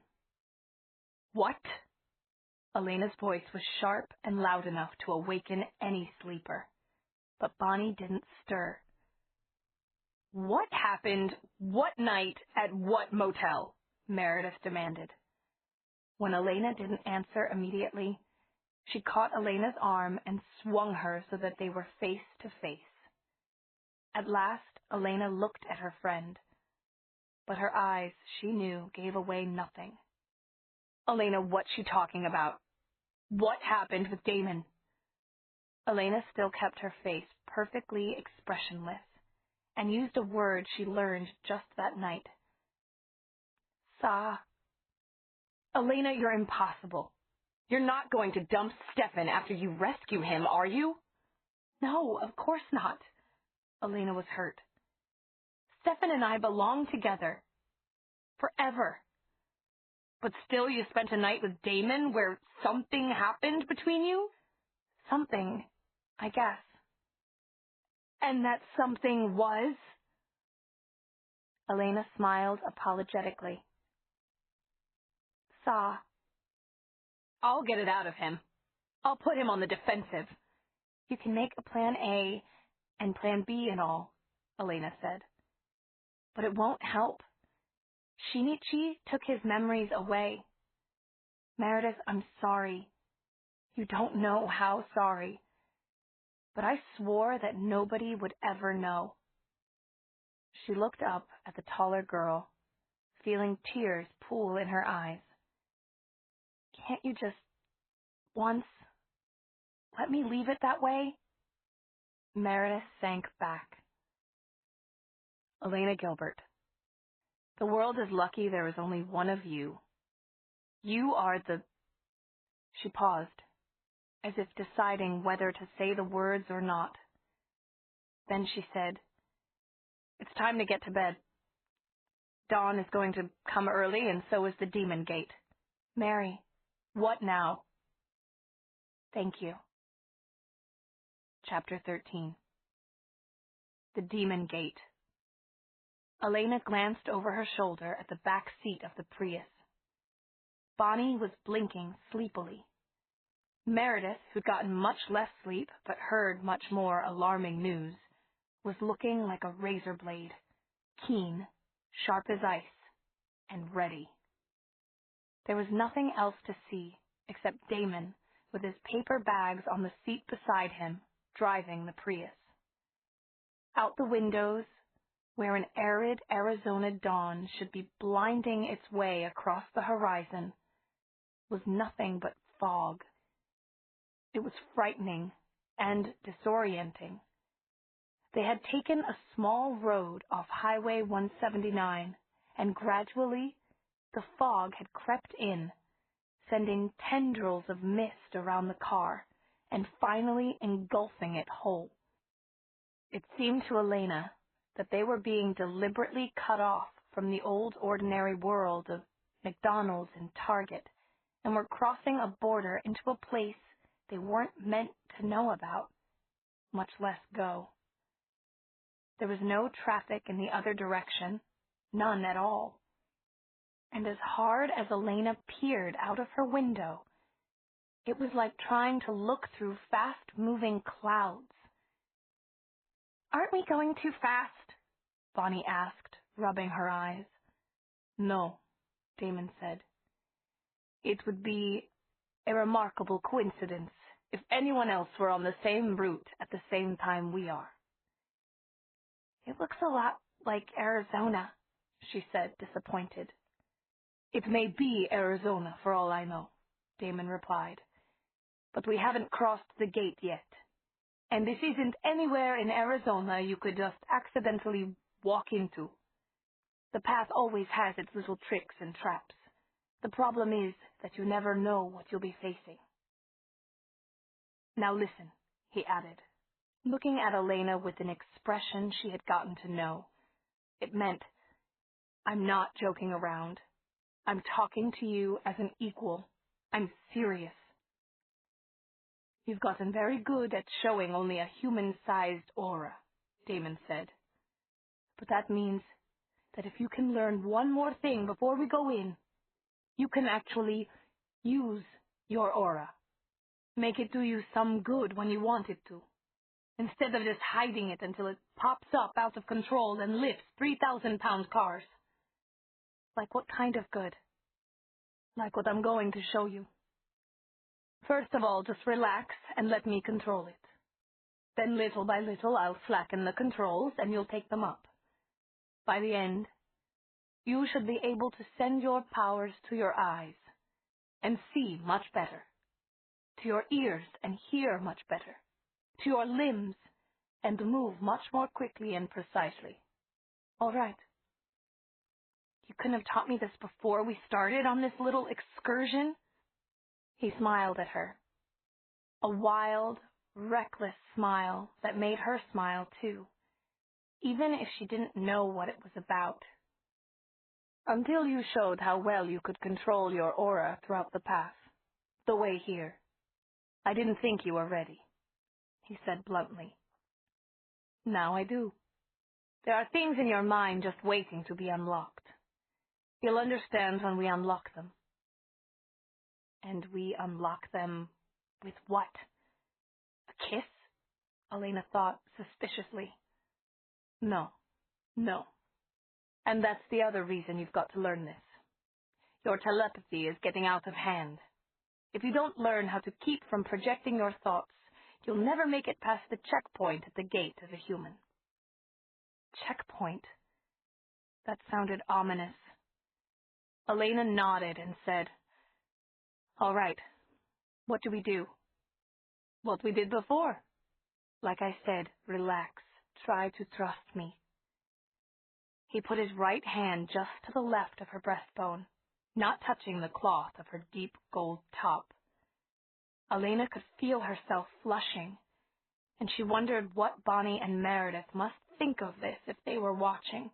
What? Elena's voice was sharp and loud enough to awaken any sleeper, but Bonnie didn't stir. What happened, what night, at what motel? Meredith demanded. When Elena didn't answer immediately, she caught Elena's arm and swung her so that they were face to face. At last, Elena looked at her friend, but her eyes, she knew, gave away nothing. Elena, what's she talking about? What happened with Damon? Elena still kept her face perfectly expressionless, and used a word she learned just that night. Saw. Elena, you're impossible. You're not going to dump Stefan after you rescue him, are you? No, of course not. Elena was hurt. Stefan and I belong together. Forever. But still you spent a night with Damon where something happened between you? Something, I guess. And that something was? Elena smiled apologetically. Saw. I'll get it out of him. I'll put him on the defensive. You can make a plan A and plan B and all, Elena said. But it won't help. Shinichi took his memories away. Meredith, I'm sorry. You don't know how sorry. But I swore that nobody would ever know. She looked up at the taller girl, feeling tears pool in her eyes. Can't you just, once, let me leave it that way? Meredith sank back. Elena Gilbert, the world is lucky there is only one of you. You are the... She paused, as if deciding whether to say the words or not. Then she said, It's time to get to bed. Dawn is going to come early, and so is the Demon Gate. Mary. What now? Thank you. Chapter 13. The Demon Gate. Elena glanced over her shoulder at the back seat of the Prius. Bonnie was blinking sleepily. Meredith, who'd gotten much less sleep but heard much more alarming news, was looking like a razor blade, keen, sharp as ice, and ready. There was nothing else to see except Damon with his paper bags on the seat beside him, driving the Prius. Out the windows, where an arid Arizona dawn should be blinding its way across the horizon, was nothing but fog. It was frightening and disorienting. They had taken a small road off Highway 179, and gradually the fog had crept in, sending tendrils of mist around the car, and finally engulfing it whole. It seemed to Elena that they were being deliberately cut off from the old ordinary world of McDonald's and Target, and were crossing a border into a place they weren't meant to know about, much less go. There was no traffic in the other direction, none at all. And as hard as Elena peered out of her window, it was like trying to look through fast-moving clouds. Aren't we going too fast? Bonnie asked, rubbing her eyes. No, Damon said. It would be a remarkable coincidence if anyone else were on the same route at the same time we are. It looks a lot like Arizona, she said, disappointed. It may be Arizona for all I know, Damon replied. But we haven't crossed the gate yet. And this isn't anywhere in Arizona you could just accidentally walk into. The path always has its little tricks and traps. The problem is that you never know what you'll be facing. Now listen, he added, looking at Elena with an expression she had gotten to know. It meant, I'm not joking around. I'm talking to you as an equal. I'm serious. You've gotten very good at showing only a human-sized aura, Damon said. But that means that if you can learn one more thing before we go in, you can actually use your aura. Make it do you some good when you want it to, instead of just hiding it until it pops up out of control and lifts 3,000-pound cars. Like what kind of good? Like what I'm going to show you. First of all, just relax and let me control it. Then little by little I'll slacken the controls and you'll take them up. By the end, you should be able to send your powers to your eyes and see much better, to your ears and hear much better, to your limbs and move much more quickly and precisely. All right. You couldn't have taught me this before we started on this little excursion? He smiled at her. A wild, reckless smile that made her smile too, even if she didn't know what it was about. Until you showed how well you could control your aura throughout the path, the way here. I didn't think you were ready, he said bluntly. Now I do. There are things in your mind just waiting to be unlocked. You'll understand when we unlock them. And we unlock them with what? A kiss? Elena thought suspiciously. No. And that's the other reason you've got to learn this. Your telepathy is getting out of hand. If you don't learn how to keep from projecting your thoughts, you'll never make it past the checkpoint at the gate of a human. Checkpoint? That sounded ominous. Elena nodded and said, "All right, what do we do?" "What we did before. Like I said, relax. Try to trust me." He put his right hand just to the left of her breastbone, not touching the cloth of her deep gold top. Elena could feel herself flushing, and she wondered what Bonnie and Meredith must think of this if they were watching.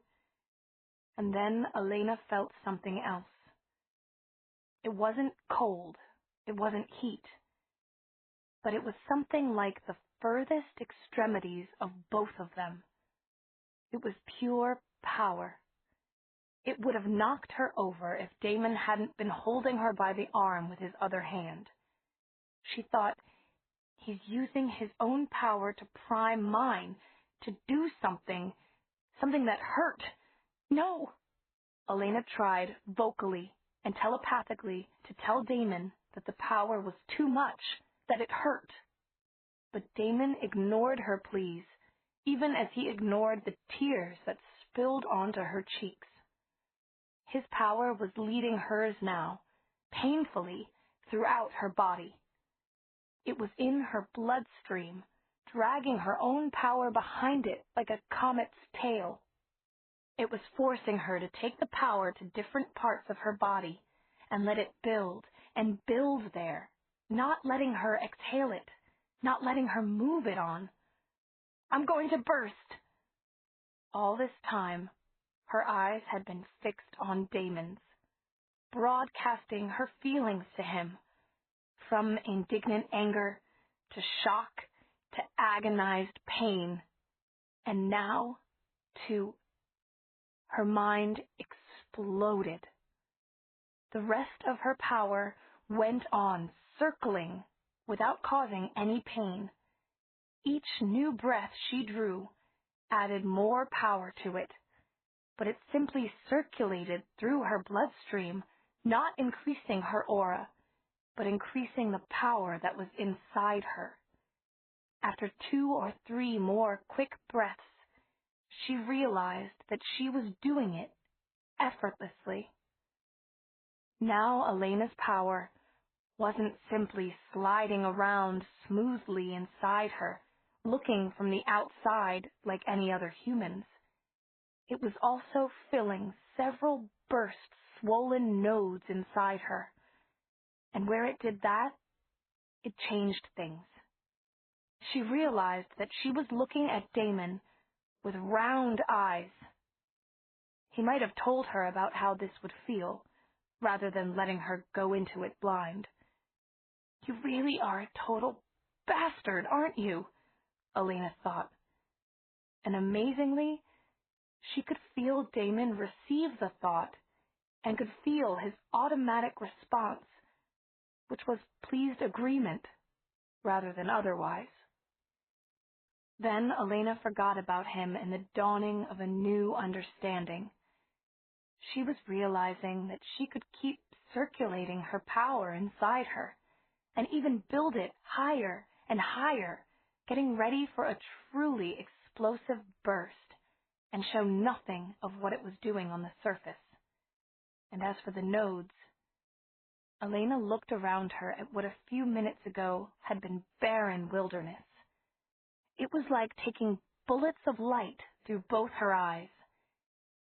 And then Elena felt something else. It wasn't cold, it wasn't heat, but it was something like the furthest extremities of both of them. It was pure power. It would have knocked her over if Damon hadn't been holding her by the arm with his other hand. She thought, he's using his own power to prime mine, to do something that hurt. No! Elena tried, vocally and telepathically, to tell Damon that the power was too much, that it hurt. But Damon ignored her pleas, even as he ignored the tears that spilled onto her cheeks. His power was leading hers now, painfully, throughout her body. It was in her bloodstream, dragging her own power behind it like a comet's tail. It was forcing her to take the power to different parts of her body and let it build and build there, not letting her exhale it, not letting her move it on. "I'm going to burst." All this time, her eyes had been fixed on Damon's, broadcasting her feelings to him, from indignant anger to shock to agonized pain, and now to... Her mind exploded. The rest of her power went on circling without causing any pain. Each new breath she drew added more power to it, but it simply circulated through her bloodstream, not increasing her aura, but increasing the power that was inside her. After 2 or 3 more quick breaths, she realized that she was doing it effortlessly. Now Elena's power wasn't simply sliding around smoothly inside her, looking from the outside like any other human's. It was also filling several burst swollen nodes inside her. And where it did that, it changed things. She realized that she was looking at Damon with round eyes. He might have told her about how this would feel, rather than letting her go into it blind. "You really are a total bastard, aren't you?" Elena thought. And amazingly, she could feel Damon receive the thought, and could feel his automatic response, which was pleased agreement, rather than otherwise. Then Elena forgot about him in the dawning of a new understanding. She was realizing that she could keep circulating her power inside her, and even build it higher and higher, getting ready for a truly explosive burst, and show nothing of what it was doing on the surface. And as for the nodes, Elena looked around her at what a few minutes ago had been barren wilderness. It was like taking bullets of light through both her eyes.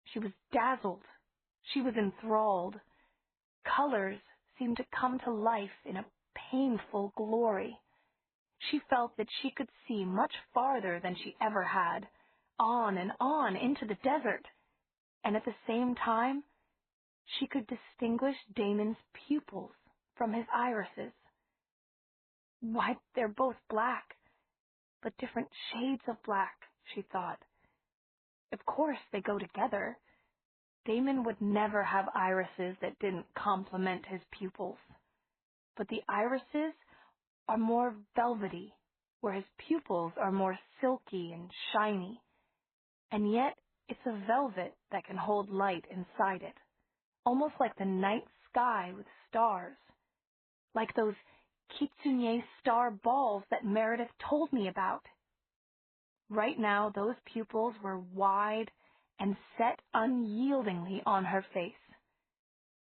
She was dazzled. She was enthralled. Colors seemed to come to life in a painful glory. She felt that she could see much farther than she ever had, on and on into the desert, and at the same time, she could distinguish Damon's pupils from his irises. Why, they're both black, but different shades of black, she thought. Of course they go together. Damon would never have irises that didn't complement his pupils. But the irises are more velvety, where his pupils are more silky and shiny. And yet it's a velvet that can hold light inside it, almost like the night sky with stars, like those kitsune star balls that Meredith told me about. Right now, those pupils were wide and set unyieldingly on her face,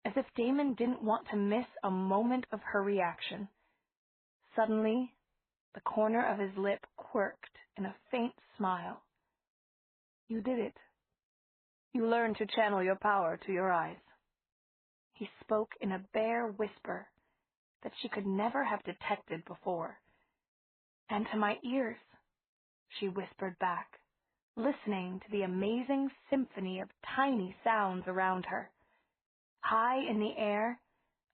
as if Damon didn't want to miss a moment of her reaction. Suddenly, the corner of his lip quirked in a faint smile. "You did it. You learned to channel your power to your eyes." He spoke in a bare whisper that she could never have detected before. "And to my ears," she whispered back, listening to the amazing symphony of tiny sounds around her. High in the air,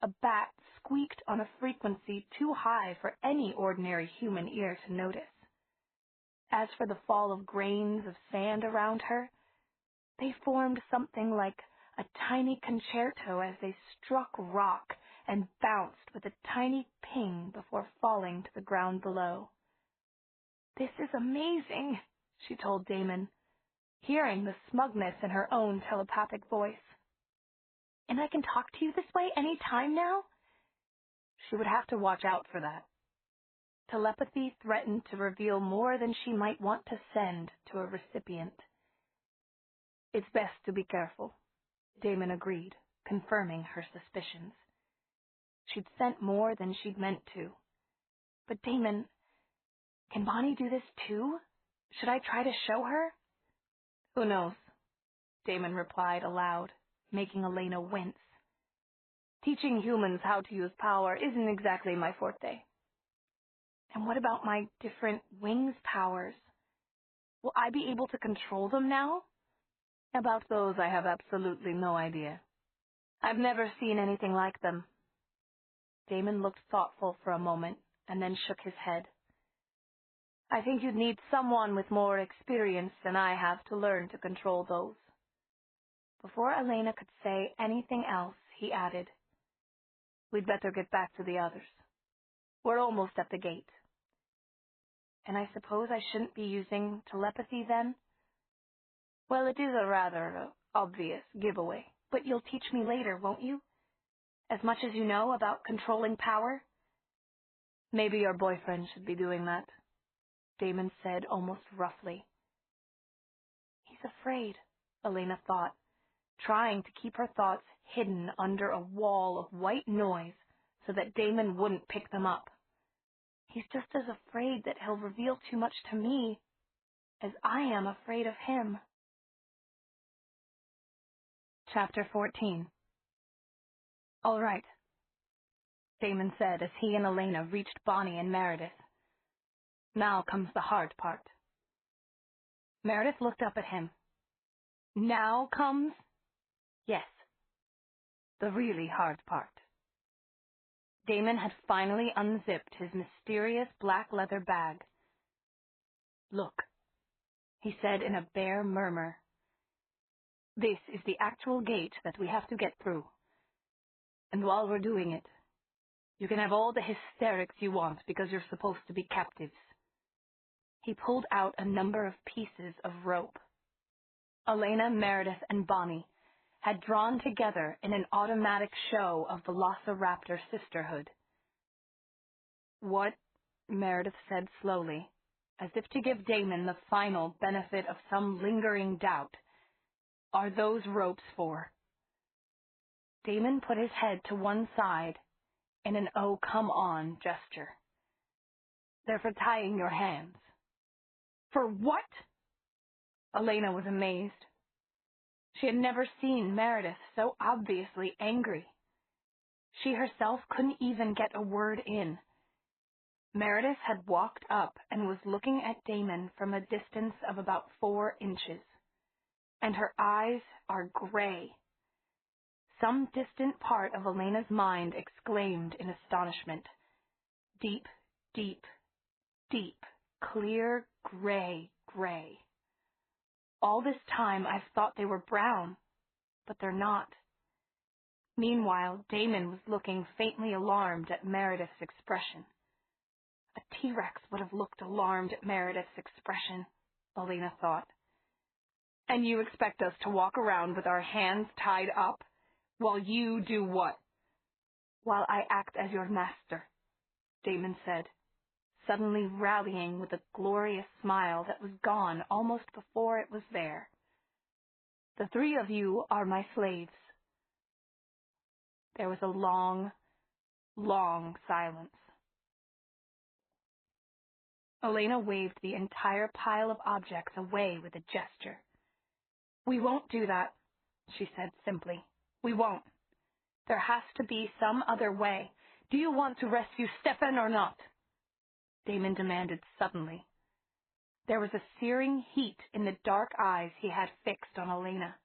a bat squeaked on a frequency too high for any ordinary human ear to notice. As for the fall of grains of sand around her, they formed something like a tiny concerto as they struck rock and bounced with a tiny ping before falling to the ground below. "This is amazing," she told Damon, hearing the smugness in her own telepathic voice. "And I can talk to you this way any time now?" She would have to watch out for that. Telepathy threatened to reveal more than she might want to send to a recipient. "It's best to be careful," Damon agreed, confirming her suspicions. She'd sent more than she'd meant to. "But Damon, can Bonnie do this too? Should I try to show her?" "Who knows?" Damon replied aloud, making Elena wince. "Teaching humans how to use power isn't exactly my forte." "And what about my different wings powers? Will I be able to control them now?" "About those I have absolutely no idea. I've never seen anything like them." Damon looked thoughtful for a moment and then shook his head. "I think you'd need someone with more experience than I have to learn to control those." Before Elena could say anything else, he added, "We'd better get back to the others. We're almost at the gate." "And I suppose I shouldn't be using telepathy then?" "Well, it is a rather obvious giveaway, but you'll teach me later, won't you? As much as you know about controlling power?" "Maybe your boyfriend should be doing that," Damon said almost roughly. "He's afraid," Elena thought, trying to keep her thoughts hidden under a wall of white noise so that Damon wouldn't pick them up. "He's just as afraid that he'll reveal too much to me as I am afraid of him." Chapter 14. "All right," Damon said as he and Elena reached Bonnie and Meredith. "Now comes the hard part." Meredith looked up at him. "Now comes?" "Yes, the really hard part." Damon had finally unzipped his mysterious black leather bag. "Look," he said in a bare murmur. "This is the actual gate that we have to get through. And while we're doing it, you can have all the hysterics you want because you're supposed to be captives." He pulled out a number of pieces of rope. Elena, Meredith, and Bonnie had drawn together in an automatic show of Velociraptor sisterhood. "What," Meredith said slowly, as if to give Damon the final benefit of some lingering doubt, "are those ropes for?" Damon put his head to one side in an "oh, come on" gesture. "They're for tying your hands." "For what?" Elena was amazed. She had never seen Meredith so obviously angry. She herself couldn't even get a word in. Meredith had walked up and was looking at Damon from a distance of about 4 inches, and her eyes are gray. Some distant part of Elena's mind exclaimed in astonishment. Deep, deep, deep, clear gray. All this time I've thought they were brown, but they're not. Meanwhile, Damon was looking faintly alarmed at Meredith's expression. A T-Rex would have looked alarmed at Meredith's expression, Elena thought. And you expect us to walk around with our hands tied up while you do what? While I act as your master, Damon said, suddenly rallying with a glorious smile that was gone almost before it was there. The three of you are my slaves. There was a long, long silence. Elena waved the entire pile of objects away with a gesture. We won't do that, she said simply. We won't. There has to be some other way. Do you want to rescue Stefan or not? Damon demanded suddenly. There was a searing heat in the dark eyes he had fixed on Elena.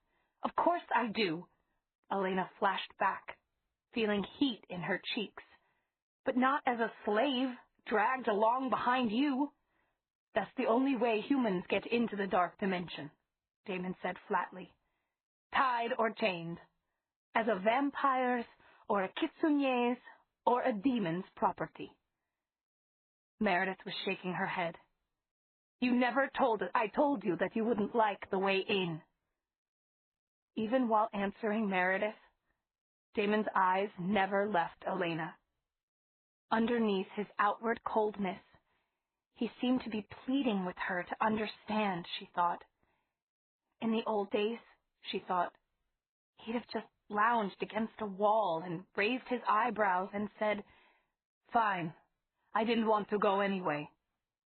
Of course I do, Elena flashed back, feeling heat in her cheeks. But not as a slave, dragged along behind you. That's the only way humans get into the dark dimension, Damon said flatly. Tied or chained. As a vampire's or a kitsune's or a demon's property. Meredith was shaking her head. You never told it. I told you that you wouldn't like the way in. Even while answering Meredith, Damon's eyes never left Elena. Underneath his outward coldness, he seemed to be pleading with her to understand, she thought. In the old days, she thought, he'd have just lounged against a wall and raised his eyebrows and said, Fine, I didn't want to go anyway.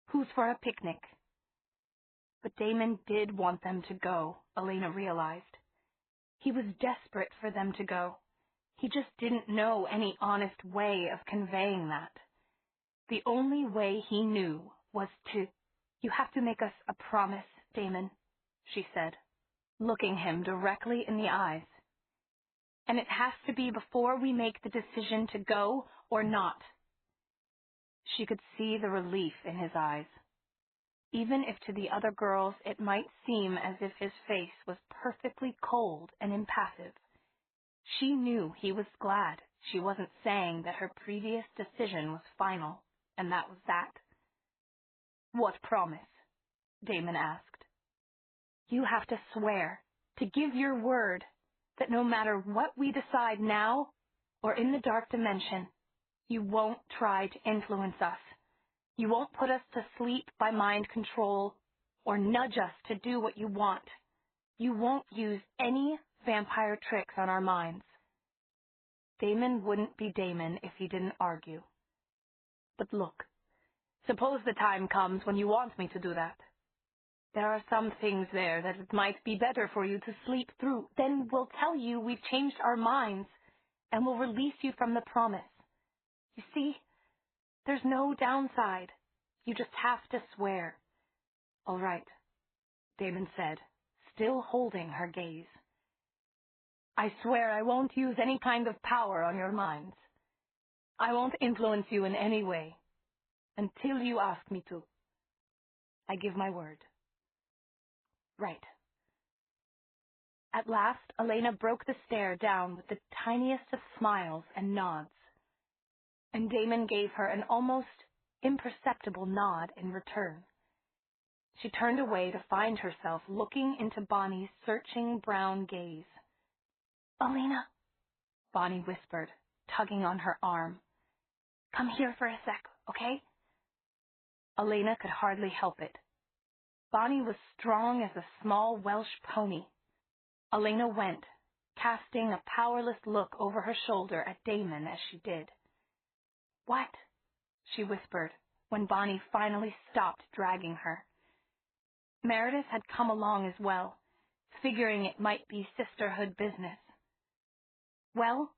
Who's for a picnic? But Damon did want them to go, Elena realized. He was desperate for them to go. He just didn't know any honest way of conveying that. The only way he knew was to, You have to make us a promise, Damon, she said, looking him directly in the eyes. And it has to be before we make the decision to go or not. She could see the relief in his eyes. Even if to the other girls it might seem as if his face was perfectly cold and impassive, she knew he was glad she wasn't saying that her previous decision was final, and that was that. What promise? Damon asked. You have to swear, to give your word, that no matter what we decide now or in the dark dimension, you won't try to influence us. You won't put us to sleep by mind control or nudge us to do what you want. You won't use any vampire tricks on our minds. Damon wouldn't be Damon if he didn't argue. But look, suppose the time comes when you want me to do that. There are some things there that it might be better for you to sleep through. Then we'll tell you we've changed our minds and we'll release you from the promise. You see, there's no downside. You just have to swear. All right, Damon said, still holding her gaze. I swear I won't use any kind of power on your minds. I won't influence you in any way until you ask me to. I give my word. Right. At last, Elena broke the stare down with the tiniest of smiles and nods, and Damon gave her an almost imperceptible nod in return. She turned away to find herself looking into Bonnie's searching brown gaze. Elena, Bonnie whispered, tugging on her arm. Come here for a sec, okay? Elena could hardly help it. Bonnie was strong as a small Welsh pony. Elena went, casting a powerless look over her shoulder at Damon as she did. What? She whispered, when Bonnie finally stopped dragging her. Meredith had come along as well, figuring it might be sisterhood business. Well?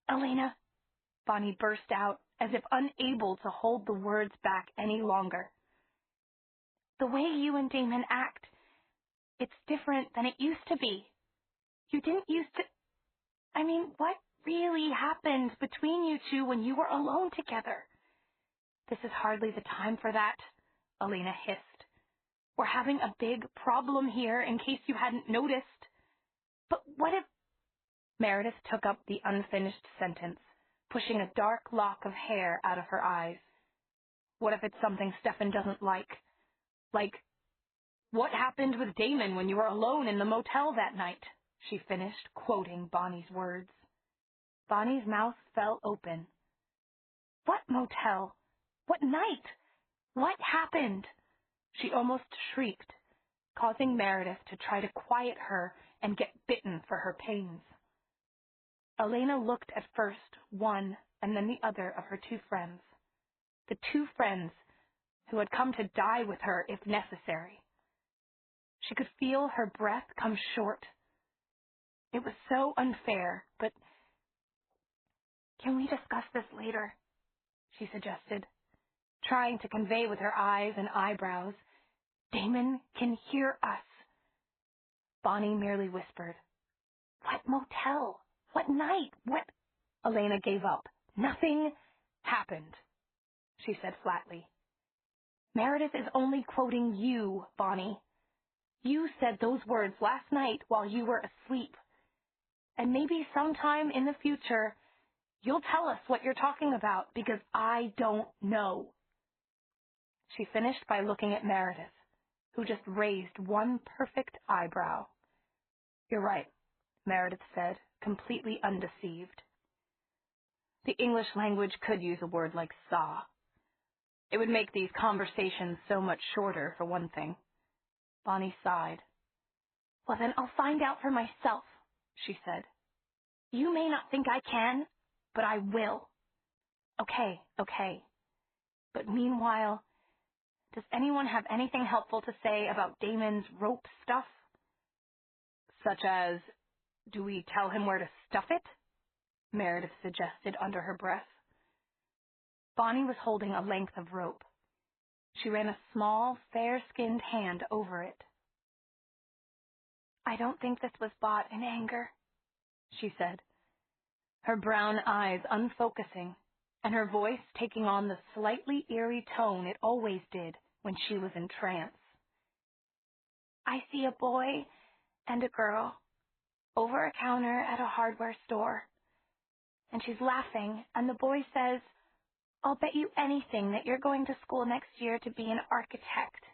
Elena, Bonnie burst out, as if unable to hold the words back any longer. The way you and Damon act, it's different than it used to be. You didn't used to... I mean, what really happened between you two when you were alone together? This is hardly the time for that, Elena hissed. We're having a big problem here, in case you hadn't noticed. But what if... Meredith took up the unfinished sentence, pushing a dark lock of hair out of her eyes. What if it's something Stefan doesn't like? Like, what happened with Damon when you were alone in the motel that night? She finished, quoting Bonnie's words. Bonnie's mouth fell open. What motel? What night? What happened? She almost shrieked, causing Meredith to try to quiet her and get bitten for her pains. Elena looked at first one and then the other of her two friends. The two friends who had come to die with her if necessary. She could feel her breath come short. It was so unfair, but... "Can we discuss this later?" she suggested, trying to convey with her eyes and eyebrows, "Damon can hear us." Bonnie merely whispered, "What motel? What night? What—" Elena gave up. "Nothing happened," she said flatly. "Meredith is only quoting you, Bonnie. You said those words last night while you were asleep. And maybe sometime in the future, you'll tell us what you're talking about, because I don't know." She finished by looking at Meredith, who just raised one perfect eyebrow. "You're right," Meredith said, completely undeceived. The English language could use a word like saw. It would make these conversations so much shorter, for one thing. Bonnie sighed. "Well, then I'll find out for myself," she said. "You may not think I can, but I will." Okay. But meanwhile, does anyone have anything helpful to say about Damon's rope stuff? Such as, do we tell him where to stuff it? Meredith suggested under her breath. Bonnie was holding a length of rope. She ran a small, fair-skinned hand over it. "I don't think this was bought in anger," she said, her brown eyes unfocusing, and her voice taking on the slightly eerie tone it always did when she was in trance. "I see a boy and a girl over a counter at a hardware store, and she's laughing, and the boy says, 'I'll bet you anything that you're going to school next year to be an architect.'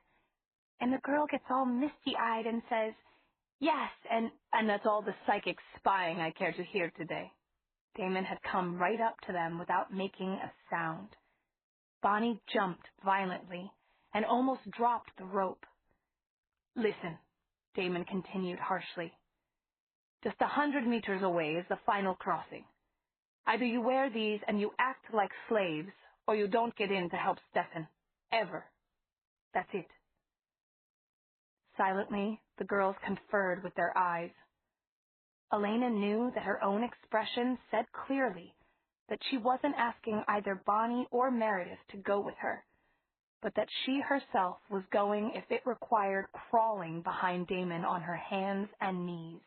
And the girl gets all misty-eyed and says, 'Yes, and that's all the psychic spying I care to hear today.'" Damon had come right up to them without making a sound. Bonnie jumped violently and almost dropped the rope. "Listen," Damon continued harshly. "Just 100 meters away is the final crossing. Either you wear these and you act like slaves, or you don't get in to help Stefan. Ever. That's it." Silently, the girls conferred with their eyes. Elena knew that her own expression said clearly that she wasn't asking either Bonnie or Meredith to go with her, but that she herself was going if it required crawling behind Damon on her hands and knees.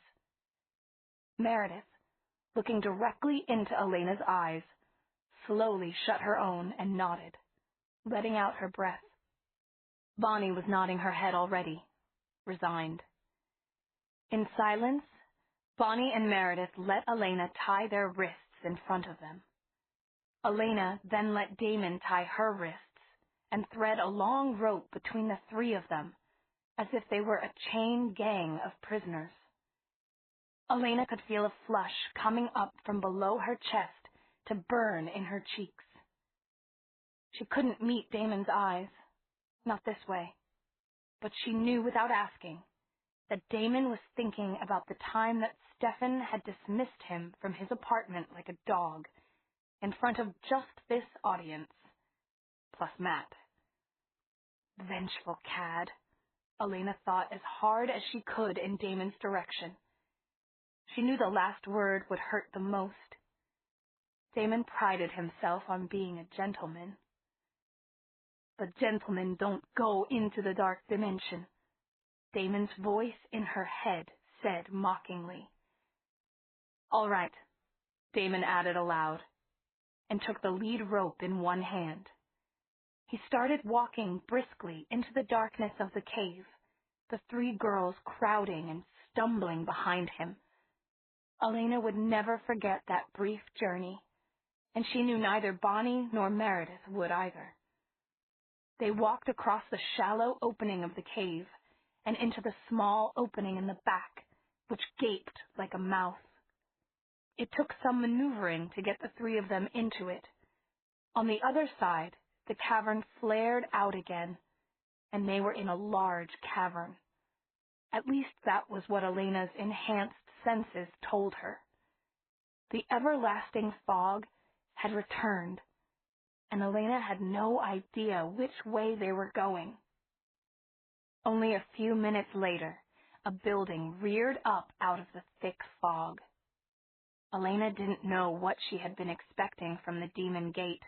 Meredith, looking directly into Elena's eyes, slowly shut her own and nodded, letting out her breath. Bonnie was nodding her head already, resigned. In silence, Bonnie and Meredith let Elena tie their wrists in front of them. Elena then let Damon tie her wrists and thread a long rope between the three of them, as if they were a chain gang of prisoners. Elena could feel a flush coming up from below her chest to burn in her cheeks. She couldn't meet Damon's eyes, not this way, but she knew without asking that Damon was thinking about the time that Stefan had dismissed him from his apartment like a dog, in front of just this audience, plus Matt. Vengeful cad, Elena thought as hard as she could in Damon's direction. She knew the last word would hurt the most. Damon prided himself on being a gentleman. But gentlemen don't go into the dark dimension, Damon's voice in her head said mockingly. "All right," Damon added aloud, and took the lead rope in one hand. He started walking briskly into the darkness of the cave, the three girls crowding and stumbling behind him. Elena would never forget that brief journey, and she knew neither Bonnie nor Meredith would either. They walked across the shallow opening of the cave and into the small opening in the back, which gaped like a mouth. It took some maneuvering to get the three of them into it. On the other side, the cavern flared out again, and they were in a large cavern. At least that was what Elena's enhanced senses told her. The everlasting fog had returned, and Elena had no idea which way they were going. Only a few minutes later, a building reared up out of the thick fog. Elena didn't know what she had been expecting from the Demon Gate.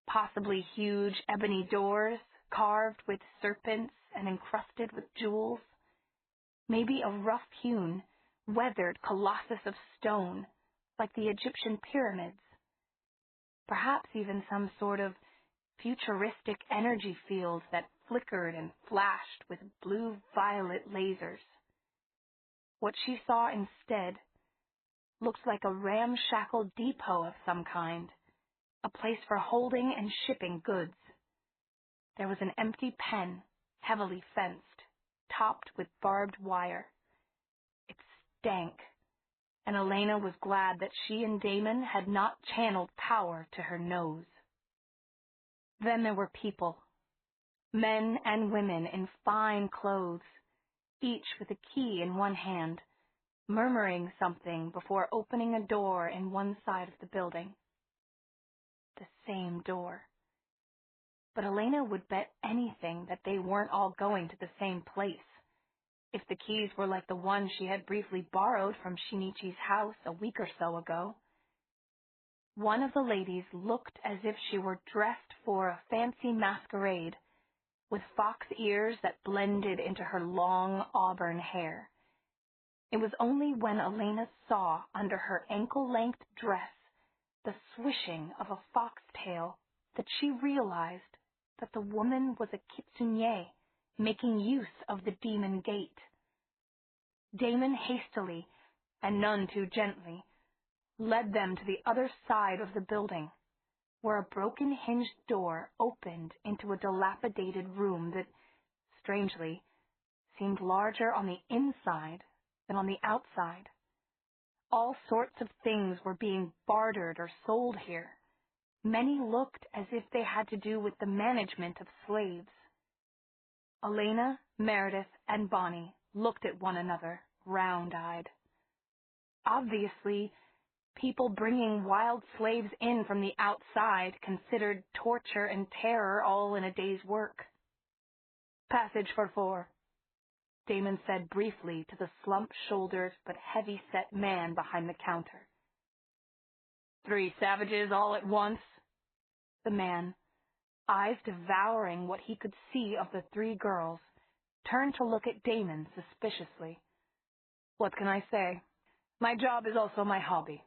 Possibly huge ebony doors, carved with serpents and encrusted with jewels. Maybe a rough-hewn, weathered colossus of stone, like the Egyptian pyramids. Perhaps even some sort of futuristic energy field that flickered and flashed with blue-violet lasers. What she saw instead looked like a ramshackle depot of some kind, a place for holding and shipping goods. There was an empty pen, heavily fenced, topped with barbed wire. It stank, and Elena was glad that she and Damon had not channeled power to her nose. Then there were people, men and women in fine clothes, each with a key in one hand, murmuring something before opening a door in one side of the building. The same door. But Elena would bet anything that they weren't all going to the same place. If the keys were like the one she had briefly borrowed from Shinichi's house a week or so ago. One of the ladies looked as if she were dressed for a fancy masquerade, with fox ears that blended into her long auburn hair. It was only when Elena saw under her ankle-length dress the swishing of a foxtail that she realized that the woman was a kitsune making use of the Demon Gate. Damon hastily, and none too gently, led them to the other side of the building, where a broken hinged door opened into a dilapidated room that, strangely, seemed larger on the inside than on the outside. All sorts of things were being bartered or sold here. Many looked as if they had to do with the management of slaves. Elena, Meredith, and Bonnie looked at one another, round-eyed. Obviously, people bringing wild slaves in from the outside considered torture and terror all in a day's work. "Passage for 4, Damon said briefly to the slump-shouldered but heavy-set man behind the counter. "3 savages all at once?" The man, eyes devouring what he could see of the 3 girls, turned to look at Damon suspiciously. "What can I say? My job is also my hobby."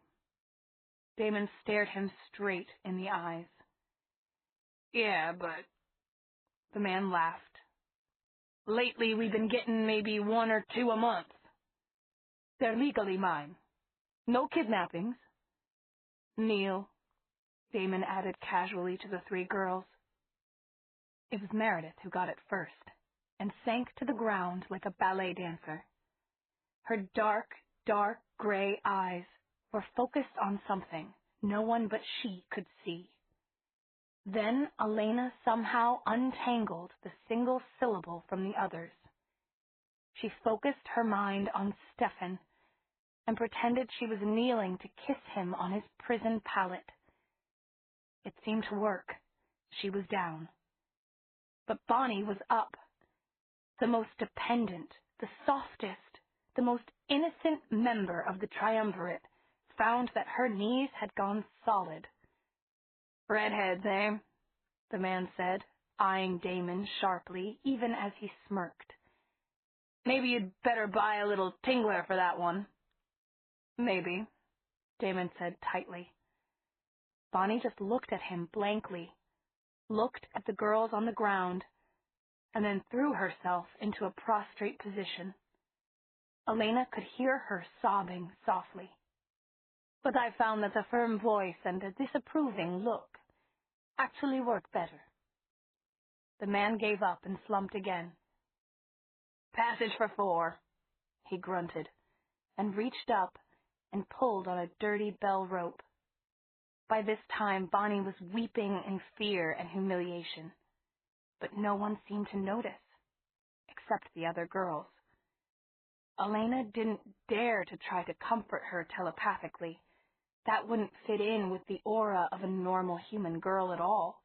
Damon stared him straight in the eyes. "Yeah, but..." The man laughed. "Lately we've been getting maybe 1 or 2 a month. They're legally mine. No kidnappings." "Neil," Damon added casually to the 3 girls. It was Meredith who got it first, and sank to the ground like a ballet dancer. Her dark, dark gray eyes were focused on something no one but she could see. Then Elena somehow untangled the single syllable from the others. She focused her mind on Stefan and pretended she was kneeling to kiss him on his prison pallet. It seemed to work. She was down. But Bonnie was up. The most dependent, the softest, the most innocent member of the triumvirate found that her knees had gone solid. "Redheads, eh?" the man said, eyeing Damon sharply, even as he smirked. "Maybe you'd better buy a little tingler for that one." "Maybe," Damon said tightly. Bonnie just looked at him blankly. looked at the girls on the ground, and then threw herself into a prostrate position. Elena could hear her sobbing softly. But I found that a firm voice and a disapproving look actually work better. The man gave up and slumped again. Passage for 4, he grunted, and reached up and pulled on a dirty bell rope. By this time, Bonnie was weeping in fear and humiliation, but no one seemed to notice, except the other girls. Elena didn't dare to try to comfort her telepathically. That wouldn't fit in with the aura of a normal human girl at all.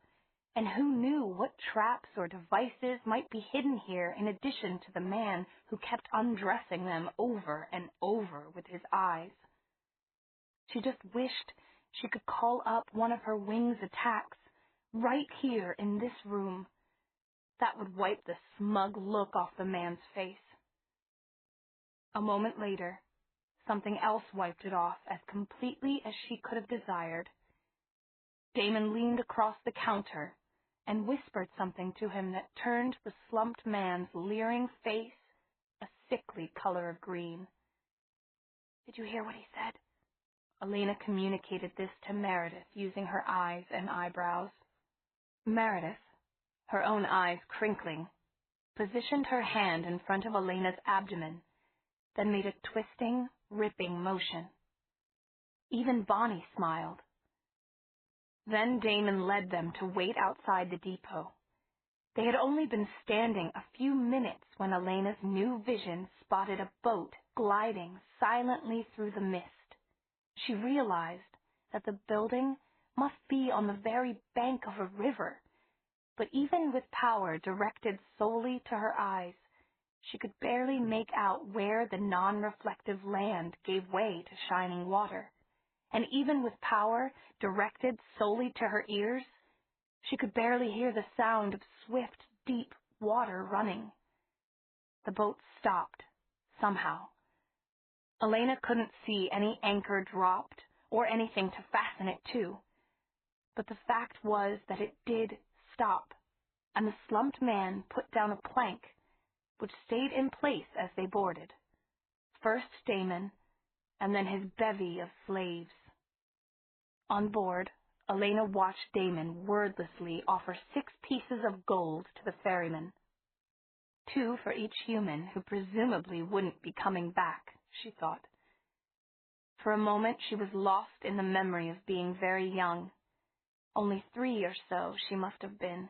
And who knew what traps or devices might be hidden here in addition to the man who kept undressing them over and over with his eyes. She just wished she could call up one of her wing's attacks right here in this room. That would wipe the smug look off the man's face. A moment later, something else wiped it off as completely as she could have desired. Damon leaned across the counter and whispered something to him that turned the slumped man's leering face a sickly color of green. Did you hear what he said? Elena communicated this to Meredith using her eyes and eyebrows. Meredith, her own eyes crinkling, positioned her hand in front of Elena's abdomen, then made a twisting, ripping motion. Even Bonnie smiled. Then Damon led them to wait outside the depot. They had only been standing a few minutes when Elena's new vision spotted a boat gliding silently through the mist. She realized that the building must be on the very bank of a river, but even with power directed solely to her eyes, she could barely make out where the non-reflective land gave way to shining water. And even with power directed solely to her ears, she could barely hear the sound of swift, deep water running. The boat stopped, somehow. Elena couldn't see any anchor dropped or anything to fasten it to, but the fact was that it did stop, and the slumped man put down a plank, which stayed in place as they boarded. First Damon, and then his bevy of slaves. On board, Elena watched Damon wordlessly offer 6 pieces of gold to the ferryman. 2 for each human who presumably wouldn't be coming back, she thought. For a moment she was lost in the memory of being very young. Only 3 or so she must have been,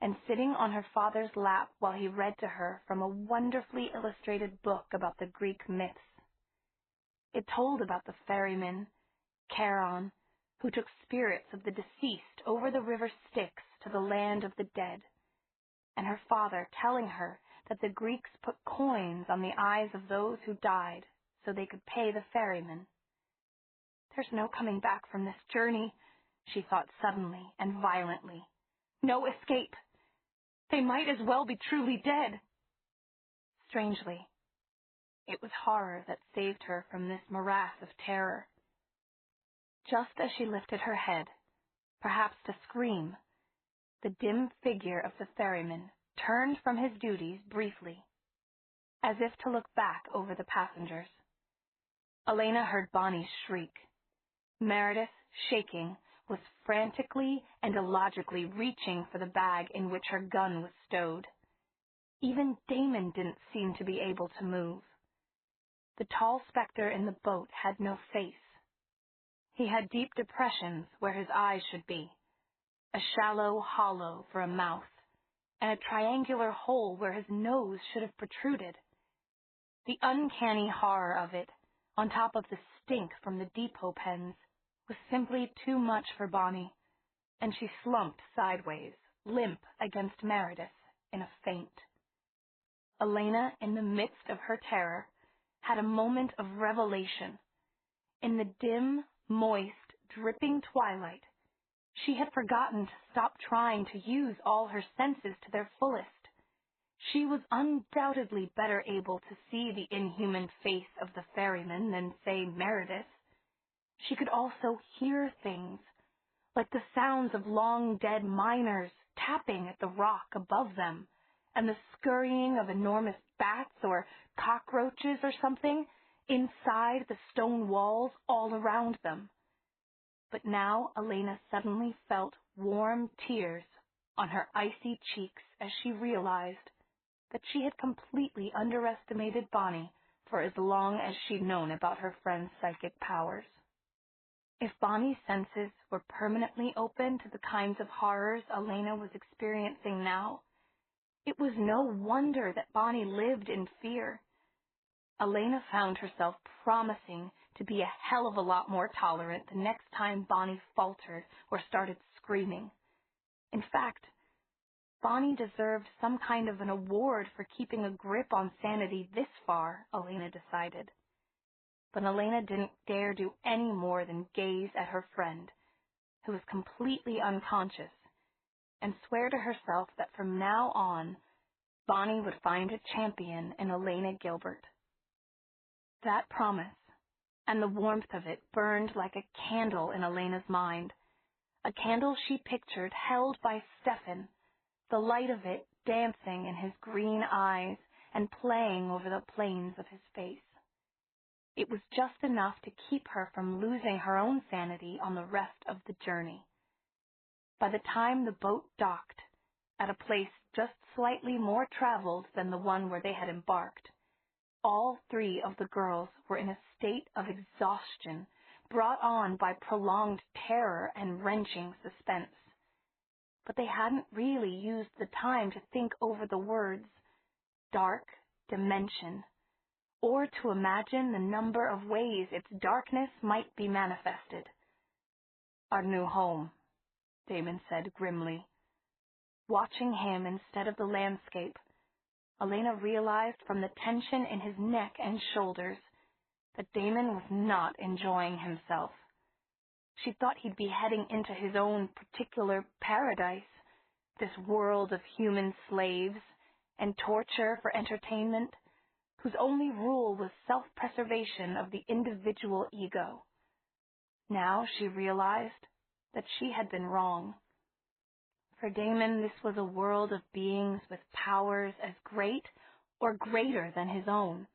and sitting on her father's lap while he read to her from a wonderfully illustrated book about the Greek myths. It told about the ferryman, Charon, who took spirits of the deceased over the river Styx to the land of the dead, and her father telling her that the Greeks put coins on the eyes of those who died so they could pay the ferryman. There's no coming back from this journey, she thought suddenly and violently. No escape. They might as well be truly dead. Strangely, it was horror that saved her from this morass of terror. Just as she lifted her head, perhaps to scream, the dim figure of the ferryman turned from his duties briefly, as if to look back over the passengers. Elena heard Bonnie's shriek. Meredith, shaking, was frantically and illogically reaching for the bag in which her gun was stowed. Even Damon didn't seem to be able to move. The tall specter in the boat had no face. He had deep depressions where his eyes should be, a shallow hollow for a mouth, and a triangular hole where his nose should have protruded. The uncanny horror of it, on top of the stink from the depot pens, was simply too much for Bonnie, and she slumped sideways, limp against Meredith, in a faint. Elena, in the midst of her terror, had a moment of revelation. In the dim, moist, dripping twilight, she had forgotten to stop trying to use all her senses to their fullest. She was undoubtedly better able to see the inhuman face of the ferryman than, say, Meredith. She could also hear things, like the sounds of long-dead miners tapping at the rock above them, and the scurrying of enormous bats or cockroaches or something inside the stone walls all around them. But now Elena suddenly felt warm tears on her icy cheeks as she realized that she had completely underestimated Bonnie for as long as she'd known about her friend's psychic powers. If Bonnie's senses were permanently open to the kinds of horrors Elena was experiencing now, it was no wonder that Bonnie lived in fear. Elena found herself promising to be a hell of a lot more tolerant the next time Bonnie faltered or started screaming. In fact, Bonnie deserved some kind of an award for keeping a grip on sanity this far, Elena decided. But Elena didn't dare do any more than gaze at her friend, who was completely unconscious, and swear to herself that from now on, Bonnie would find a champion in Elena Gilbert. That promise, and the warmth of it, burned like a candle in Elena's mind, a candle she pictured held by Stefan, the light of it dancing in his green eyes and playing over the planes of his face. It was just enough to keep her from losing her own sanity on the rest of the journey. By the time the boat docked, at a place just slightly more traveled than the one where they had embarked, all three of the girls were in a state of exhaustion brought on by prolonged terror and wrenching suspense. But they hadn't really used the time to think over the words dark dimension, or to imagine the number of ways its darkness might be manifested. "Our new home," Damon said grimly. Watching him instead of the landscape, Elena realized from the tension in his neck and shoulders that Damon was not enjoying himself. She thought he'd be heading into his own particular paradise, this world of human slaves and torture for entertainment, whose only rule was self-preservation of the individual ego. Now she realized that she had been wrong. For Damon, this was a world of beings with powers as great or greater than his own.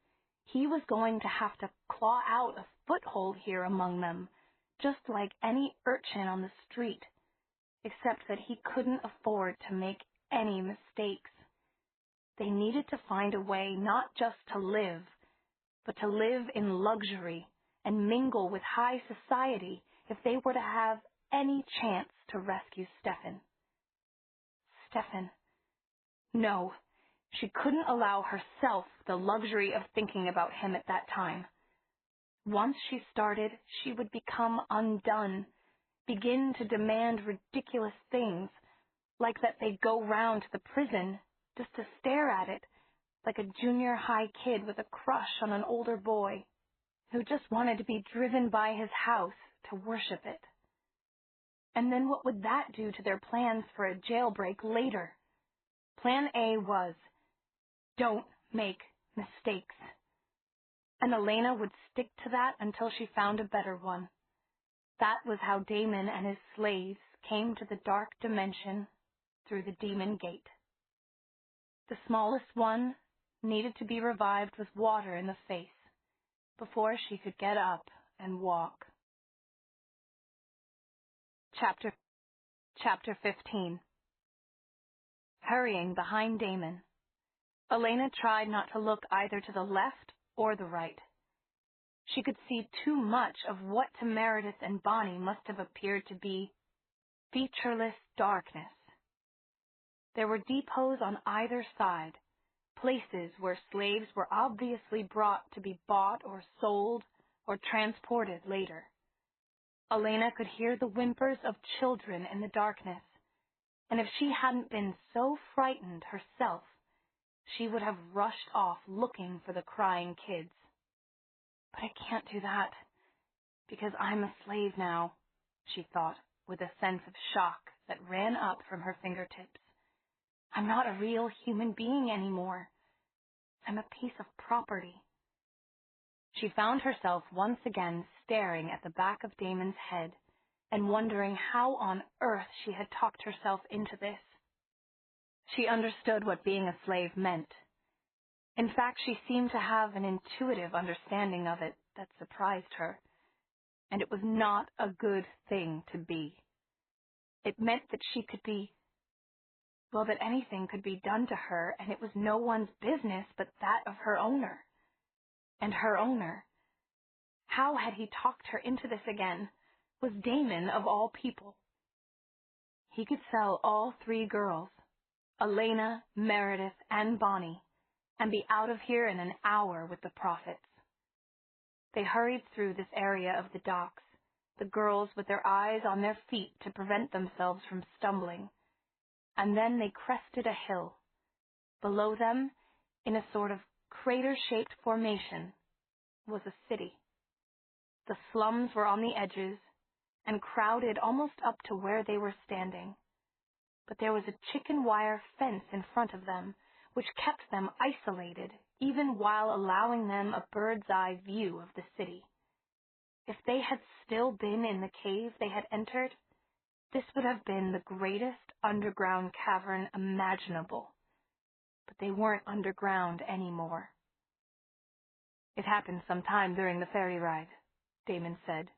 He was going to have to claw out a foothold here among them, just like any urchin on the street, except that he couldn't afford to make any mistakes. They needed to find a way not just to live, but to live in luxury and mingle with high society if they were to have any chance to rescue Stefan. Stefan. No, she couldn't allow herself the luxury of thinking about him at that time. Once she started, she would become undone, begin to demand ridiculous things, like that they go round to the prison just to stare at it, like a junior high kid with a crush on an older boy who just wanted to be driven by his house to worship it. And then what would that do to their plans for a jailbreak later? Plan A was, don't make mistakes. And Elena would stick to that until she found a better one. That was how Damon and his slaves came to the dark dimension through the demon gate. The smallest one needed to be revived with water in the face before she could get up and walk. Chapter 15. Hurrying behind Damon, Elena tried not to look either to the left or the right. She could see too much of what to Meredith and Bonnie must have appeared to be featureless darkness. There were depots on either side, places where slaves were obviously brought to be bought or sold or transported later. Elena could hear the whimpers of children in the darkness, and if she hadn't been so frightened herself, she would have rushed off looking for the crying kids. But I can't do that, because I'm a slave now, she thought, with a sense of shock that ran up from her fingertips. I'm not a real human being anymore. I'm a piece of property. She found herself once again staring at the back of Damon's head, and wondering how on earth she had talked herself into this. She understood what being a slave meant. In fact, she seemed to have an intuitive understanding of it that surprised her, and it was not a good thing to be. It meant that she could be, that anything could be done to her, and it was no one's business but that of her owner. And her owner, how had he talked her into this again, was Damon of all people. He could sell all 3 girls, Elena, Meredith, and Bonnie, and be out of here in an hour with the profits. They hurried through this area of the docks, the girls with their eyes on their feet to prevent themselves from stumbling, and then they crested a hill. Below them, in a sort of crater-shaped formation, was a city. The slums were on the edges and crowded almost up to where they were standing, but there was a chicken wire fence in front of them, which kept them isolated, even while allowing them a bird's-eye view of the city. If they had still been in the cave they had entered, this would have been the greatest underground cavern imaginable. But they weren't underground anymore. "It happened sometime during the ferry ride," Damon said.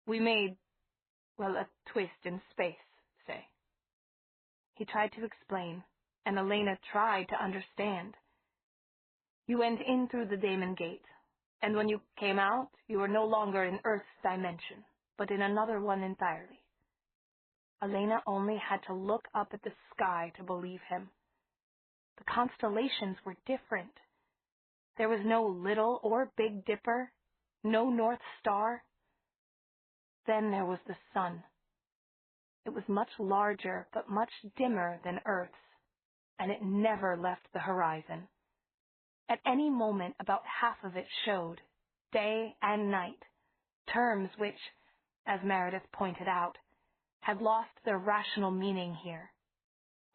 "We made, a twist in space, say." He tried to explain, and Elena tried to understand. "You went in through the Damon gate, and when you came out, you were no longer in Earth's dimension, but in another one entirely." Elena only had to look up at the sky to believe him. The constellations were different. There was no Little or Big Dipper, no North Star. Then there was the sun. It was much larger but much dimmer than Earth's, and it never left the horizon. At any moment about half of it showed, day and night, terms which, as Meredith pointed out, had lost their rational meaning here.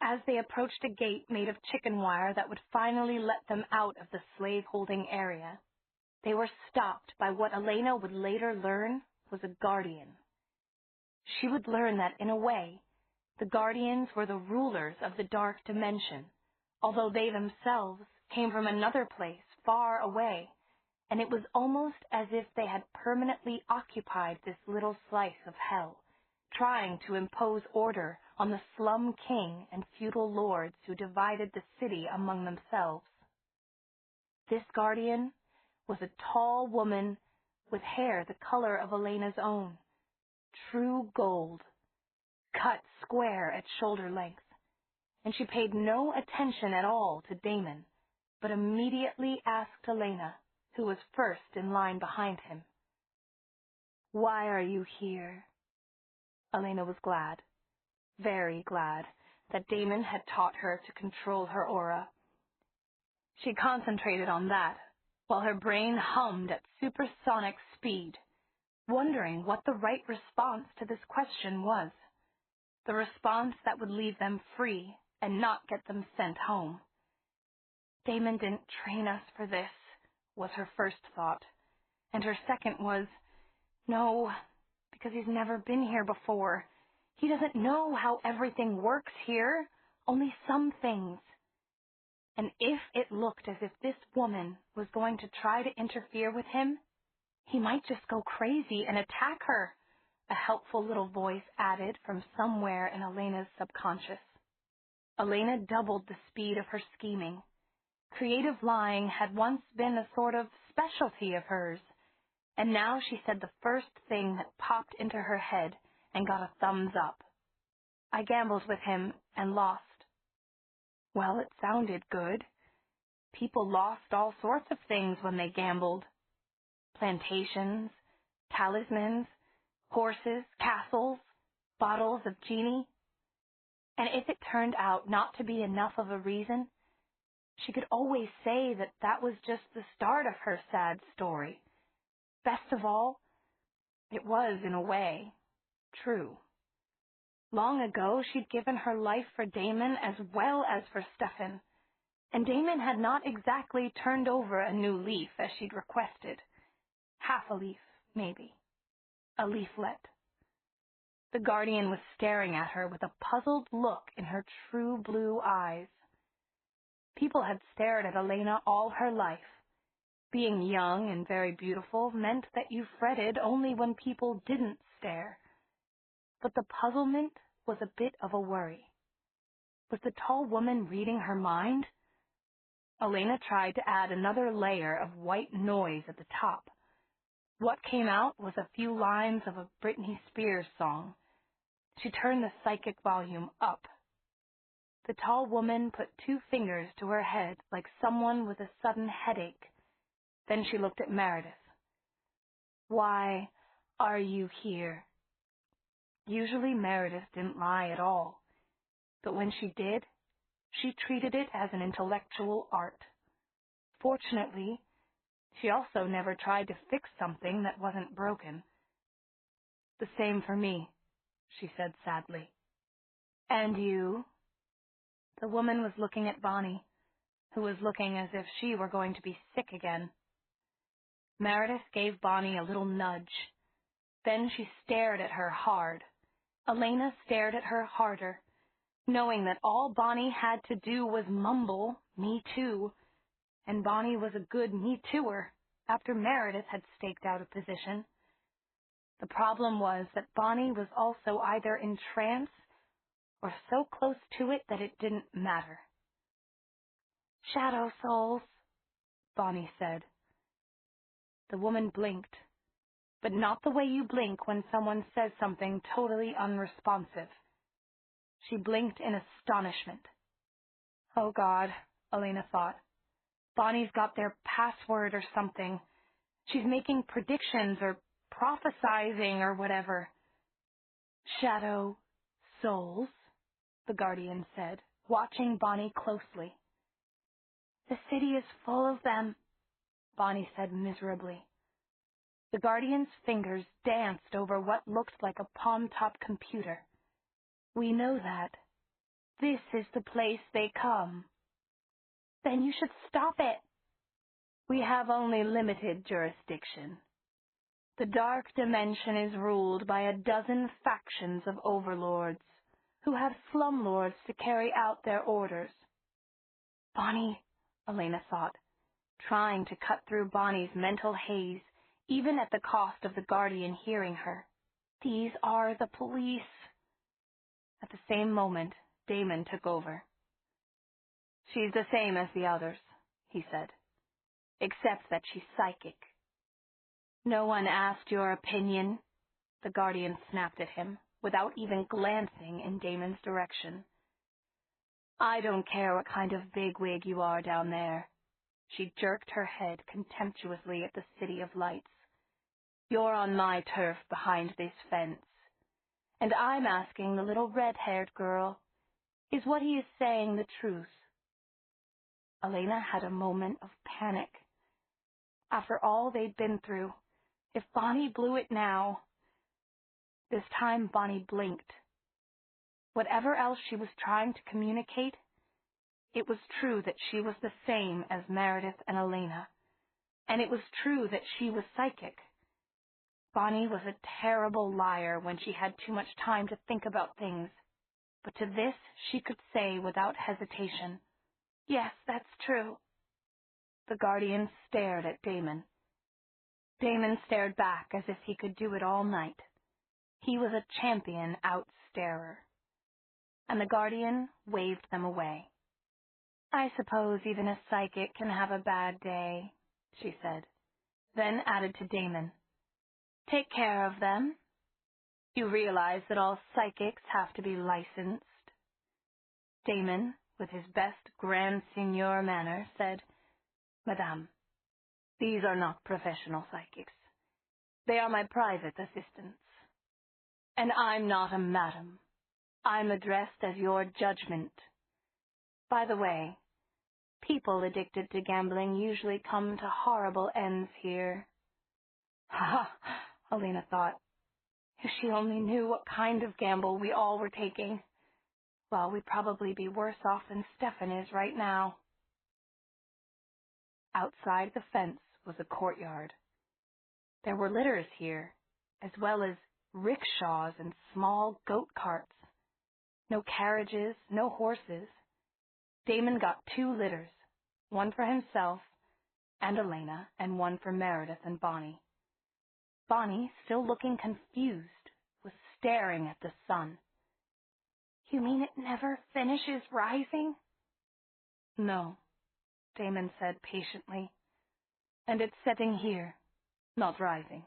As they approached a gate made of chicken wire that would finally let them out of the slave-holding area, they were stopped by what Elena would later learn was a guardian. She would learn that, in a way, the guardians were the rulers of the dark dimension, although they themselves came from another place far away, and it was almost as if they had permanently occupied this little slice of hell, trying to impose order on the slum king and feudal lords who divided the city among themselves. This guardian was a tall woman with hair the color of Elena's own, true gold, cut square at shoulder length, and she paid no attention at all to Damon, but immediately asked Elena, who was first in line behind him. "Why are you here?" Elena was glad, very glad, that Damon had taught her to control her aura. She concentrated on that, while her brain hummed at supersonic speed, wondering what the right response to this question was, the response that would leave them free and not get them sent home. "Damon didn't train us for this," was her first thought, and her second was, "No, because he's never been here before. He doesn't know how everything works here, only some things. And if it looked as if this woman was going to try to interfere with him, he might just go crazy and attack her," a helpful little voice added from somewhere in Elena's subconscious. Elena doubled the speed of her scheming. Creative lying had once been a sort of specialty of hers, and now she said the first thing that popped into her head and got a thumbs up. "I gambled with him and lost." Well, it sounded good. People lost all sorts of things when they gambled. Plantations, talismans, horses, castles, bottles of genie. And if it turned out not to be enough of a reason, she could always say that that was just the start of her sad story. Best of all, it was, in a way, true. Long ago, she'd given her life for Damon as well as for Stefan, and Damon had not exactly turned over a new leaf as she'd requested. Half a leaf, maybe. A leaflet. The guardian was staring at her with a puzzled look in her true blue eyes. People had stared at Elena all her life. Being young and very beautiful meant that you fretted only when people didn't stare. But the puzzlement was a bit of a worry. Was the tall woman reading her mind? Elena tried to add another layer of white noise at the top. What came out was a few lines of a Britney Spears song. She turned the psychic volume up. The tall woman put 2 fingers to her head like someone with a sudden headache. Then she looked at Meredith. "Why are you here?" Usually Meredith didn't lie at all, but when she did, she treated it as an intellectual art. Fortunately, she also never tried to fix something that wasn't broken. "The same for me," she said sadly. "And you?" The woman was looking at Bonnie, who was looking as if she were going to be sick again. Meredith gave Bonnie a little nudge. Then she stared at her hard. Elena stared at her harder, knowing that all Bonnie had to do was mumble, "Me too," and Bonnie was a good me tooer after Meredith had staked out a position. The problem was that Bonnie was also either in trance or so close to it that it didn't matter. "Shadow souls," Bonnie said. The woman blinked, but not the way you blink when someone says something totally unresponsive. She blinked in astonishment. Oh God, Elena thought. Bonnie's got their password or something. She's making predictions or prophesizing or whatever. "Shadow souls," the guardian said, watching Bonnie closely. "The city is full of them," Bonnie said miserably. The guardian's fingers danced over what looked like a palm-top computer. "We know that. This is the place they come." "Then you should stop it." "We have only limited jurisdiction. The dark dimension is ruled by a dozen factions of overlords, who have slumlords to carry out their orders." "Bonnie," Elena thought, trying to cut through Bonnie's mental haze, even at the cost of the guardian hearing her. "These are the police." At the same moment, Damon took over. "She's the same as the others," he said, "except that she's psychic." "No one asked your opinion," the guardian snapped at him, without even glancing in Damon's direction. "I don't care what kind of bigwig you are down there." She jerked her head contemptuously at the city of lights. "You're on my turf behind this fence. And I'm asking the little red-haired girl, is what he is saying the truth?" Elena had a moment of panic. After all they'd been through, if Bonnie blew it now... This time Bonnie blinked. Whatever else she was trying to communicate, it was true that she was the same as Meredith and Elena, and it was true that she was psychic. Bonnie was a terrible liar when she had too much time to think about things, but to this she could say without hesitation, "Yes, that's true." The guardian stared at Damon. Damon stared back as if he could do it all night. He was a champion out-starer. And the guardian waved them away. "I suppose even a psychic can have a bad day," she said, then added to Damon, "Take care of them. You realize that all psychics have to be licensed." Damon, with his best grand seigneur manner, said, "Madame, these are not professional psychics. They are my private assistants. And I'm not a madam. I'm addressed as your judgment. By the way, people addicted to gambling usually come to horrible ends here." Ha ha, Elena thought. If she only knew what kind of gamble we all were taking. Well, we'd probably be worse off than Stefan is right now. Outside the fence was a courtyard. There were litters here, as well as rickshaws and small goat carts. No carriages, no horses. Damon got 2 litters, one for himself and Elena, and one for Meredith and Bonnie. Bonnie, still looking confused, was staring at the sun. You mean it never finishes rising? No, Damon said patiently. And it's setting here, not rising.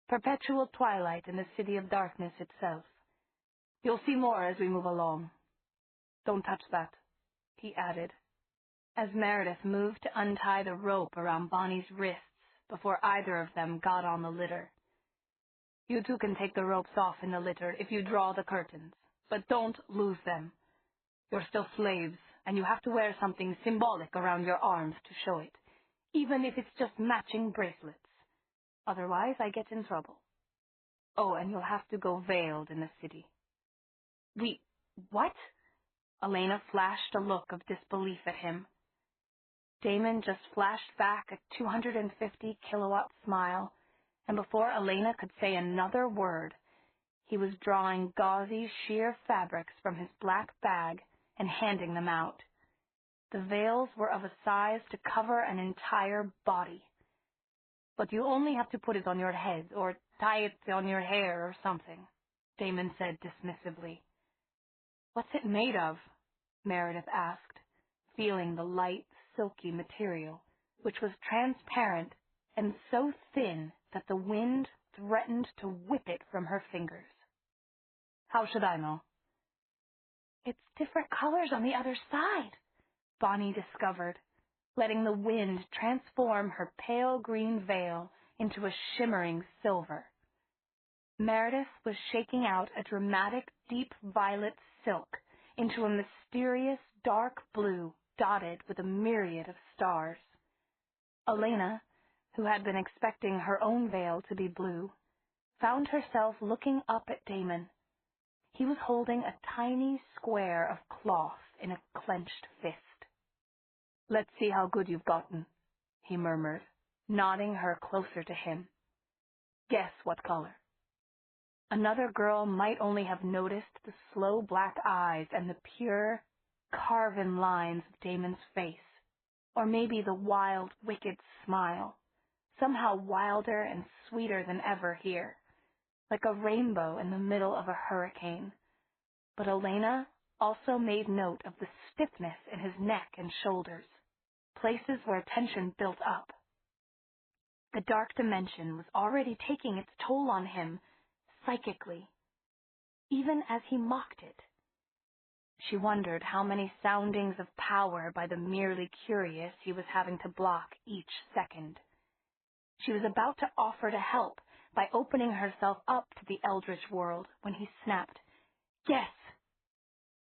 Perpetual twilight in the city of darkness itself. You'll see more as we move along. Don't touch that, he added, as Meredith moved to untie the rope around Bonnie's wrists before either of them got on the litter. You two can take the ropes off in the litter if you draw the curtains, but don't lose them. You're still slaves, and you have to wear something symbolic around your arms to show it, even if it's just matching bracelets. Otherwise, I get in trouble. Oh, and you'll have to go veiled in the city. What? Elena flashed a look of disbelief at him. Damon just flashed back a 250-kilowatt smile, and before Elena could say another word, he was drawing gauzy sheer fabrics from his black bag and handing them out. The veils were of a size to cover an entire body. But you only have to put it on your head or tie it on your hair or something, Damon said dismissively. What's it made of? Meredith asked, feeling the light, silky material, which was transparent and so thin that the wind threatened to whip it from her fingers. How should I know? It's different colors on the other side, Bonnie discovered, letting the wind transform her pale green veil into a shimmering silver. Meredith was shaking out a dramatic deep violet silk into a mysterious dark blue dotted with a myriad of stars. Elena, who had been expecting her own veil to be blue, found herself looking up at Damon. He was holding a tiny square of cloth in a clenched fist. Let's see how good you've gotten, he murmured, nodding her closer to him. Guess what color? Another girl might only have noticed the slow black eyes and the pure, carven lines of Damon's face, or maybe the wild, wicked smile, somehow wilder and sweeter than ever here, like a rainbow in the middle of a hurricane. But Elena also made note of the stiffness in his neck and shoulders, places where tension built up. The dark dimension was already taking its toll on him, psychically, even as he mocked it. She wondered how many soundings of power by the merely curious he was having to block each second. She was about to offer to help by opening herself up to the eldritch world when he snapped, "Yes,"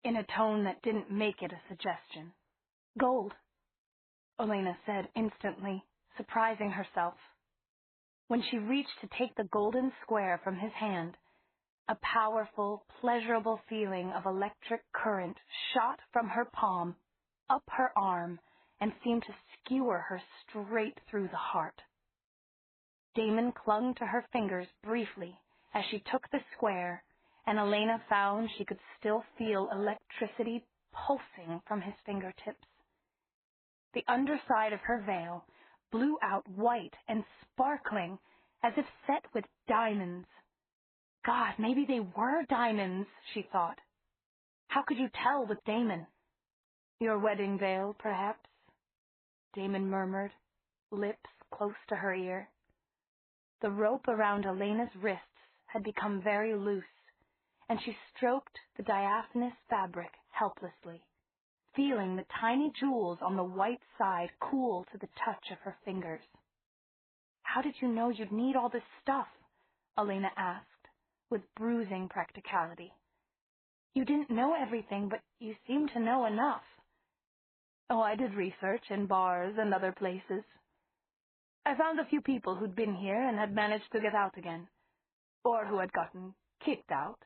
in a tone that didn't make it a suggestion. "Gold," Elena said instantly, surprising herself. When she reached to take the golden square from his hand, a powerful, pleasurable feeling of electric current shot from her palm, up her arm, and seemed to skewer her straight through the heart. Damon clung to her fingers briefly as she took the square, and Elena found she could still feel electricity pulsing from his fingertips. The underside of her veil blew out white and sparkling as if set with diamonds. God, maybe they were diamonds, she thought. How could you tell with Damon? Your wedding veil, perhaps? Damon murmured, lips close to her ear. The rope around Elena's wrists had become very loose, and she stroked the diaphanous fabric helplessly, feeling the tiny jewels on the white side cool to the touch of her fingers. How did you know you'd need all this stuff? Elena asked, with bruising practicality. You didn't know everything, but you seemed to know enough. Oh, I did research in bars and other places. I found a few people who'd been here and had managed to get out again, or who had gotten kicked out.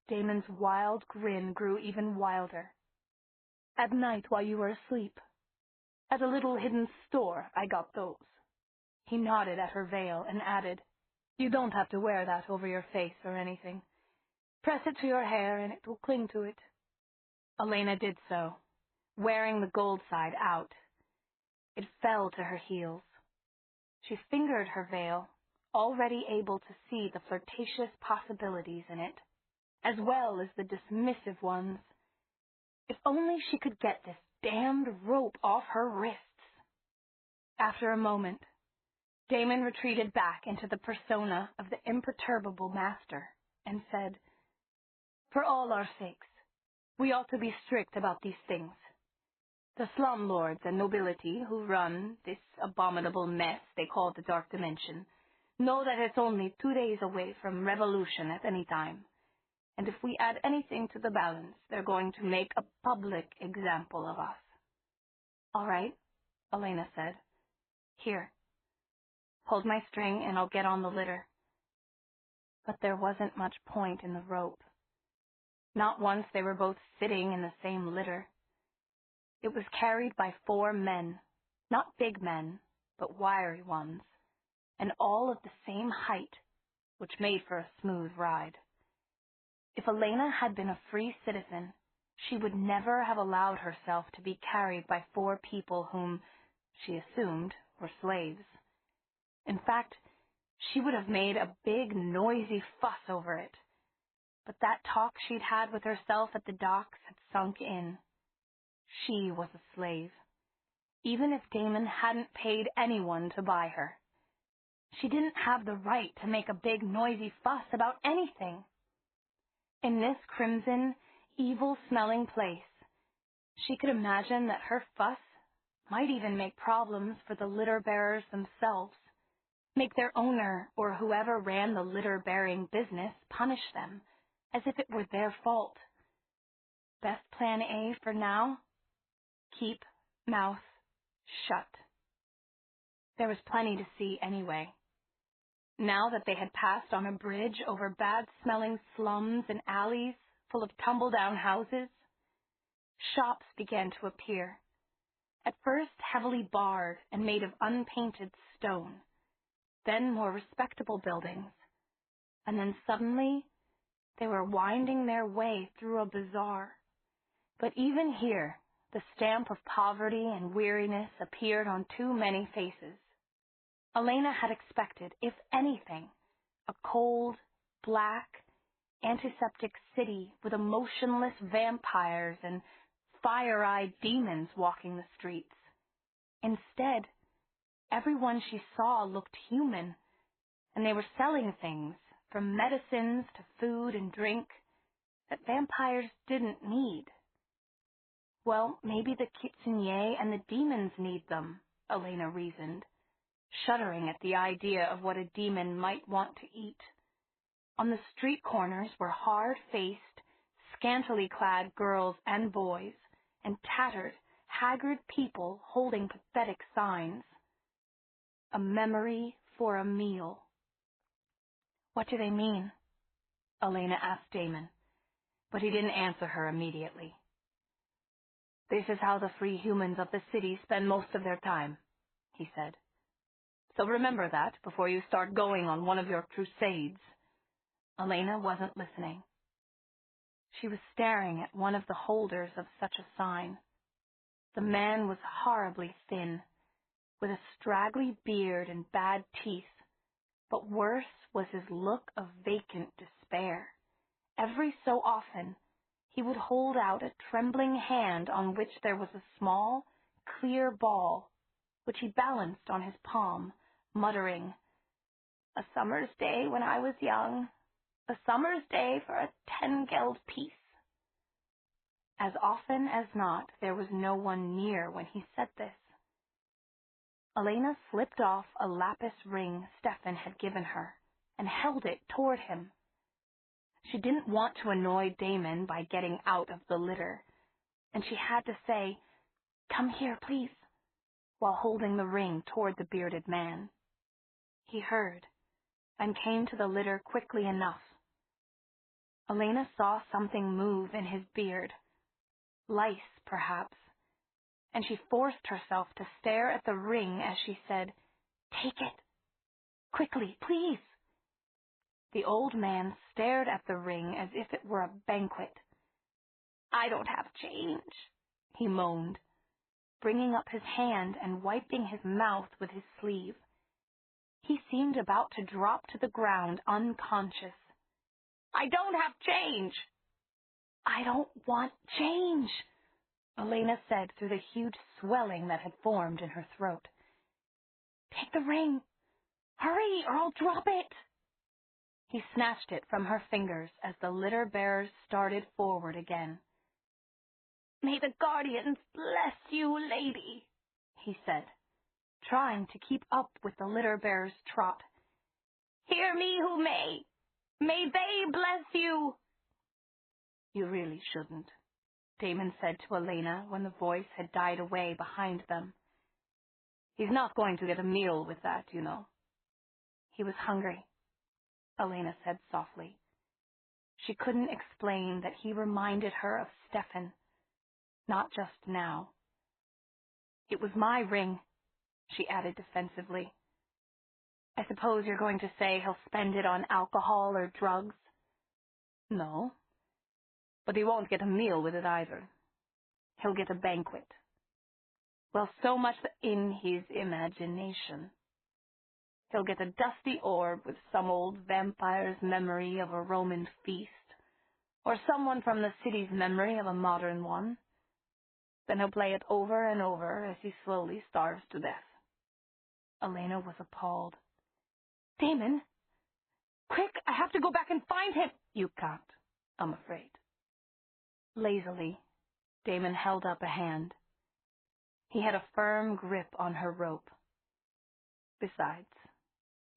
Damon's wild grin grew even wilder. At night while you were asleep. At a little hidden store, I got those. He nodded at her veil and added, You don't have to wear that over your face or anything. Press it to your hair and it will cling to it. Elena did so, wearing the gold side out. It fell to her heels. She fingered her veil, already able to see the flirtatious possibilities in it, as well as the dismissive ones. If only she could get this damned rope off her wrists. After a moment, Damon retreated back into the persona of the imperturbable master and said, "For all our sakes, we ought to be strict about these things. The slumlords and nobility who run this abominable mess they call the Dark Dimension know that it's only 2 days away from revolution at any time. And if we add anything to the balance, they're going to make a public example of us." "All right," Elena said. "Here. Hold my string and I'll get on the litter." But there wasn't much point in the rope. Not once they were both sitting in the same litter. It was carried by 4 men, not big men, but wiry ones, and all of the same height, which made for a smooth ride. If Elena had been a free citizen, she would never have allowed herself to be carried by 4 people whom, she assumed, were slaves. In fact, she would have made a big, noisy fuss over it. But that talk she'd had with herself at the docks had sunk in. She was a slave, even if Damon hadn't paid anyone to buy her. She didn't have the right to make a big, noisy fuss about anything. In this crimson, evil-smelling place, she could imagine that her fuss might even make problems for the litter-bearers themselves, make their owner or whoever ran the litter-bearing business punish them, as if it were their fault. Best plan A for now? Keep mouth shut. There was plenty to see anyway. Now that they had passed on a bridge over bad-smelling slums and alleys full of tumble-down houses, shops began to appear, at first heavily barred and made of unpainted stone, then more respectable buildings, and then suddenly they were winding their way through a bazaar. But even here, the stamp of poverty and weariness appeared on too many faces. Elena had expected, if anything, a cold, black, antiseptic city with emotionless vampires and fire-eyed demons walking the streets. Instead, everyone she saw looked human, and they were selling things, from medicines to food and drink, that vampires didn't need. Well, maybe the kitsune and the demons need them, Elena reasoned, shuddering at the idea of what a demon might want to eat. On the street corners were hard-faced, scantily clad girls and boys, and tattered, haggard people holding pathetic signs. "A memory for a meal." "What do they mean?" Elena asked Damon, but he didn't answer her immediately. "This is how the free humans of the city spend most of their time," he said. "So remember that before you start going on one of your crusades." Elena wasn't listening. She was staring at one of the holders of such a sign. The man was horribly thin, with a straggly beard and bad teeth, but worse was his look of vacant despair. Every so often, he would hold out a trembling hand on which there was a small, clear ball, which he balanced on his palm, muttering, "A summer's day when I was young, a summer's day for a 10-geld piece." As often as not, there was no one near when he said this. Elena slipped off a lapis ring Stefan had given her and held it toward him. She didn't want to annoy Damon by getting out of the litter, and she had to say, "Come here, please," while holding the ring toward the bearded man. He heard, and came to the litter quickly enough. Elena saw something move in his beard, lice perhaps, and she forced herself to stare at the ring as she said, "Take it. Quickly, please." The old man stared at the ring as if it were a banquet. "I don't have change," he moaned, bringing up his hand and wiping his mouth with his sleeve. He seemed about to drop to the ground unconscious. "I don't have change." "I don't want change," Elena said through the huge swelling that had formed in her throat. "Take the ring. Hurry, or I'll drop it." He snatched it from her fingers as the litter bearers started forward again. "May the guardians bless you, lady," he said, trying to keep up with the litter bearers' trot. "Hear me who may. May they bless you." "You really shouldn't," Damon said to Elena when the voice had died away behind them. "He's not going to get a meal with that, you know." "He was hungry," Elena said softly. She couldn't explain that he reminded her of Stefan, not just now. "It was my ring," she added defensively. "I suppose you're going to say he'll spend it on alcohol or drugs?" "No, but he won't get a meal with it either. He'll get a banquet." "Well, so much in his imagination. He'll get a dusty orb with some old vampire's memory of a Roman feast, or someone from the city's memory of a modern one. Then he'll play it over and over as he slowly starves to death." Elena was appalled. "Damon! Quick, I have to go back and find him!" "You can't, I'm afraid." Lazily, Damon held up a hand. He had a firm grip on her rope. "Besides,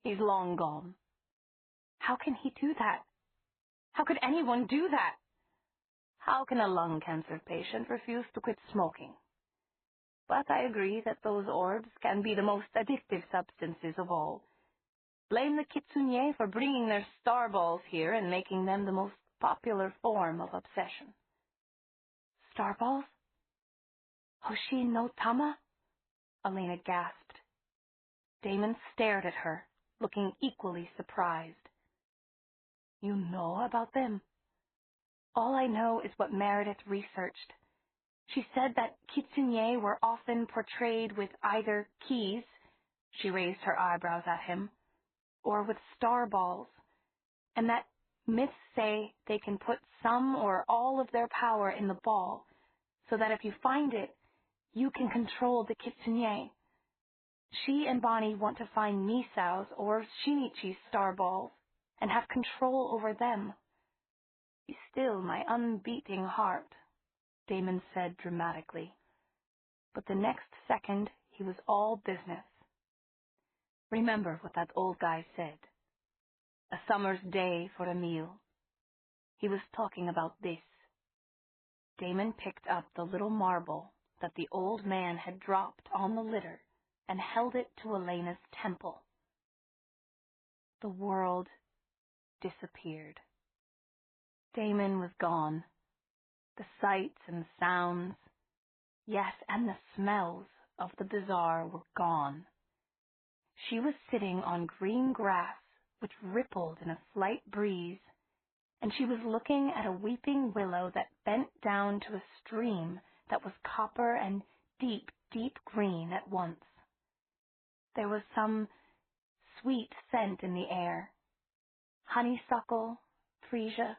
he's long gone." "How can he do that? How could anyone do that?" "How can a lung cancer patient refuse to quit smoking? But I agree that those orbs can be the most addictive substances of all. Blame the kitsune for bringing their star balls here and making them the most popular form of obsession." "Star balls? Hoshi no Tama?" Elena gasped. Damon stared at her, looking equally surprised. "You know about them?" "All I know is what Meredith researched. She said that kitsune were often portrayed with either keys," she raised her eyebrows at him, "or with star balls, and that myths say they can put some or all of their power in the ball, so that if you find it, you can control the kitsune. She and Bonnie want to find Misau's or Shinichi's star balls and have control over them." "Be still, my unbeating heart," Damon said dramatically. But the next second he was all business. "Remember what that old guy said. A summer's day for a meal. He was talking about this." Damon picked up the little marble that the old man had dropped on the litter and held it to Elena's temple. The world disappeared. Damon was gone. The sights and sounds, yes, and the smells of the bazaar were gone. She was sitting on green grass which rippled in a slight breeze, and she was looking at a weeping willow that bent down to a stream that was copper and deep, deep green at once. There was some sweet scent in the air. Honeysuckle, freesia.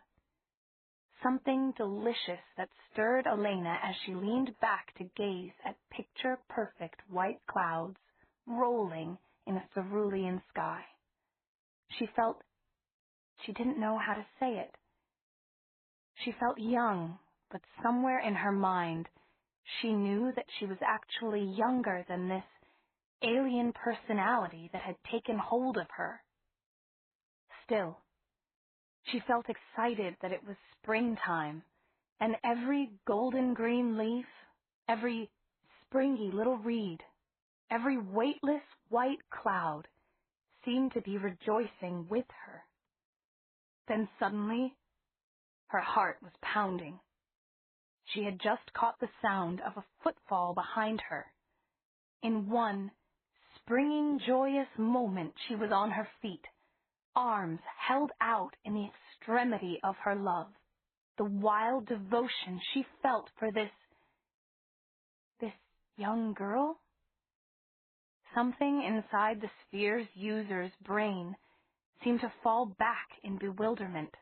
Something delicious that stirred Elena as she leaned back to gaze at picture-perfect white clouds rolling in a cerulean sky. She didn't know how to say it. She felt young, but somewhere in her mind, she knew that she was actually younger than this alien personality that had taken hold of her. Still, she felt excited that it was springtime, and every golden green leaf, every springy little reed, every weightless white cloud seemed to be rejoicing with her. Then suddenly, her heart was pounding. She had just caught the sound of a footfall behind her. In one springing, joyous moment, she was on her feet, arms held out in the extremity of her love, the wild devotion she felt for this young girl. Something inside the sphere's user's brain seemed to fall back in bewilderment.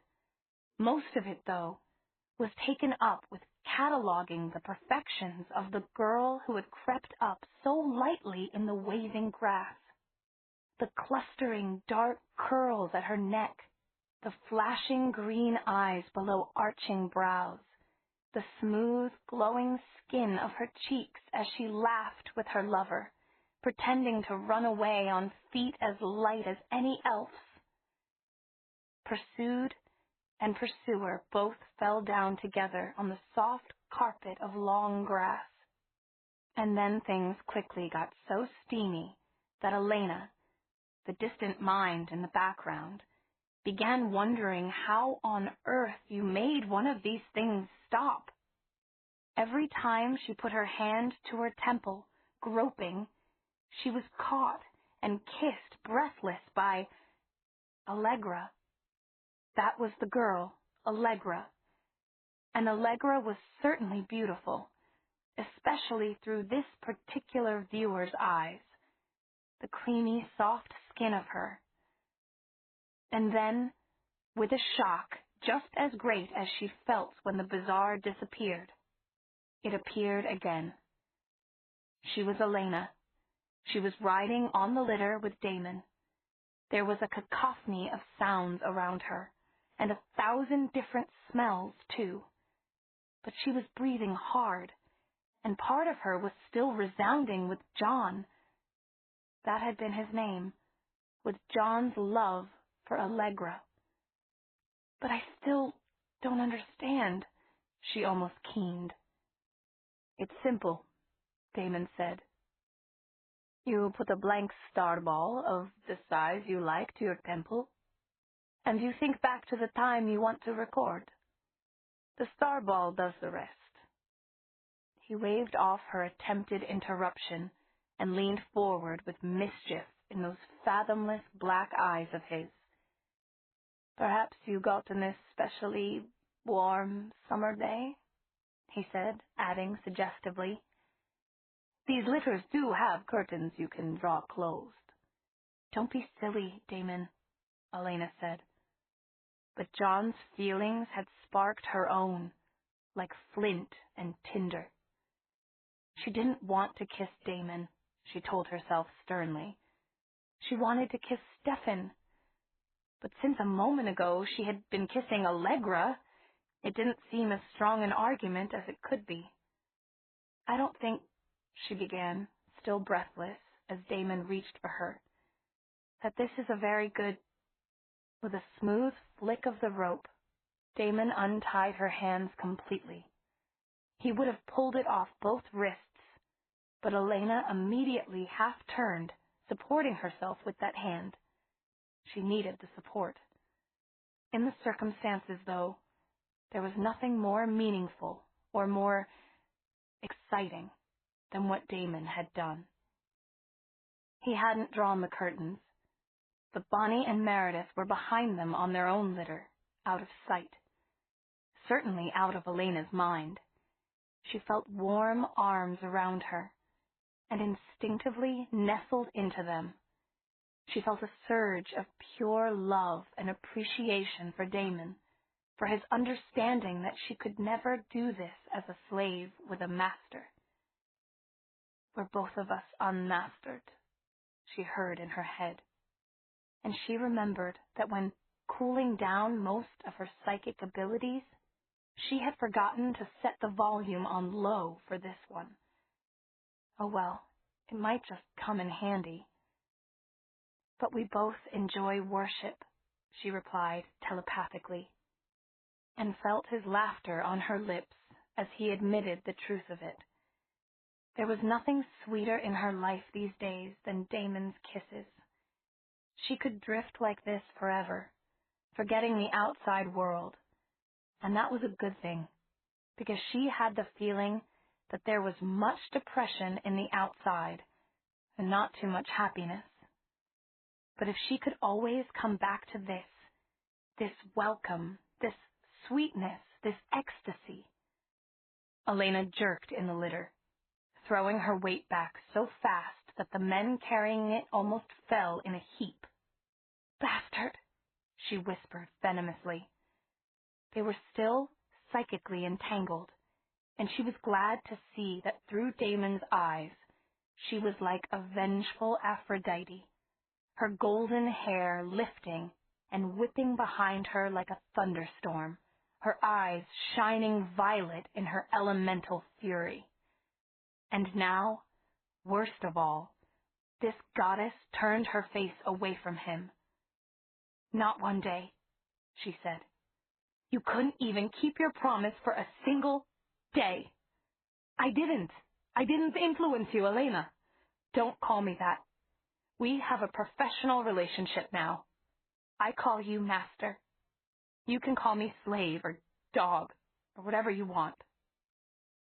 Most of it, though, was taken up with cataloging the perfections of the girl who had crept up so lightly in the waving grass. The clustering dark curls at her neck, the flashing green eyes below arching brows, the smooth, glowing skin of her cheeks as she laughed with her lover, pretending to run away on feet as light as any elf's. Pursued and pursuer both fell down together on the soft carpet of long grass. And then things quickly got so steamy that Elena, the distant mind in the background, began wondering how on earth you made one of these things stop. Every time she put her hand to her temple, groping, she was caught and kissed breathless by Allegra. That was the girl, Allegra. And Allegra was certainly beautiful, especially through this particular viewer's eyes, the creamy, soft skin of her. And then, with a shock just as great as she felt when the bazaar disappeared, it appeared again. She was Elena. She was riding on the litter with Damon. There was a cacophony of sounds around her, and 1,000 different smells, too. But she was breathing hard, and part of her was still resounding with John. That had been his name, with John's love for Allegra. But I still don't understand, she almost keened. It's simple, Damon said. You put a blank star ball of the size you like to your temple, and you think back to the time you want to record. The star ball does the rest. He waved off her attempted interruption and leaned forward with mischief in those fathomless black eyes of his. Perhaps you got in this specially warm summer day, he said, adding suggestively, these litters do have curtains you can draw closed. Don't be silly, Damon, Elena said. But John's feelings had sparked her own, like flint and tinder. She didn't want to kiss Damon, she told herself sternly. She wanted to kiss Stefan. But since a moment ago she had been kissing Allegra, it didn't seem as strong an argument as it could be. I don't think, she began, still breathless, as Damon reached for her, that this is a very good... With a smooth flick of the rope, Damon untied her hands completely. He would have pulled it off both wrists, but Elena immediately half-turned, supporting herself with that hand. She needed the support. In the circumstances, though, there was nothing more meaningful or more exciting than what Damon had done. He hadn't drawn the curtains, but Bonnie and Meredith were behind them on their own litter, out of sight. Certainly out of Elena's mind. She felt warm arms around her, and instinctively nestled into them. She felt a surge of pure love and appreciation for Damon, for his understanding that she could never do this as a slave with a master. We're both of us unmastered, she heard in her head. And she remembered that when cooling down most of her psychic abilities, she had forgotten to set the volume on low for this one. Oh well, it might just come in handy. But we both enjoy worship, she replied telepathically, and felt his laughter on her lips as he admitted the truth of it. There was nothing sweeter in her life these days than Damon's kisses. She could drift like this forever, forgetting the outside world, and that was a good thing, because she had the feeling that there was much depression in the outside and not too much happiness. But if she could always come back to this welcome, this sweetness, this ecstasy. Elena jerked in the litter, throwing her weight back so fast that the men carrying it almost fell in a heap. "Bastard," she whispered venomously. They were still psychically entangled, and she was glad to see that through Damon's eyes she was like a vengeful Aphrodite, her golden hair lifting and whipping behind her like a thunderstorm, her eyes shining violet in her elemental fury. And now, worst of all, this goddess turned her face away from him. "Not one day," she said. "You couldn't even keep your promise for a single day." I didn't influence you, Elena. Don't call me that. We have a professional relationship now. I call you master. You can call me slave or dog or whatever you want.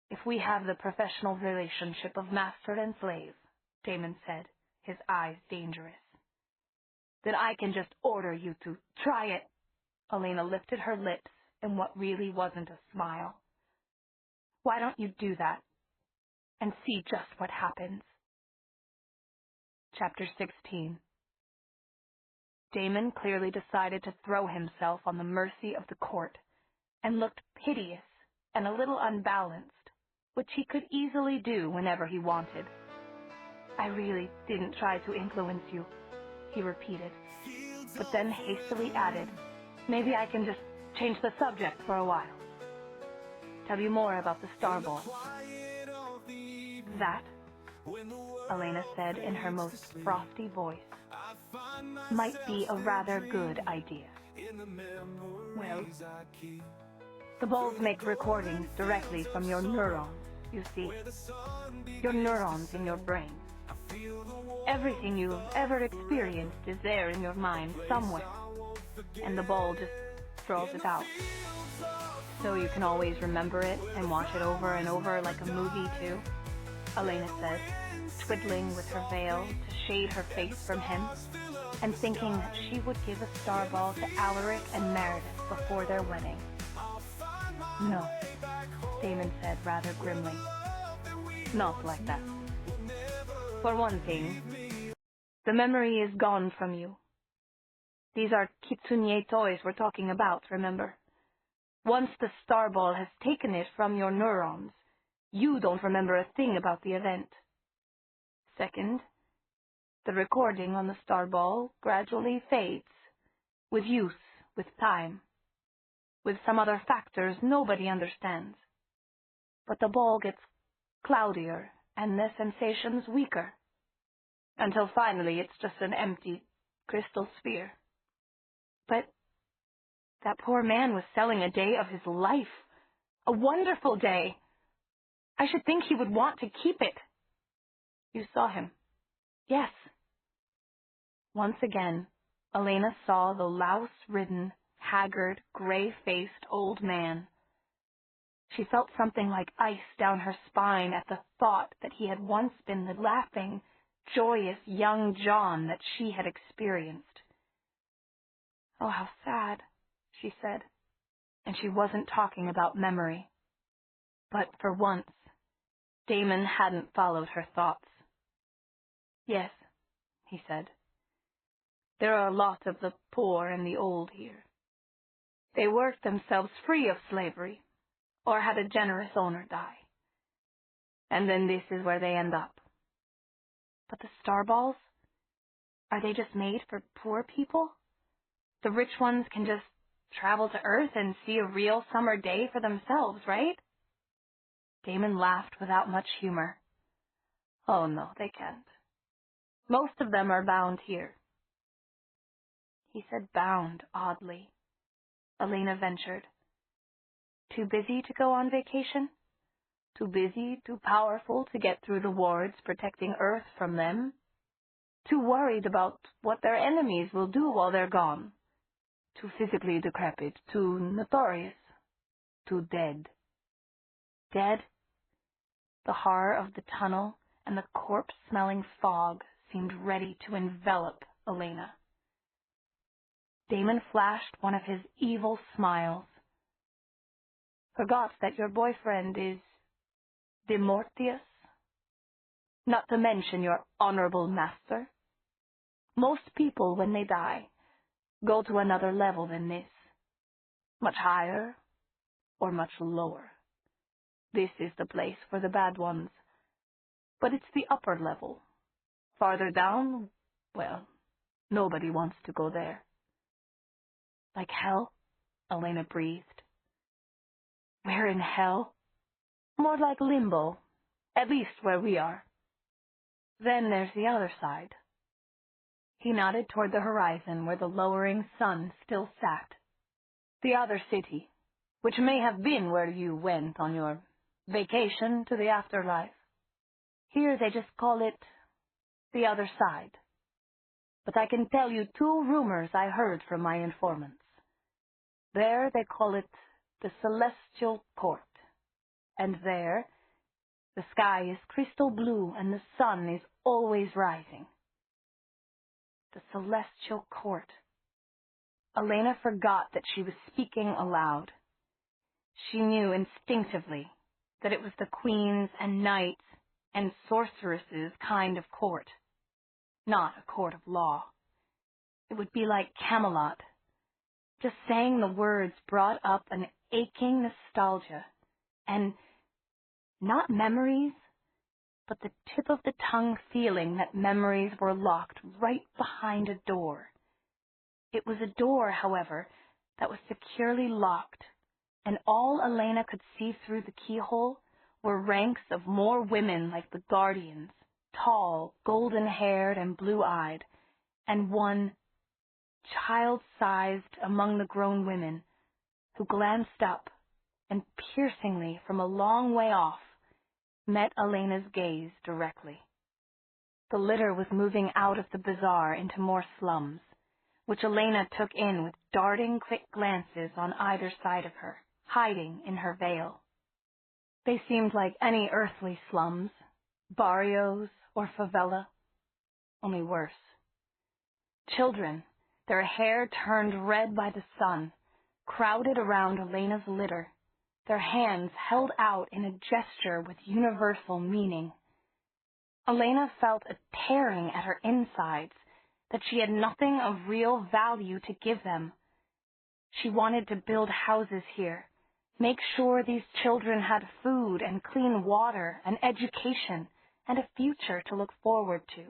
If we have the professional relationship of master and slave, Damon said, his eyes dangerous, then I can just order you to try it. Elena lifted her lips in what really wasn't a smile. Why don't you do that and see just what happens? Chapter 16. Damon clearly decided to throw himself on the mercy of the court, and looked piteous and a little unbalanced, which he could easily do whenever he wanted. "I really didn't try to influence you," he repeated, but then hastily added, "Maybe I can just change the subject for a while. Tell you more about the star ball." "That," Elena said in her most frosty voice, "might be a rather good idea." "Well, the balls make recordings directly from your neurons, you see. Your neurons in your brain. Everything you've ever experienced is there in your mind somewhere, and the ball just draws it out. So you can always remember it and watch it over and over like a movie too," Elena said, twiddling with her veil to shade her face from him, and thinking that she would give a star ball to Alaric and Meredith before their wedding. "No," Damon said rather grimly. "Not like that. For one thing, the memory is gone from you. These are kitsune toys we're talking about, remember? Once the star ball has taken it from your neurons, you don't remember a thing about the event. Second, the recording on the star ball gradually fades, with use, with time, with some other factors nobody understands. But the ball gets cloudier and the sensations weaker, until finally it's just an empty crystal sphere. But that poor man was selling a day of his life, a wonderful day. I should think he would want to keep it." "You saw him?" "Yes." Once again, Elena saw the louse-ridden, haggard, gray-faced old man. She felt something like ice down her spine at the thought that he had once been the laughing, joyous young John that she had experienced. "Oh, how sad," she said, and she wasn't talking about memory. But for once, Damon hadn't followed her thoughts. "Yes," he said. "There are a lot of the poor and the old here. They worked themselves free of slavery, or had a generous owner die. And then this is where they end up." "But the star balls? Are they just made for poor people? The rich ones can just travel to Earth and see a real summer day for themselves, right?" Damon laughed without much humor. "Oh no, they can't. Most of them are bound here." He said bound oddly. Elena ventured. "Too busy to go on vacation? Too busy, too powerful to get through the wards protecting Earth from them? Too worried about what their enemies will do while they're gone? Too physically decrepit, too notorious, too dead?" Dead? The horror of the tunnel and the corpse-smelling fog seemed ready to envelop Elena. Damon flashed one of his evil smiles. Forgot that your boyfriend is Demortius? Not to mention your honorable master? Most people, when they die, go to another level than this. Much higher or much lower. This is the place for the bad ones. But it's the upper level. Farther down, well, nobody wants to go there. Like hell? Elena breathed. We're in hell? More like limbo, at least where we are. Then there's the other side. He nodded toward the horizon where the lowering sun still sat. The other city, which may have been where you went on your vacation to the afterlife. Here they just call it the other side. But I can tell you 2 rumors I heard from my informants. There they call it the Celestial Court. And there, the sky is crystal blue and the sun is always rising. The Celestial Court. Elena forgot that she was speaking aloud. She knew instinctively that it was the queens and knights and sorceresses kind of court, not a court of law. It would be like Camelot. Just saying the words brought up an aching nostalgia, and not memories, but the tip of the tongue feeling that memories were locked right behind a door. It was a door, however, that was securely locked, and all Elena could see through the keyhole were ranks of more women like the guardians, tall, golden-haired and blue-eyed, and one child-sized among the grown women, who glanced up and piercingly from a long way off met Elena's gaze directly. The litter was moving out of the bazaar into more slums, which Elena took in with darting quick glances on either side of her, hiding in her veil. They seemed like any earthly slums, barrios or favela, only worse. Children, their hair turned red by the sun, crowded around Elena's litter, their hands held out in a gesture with universal meaning. Elena felt a tearing at her insides that she had nothing of real value to give them. She wanted to build houses here, make sure these children had food and clean water and education and a future to look forward to.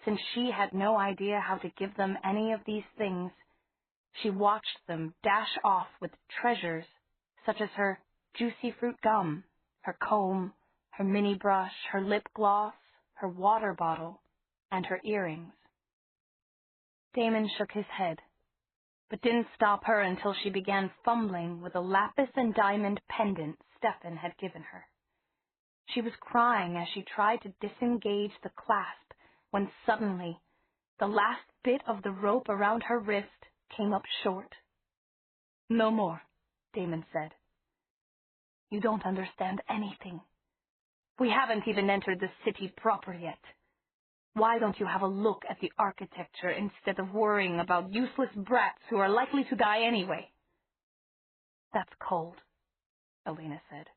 Since she had no idea how to give them any of these things, she watched them dash off with treasures such as her juicy fruit gum, her comb, her mini brush, her lip gloss, her water bottle, and her earrings. Damon shook his head, but didn't stop her until she began fumbling with a lapis and diamond pendant Stefan had given her. She was crying as she tried to disengage the clasp when suddenly the last bit of the rope around her wrist came up short. "No more," Damon said. "You don't understand anything. We haven't even entered the city proper yet. Why don't you have a look at the architecture instead of worrying about useless brats who are likely to die anyway?" "That's cold," Elena said.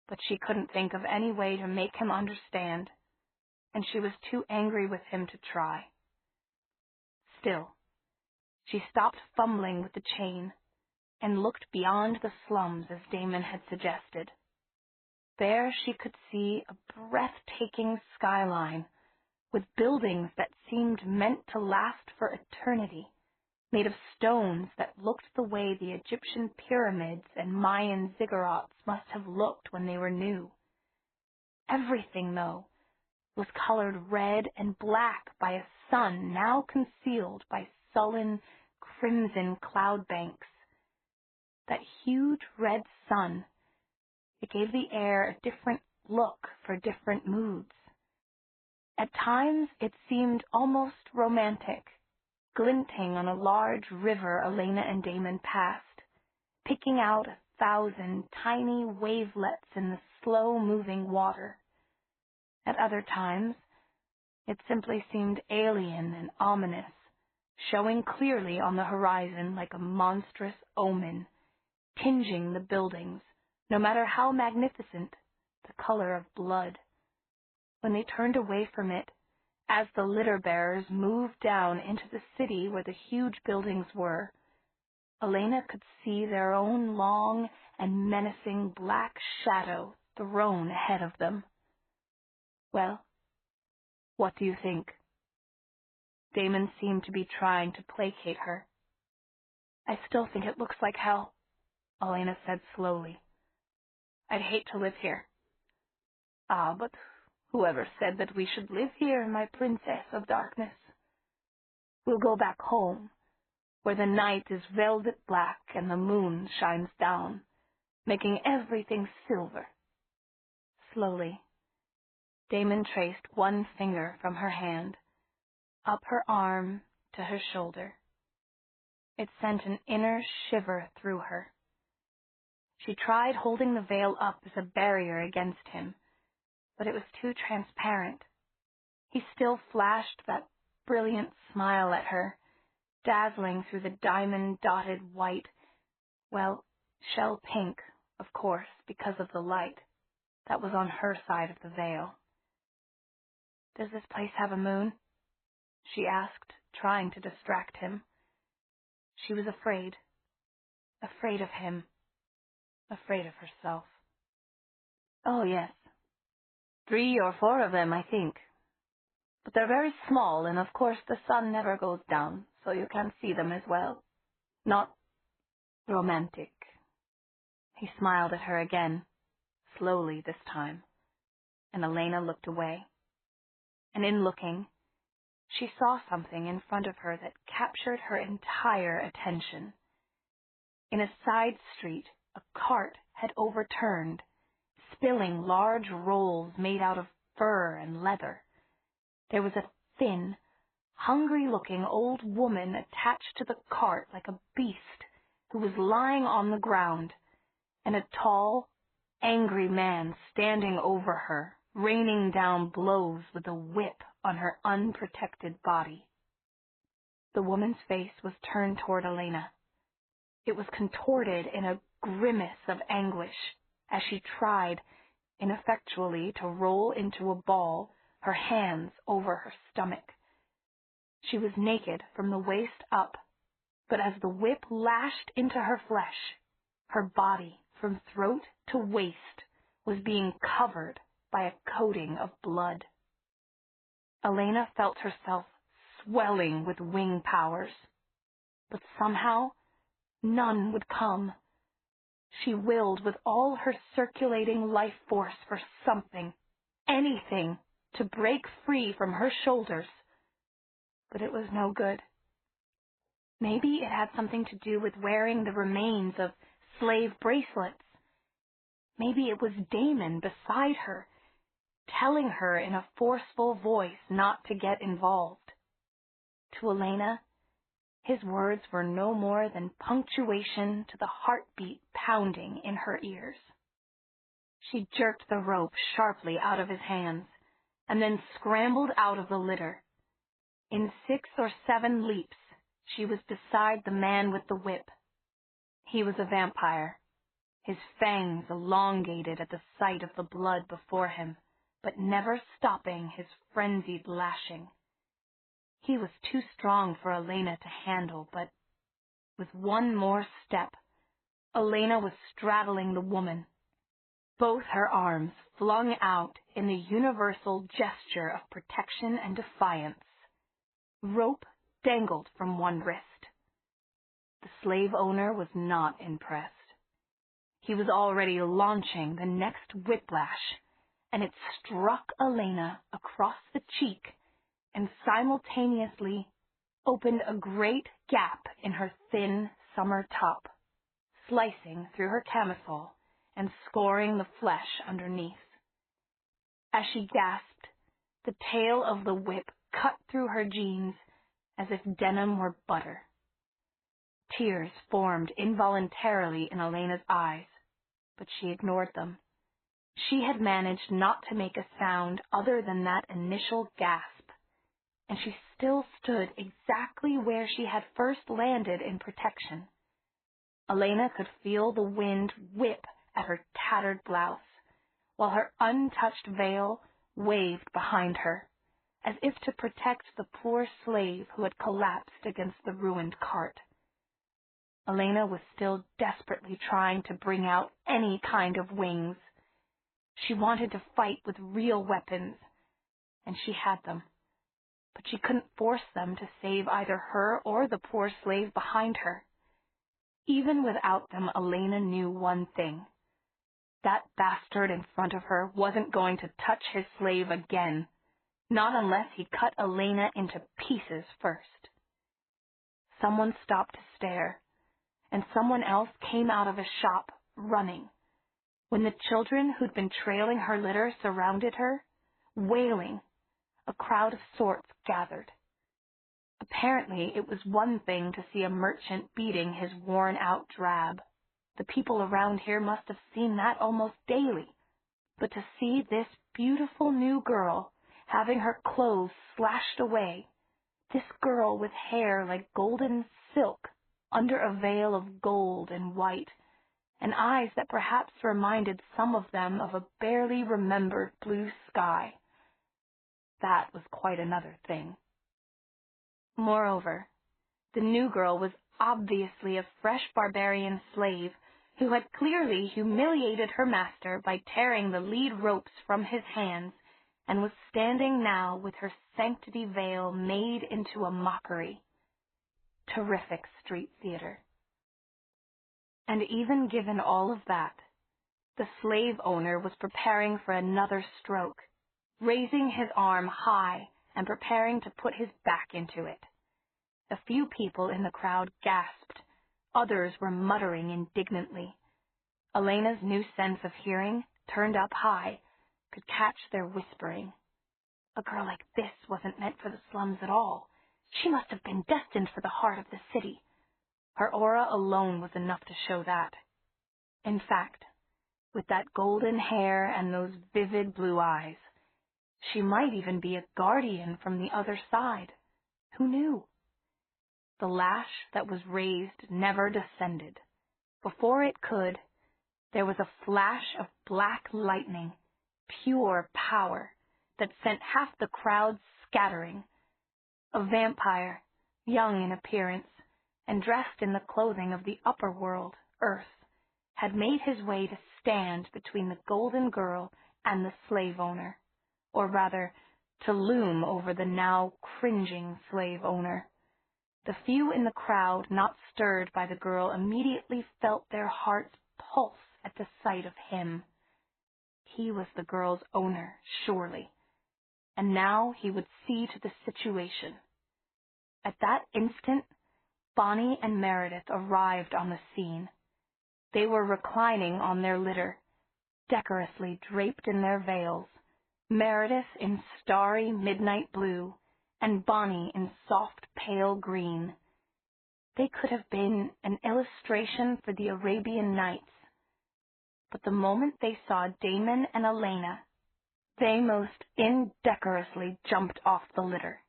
But she couldn't think of any way to make him understand, and she was too angry with him to try. Still, she stopped fumbling with the chain and looked beyond the slums as Damon had suggested. There she could see a breathtaking skyline with buildings that seemed meant to last for eternity, made of stones that looked the way the Egyptian pyramids and Mayan ziggurats must have looked when they were new. Everything, though, was colored red and black by a sun now concealed by sullen, crimson cloud banks. That huge red sun, it gave the air a different look for different moods. At times it seemed almost romantic, glinting on a large river Elena and Damon passed, picking out 1,000 tiny wavelets in the slow-moving water. At other times, It simply seemed alien and ominous, showing clearly on the horizon like a monstrous omen, tinging the buildings, no matter how magnificent, the color of blood. When they turned away from it, as the litter-bearers moved down into the city where the huge buildings were, Elena could see their own long and menacing black shadow thrown ahead of them. Well, what do you think? Damon seemed to be trying to placate her. I still think it looks like hell, Elena said slowly. I'd hate to live here. Ah, but whoever said that we should live here, my princess of darkness? We'll go back home, where the night is velvet black and the moon shines down, making everything silver. Slowly, Damon traced one finger from her hand, up her arm to her shoulder. It sent an inner shiver through her. She tried holding the veil up as a barrier against him, but it was too transparent. He still flashed that brilliant smile at her, dazzling through the diamond-dotted white, well, shell pink, of course, because of the light that was on her side of the veil. Does this place have a moon? She asked, trying to distract him. She was afraid of him, afraid of herself. Oh, yes. 3 or 4 of them, I think. But they're very small, and of course the sun never goes down, so you can't see them as well. Not romantic. He smiled at her again, slowly this time, and Elena looked away. And in looking, she saw something in front of her that captured her entire attention. In a side street, a cart had overturned, spilling large rolls made out of fur and leather. There was a thin, hungry-looking old woman attached to the cart like a beast who was lying on the ground, and a tall, angry man standing over her, raining down blows with a whip on her unprotected body. The woman's face was turned toward Elena. It was contorted in a grimace of anguish as she tried, ineffectually, to roll into a ball, her hands over her stomach. She was naked from the waist up, but as the whip lashed into her flesh, her body, from throat to waist, was being covered by a coating of blood. Elena felt herself swelling with wing powers, but somehow none would come. She willed with all her circulating life force for something, anything, to break free from her shoulders. But it was no good. Maybe it had something to do with wearing the remains of slave bracelets. Maybe it was Damon beside her, telling her in a forceful voice not to get involved. To Elena, his words were no more than punctuation to the heartbeat pounding in her ears. She jerked the rope sharply out of his hands, and then scrambled out of the litter. In 6 or 7 leaps, she was beside the man with the whip. He was a vampire, his fangs elongated at the sight of the blood before him, but never stopping his frenzied lashing. He was too strong for Elena to handle, but with one more step, Elena was straddling the woman, both her arms flung out in the universal gesture of protection and defiance. Rope dangled from one wrist. The slave owner was not impressed. He was already launching the next whiplash, and it struck Elena across the cheek and simultaneously opened a great gap in her thin summer top, slicing through her camisole and scoring the flesh underneath. As she gasped, the tail of the whip cut through her jeans as if denim were butter. Tears formed involuntarily in Elena's eyes, but she ignored them. She had managed not to make a sound other than that initial gasp and she still stood exactly where she had first landed in protection. Elena could feel the wind whip at her tattered blouse, while her untouched veil waved behind her, as if to protect the poor slave who had collapsed against the ruined cart. Elena was still desperately trying to bring out any kind of wings. She wanted to fight with real weapons, and she had them, but she couldn't force them to save either her or the poor slave behind her. Even without them, Elena knew one thing. That bastard in front of her wasn't going to touch his slave again, not unless he cut Elena into pieces first. Someone stopped to stare, and someone else came out of a shop, running. When the children who'd been trailing her litter surrounded her, wailing, a crowd of sorts gathered. Apparently, it was one thing to see a merchant beating his worn-out drab. The people around here must have seen that almost daily. But to see this beautiful new girl having her clothes slashed away, this girl with hair like golden silk under a veil of gold and white, and eyes that perhaps reminded some of them of a barely remembered blue sky, that was quite another thing. Moreover, the new girl was obviously a fresh barbarian slave who had clearly humiliated her master by tearing the lead ropes from his hands, and was standing now with her sanctity veil made into a mockery. Terrific street theater. And even given all of that, the slave owner was preparing for another stroke, raising his arm high and preparing to put his back into it. A few people in the crowd gasped. Others were muttering indignantly. Elena's new sense of hearing, turned up high, could catch their whispering. A girl like this wasn't meant for the slums at all. She must have been destined for the heart of the city. Her aura alone was enough to show that. In fact, with that golden hair and those vivid blue eyes, she might even be a guardian from the other side. Who knew? The lash that was raised never descended. Before it could, there was a flash of black lightning, pure power, that sent half the crowd scattering. A vampire, young in appearance, and dressed in the clothing of the upper world, Earth, had made his way to stand between the golden girl and the slave owner, or rather, to loom over the now cringing slave owner. The few in the crowd not stirred by the girl immediately felt their hearts pulse at the sight of him. He was the girl's owner, surely, and now he would see to the situation. At that instant, Bonnie and Meredith arrived on the scene. They were reclining on their litter, decorously draped in their veils, Meredith in starry midnight blue, and Bonnie in soft pale green. They could have been an illustration for the Arabian Nights. But the moment they saw Damon and Elena, they most indecorously jumped off the litter.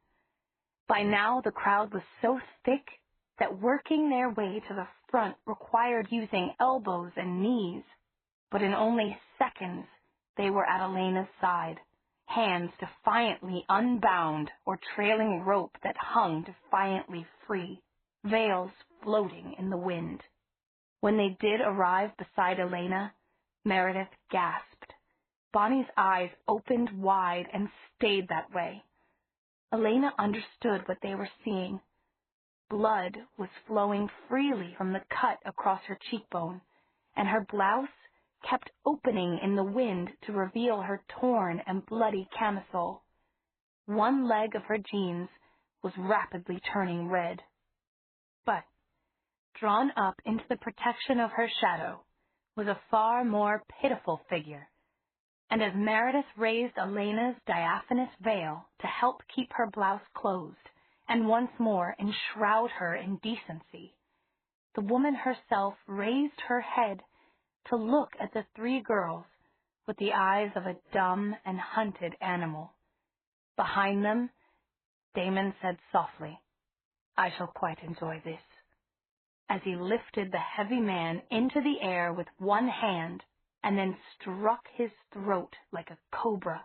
By now the crowd was so thick that working their way to the front required using elbows and knees, but in only seconds they were at Elena's side, hands defiantly unbound or trailing rope that hung defiantly free, veils floating in the wind. When they did arrive beside Elena, Meredith gasped. Bonnie's eyes opened wide and stayed that way. Elena understood what they were seeing. Blood was flowing freely from the cut across her cheekbone, and her blouse kept opening in the wind to reveal her torn and bloody camisole. One leg of her jeans was rapidly turning red. But, drawn up into the protection of her shadow, was a far more pitiful figure, and as Meredith raised Elena's diaphanous veil to help keep her blouse closed and once more enshroud her in decency, the woman herself raised her head to look at the three girls with the eyes of a dumb and hunted animal. Behind them, Damon said softly, "I shall quite enjoy this," as he lifted the heavy man into the air with one hand and then struck his throat like a cobra.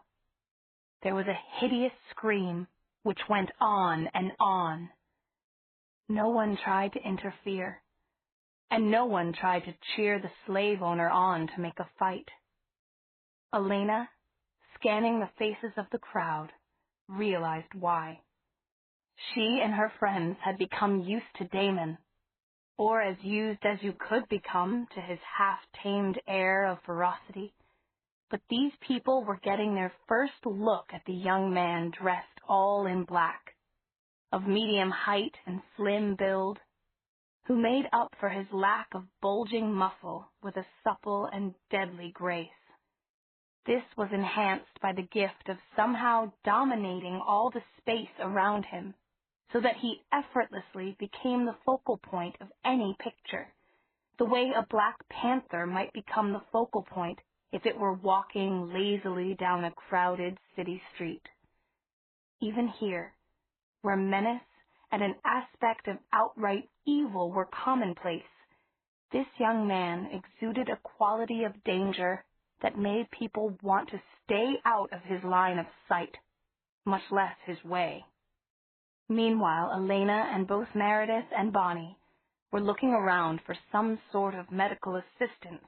There was a hideous scream, which went on and on. No one tried to interfere, and no one tried to cheer the slave owner on to make a fight. Elena, scanning the faces of the crowd, realized why. She and her friends had become used to Damon, or as used as you could become to his half-tamed air of ferocity. But these people were getting their first look at the young man dressed all in black, of medium height and slim build, who made up for his lack of bulging muscle with a supple and deadly grace. This was enhanced by the gift of somehow dominating all the space around him, so that he effortlessly became the focal point of any picture, the way a Black Panther might become the focal point if it were walking lazily down a crowded city street. Even here, where menace and an aspect of outright evil were commonplace, this young man exuded a quality of danger that made people want to stay out of his line of sight, much less his way. Meanwhile, Elena and both Meredith and Bonnie were looking around for some sort of medical assistance,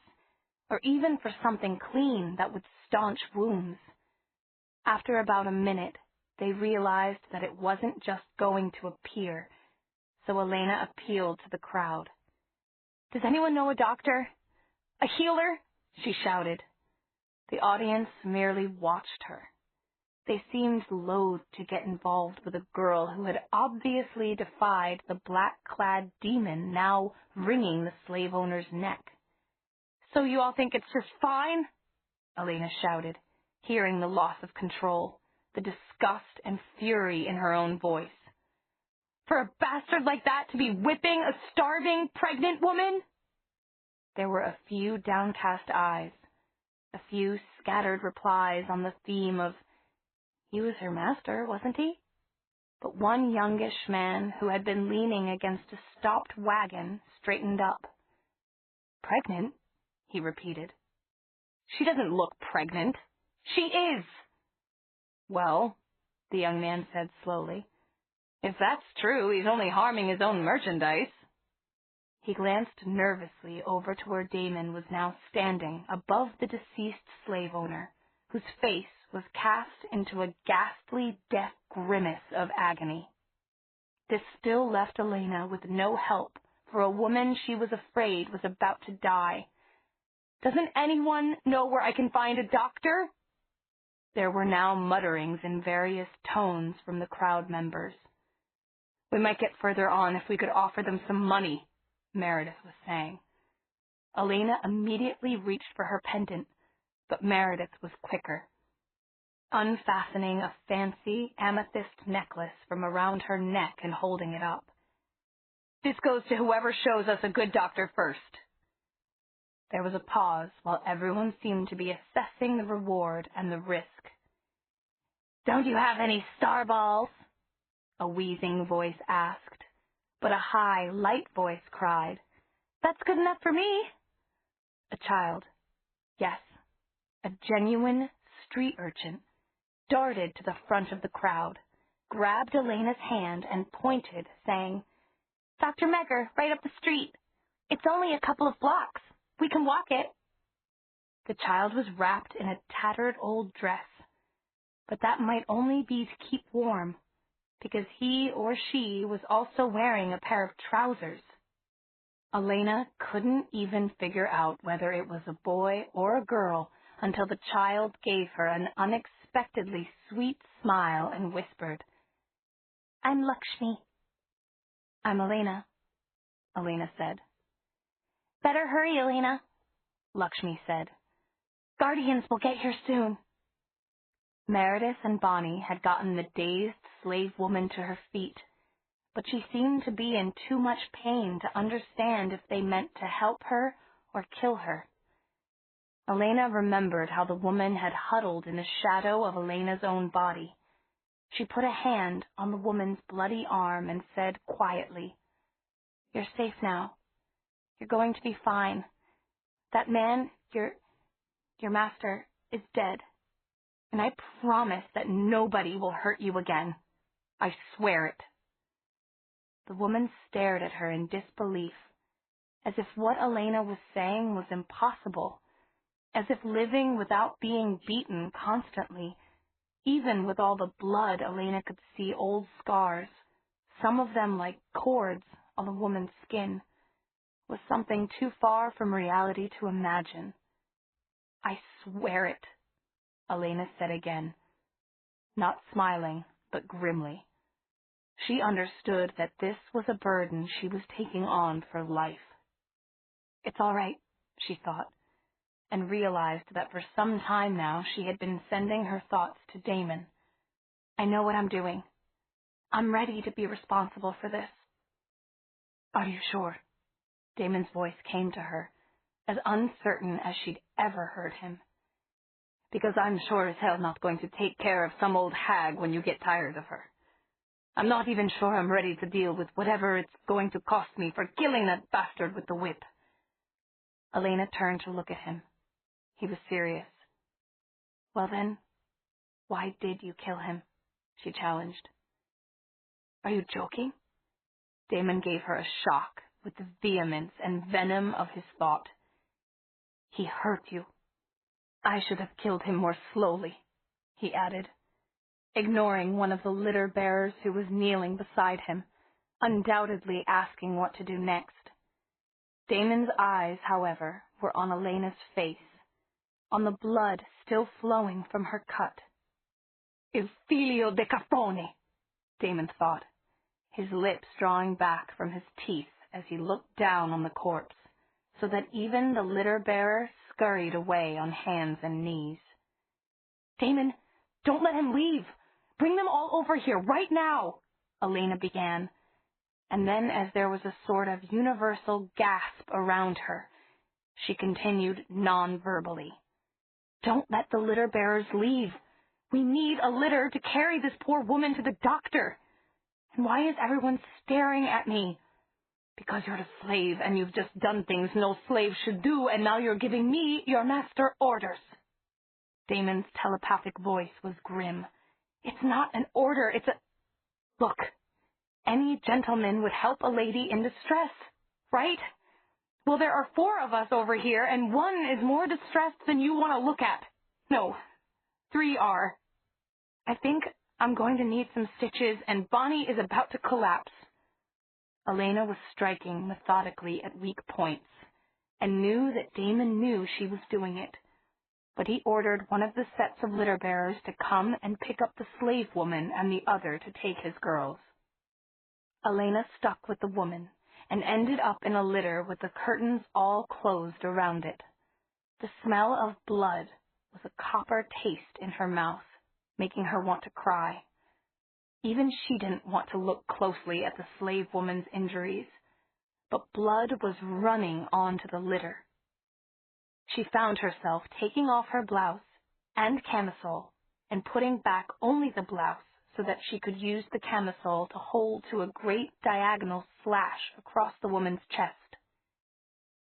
or even for something clean that would staunch wounds. After about a minute, they realized that it wasn't just going to appear, so Elena appealed to the crowd. "Does anyone know a doctor? A healer?" she shouted. The audience merely watched her. They seemed loath to get involved with a girl who had obviously defied the black-clad demon now wringing the slave owner's neck. "So you all think it's just fine?" Elena shouted, hearing the loss of control, the disgust and fury in her own voice. "For a bastard like that to be whipping a starving, pregnant woman?" There were a few downcast eyes, a few scattered replies on the theme of, "He was her master, wasn't he?" But one youngish man who had been leaning against a stopped wagon straightened up. "Pregnant?" he repeated. "She doesn't look pregnant. She is." "Well," the young man said slowly, "if that's true, he's only harming his own merchandise." He glanced nervously over to where Damon was now standing above the deceased slave owner, whose face was cast into a ghastly death grimace of agony. This still left Elena with no help for a woman she was afraid was about to die. "Doesn't anyone know where I can find a doctor?" There were now mutterings in various tones from the crowd members. "We might get further on if we could offer them some money," Meredith was saying. Elena immediately reached for her pendant, but Meredith was quicker. Unfastening a fancy amethyst necklace from around her neck and holding it up. "This goes to whoever shows us a good doctor first." There was a pause while everyone seemed to be assessing the reward and the risk. "Don't you have any star balls?" a wheezing voice asked, but a high, light voice cried, "That's good enough for me." A child, yes, a genuine street urchin, darted to the front of the crowd, grabbed Elena's hand and pointed, saying, "Dr. Megger, right up the street. It's only a couple of blocks. We can walk it." The child was wrapped in a tattered old dress, but that might only be to keep warm, because he or she was also wearing a pair of trousers. Elena couldn't even figure out whether it was a boy or a girl until the child gave her an unexpectedly sweet smile and whispered, "I'm Lakshmi." "I'm Elena," Elena said. "Better hurry, Elena," Lakshmi said. "Guardians will get here soon." Meredith and Bonnie had gotten the dazed slave woman to her feet, but she seemed to be in too much pain to understand if they meant to help her or kill her. Elena remembered how the woman had huddled in the shadow of Elena's own body. She put a hand on the woman's bloody arm and said quietly, "You're safe now. You're going to be fine. That man, your master, is dead. And I promise that nobody will hurt you again. I swear it." The woman stared at her in disbelief, as if what Elena was saying was impossible, as if living without being beaten constantly, even with all the blood Elena could see old scars, some of them like cords on the woman's skin, was something too far from reality to imagine. "I swear it," Elena said again, not smiling, but grimly. She understood that this was a burden she was taking on for life. "It's all right," she thought, and realized that for some time now she had been sending her thoughts to Damon. "I know what I'm doing. I'm ready to be responsible for this." "Are you sure?" Damon's voice came to her, as uncertain as she'd ever heard him. "Because I'm sure as hell not going to take care of some old hag when you get tired of her. I'm not even sure I'm ready to deal with whatever it's going to cost me for killing that bastard with the whip." Elena turned to look at him. He was serious. "Well then, why did you kill him?" she challenged. "Are you joking?" Damon gave her a shock with the vehemence and venom of his thought. "He hurt you. I should have killed him more slowly," he added, ignoring one of the litter bearers who was kneeling beside him, undoubtedly asking what to do next. Damon's eyes, however, were on Elena's face, on the blood still flowing from her cut. "Il figlio de Cafone," Damon thought, his lips drawing back from his teeth as he looked down on the corpse, so that even the litter-bearer scurried away on hands and knees. "Damon, don't let him leave! Bring them all over here, right now!" Elena began, and then as there was a sort of universal gasp around her, she continued non-verbally. "Don't let the litter-bearers leave! We need a litter to carry this poor woman to the doctor! And why is everyone staring at me? Because you're a slave and you've just done things no slave should do, and now you're giving me, your master, orders." Damon's telepathic voice was grim. "It's not an order, it's a... Look, any gentleman would help a lady in distress, right? Well, there are 4 of us over here, and one is more distressed than you want to look at. No, 3 are. I think I'm going to need some stitches, and Bonnie is about to collapse." Elena was striking methodically at weak points, and knew that Damon knew she was doing it, but he ordered one of the sets of litter-bearers to come and pick up the slave woman and the other to take his girls. Elena stuck with the woman, and ended up in a litter with the curtains all closed around it. The smell of blood was a copper taste in her mouth, making her want to cry. Even she didn't want to look closely at the slave woman's injuries, but blood was running onto the litter. She found herself taking off her blouse and camisole and putting back only the blouse so that she could use the camisole to hold to a great diagonal slash across the woman's chest.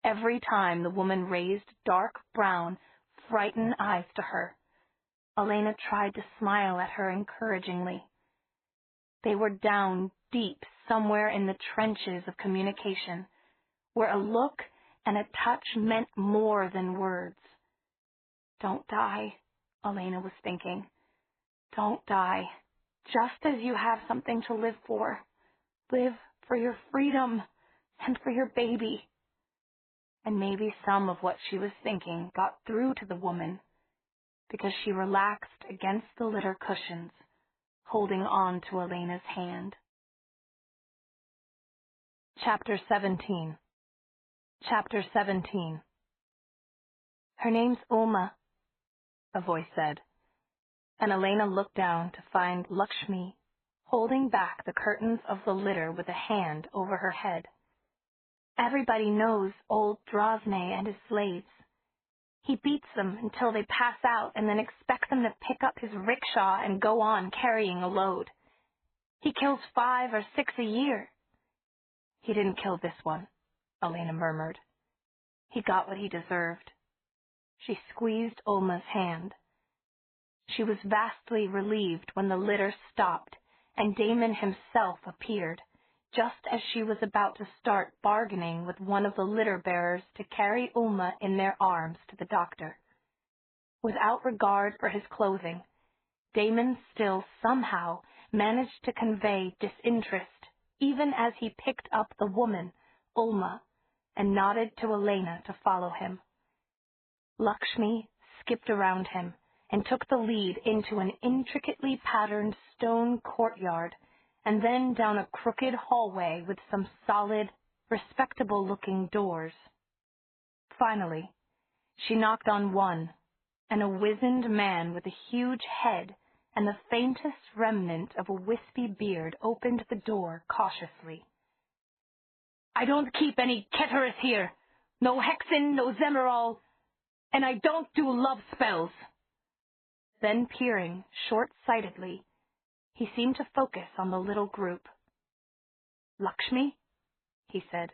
Every time the woman raised dark brown, frightened eyes to her, Elena tried to smile at her encouragingly. They were down deep somewhere in the trenches of communication, where a look and a touch meant more than words. "Don't die," Elena was thinking. "Don't die, just as you have something to live for. Live for your freedom and for your baby." And maybe some of what she was thinking got through to the woman, because she relaxed against the litter cushions, holding on to Elena's hand. Chapter 17. Chapter 17. "Her name's Uma," a voice said, and Elena looked down to find Lakshmi holding back the curtains of the litter with a hand over her head. "Everybody knows old Drosne and his slaves. He beats them until they pass out and then expects them to pick up his rickshaw and go on carrying a load. He kills 5 or 6 a year. He didn't kill this one, Elena murmured. He got what he deserved. She squeezed Ulma's hand. She was vastly relieved when the litter stopped and Damon himself appeared, just as she was about to start bargaining with one of the litter-bearers to carry Ulma in their arms to the doctor. Without regard for his clothing, Damon still somehow managed to convey disinterest, even as he picked up the woman, Ulma, and nodded to Elena to follow him. Lakshmi skipped around him and took the lead into an intricately patterned stone courtyard and then down a crooked hallway with some solid, respectable-looking doors. Finally, she knocked on one, and a wizened man with a huge head and the faintest remnant of a wispy beard opened the door cautiously. "I don't keep any Keteris here. No hexen, no zemerol, and I don't do love spells." Then peering short-sightedly, he seemed to focus on the little group. "Lakshmi?" he said.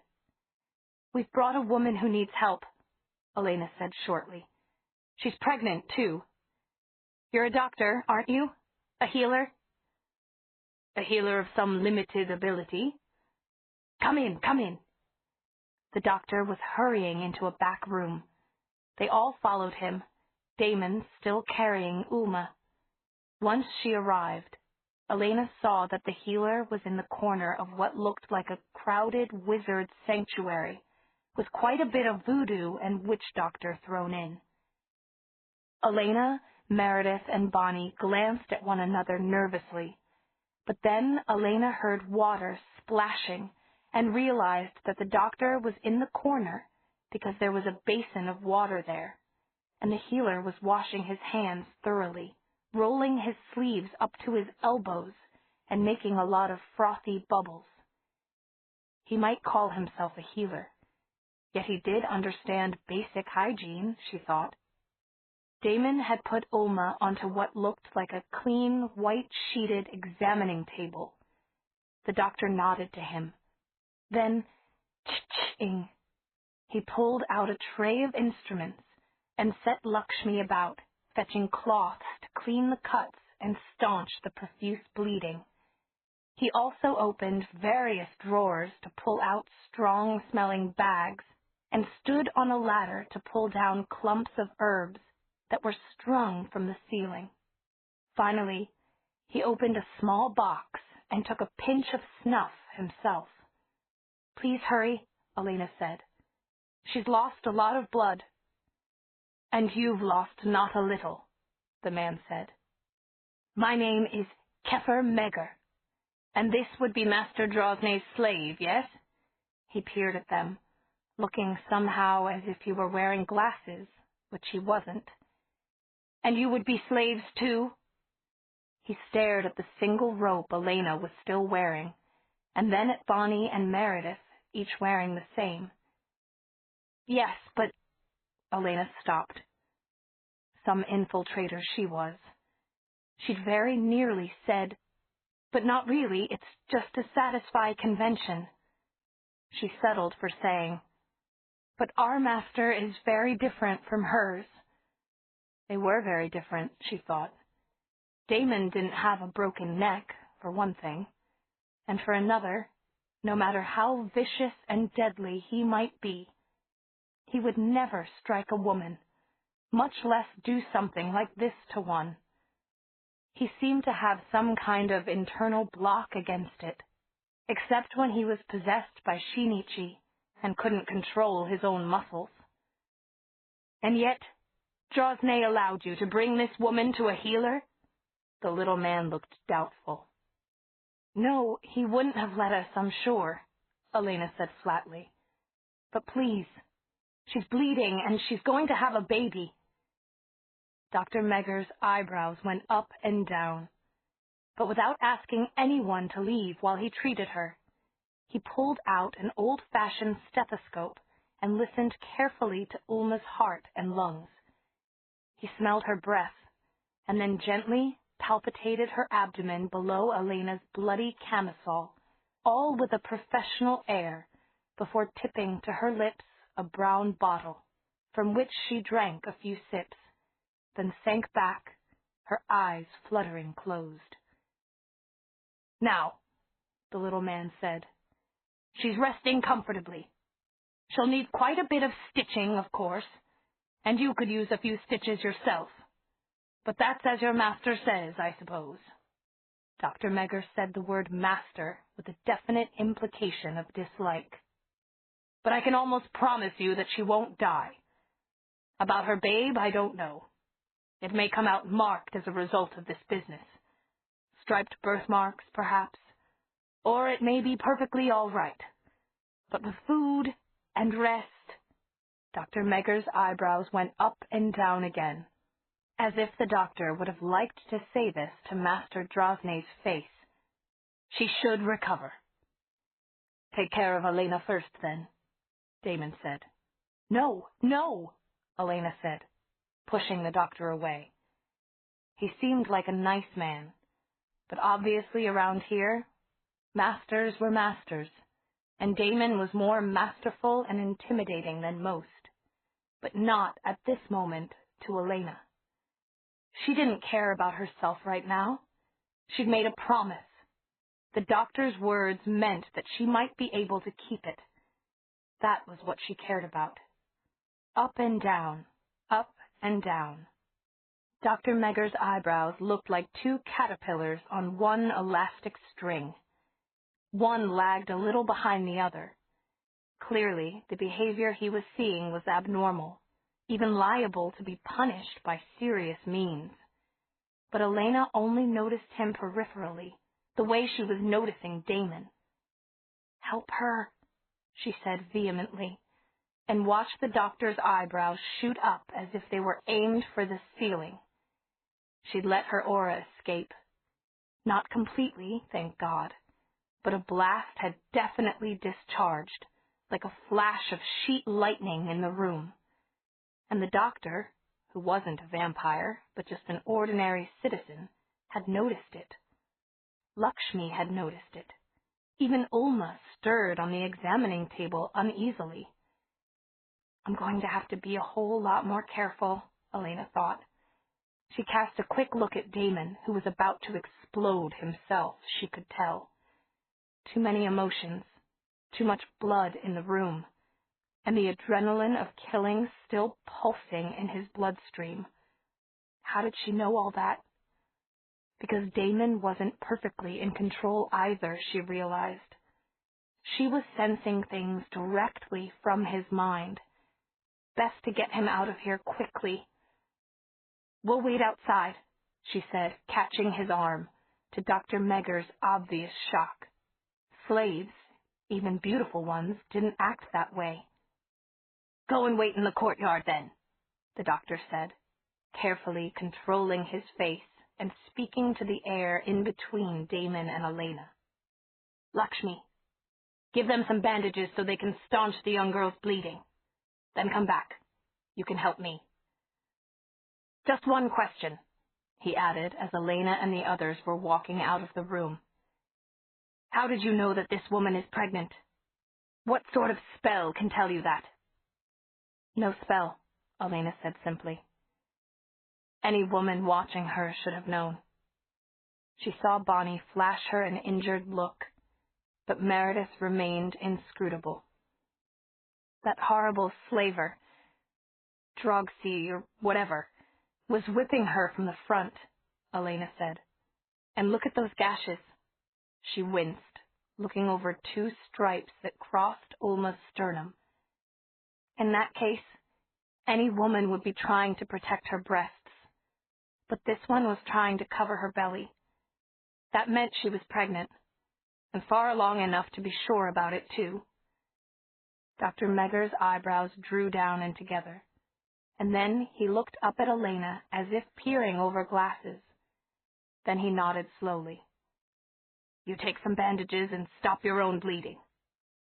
"We've brought a woman who needs help," Elena said shortly. "She's pregnant, too. You're a doctor, aren't you? A healer?" "A healer of some limited ability." Come in." The doctor was hurrying into a back room. They all followed him, Damon still carrying Ulma. Once she arrived, Elena saw that the healer was in the corner of what looked like a crowded wizard sanctuary, with quite a bit of voodoo and witch doctor thrown in. Elena, Meredith, and Bonnie glanced at one another nervously, but then Elena heard water splashing and realized that the doctor was in the corner because there was a basin of water there, and the healer was washing his hands thoroughly, rolling his sleeves up to his elbows and making a lot of frothy bubbles. He might call himself a healer, yet he did understand basic hygiene, she thought. Damon had put Ulma onto what looked like a clean, white-sheeted examining table. The doctor nodded to him. Then, ch-ch-ing, he pulled out a tray of instruments and set Lakshmi about, fetching cloths to clean the cuts and staunch the profuse bleeding. He also opened various drawers to pull out strong-smelling bags and stood on a ladder to pull down clumps of herbs that were strung from the ceiling. Finally, he opened a small box and took a pinch of snuff himself. "Please hurry," Elena said. "She's lost a lot of blood." "And you've lost not a little," the man said. "My name is Kefer Megger, and this would be Master Drosnay's slave, yes?" He peered at them, looking somehow as if he were wearing glasses, which he wasn't. "And you would be slaves, too?" He stared at the single rope Elena was still wearing, and then at Bonnie and Meredith, each wearing the same. "Yes, but—" Elena stopped. Some infiltrator she was. She'd very nearly said, "But not really, it's just to satisfy convention." She settled for saying, "But our master is very different from hers." They were very different, she thought. Damon didn't have a broken neck, for one thing, and for another, no matter how vicious and deadly he might be, he would never strike a woman, much less do something like this to one. He seemed to have some kind of internal block against it, except when he was possessed by Shinichi and couldn't control his own muscles. "And yet, Drosnay allowed you to bring this woman to a healer?" The little man looked doubtful. "No, he wouldn't have let us, I'm sure," Elena said flatly. "But please, she's bleeding and she's going to have a baby." Dr. Megger's eyebrows went up and down, but without asking anyone to leave while he treated her, he pulled out an old-fashioned stethoscope and listened carefully to Ulma's heart and lungs, He smelled her breath, and then gently palpitated her abdomen below Elena's bloody camisole, all with a professional air, before tipping to her lips a brown bottle, from which she drank a few sips, then sank back, her eyes fluttering closed. "Now," the little man said, "she's resting comfortably. She'll need quite a bit of stitching, of course, and you could use a few stitches yourself. But that's as your master says, I suppose." Dr. Megger said the word master with a definite implication of dislike. "But I can almost promise you that she won't die. About her babe, I don't know. It may come out marked as a result of this business. Striped birthmarks, perhaps. Or it may be perfectly all right. But with food and rest—" Dr. Megger's eyebrows went up and down again, as if the doctor would have liked to say this to Master Drosnay's face. "She should recover." "Take care of Elena first, then," Damon said. "No, no," Elena said, pushing the doctor away. He seemed like a nice man, but obviously around here, masters were masters, and Damon was more masterful and intimidating than most, but not at this moment to Elena. She didn't care about herself right now. She'd made a promise. The doctor's words meant that she might be able to keep it. That was what she cared about. Up and down, up and down. Dr. Megger's eyebrows looked like two caterpillars on one elastic string. One lagged a little behind the other. Clearly, the behavior he was seeing was abnormal, even liable to be punished by serious means. But Elena only noticed him peripherally, the way she was noticing Damon. "Help her," she said vehemently, and watched the doctor's eyebrows shoot up as if they were aimed for the ceiling. She'd let her aura escape. Not completely, thank God, but a blast had definitely discharged, like a flash of sheet lightning in the room. And the doctor, who wasn't a vampire, but just an ordinary citizen, had noticed it. Lakshmi had noticed it. Even Ulma stirred on the examining table uneasily. "I'm going to have to be a whole lot more careful," Elena thought. She cast a quick look at Damon, who was about to explode himself, she could tell. Too many emotions, too much blood in the room, and the adrenaline of killing still pulsing in his bloodstream. How did she know all that? Because Damon wasn't perfectly in control either, she realized. She was sensing things directly from his mind. Best to get him out of here quickly. "We'll wait outside," she said, catching his arm, to Dr. Megger's obvious shock. Slaves, even beautiful ones, didn't act that way. "Go and wait in the courtyard, then," the doctor said, carefully controlling his face and speaking to the air in between Damon and Elena. "Lakshmi, give them some bandages so they can staunch the young girl's bleeding. Then come back. You can help me. Just one question," he added as Elena and the others were walking out of the room. "How did you know that this woman is pregnant? What sort of spell can tell you that?" "No spell," Elena said simply. Any woman watching her should have known. She saw Bonnie flash her an injured look, but Meredith remained inscrutable. "That horrible slaver, Drogsy or whatever, was whipping her from the front," Elena said. "And look at those gashes." She winced, looking over two stripes that crossed Ulma's sternum. In that case, any woman would be trying to protect her breasts, but this one was trying to cover her belly. That meant she was pregnant, and far along enough to be sure about it, too. Dr. Megger's eyebrows drew down and together, and then he looked up at Elena as if peering over glasses. Then he nodded slowly. "You take some bandages and stop your own bleeding,"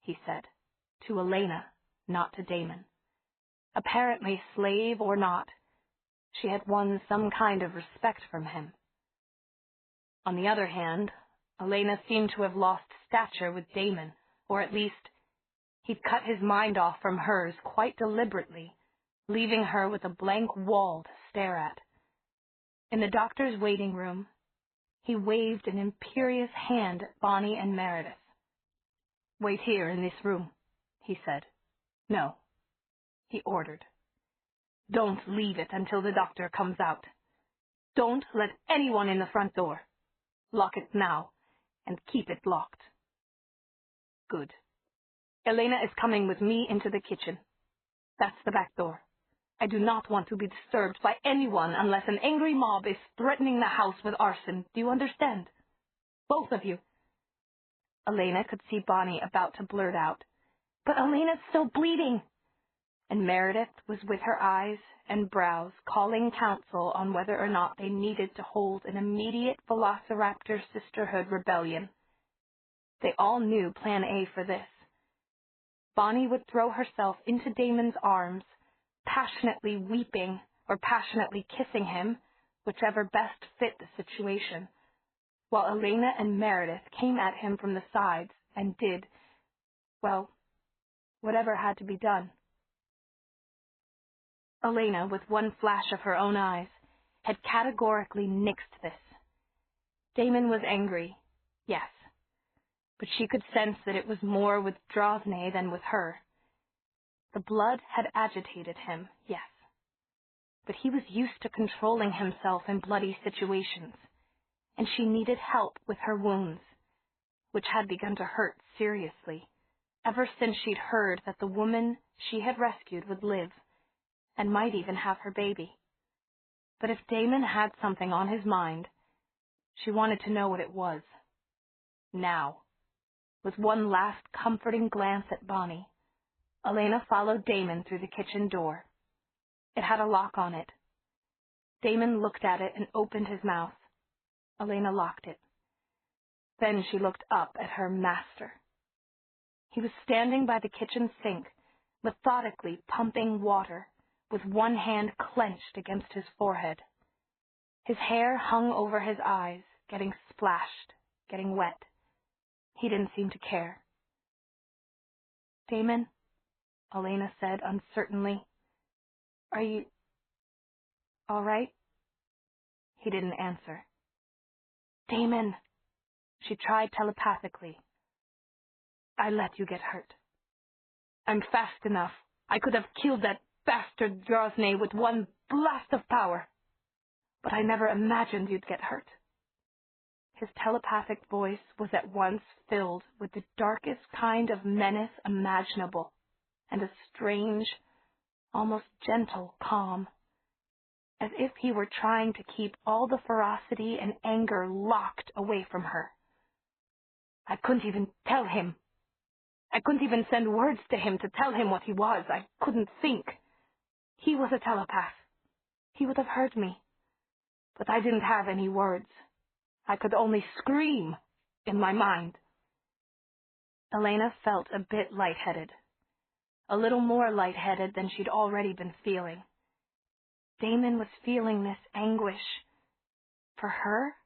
he said, to Elena, not to Damon. Apparently, slave or not, She had won some kind of respect from him. On the other hand, Elena seemed to have lost stature with Damon, or at least he'd cut his mind off from hers quite deliberately, leaving her with a blank wall to stare at. In the doctor's waiting room, he waved an imperious hand at Bonnie and Meredith. "Wait here in this room," he said. "No," he ordered. "Don't leave it until the doctor comes out. Don't let anyone in the front door. Lock it now, and keep it locked." "Good. Elena is coming with me into the kitchen. That's the back door. I do not want to be disturbed by anyone unless an angry mob is threatening the house with arson. Do you understand? Both of you." Elena could see Bonnie about to blurt out, "But Elena's still bleeding." And Meredith was with her eyes and brows calling counsel on whether or not they needed to hold an immediate Velociraptor Sisterhood rebellion. They all knew Plan A for this. Bonnie would throw herself into Damon's arms, passionately weeping or passionately kissing him, whichever best fit the situation, while Elena and Meredith came at him from the sides and did, well, whatever had to be done. Elena, with one flash of her own eyes, had categorically nixed this. Damon was angry, yes, but she could sense that it was more with Drosne than with her. The blood had agitated him, yes, but he was used to controlling himself in bloody situations, and she needed help with her wounds, which had begun to hurt seriously, ever since she'd heard that the woman she had rescued would live, and might even have her baby. But if Damon had something on his mind, she wanted to know what it was. Now, with one last comforting glance at Bonnie, Elena followed Damon through the kitchen door. It had a lock on it. Damon looked at it and opened his mouth. Elena locked it. Then she looked up at her master. He was standing by the kitchen sink, methodically pumping water, with one hand clenched against his forehead. His hair hung over his eyes, getting splashed, getting wet. He didn't seem to care. "Damon," Elena said uncertainly, "are you all right?" He didn't answer. "Damon," she tried telepathically, "I let you get hurt. I'm fast enough. I could have killed that bastard Drosne with one blast of power. But I never imagined you'd get hurt." His telepathic voice was at once filled with the darkest kind of menace imaginable, and a strange, almost gentle calm, as if he were trying to keep all the ferocity and anger locked away from her. "I couldn't even tell him. I couldn't even send words to him to tell him what he was. I couldn't think. He was a telepath. He would have heard me. But I didn't have any words. I could only scream in my mind." Elena felt a bit lightheaded. A little more lightheaded than she'd already been feeling. Damon was feeling this anguish. For her?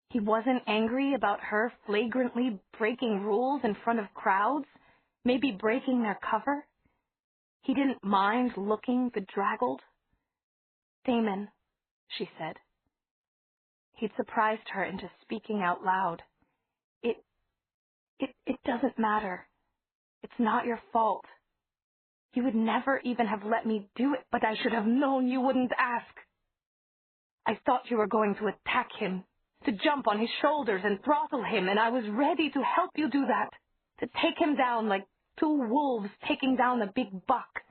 He wasn't angry about her flagrantly breaking rules in front of crowds, maybe breaking their cover. He didn't mind looking bedraggled. "Damon," she said. He'd surprised her into speaking out loud. It doesn't matter. It's not your fault. You would never even have let me do it, but I should have known you wouldn't ask. I thought you were going to attack him, to jump on his shoulders and throttle him, and I was ready to help you do that, to take him down like two wolves taking down a big buck.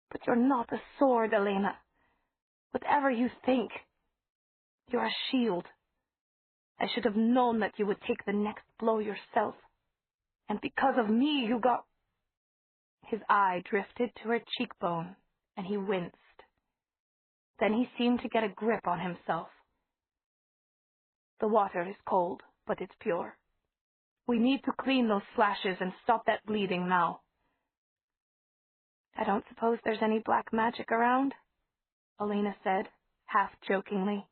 But you're not a sword, Elena. Whatever you think, you're a shield. I should have known that you would take the next blow yourself. And because of me, you got..." His eye drifted to her cheekbone, and he winced. Then he seemed to get a grip on himself. "The water is cold, but it's pure. We need to clean those slashes and stop that bleeding now." "I don't suppose there's any black magic around?" Elena said, half-jokingly.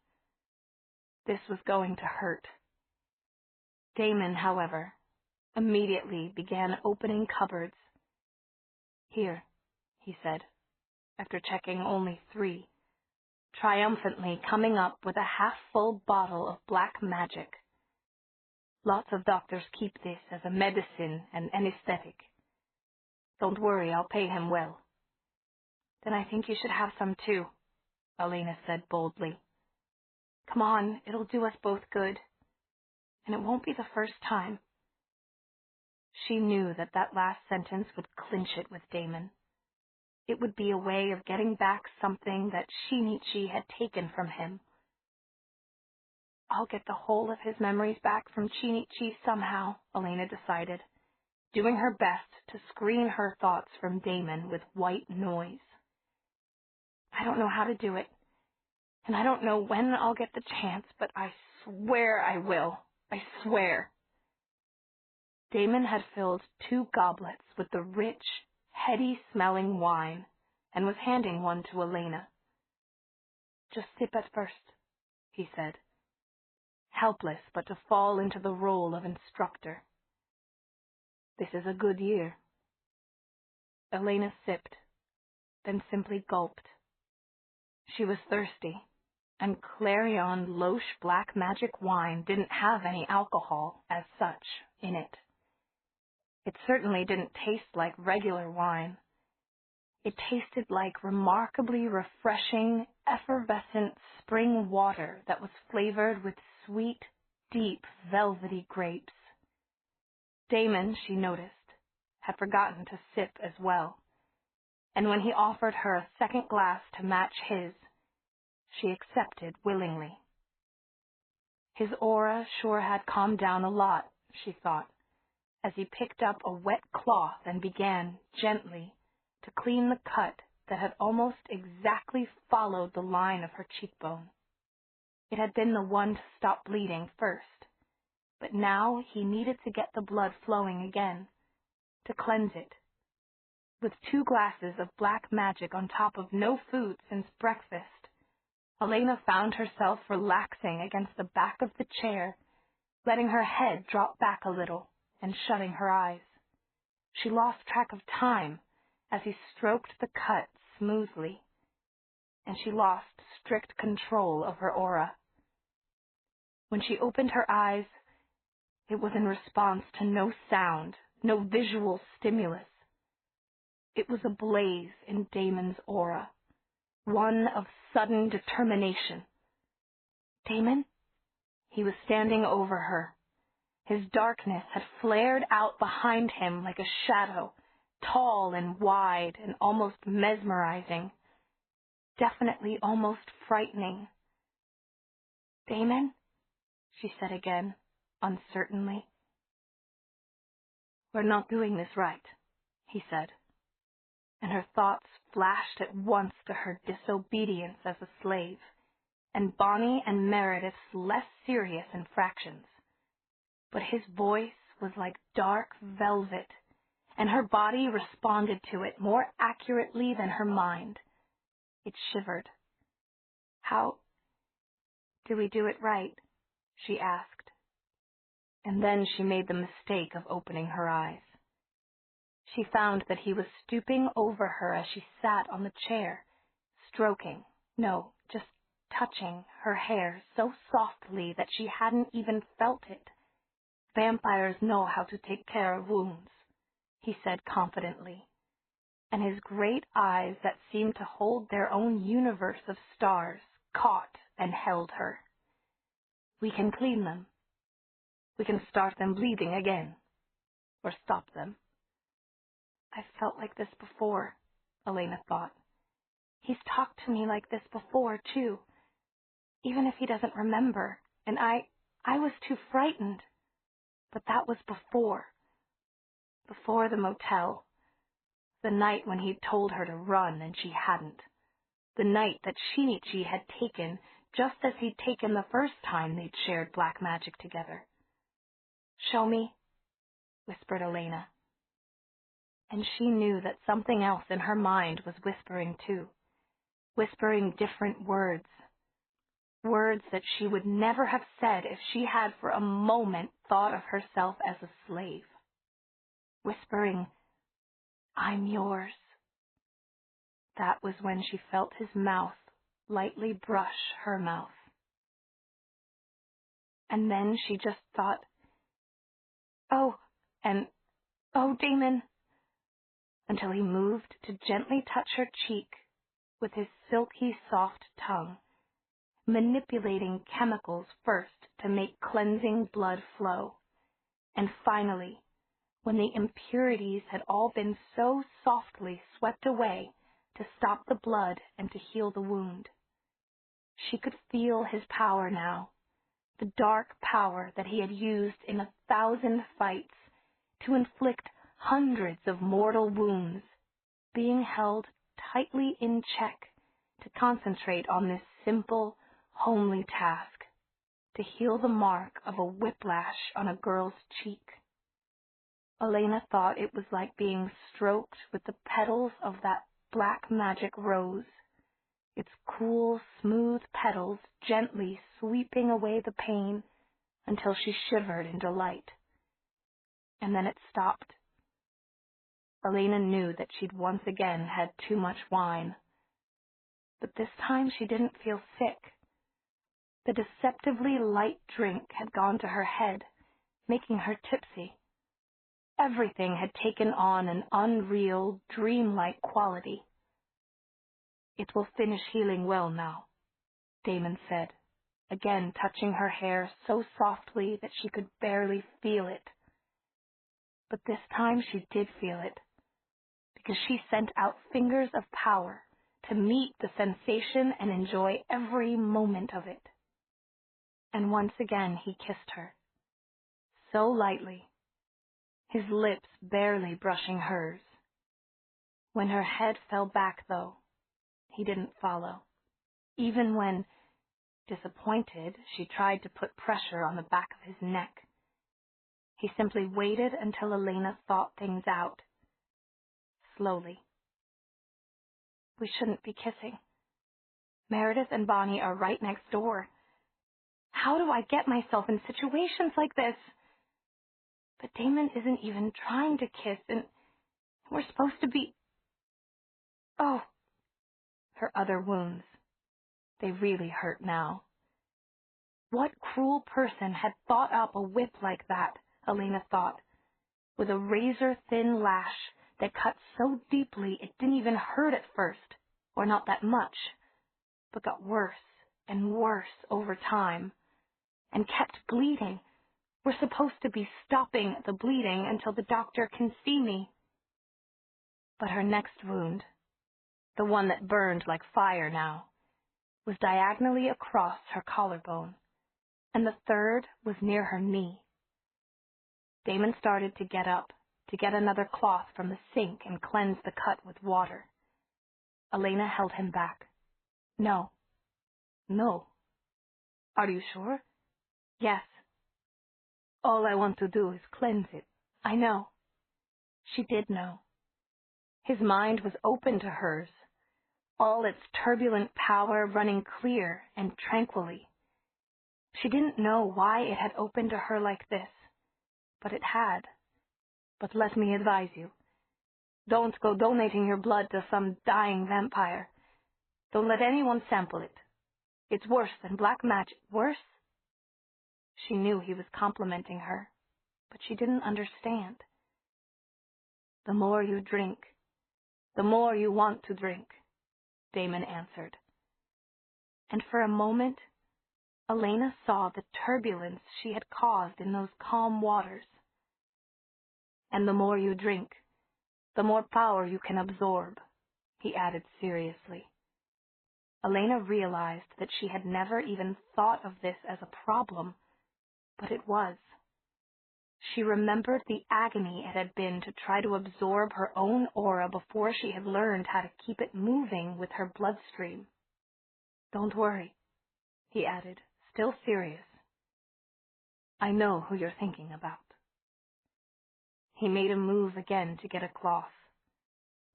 This was going to hurt. Damon, however, immediately began opening cupboards. Here, he said, after checking only 3, triumphantly coming up with a half-full bottle of black magic. Lots of doctors keep this as a medicine and anesthetic. Don't worry, I'll pay him well. Then I think you should have some too, Elena said boldly. Come on, it'll do us both good. And it won't be the first time. She knew that that last sentence would clinch it with Damon. It would be a way of getting back something that Shinichi had taken from him. I'll get the whole of his memories back from Shinichi somehow, Elena decided, doing her best to screen her thoughts from Damon with white noise. I don't know how to do it, and I don't know when I'll get the chance, but I swear I will. I swear. Damon had filled 2 goblets with the rich, heady-smelling wine and was handing one to Elena. Just sip at first, he said, helpless but to fall into the role of instructor. This is a good year. Elena sipped, then simply gulped. She was thirsty, and Clarion Loche black magic wine didn't have any alcohol, as such, in it. It certainly didn't taste like regular wine. It tasted like remarkably refreshing, effervescent spring water that was flavored with sweet, deep, velvety grapes. Damon, she noticed, had forgotten to sip as well, and when he offered her a second glass to match his, she accepted willingly. His aura sure had calmed down a lot, she thought, as he picked up a wet cloth and began, gently, to clean the cut that had almost exactly followed the line of her cheekbone. It had been the one to stop bleeding first, but now he needed to get the blood flowing again, to cleanse it. With 2 glasses of black magic on top of no food since breakfast, Elena found herself relaxing against the back of the chair, letting her head drop back a little and shutting her eyes. She lost track of time as he stroked the cut smoothly, and she lost strict control of her aura. When she opened her eyes, it was in response to no sound, no visual stimulus. It was ablaze in Damon's aura, one of sudden determination. Damon? He was standing over her. His darkness had flared out behind him like a shadow, tall and wide and almost mesmerizing, definitely almost frightening. Damon? She said again, uncertainly. We're not doing this right, he said, and her thoughts flashed at once to her disobedience as a slave, and Bonnie and Meredith's less serious infractions. But his voice was like dark velvet, and her body responded to it more accurately than her mind. It shivered. How do we do it right? She asked. And then she made the mistake of opening her eyes. She found that he was stooping over her as she sat on the chair, stroking, no, just touching her hair so softly that she hadn't even felt it. Vampires know how to take care of wounds, he said confidently, and his great eyes that seemed to hold their own universe of stars caught and held her. We can clean them. We can start them bleeding again, or stop them. I've felt like this before, Elena thought. He's talked to me like this before, too, even if he doesn't remember, and I was too frightened. But that was before the motel, the night when he'd told her to run and she hadn't, the night that Shinichi had taken just as he'd taken the first time they'd shared black magic together. Show me, whispered Elena. And she knew that something else in her mind was whispering too, whispering different words. Words that she would never have said if she had for a moment thought of herself as a slave. Whispering, "I'm yours." That was when she felt his mouth lightly brush her mouth. And then she just thought, "Oh, and oh, Damon," until he moved to gently touch her cheek with his silky soft tongue, manipulating chemicals first to make cleansing blood flow, and finally, when the impurities had all been so softly swept away to stop the blood and to heal the wound. She could feel his power now, the dark power that he had used in 1,000 fights to inflict hundreds of mortal wounds, being held tightly in check to concentrate on this simple, homely task, to heal the mark of a whiplash on a girl's cheek. Elena thought it was like being stroked with the petals of that black magic rose, its cool, smooth petals gently sweeping away the pain until she shivered in delight. And then it stopped. Elena knew that she'd once again had too much wine. But this time she didn't feel sick. The deceptively light drink had gone to her head, making her tipsy. Everything had taken on an unreal, dreamlike quality. "It will finish healing well now," Damon said, again touching her hair so softly that she could barely feel it. But this time she did feel it, because she sent out fingers of power to meet the sensation and enjoy every moment of it. And once again he kissed her, so lightly, his lips barely brushing hers. When her head fell back, though, he didn't follow. Even when, disappointed, she tried to put pressure on the back of his neck, he simply waited until Elena thought things out. Slowly. "We shouldn't be kissing. Meredith and Bonnie are right next door. How do I get myself in situations like this? But Damon isn't even trying to kiss, and we're supposed to be... Oh!" Her other wounds. They really hurt now. What cruel person had thought up a whip like that, Elena thought, with a razor-thin lash that cut so deeply it didn't even hurt at first, or not that much, but got worse and worse over time, and kept bleeding. "We're supposed to be stopping the bleeding until the doctor can see me." But her next wound, the one that burned like fire now, was diagonally across her collarbone, and the third was near her knee. Damon started to get up, to get another cloth from the sink and cleanse the cut with water. Elena held him back. "No. No." "Are you sure?" "Yes. All I want to do is cleanse it." "I know." She did know. His mind was open to hers, all its turbulent power running clear and tranquilly. She didn't know why it had opened to her like this, but it had. "But let me advise you. Don't go donating your blood to some dying vampire. Don't let anyone sample it. It's worse than black magic." "Worse?" She knew he was complimenting her, but she didn't understand. "The more you drink, the more you want to drink," Damon answered. And for a moment, Elena saw the turbulence she had caused in those calm waters. "And the more you drink, the more power you can absorb," he added seriously. Elena realized that she had never even thought of this as a problem, but it was. She remembered the agony it had been to try to absorb her own aura before she had learned how to keep it moving with her bloodstream. "Don't worry," he added, still serious. "I know who you're thinking about." He made a move again to get a cloth,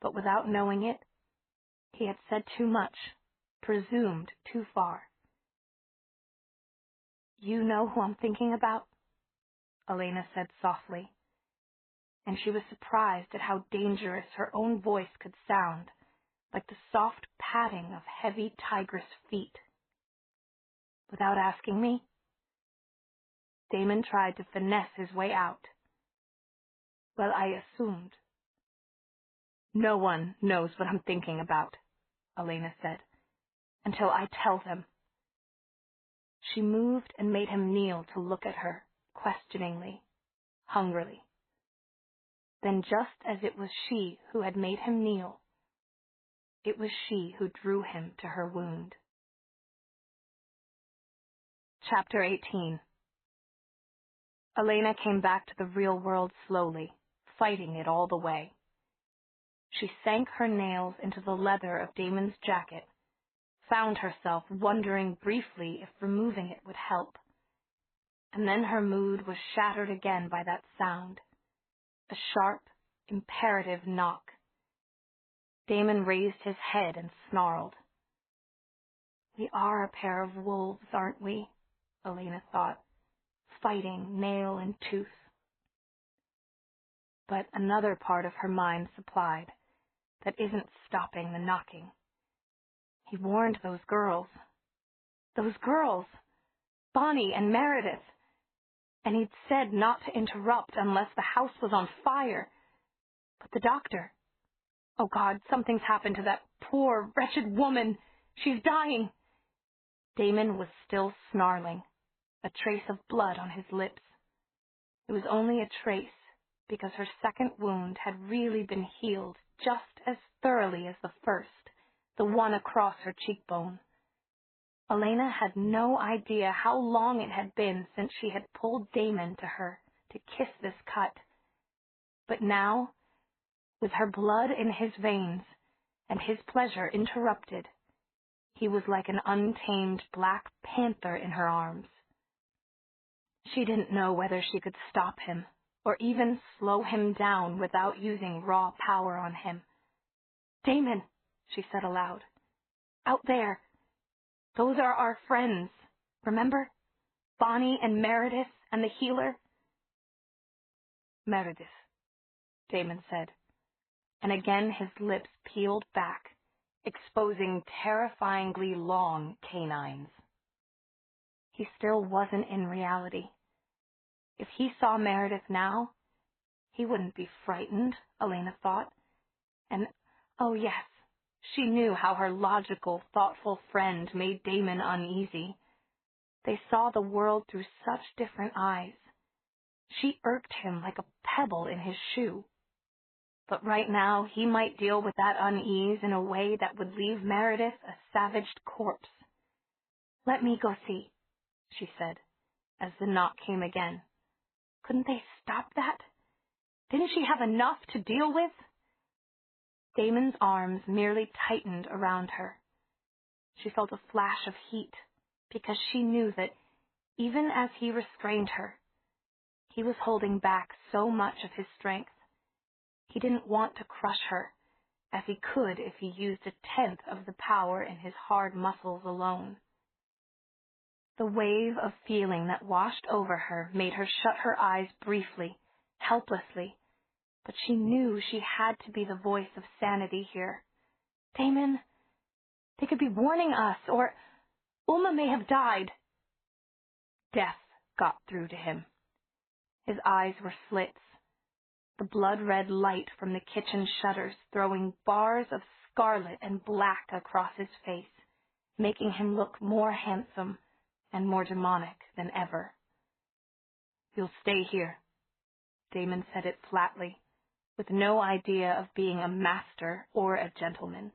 but without knowing it, he had said too much, presumed too far. "You know who I'm thinking about?" Elena said softly, and she was surprised at how dangerous her own voice could sound, like the soft padding of heavy tigress feet. "Without asking me?" Damon tried to finesse his way out. "Well, I assumed." "No one knows what I'm thinking about," Elena said, "until I tell them." She moved and made him kneel to look at her, questioningly, hungrily. Then, just as it was she who had made him kneel, it was she who drew him to her wound. Chapter 18. Elena came back to the real world slowly, fighting it all the way. She sank her nails into the leather of Damon's jacket, found herself wondering briefly if removing it would help. And then her mood was shattered again by that sound, a sharp, imperative knock. Damon raised his head and snarled. "We are a pair of wolves, aren't we?" Elena thought, fighting nail and tooth. But another part of her mind supplied, that isn't stopping the knocking. He warned those girls. Those girls! Bonnie and Meredith! And he'd said not to interrupt unless the house was on fire. But the doctor... Oh, God, something's happened to that poor, wretched woman. She's dying. Damon was still snarling, a trace of blood on his lips. It was only a trace, because her second wound had really been healed just as thoroughly as the first, the one across her cheekbone. Elena had no idea how long it had been since she had pulled Damon to her to kiss this cut. But now, with her blood in his veins and his pleasure interrupted, he was like an untamed black panther in her arms. She didn't know whether she could stop him or even slow him down without using raw power on him. "Damon," she said aloud, "out there. Those are our friends, remember? Bonnie and Meredith and the healer." "Meredith," Damon said, and again his lips peeled back, exposing terrifyingly long canines. He still wasn't in reality. If he saw Meredith now, he wouldn't be frightened, Elena thought. And, oh yes, she knew how her logical, thoughtful friend made Damon uneasy. They saw the world through such different eyes. She irked him like a pebble in his shoe. But right now he might deal with that unease in a way that would leave Meredith a savaged corpse. "Let me go see," she said, as the knock came again. Couldn't they stop that? Didn't she have enough to deal with? Damon's arms merely tightened around her. She felt a flash of heat, because she knew that, even as he restrained her, he was holding back so much of his strength. He didn't want to crush her, as he could if he used 1/10 of the power in his hard muscles alone. The wave of feeling that washed over her made her shut her eyes briefly, helplessly, but she knew she had to be the voice of sanity here. "Damon, they could be warning us, or Uma may have died." Death got through to him. His eyes were slits, the blood-red light from the kitchen shutters throwing bars of scarlet and black across his face, making him look more handsome and more demonic than ever. "You'll stay here," Damon said it flatly, with no idea of being a master or a gentleman.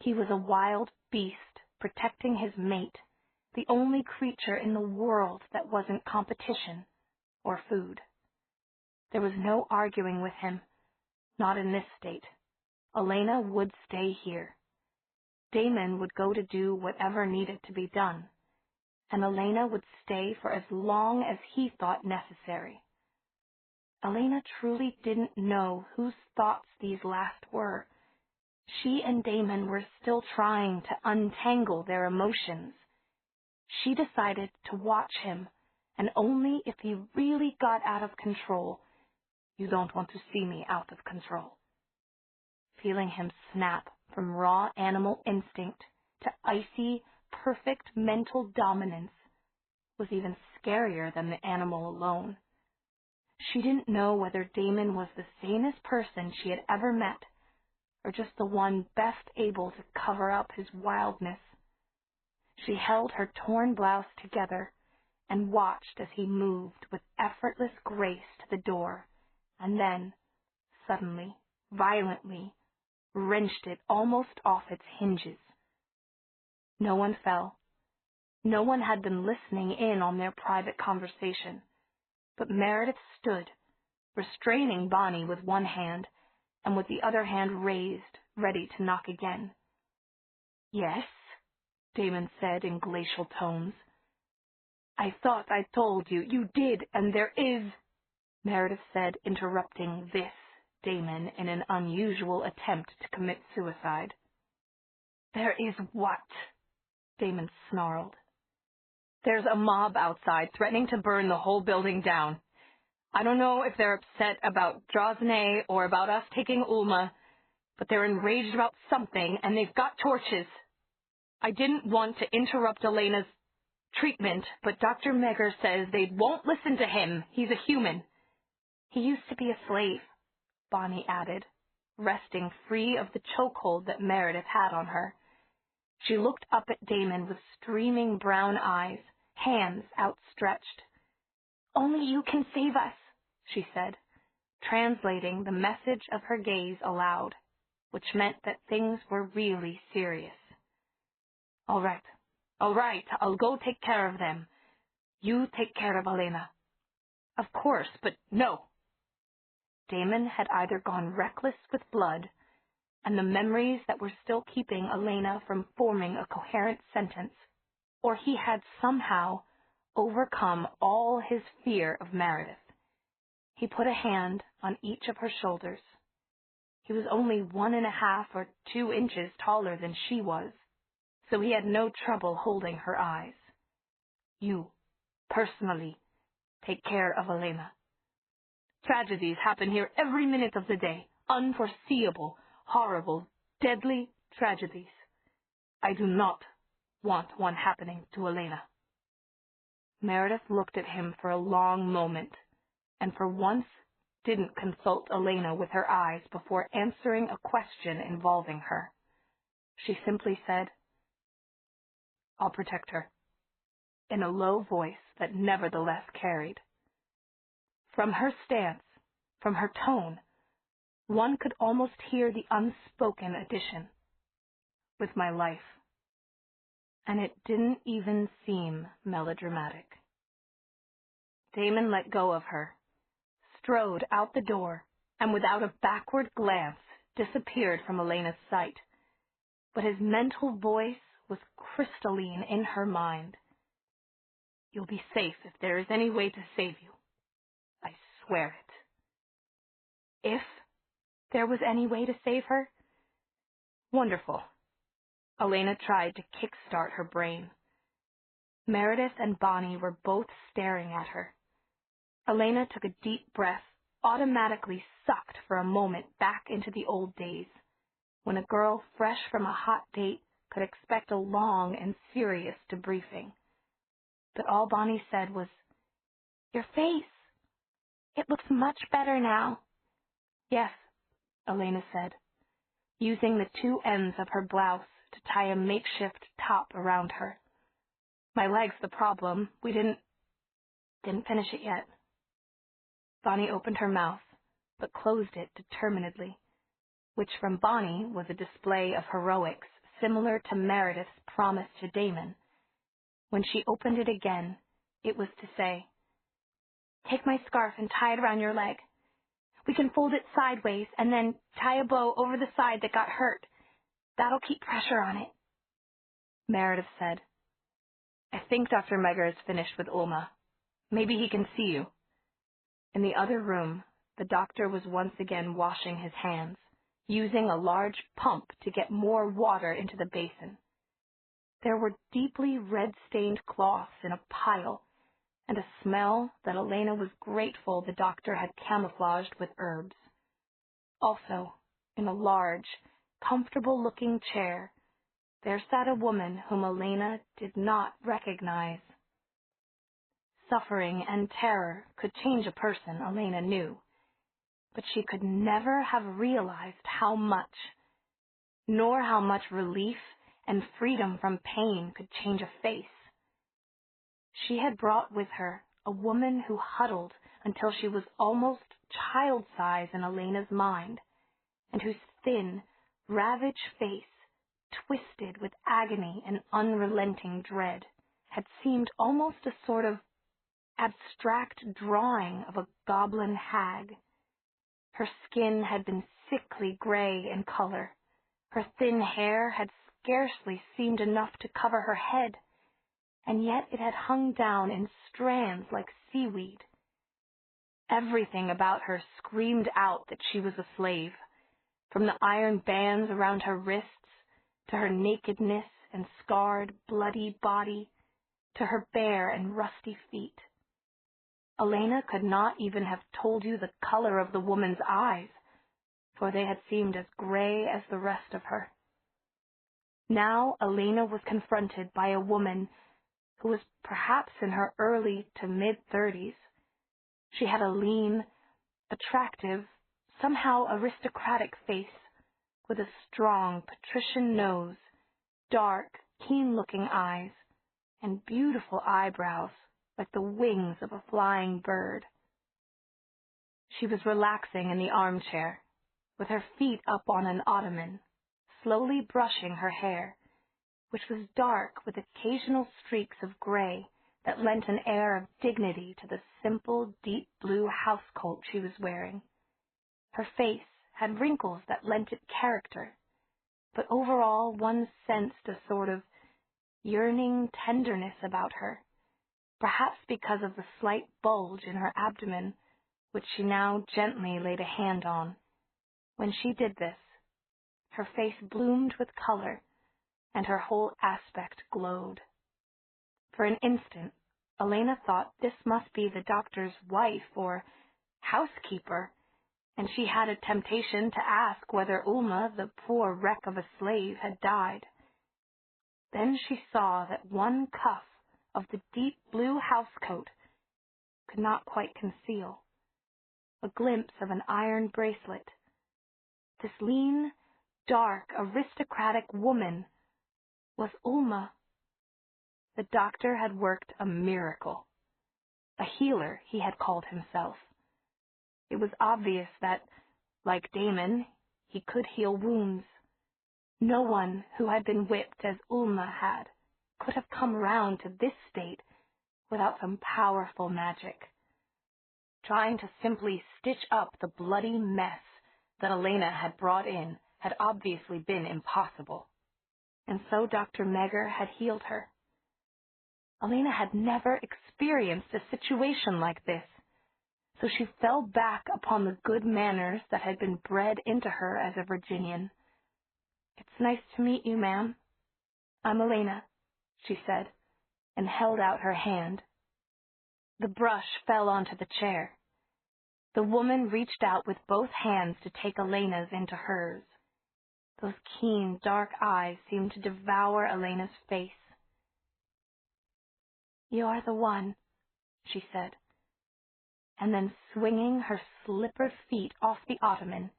He was a wild beast protecting his mate, the only creature in the world that wasn't competition or food. There was no arguing with him, not in this state. Elena would stay here. Damon would go to do whatever needed to be done, and Elena would stay for as long as he thought necessary. Elena truly didn't know whose thoughts these last were. She and Damon were still trying to untangle their emotions. She decided to watch him, and only if he really got out of control. You don't want to see me out of control. Feeling him snap from raw animal instinct to icy, perfect mental dominance was even scarier than the animal alone. She didn't know whether Damon was the sanest person she had ever met, or just the one best able to cover up his wildness. She held her torn blouse together and watched as he moved with effortless grace to the door, and then, suddenly, violently, wrenched it almost off its hinges. No one fell. No one had been listening in on their private conversation, but Meredith stood, restraining Bonnie with one hand, and with the other hand raised, ready to knock again. "Yes?" Damon said in glacial tones. "I thought I told you. You did, and there is," Meredith said, interrupting this Damon in an unusual attempt to commit suicide. "There is what?" Damon snarled. "There's a mob outside threatening to burn the whole building down. I don't know if they're upset about Drosne or about us taking Ulma, but they're enraged about something, and they've got torches. I didn't want to interrupt Elena's treatment, but Dr. Megger says they won't listen to him. He's a human." "He used to be a slave," Bonnie added, wresting free of the chokehold that Meredith had on her. She looked up at Damon with streaming brown eyes, hands outstretched. "Only you can save us," she said, translating the message of her gaze aloud, which meant that things were really serious. All right, I'll go take care of them. You take care of Elena." "Of course, but no." Damon had either gone reckless with blood, and the memories that were still keeping Elena from forming a coherent sentence, or he had somehow overcome all his fear of Meredith. He put a hand on each of her shoulders. He was only 1.5 or 2 inches taller than she was, so he had no trouble holding her eyes. "You, personally, take care of Elena. Tragedies happen here every minute of the day. Unforeseeable, horrible, deadly tragedies. I do not want one happening to Elena." Meredith looked at him for a long moment, and for once didn't consult Elena with her eyes before answering a question involving her. She simply said, "I'll protect her," in a low voice that nevertheless carried. From her stance, from her tone, one could almost hear the unspoken addition, "with my life." And it didn't even seem melodramatic. Damon let go of her, strode out the door, and without a backward glance disappeared from Elena's sight. But his mental voice was crystalline in her mind. "You'll be safe if there is any way to save you. I swear it." If there was any way to save her? Wonderful. Elena tried to kickstart her brain. Meredith and Bonnie were both staring at her. Elena took a deep breath, automatically sucked for a moment back into the old days, when a girl fresh from a hot date could expect a long and serious debriefing. But all Bonnie said was, "Your face. It looks much better now." "Yes," Elena said, using the 2 ends of her blouse to tie a makeshift top around her. "My leg's the problem. We didn't finish it yet." Bonnie opened her mouth, but closed it determinedly, which from Bonnie was a display of heroics similar to Meredith's promise to Damon. When she opened it again, it was to say, "Take my scarf and tie it around your leg. We can fold it sideways and then tie a bow over the side that got hurt. That'll keep pressure on it." Meredith said, "I think Dr. Megger is finished with Ulma. Maybe he can see you." In the other room, the doctor was once again washing his hands, using a large pump to get more water into the basin. There were deeply red-stained cloths in a pile, and a smell that Elena was grateful the doctor had camouflaged with herbs. Also, in a large, comfortable-looking chair, there sat a woman whom Elena did not recognize. Suffering and terror could change a person, Elena knew, but she could never have realized how much, nor how much relief and freedom from pain could change a face. She had brought with her a woman who huddled until she was almost child-size in Elena's mind, and whose thin, ravaged face, twisted with agony and unrelenting dread, had seemed almost a sort of abstract drawing of a goblin hag. Her skin had been sickly gray in color. Her thin hair had scarcely seemed enough to cover her head, and yet it had hung down in strands like seaweed. Everything about her screamed out that she was a slave, from the iron bands around her wrists, to her nakedness and scarred, bloody body, to her bare and rusty feet. Elena could not even have told you the color of the woman's eyes, for they had seemed as gray as the rest of her. Now Elena was confronted by a woman who was perhaps in her early to mid-30s. She had a lean, attractive, somehow aristocratic face, with a strong patrician nose, dark, keen-looking eyes, and beautiful eyebrows like the wings of a flying bird. She was relaxing in the armchair, with her feet up on an ottoman, slowly brushing her hair, which was dark with occasional streaks of gray that lent an air of dignity to the simple, deep blue housecoat she was wearing. Her face had wrinkles that lent it character, but overall one sensed a sort of yearning tenderness about her, perhaps because of the slight bulge in her abdomen, which she now gently laid a hand on. When she did this, her face bloomed with color, and her whole aspect glowed. For an instant, Elena thought this must be the doctor's wife or housekeeper, and she had a temptation to ask whether Ulma, the poor wreck of a slave, had died. Then she saw that one cuff of the deep blue housecoat could not quite conceal a glimpse of an iron bracelet. This lean, dark, aristocratic woman was Ulma. The doctor had worked a miracle. A healer, he had called himself. It was obvious that, like Damon, he could heal wounds. No one who had been whipped as Ulma had could have come round to this state without some powerful magic. Trying to simply stitch up the bloody mess that Elena had brought in had obviously been impossible. And so Dr. Megger had healed her. Elena had never experienced a situation like this, so she fell back upon the good manners that had been bred into her as a Virginian. "It's nice to meet you, ma'am. I'm Elena," she said, and held out her hand. The brush fell onto the chair. The woman reached out with both hands to take Elena's into hers. Those keen, dark eyes seemed to devour Elena's face. "You are the one," she said. And then, swinging her slippered feet off the ottoman,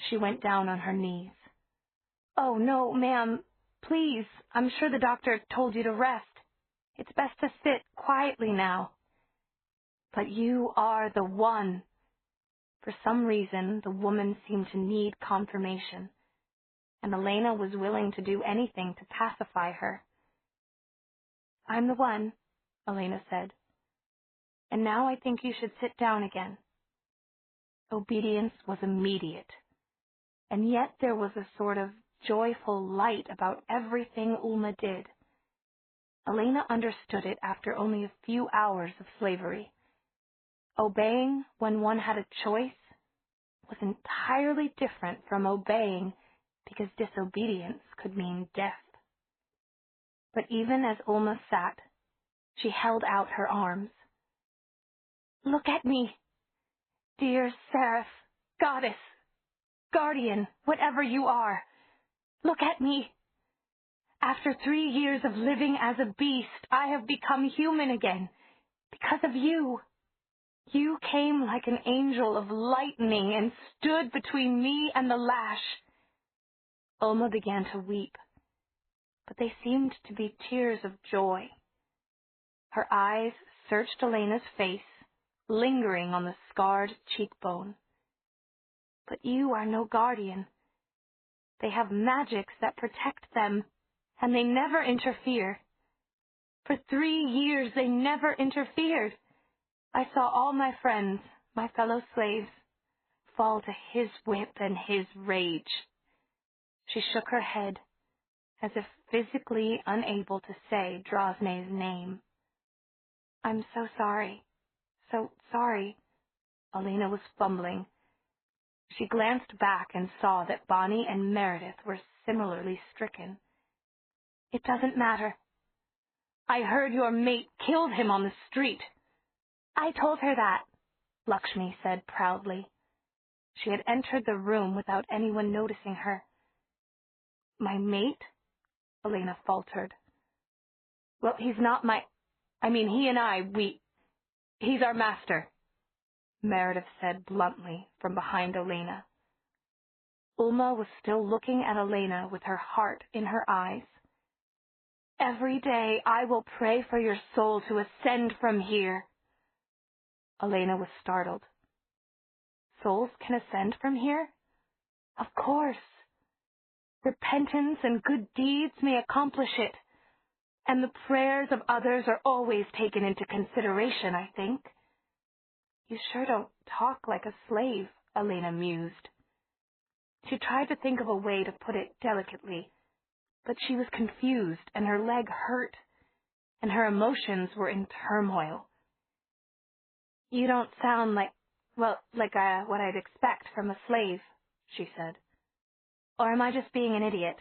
she went down on her knees. "Oh, no, ma'am, please, I'm sure the doctor told you to rest. It's best to sit quietly now." "But you are the one." For some reason, the woman seemed to need confirmation, and Elena was willing to do anything to pacify her. "I'm the one," Elena said. "And now I think you should sit down again." Obedience was immediate, and yet there was a sort of joyful light about everything Ulma did. Elena understood it after only a few hours of slavery. Obeying when one had a choice was entirely different from obeying, because disobedience could mean death. But even as Ulma sat, she held out her arms. "Look at me, dear seraph, goddess, guardian, whatever you are. Look at me. After 3 years of living as a beast, I have become human again, because of you. You came like an angel of lightning and stood between me and the lash." Ulma began to weep, but they seemed to be tears of joy. Her eyes searched Elena's face, lingering on the scarred cheekbone. "But you are no guardian. They have magics that protect them, and they never interfere. For 3 years they never interfered. I saw all my friends, my fellow slaves, fall to his whip and his rage." She shook her head, as if physically unable to say Drosnay's name. "I'm so sorry. So sorry." Elena was fumbling. She glanced back and saw that Bonnie and Meredith were similarly stricken. "It doesn't matter. I heard your mate killed him on the street." "I told her that," Lakshmi said proudly. She had entered the room without anyone noticing her. "My mate?" Elena faltered. "Well, he's not he and I, he's our master," Meredith said bluntly from behind Elena. Ulma was still looking at Elena with her heart in her eyes. "Every day I will pray for your soul to ascend from here." Elena was startled. "Souls can ascend from here?" "Of course. Repentance and good deeds may accomplish it, and the prayers of others are always taken into consideration, I think." "You sure don't talk like a slave," Elena mused. She tried to think of a way to put it delicately, but she was confused and her leg hurt, and her emotions were in turmoil. "You don't sound like what I'd expect from a slave," she said. "Or am I just being an idiot?"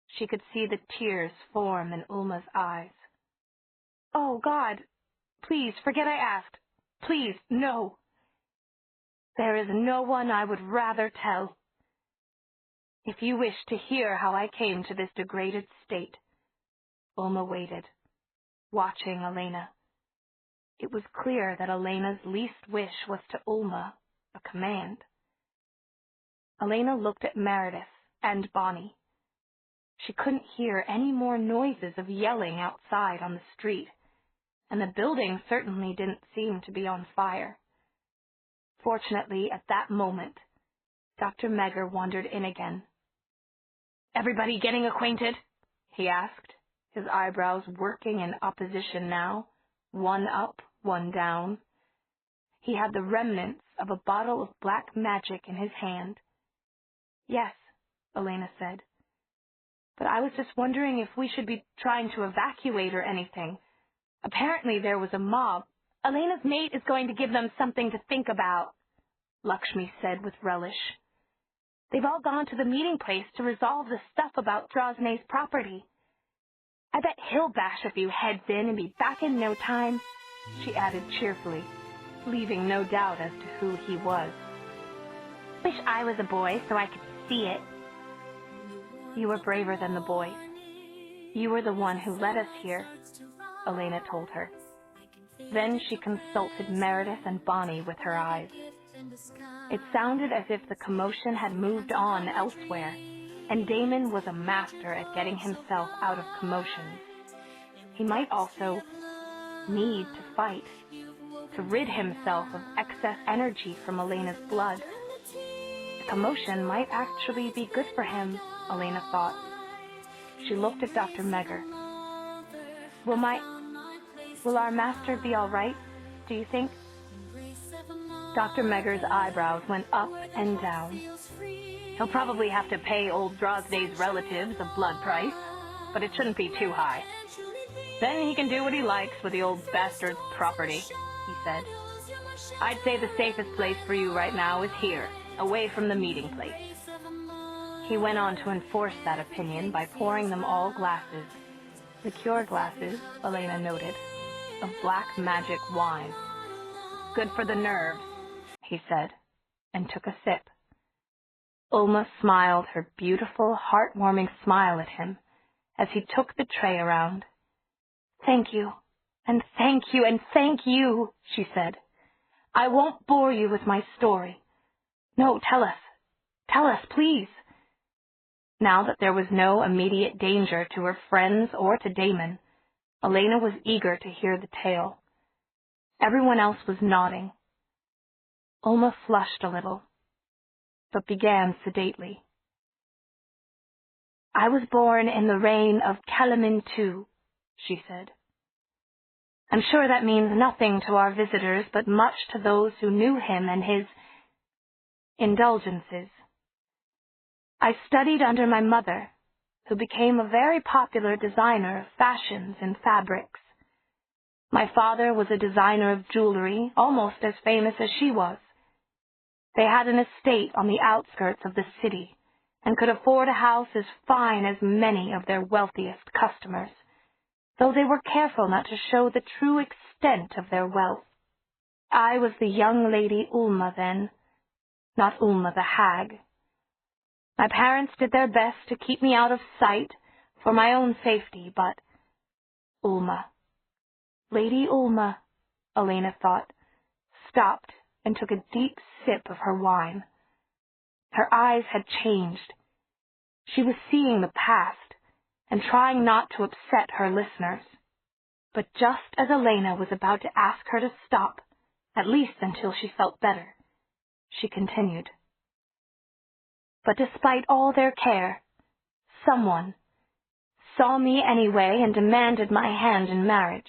She could see the tears form in Ulma's eyes. "Oh, God, please, forget I asked. Please, no. There is no one I would rather tell. If you wish to hear how I came to this degraded state." Ulma waited, watching Elena. It was clear that Elena's least wish was to Ulma a command. Elena looked at Meredith and Bonnie. She couldn't hear any more noises of yelling outside on the street, and the building certainly didn't seem to be on fire. Fortunately, at that moment, Dr. Megger wandered in again. "Everybody getting acquainted?" he asked, his eyebrows working in opposition now, one up, one down. He had the remnants of a bottle of black magic in his hand. "Yes," Elena said. "But I was just wondering if we should be trying to evacuate or anything. Apparently there was a mob." "Elena's mate is going to give them something to think about," Lakshmi said with relish. "They've all gone to the meeting place to resolve the stuff about Drosnay's property. I bet he'll bash a few heads in and be back in no time," she added cheerfully, leaving no doubt as to who he was. "Wish I was a boy so I could see it." "You were braver than the boy. You were the one who led us here," Elena told her. Then she consulted Meredith and Bonnie with her eyes. It sounded as if the commotion had moved on elsewhere, and Damon was a master at getting himself out of commotions. He might also need to fight, to rid himself of excess energy from Elena's blood. The commotion might actually be good for him, Elena thought. She looked at Dr. Megger. Will our master be all right, do you think?" Dr. Megger's eyebrows went up and down. "He'll probably have to pay old Drosnay's relatives a blood price, but it shouldn't be too high. Then he can do what he likes with the old bastard's property," he said. I'd say the safest place for you right now is here, away from the meeting place. He went on to enforce that opinion by pouring them all glasses. Liqueur glasses, Elena noted, of black magic wine. Good for the nerves, he said, and took a sip. Ulma smiled her beautiful, heartwarming smile at him as he took the tray around. Thank you, and thank you, and thank you, she said. I won't bore you with my story. No, tell us, please. Now that there was no immediate danger to her friends or to Damon, Elena was eager to hear the tale. Everyone else was nodding. Ulma flushed a little, but began sedately. I was born in the reign of Kalamin II, she said. I'm sure that means nothing to our visitors, but much to those who knew him and his indulgences. I studied under my mother, who became a very popular designer of fashions and fabrics. My father was a designer of jewelry, almost as famous as she was. They had an estate on the outskirts of the city and could afford a house as fine as many of their wealthiest customers, though they were careful not to show the true extent of their wealth. I was the young lady Ulma then, not Ulma the hag. My parents did their best to keep me out of sight for my own safety, but Ulma, Lady Ulma, Elena thought, stopped and took a deep sip of her wine. Her eyes had changed. She was seeing the past and trying not to upset her listeners. But just as Elena was about to ask her to stop, at least until she felt better, she continued. But despite all their care, someone saw me anyway and demanded my hand in marriage.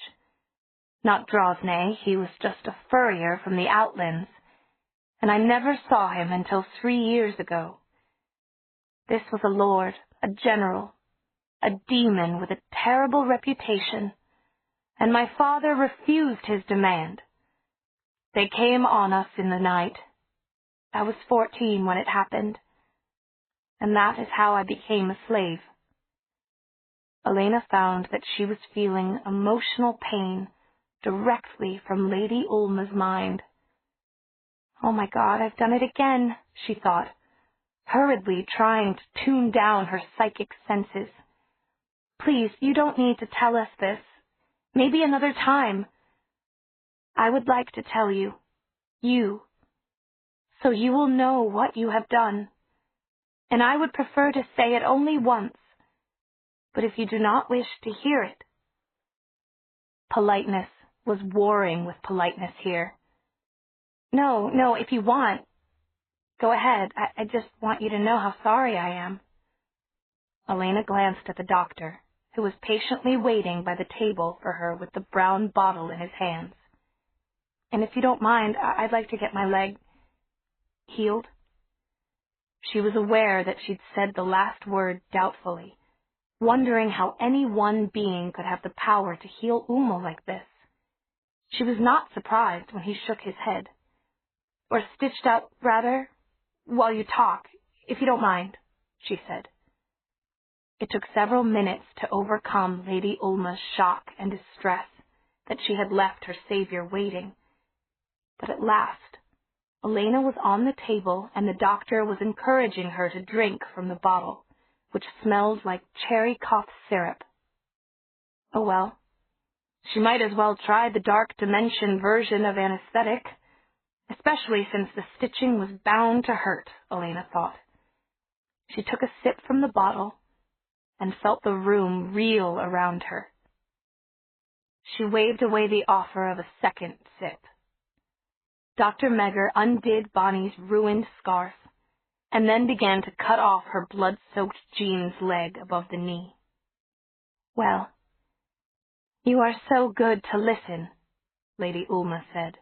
Not Drosne, he was just a furrier from the outlands, and I never saw him until 3 years ago. This was a lord, a general, a demon with a terrible reputation, and my father refused his demand. They came on us in the night. I was 14 when it happened, and that is how I became a slave. Elena found that she was feeling emotional pain directly from Lady Ulma's mind. Oh my God, I've done it again, she thought, hurriedly trying to tune down her psychic senses. Please, you don't need to tell us this. Maybe another time. I would like to tell you, so you will know what you have done. And I would prefer to say it only once, but if you do not wish to hear it. Politeness was warring with politeness here. No, if you want. Go ahead. I just want you to know how sorry I am. Elena glanced at the doctor, who was patiently waiting by the table for her with the brown bottle in his hands. And if you don't mind, I'd like to get my leg healed. She was aware that she'd said the last word doubtfully, wondering how any one being could have the power to heal Ulma like this. She was not surprised when he shook his head. Or stitched up, rather, while you talk, if you don't mind, she said. It took several minutes to overcome Lady Ulma's shock and distress that she had left her savior waiting. But at last, Elena was on the table and the doctor was encouraging her to drink from the bottle, which smelled like cherry cough syrup. Oh well, she might as well try the dark dimension version of anesthetic, especially since the stitching was bound to hurt, Elena thought. She took a sip from the bottle and felt the room reel around her. She waved away the offer of a second sip. Dr. Megger undid Bonnie's ruined scarf and then began to cut off her blood-soaked jeans leg above the knee. Well, you are so good to listen, Lady Ulma said.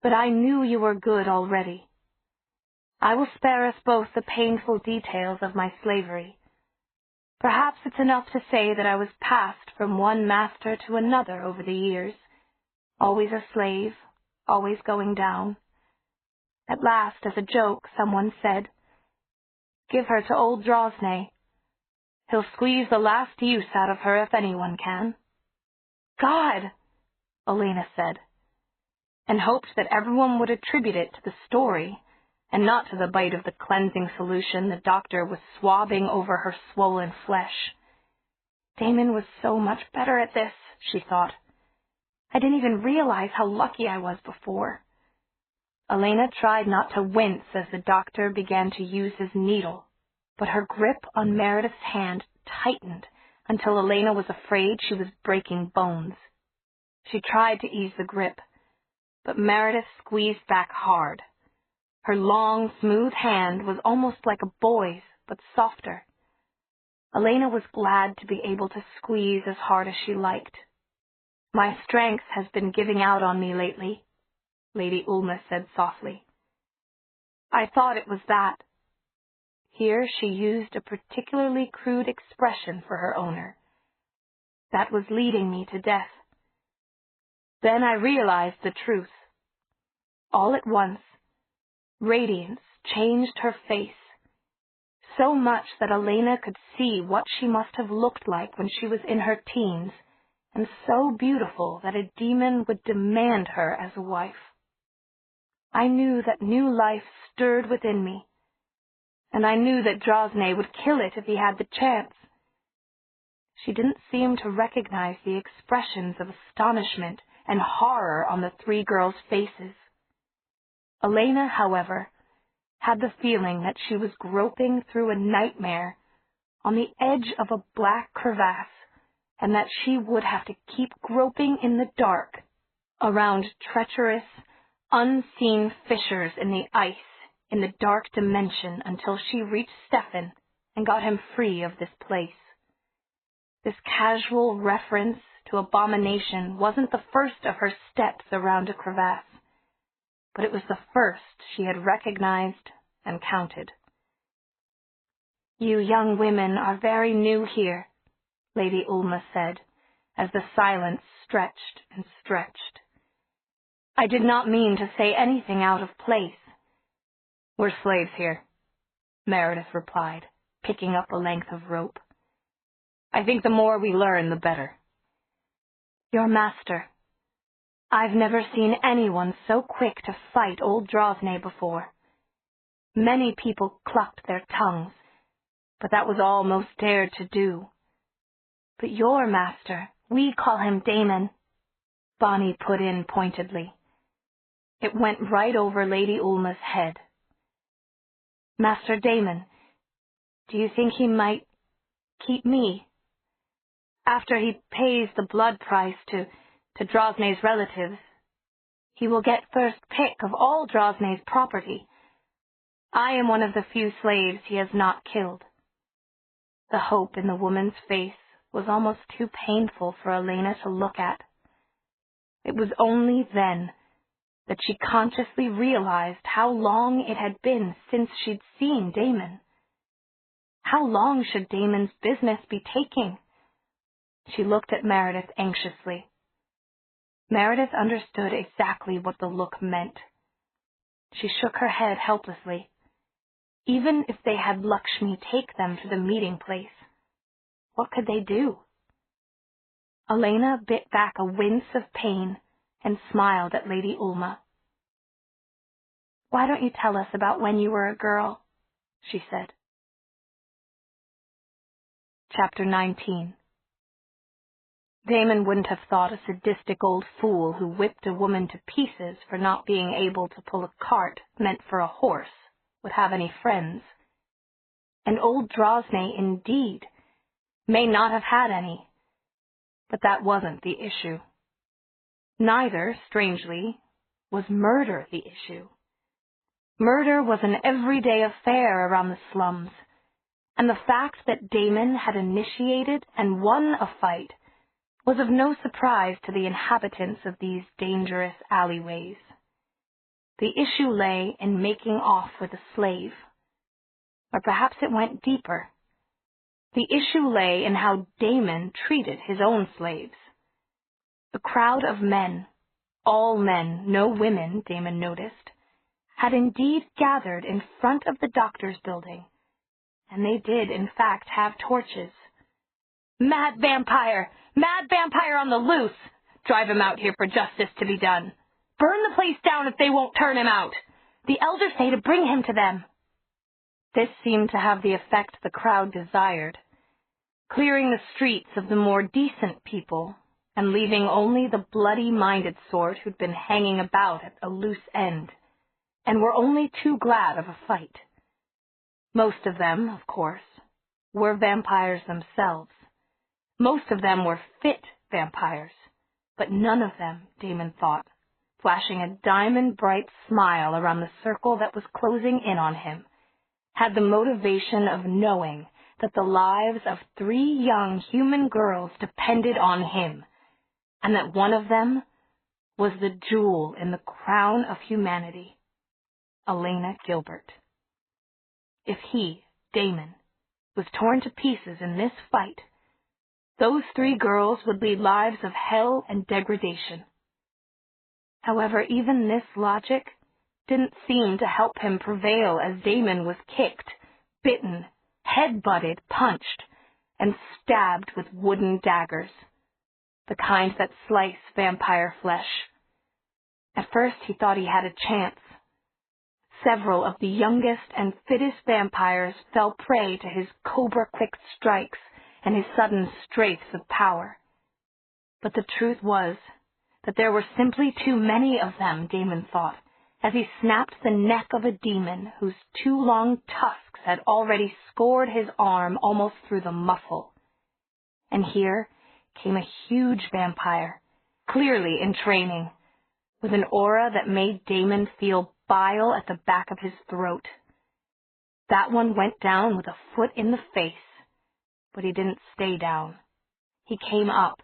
But I knew you were good already. I will spare us both the painful details of my slavery. Perhaps it's enough to say that I was passed from one master to another over the years, always a slave, always going down. At last, as a joke, someone said, "Give her to old Drosnay. He'll squeeze the last use out of her if anyone can." "God!" Elena said, and hoped that everyone would attribute it to the story and not to the bite of the cleansing solution the doctor was swabbing over her swollen flesh. Damon was so much better at this, she thought. I didn't even realize how lucky I was before. Elena tried not to wince as the doctor began to use his needle, but her grip on Meredith's hand tightened until Elena was afraid she was breaking bones. She tried to ease the grip, but Meredith squeezed back hard. Her long, smooth hand was almost like a boy's, but softer. Elena was glad to be able to squeeze as hard as she liked. "My strength has been giving out on me lately," Lady Ulma said softly. "I thought it was that." Here she used a particularly crude expression for her owner. "That was leading me to death." Then I realized the truth. All at once, radiance changed her face, so much that Elena could see what she must have looked like when she was in her teens, and so beautiful that a demon would demand her as a wife. I knew that new life stirred within me, and I knew that Drosnay would kill it if he had the chance. She didn't seem to recognize the expressions of astonishment and horror on the three girls' faces. Elena, however, had the feeling that she was groping through a nightmare on the edge of a black crevasse, and that she would have to keep groping in the dark around treacherous, unseen fissures in the ice in the dark dimension until she reached Stefan and got him free of this place. This casual reference to abomination wasn't the first of her steps around a crevasse, but it was the first she had recognized and counted. "You young women are very new here," Lady Ulma said, as the silence stretched and stretched. "I did not mean to say anything out of place." "We're slaves here," Meredith replied, picking up a length of rope. "I think the more we learn, the better." "Your master. I've never seen anyone so quick to fight old Drosnay before. Many people clucked their tongues, but that was all most dared to do. But your master, we call him Damon," Bonnie put in pointedly. It went right over Lady Ulma's head. "Master Damon, do you think he might keep me? After he pays the blood price to Drosnay's relatives, he will get first pick of all Drosnay's property. I am one of the few slaves he has not killed." The hope in the woman's face was almost too painful for Elena to look at. It was only then that she consciously realized how long it had been since she'd seen Damon. How long should Damon's business be taking? She looked at Meredith anxiously. Meredith understood exactly what the look meant. She shook her head helplessly. Even if they had Lakshmi take them to the meeting place, what could they do? Elena bit back a wince of pain and smiled at Lady Ulma. "Why don't you tell us about when you were a girl?" she said. Chapter 19. Damon wouldn't have thought a sadistic old fool who whipped a woman to pieces for not being able to pull a cart meant for a horse would have any friends. And old Drosnay, indeed, may not have had any. But that wasn't the issue. Neither, strangely, was murder the issue. Murder was an everyday affair around the slums, and the fact that Damon had initiated and won a fight was of no surprise to the inhabitants of these dangerous alleyways. The issue lay in making off with a slave. Or perhaps it went deeper. The issue lay in how Damon treated his own slaves. A crowd of men, All men, no women, Damon noticed, had indeed gathered in front of the doctor's building, and they did, in fact, have torches. "Mad vampire! Mad vampire on the loose! Drive him out here for justice to be done. Burn the place down if they won't turn him out. The elders say to bring him to them." This seemed to have the effect the crowd desired, clearing the streets of the more decent people and leaving only the bloody-minded sort who'd been hanging about at a loose end and were only too glad of a fight. Most of them, of course, were vampires themselves. Most of them were fit vampires, but none of them, Damon thought, flashing a diamond-bright smile around the circle that was closing in on him, had the motivation of knowing that the lives of 3 young human girls depended on him, and that one of them was the jewel in the crown of humanity, Elena Gilbert. If he, Damon, was torn to pieces in this fight, those 3 girls would lead lives of hell and degradation. However, even this logic didn't seem to help him prevail as Damon was kicked, bitten, head-butted, punched, and stabbed with wooden daggers, the kind that slice vampire flesh. At first he thought he had a chance. Several of the youngest and fittest vampires fell prey to his cobra-quick strikes and his sudden strengths of power. But the truth was that there were simply too many of them, Damon thought, as he snapped the neck of a demon whose 2 long tusks had already scored his arm almost through the muscle. And here came a huge vampire, clearly in training, with an aura that made Damon feel bile at the back of his throat. That one went down with a foot in the face, but he didn't stay down. He came up,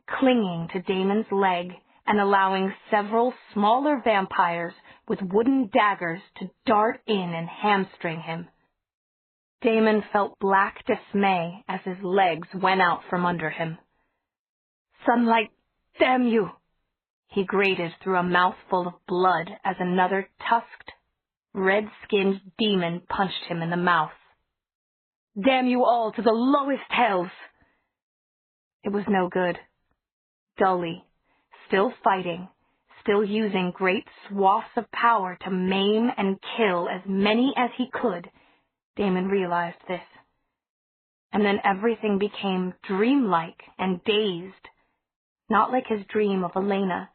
clinging to Damon's leg and allowing several smaller vampires with wooden daggers to dart in and hamstring him. Damon felt black dismay as his legs went out from under him. "Sunlight, damn you!" he grated through a mouthful of blood as another tusked, red-skinned demon punched him in the mouth. "Damn you all to the lowest hells!" It was no good. Dully, still fighting, still using great swaths of power to maim and kill as many as he could, Damon realized this. And then everything became dreamlike and dazed, not like his dream of Elena,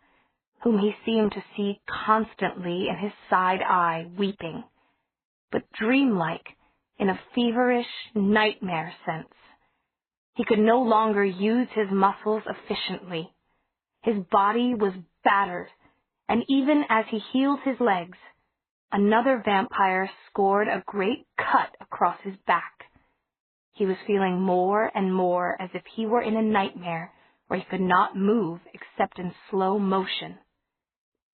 whom he seemed to see constantly in his side eye weeping, but dreamlike in a feverish nightmare sense. He could no longer use his muscles efficiently. His body was battered, and even as he healed his legs, another vampire scored a great cut across his back. He was feeling more and more as if he were in a nightmare where he could not move except in slow motion.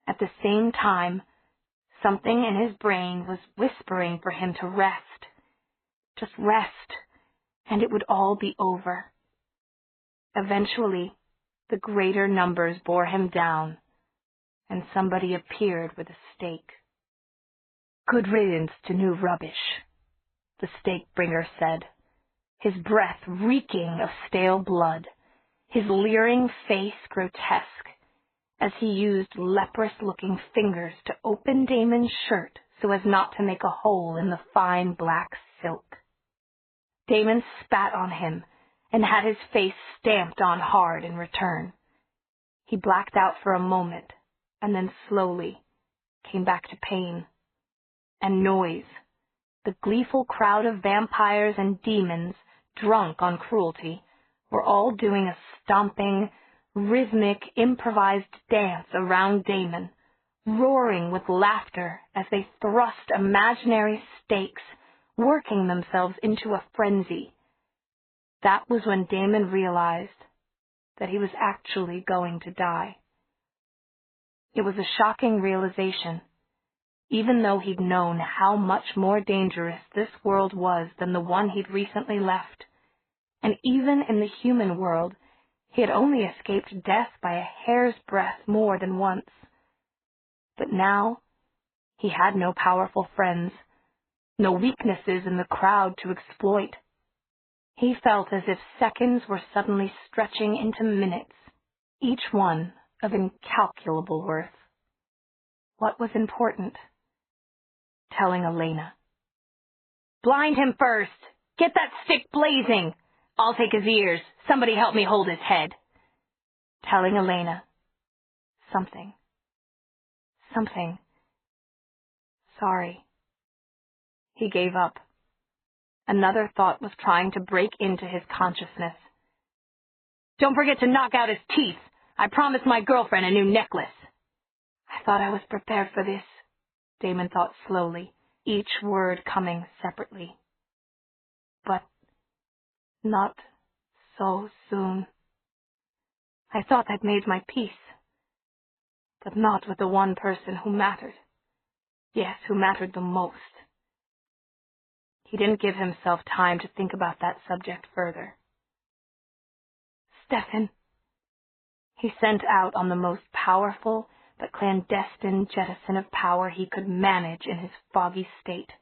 At the same time, something in his brain was whispering for him to rest. Just rest, and it would all be over. Eventually, the greater numbers bore him down, and somebody appeared with a stake. "Good riddance to new rubbish," the stake-bringer said, his breath reeking of stale blood, his leering face grotesque, as he used leprous-looking fingers to open Damon's shirt so as not to make a hole in the fine black silk. Damon spat on him and had his face stamped on hard in return. He blacked out for a moment, and then slowly came back to pain and noise. The gleeful crowd of vampires and demons, drunk on cruelty, were all doing a stomping, rhythmic, improvised dance around Damon, roaring with laughter as they thrust imaginary stakes, working themselves into a frenzy. That was when Damon realized that he was actually going to die. It was a shocking realization, even though he'd known how much more dangerous this world was than the one he'd recently left. And even in the human world, He had only escaped death by a hair's breadth more than once. But now he had no powerful friends, no weaknesses in the crowd to exploit. He felt as if seconds were suddenly stretching into minutes, each one of incalculable worth. What was important? Telling Elena. "Blind him first! Get that stick blazing! I'll take his ears. Somebody help me hold his head." Telling Elena. Something. Sorry. He gave up. Another thought was trying to break into his consciousness. "Don't forget to knock out his teeth. I promised my girlfriend a new necklace." "I thought I was prepared for this," Damon thought slowly, each word coming separately. "But not so soon. I thought I'd made my peace, but not with the one person who mattered. Yes, who mattered the most." He didn't give himself time to think about that subject further. "Stefan," he sent out on the most powerful but clandestine jettison of power he could manage in his foggy state.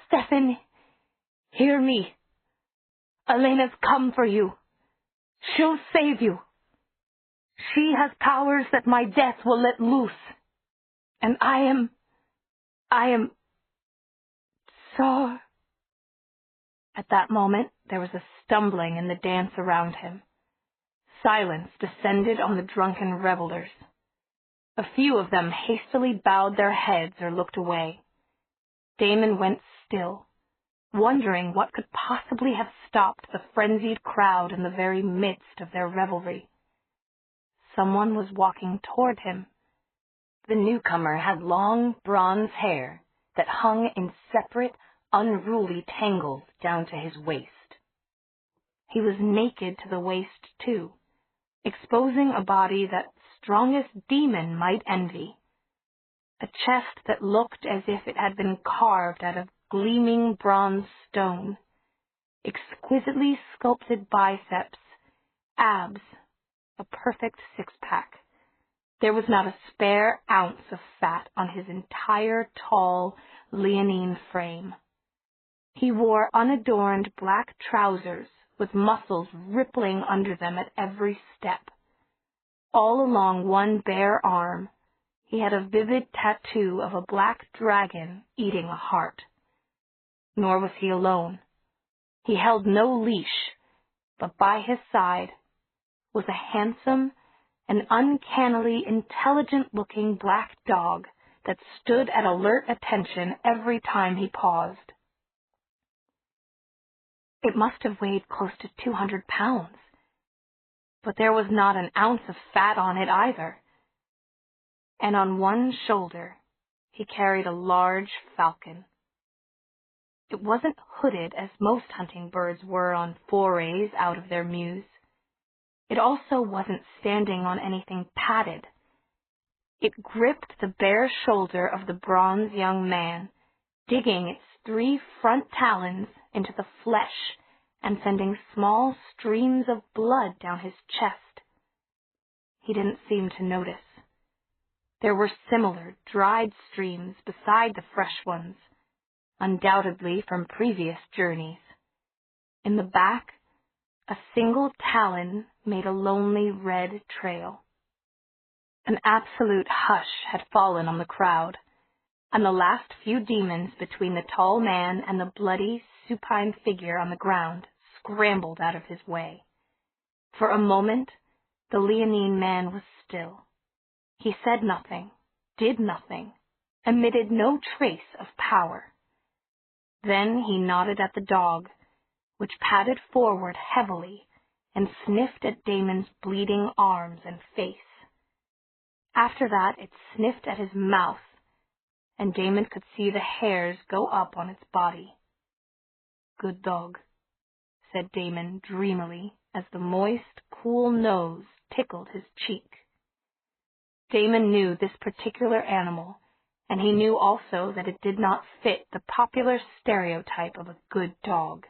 "Stefan, hear me. Elena's come for you. She'll save you. She has powers that my death will let loose. And I am so..." At that moment, there was a stumbling in the dance around him. Silence descended on the drunken revelers. A few of them hastily bowed their heads or looked away. Damon went still, wondering what could possibly have stopped the frenzied crowd in the very midst of their revelry. Someone was walking toward him. The newcomer had long bronze hair that hung in separate, unruly tangles down to his waist. He was naked to the waist, too, exposing a body that strongest demon might envy. A chest that looked as if it had been carved out of gleaming bronze stone, exquisitely sculpted biceps, abs, a perfect six-pack. There was not a spare ounce of fat on his entire tall, leonine frame. He wore unadorned black trousers with muscles rippling under them at every step. All along one bare arm, he had a vivid tattoo of a black dragon eating a heart. Nor was he alone. He held no leash, but by his side was a handsome and uncannily intelligent-looking black dog that stood at alert attention every time he paused. It must have weighed close to 200 pounds, but there was not an ounce of fat on it either. And on one shoulder he carried a large falcon. It wasn't hooded as most hunting birds were on forays out of their mews. It also wasn't standing on anything padded. It gripped the bare shoulder of the bronze young man, digging its 3 front talons into the flesh and sending small streams of blood down his chest. He didn't seem to notice. There were similar dried streams beside the fresh ones, undoubtedly from previous journeys. In the back, a single talon made a lonely red trail. An absolute hush had fallen on the crowd, and the last few demons between the tall man and the bloody, supine figure on the ground scrambled out of his way. For a moment, the leonine man was still. He said nothing, did nothing, emitted no trace of power. Then he nodded at the dog, which padded forward heavily and sniffed at Damon's bleeding arms and face. After that, it sniffed at his mouth, and Damon could see the hairs go up on its body. "Good dog," said Damon dreamily as the moist, cool nose tickled his cheek. Damon knew this particular animal, and he knew also that it did not fit the popular stereotype of a good dog.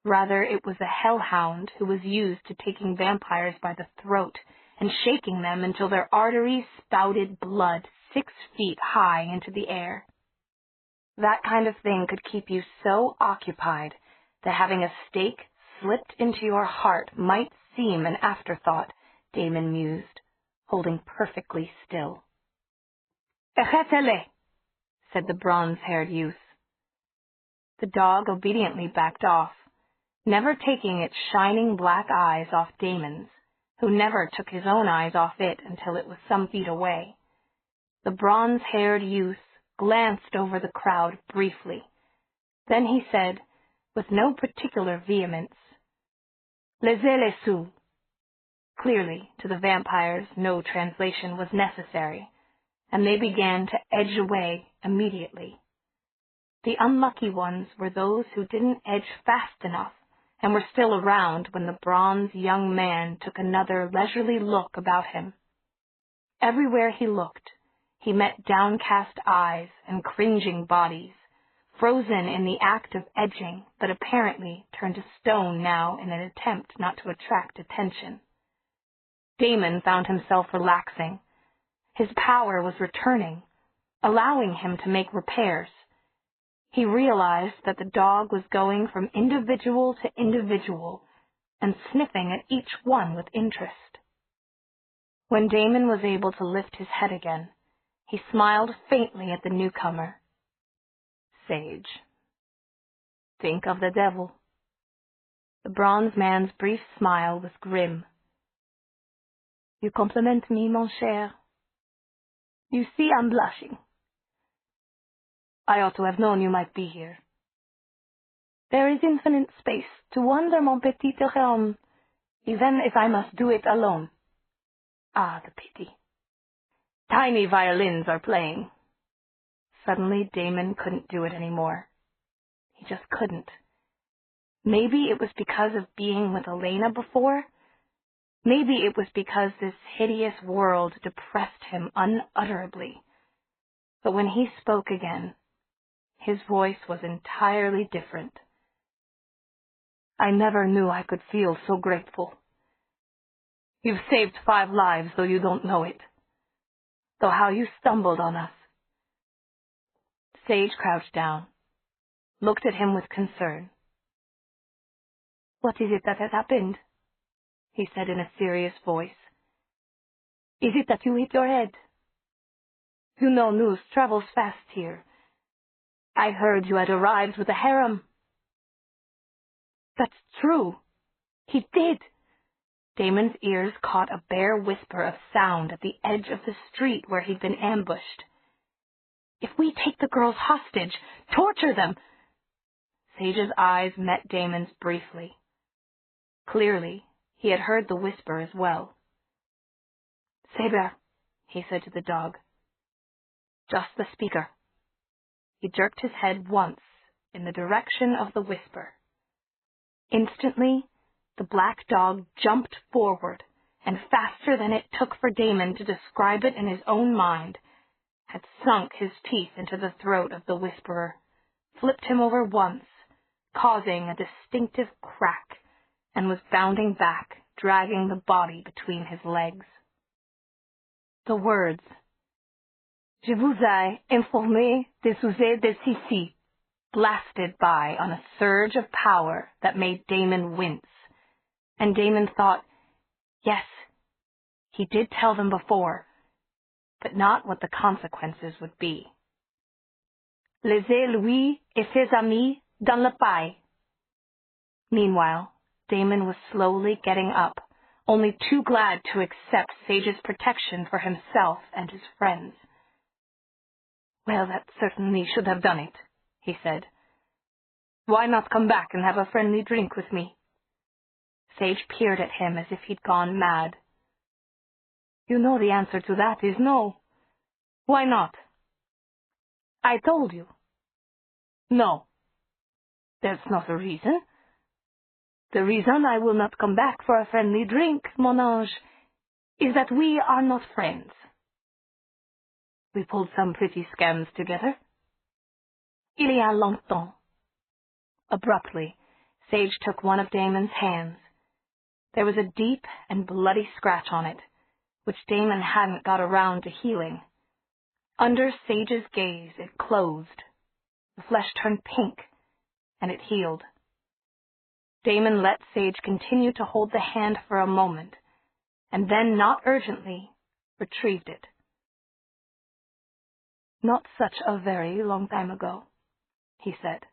Rather, it was a hellhound who was used to taking vampires by the throat and shaking them until their arteries spouted blood 6 feet high into the air. That kind of thing could keep you so occupied that having a stake slipped into your heart might seem an afterthought, Damon mused, holding perfectly still. "Echetele," said the bronze-haired youth. The dog obediently backed off, never taking its shining black eyes off Damon's, who never took his own eyes off it until it was some feet away. The bronze-haired youth glanced over the crowd briefly. Then he said, with no particular vehemence, "Laissez-les-sous." Clearly, to the vampires, no translation was necessary, and they began to edge away immediately. The unlucky ones were those who didn't edge fast enough and were still around when the bronze young man took another leisurely look about him. Everywhere he looked, he met downcast eyes and cringing bodies, frozen in the act of edging, but apparently turned to stone now in an attempt not to attract attention. Damon found himself relaxing. His power was returning, allowing him to make repairs. He realized that the dog was going from individual to individual and sniffing at each one with interest. When Damon was able to lift his head again, he smiled faintly at the newcomer. "Sage. Think of the devil." The bronze man's brief smile was grim. "You compliment me, mon cher. You see I'm blushing. I ought to have known you might be here. There is infinite space to wander, mon petit homme, even if I must do it alone. Ah, the pity. Tiny violins are playing." Suddenly, Damon couldn't do it anymore. He just couldn't. Maybe it was because of being with Elena before. Maybe it was because this hideous world depressed him unutterably. But when he spoke again, his voice was entirely different. "I never knew I could feel so grateful. You've saved 5 lives, though you don't know it. Though how you stumbled on us." Sage crouched down, looked at him with concern. "What is it that has happened?" he said in a serious voice. "Is it that you hit your head? You know news travels fast here. I heard you had arrived with a harem." "That's true. He did." Damon's ears caught a bare whisper of sound at the edge of the street where he'd been ambushed. "If we take the girls hostage, torture them." Sage's eyes met Damon's briefly. Clearly, he had heard the whisper as well. "Saber," he said to the dog. "Just the speaker." He jerked his head once in the direction of the whisper. Instantly, the black dog jumped forward, and faster than it took for Damon to describe it in his own mind, had sunk his teeth into the throat of the whisperer, flipped him over once, causing a distinctive crack, and was bounding back, dragging the body between his legs. The words, "Je vous ai informé des sujets de ceci," blasted by on a surge of power that made Damon wince. And Damon thought, yes, he did tell them before, but not what the consequences would be. "Laissez-lui et ses amis dans le paille." Meanwhile, Damon was slowly getting up, only too glad to accept Sage's protection for himself and his friends. "Well, that certainly should have done it," he said. "Why not come back and have a friendly drink with me?" Sage peered at him as if he'd gone mad. "You know the answer to that is no. Why not?" "I told you." "No. That's not a reason. The reason I will not come back for a friendly drink, mon ange, is that we are not friends. We pulled some pretty scams together. Il y a longtemps." Abruptly, Sage took one of Damon's hands. There was a deep and bloody scratch on it, which Damon hadn't got around to healing. Under Sage's gaze, it closed. The flesh turned pink, and it healed. Damon let Sage continue to hold the hand for a moment, and then, not urgently, retrieved it. "Not such a very long time ago," he said.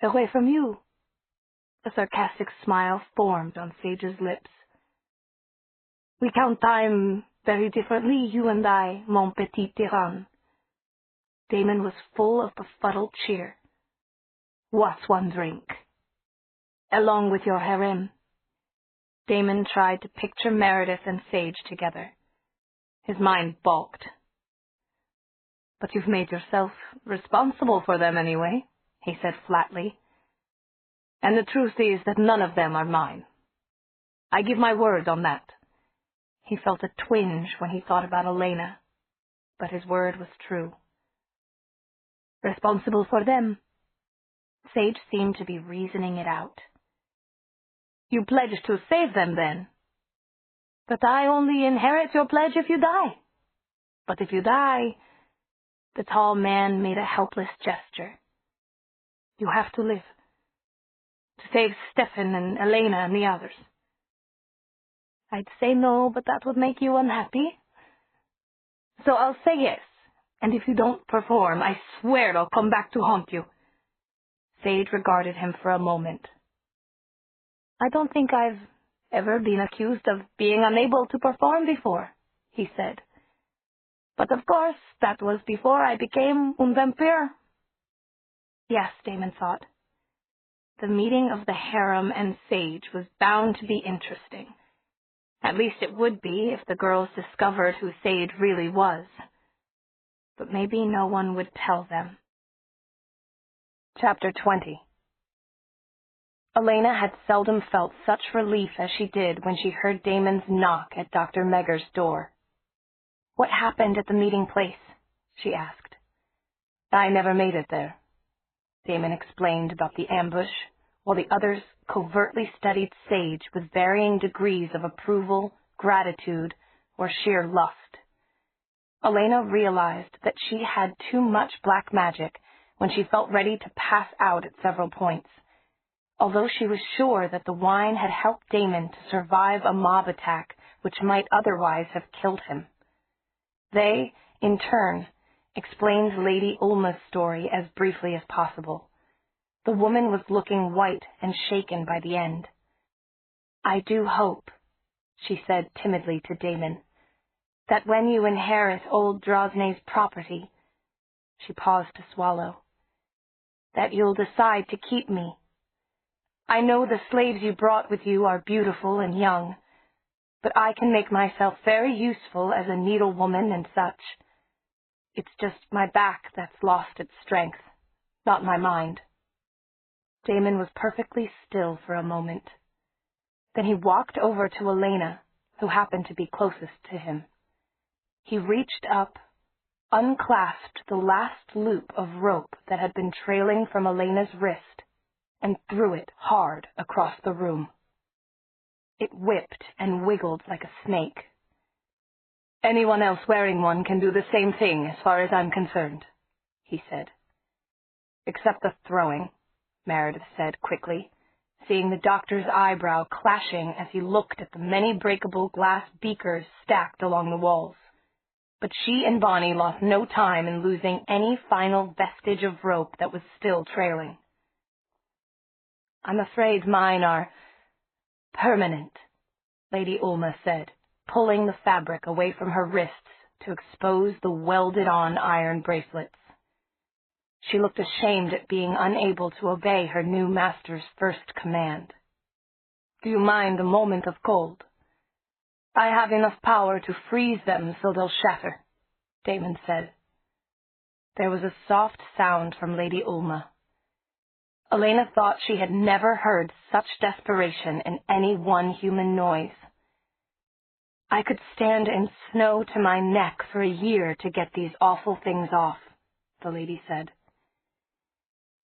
"Away from you." A sarcastic smile formed on Sage's lips. "We count time very differently, you and I, mon petit tyran." Damon was full of befuddled cheer. "What's one drink?" "Along with your harem." Damon tried to picture Meredith and Sage together. His mind balked. "But you've made yourself responsible for them anyway," he said flatly. "And the truth is that none of them are mine. I give my word on that." He felt a twinge when he thought about Elena, but his word was true. "Responsible for them?" Sage seemed to be reasoning it out. "You pledge to save them, then?" "But I only inherit your pledge if you die." "But if you die—" The tall man made a helpless gesture. "You have to live. To save Stefan and Elena and the others." "I'd say no, but that would make you unhappy." "So I'll say yes, and if you don't perform, I swear I'll come back to haunt you." Sage regarded him for a moment. "I don't think I've ever been accused of being unable to perform before," he said. "But of course, that was before I became un vampire." Yes, Damon thought. The meeting of the harem and Sage was bound to be interesting. At least it would be if the girls discovered who Sage really was. But maybe no one would tell them. Chapter 20. Elena had seldom felt such relief as she did when she heard Damon's knock at Dr. Megger's door. "What happened at the meeting place?" she asked. "I never made it there." Damon explained about the ambush, while the others covertly studied Sage with varying degrees of approval, gratitude, or sheer lust. Elena realized that she had too much black magic when she felt ready to pass out at several points, although she was sure that the wine had helped Damon to survive a mob attack which might otherwise have killed him. They, in turn, explained Lady Ulma's story as briefly as possible. The woman was looking white and shaken by the end. "I do hope," she said timidly to Damon, "that when you inherit old Drosnay's property," she paused to swallow, "that you'll decide to keep me. I know the slaves you brought with you are beautiful and young, but I can make myself very useful as a needlewoman and such. It's just my back that's lost its strength, not my mind." Damon was perfectly still for a moment. Then he walked over to Elena, who happened to be closest to him. He reached up, unclasped the last loop of rope that had been trailing from Elena's wrist, and threw it hard across the room. It whipped and wiggled like a snake. "Anyone else wearing one can do the same thing as far as I'm concerned," he said. "Except the throwing," Meredith said quickly, seeing the doctor's eyebrow clashing as he looked at the many breakable glass beakers stacked along the walls. But she and Bonnie lost no time in losing any final vestige of rope that was still trailing. "I'm afraid mine are permanent," Lady Ulma said, pulling the fabric away from her wrists to expose the welded-on iron bracelets. She looked ashamed at being unable to obey her new master's first command. "Do you mind a moment of cold?" "I have enough power to freeze them so they'll shatter," Damon said. There was a soft sound from Lady Ulma. Elena thought she had never heard such desperation in any one human noise. "I could stand in snow to my neck for a year to get these awful things off," the lady said.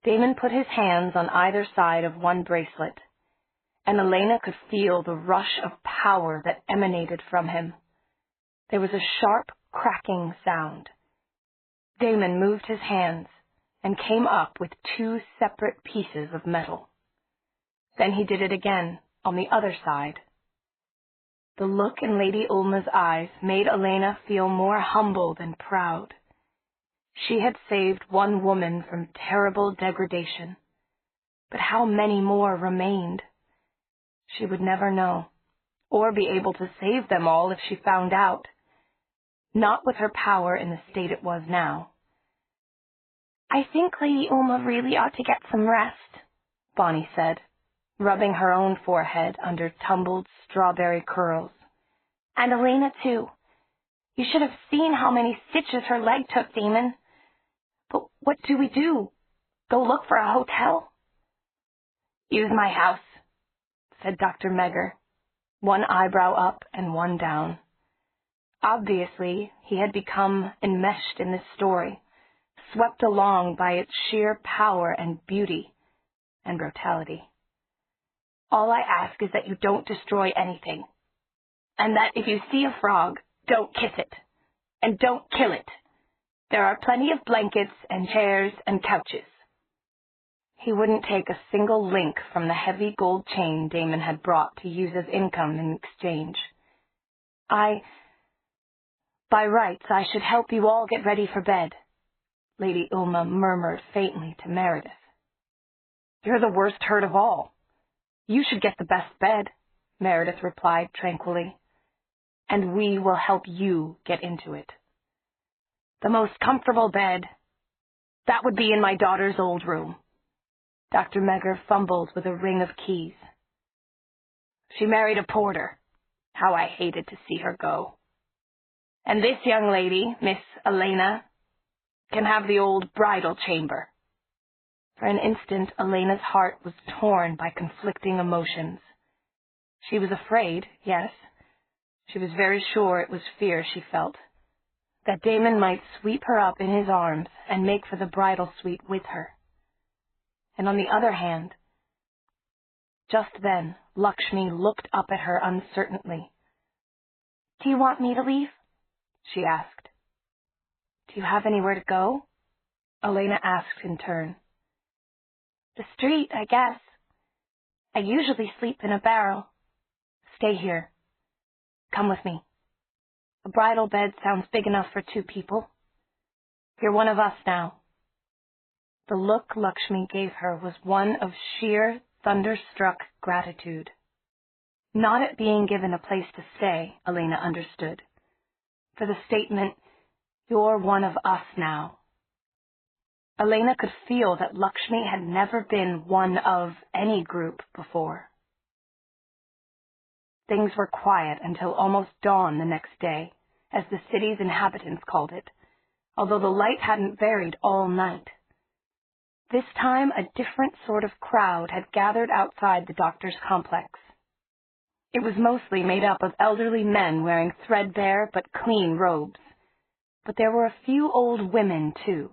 Damon put his hands on either side of one bracelet, and Elena could feel the rush of power that emanated from him. There was a sharp, cracking sound. Damon moved his hands and came up with two separate pieces of metal. Then he did it again, on the other side. The look in Lady Ulma's eyes made Elena feel more humble than proud. She had saved one woman from terrible degradation, but how many more remained? She would never know, or be able to save them all if she found out. Not with her power in the state it was now. I think Lady Ulma really ought to get some rest, Bonnie said, rubbing her own forehead under tumbled strawberry curls. And Elena, too. You should have seen how many stitches her leg took, Damon. But what do we do? Go look for a hotel? Use my house, said Dr. Megger, one eyebrow up and one down. Obviously, he had become enmeshed in this story, swept along by its sheer power and beauty and brutality. All I ask is that you don't destroy anything, and that if you see a frog, don't kiss it, and don't kill it. There are plenty of blankets and chairs and couches. He wouldn't take a single link from the heavy gold chain Damon had brought to use as income in exchange. By rights, I should help you all get ready for bed, Lady Ulma murmured faintly to Meredith. You're the worst hurt of all. You should get the best bed, Meredith replied tranquilly, and we will help you get into it. The most comfortable bed, that would be in my daughter's old room. Dr. Megger fumbled with a ring of keys. She married a porter. How I hated to see her go. And this young lady, Miss Elena, can have the old bridal chamber. For an instant, Elena's heart was torn by conflicting emotions. She was afraid, yes. She was very sure it was fear she felt, that Damon might sweep her up in his arms and make for the bridal suite with her. And on the other hand, just then, Lakshmi looked up at her uncertainly. Do you want me to leave? She asked. Do you have anywhere to go? Elena asked in turn. The street, I guess. I usually sleep in a barrel. Stay here. Come with me. A bridal bed sounds big enough for 2 people. You're one of us now. The look Lakshmi gave her was one of sheer, thunderstruck gratitude. Not at being given a place to stay, Elena understood. For the statement, you're one of us now. Elena could feel that Lakshmi had never been one of any group before. Things were quiet until almost dawn the next day, as the city's inhabitants called it, although the light hadn't varied all night. This time, a different sort of crowd had gathered outside the doctor's complex. It was mostly made up of elderly men wearing threadbare but clean robes. But there were a few old women, too.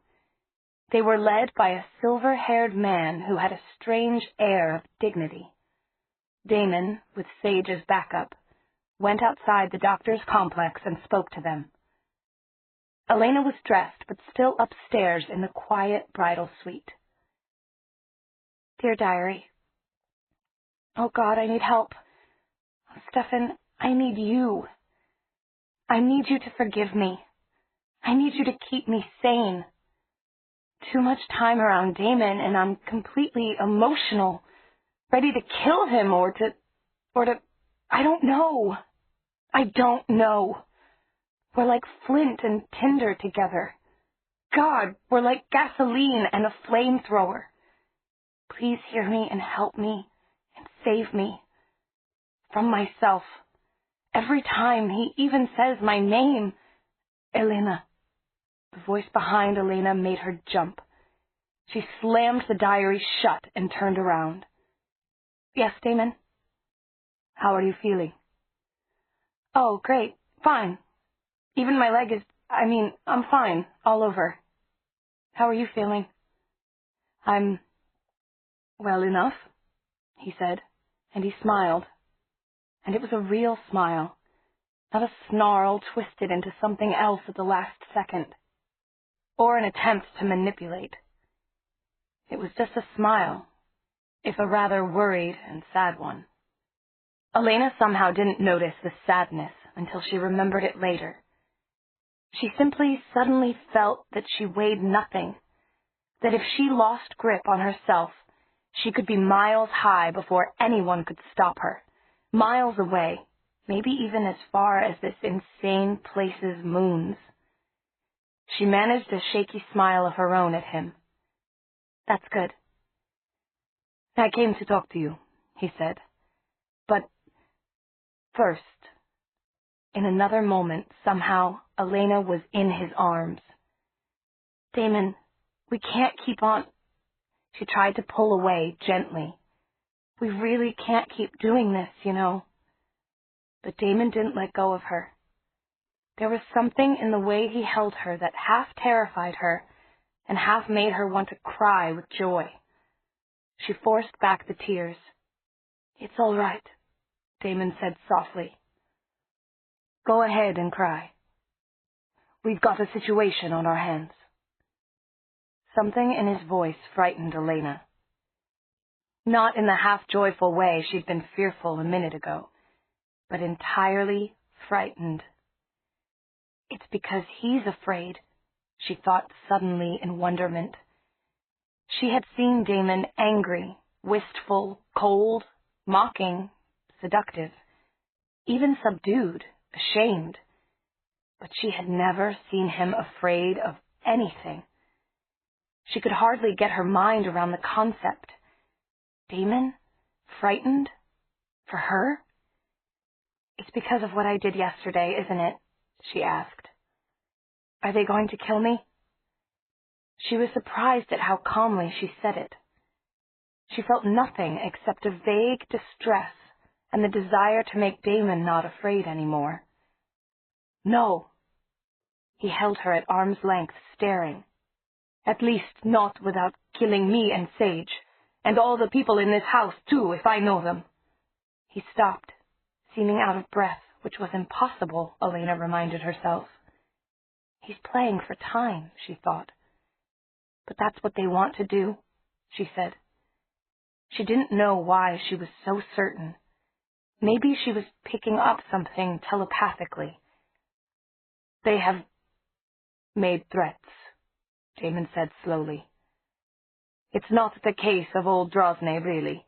They were led by a silver-haired man who had a strange air of dignity. Damon, with Sage as backup, went outside the doctor's complex and spoke to them. Elena was dressed, but still upstairs in the quiet bridal suite. Dear Diary. Oh, God, I need help. Stefan, I need you. I need you to forgive me. I need you to keep me sane. Too much time around Damon, and I'm completely emotional, ready to kill him or to, I don't know. I don't know. We're like flint and tinder together. God, we're like gasoline and a flamethrower. Please hear me and help me and save me from myself. Every time he even says my name, Elena. The voice behind Elena made her jump. She slammed the diary shut and turned around. Yes, Damon? How are you feeling? Oh, great. Fine. Even my leg is, I'm fine, all over. How are you feeling? I'm well enough, he said, and he smiled. And it was a real smile, not a snarl twisted into something else at the last second, or an attempt to manipulate. It was just a smile, if a rather worried and sad one. Elena somehow didn't notice the sadness until she remembered it later. She simply suddenly felt that she weighed nothing, that if she lost grip on herself, she could be miles high before anyone could stop her, miles away, maybe even as far as this insane place's moons. She managed a shaky smile of her own at him. That's good. I came to talk to you, he said. But first, in another moment, somehow, Elena was in his arms. Damon, we can't keep on. She tried to pull away gently. We really can't keep doing this, you know. But Damon didn't let go of her. There was something in the way he held her that half terrified her and half made her want to cry with joy. She forced back the tears. It's all right, Damon said softly. Go ahead and cry. We've got a situation on our hands. Something in his voice frightened Elena. Not in the half-joyful way she'd been fearful a minute ago, but entirely frightened. It's because he's afraid, she thought suddenly in wonderment. She had seen Damon angry, wistful, cold, mocking, seductive, even subdued, ashamed. But she had never seen him afraid of anything. She could hardly get her mind around the concept. Damon? Frightened? For her? It's because of what I did yesterday, isn't it? She asked. Are they going to kill me? She was surprised at how calmly she said it. She felt nothing except a vague distress and the desire to make Damon not afraid anymore. No. He held her at arm's length, staring. At least not without killing me and Sage, and all the people in this house, too, if I know them. He stopped, seeming out of breath, which was impossible, Elena reminded herself. He's playing for time, she thought. But that's what they want to do, she said. She didn't know why she was so certain. Maybe she was picking up something telepathically. They have made threats, Damon said slowly. It's not the case of old Drosnay, really.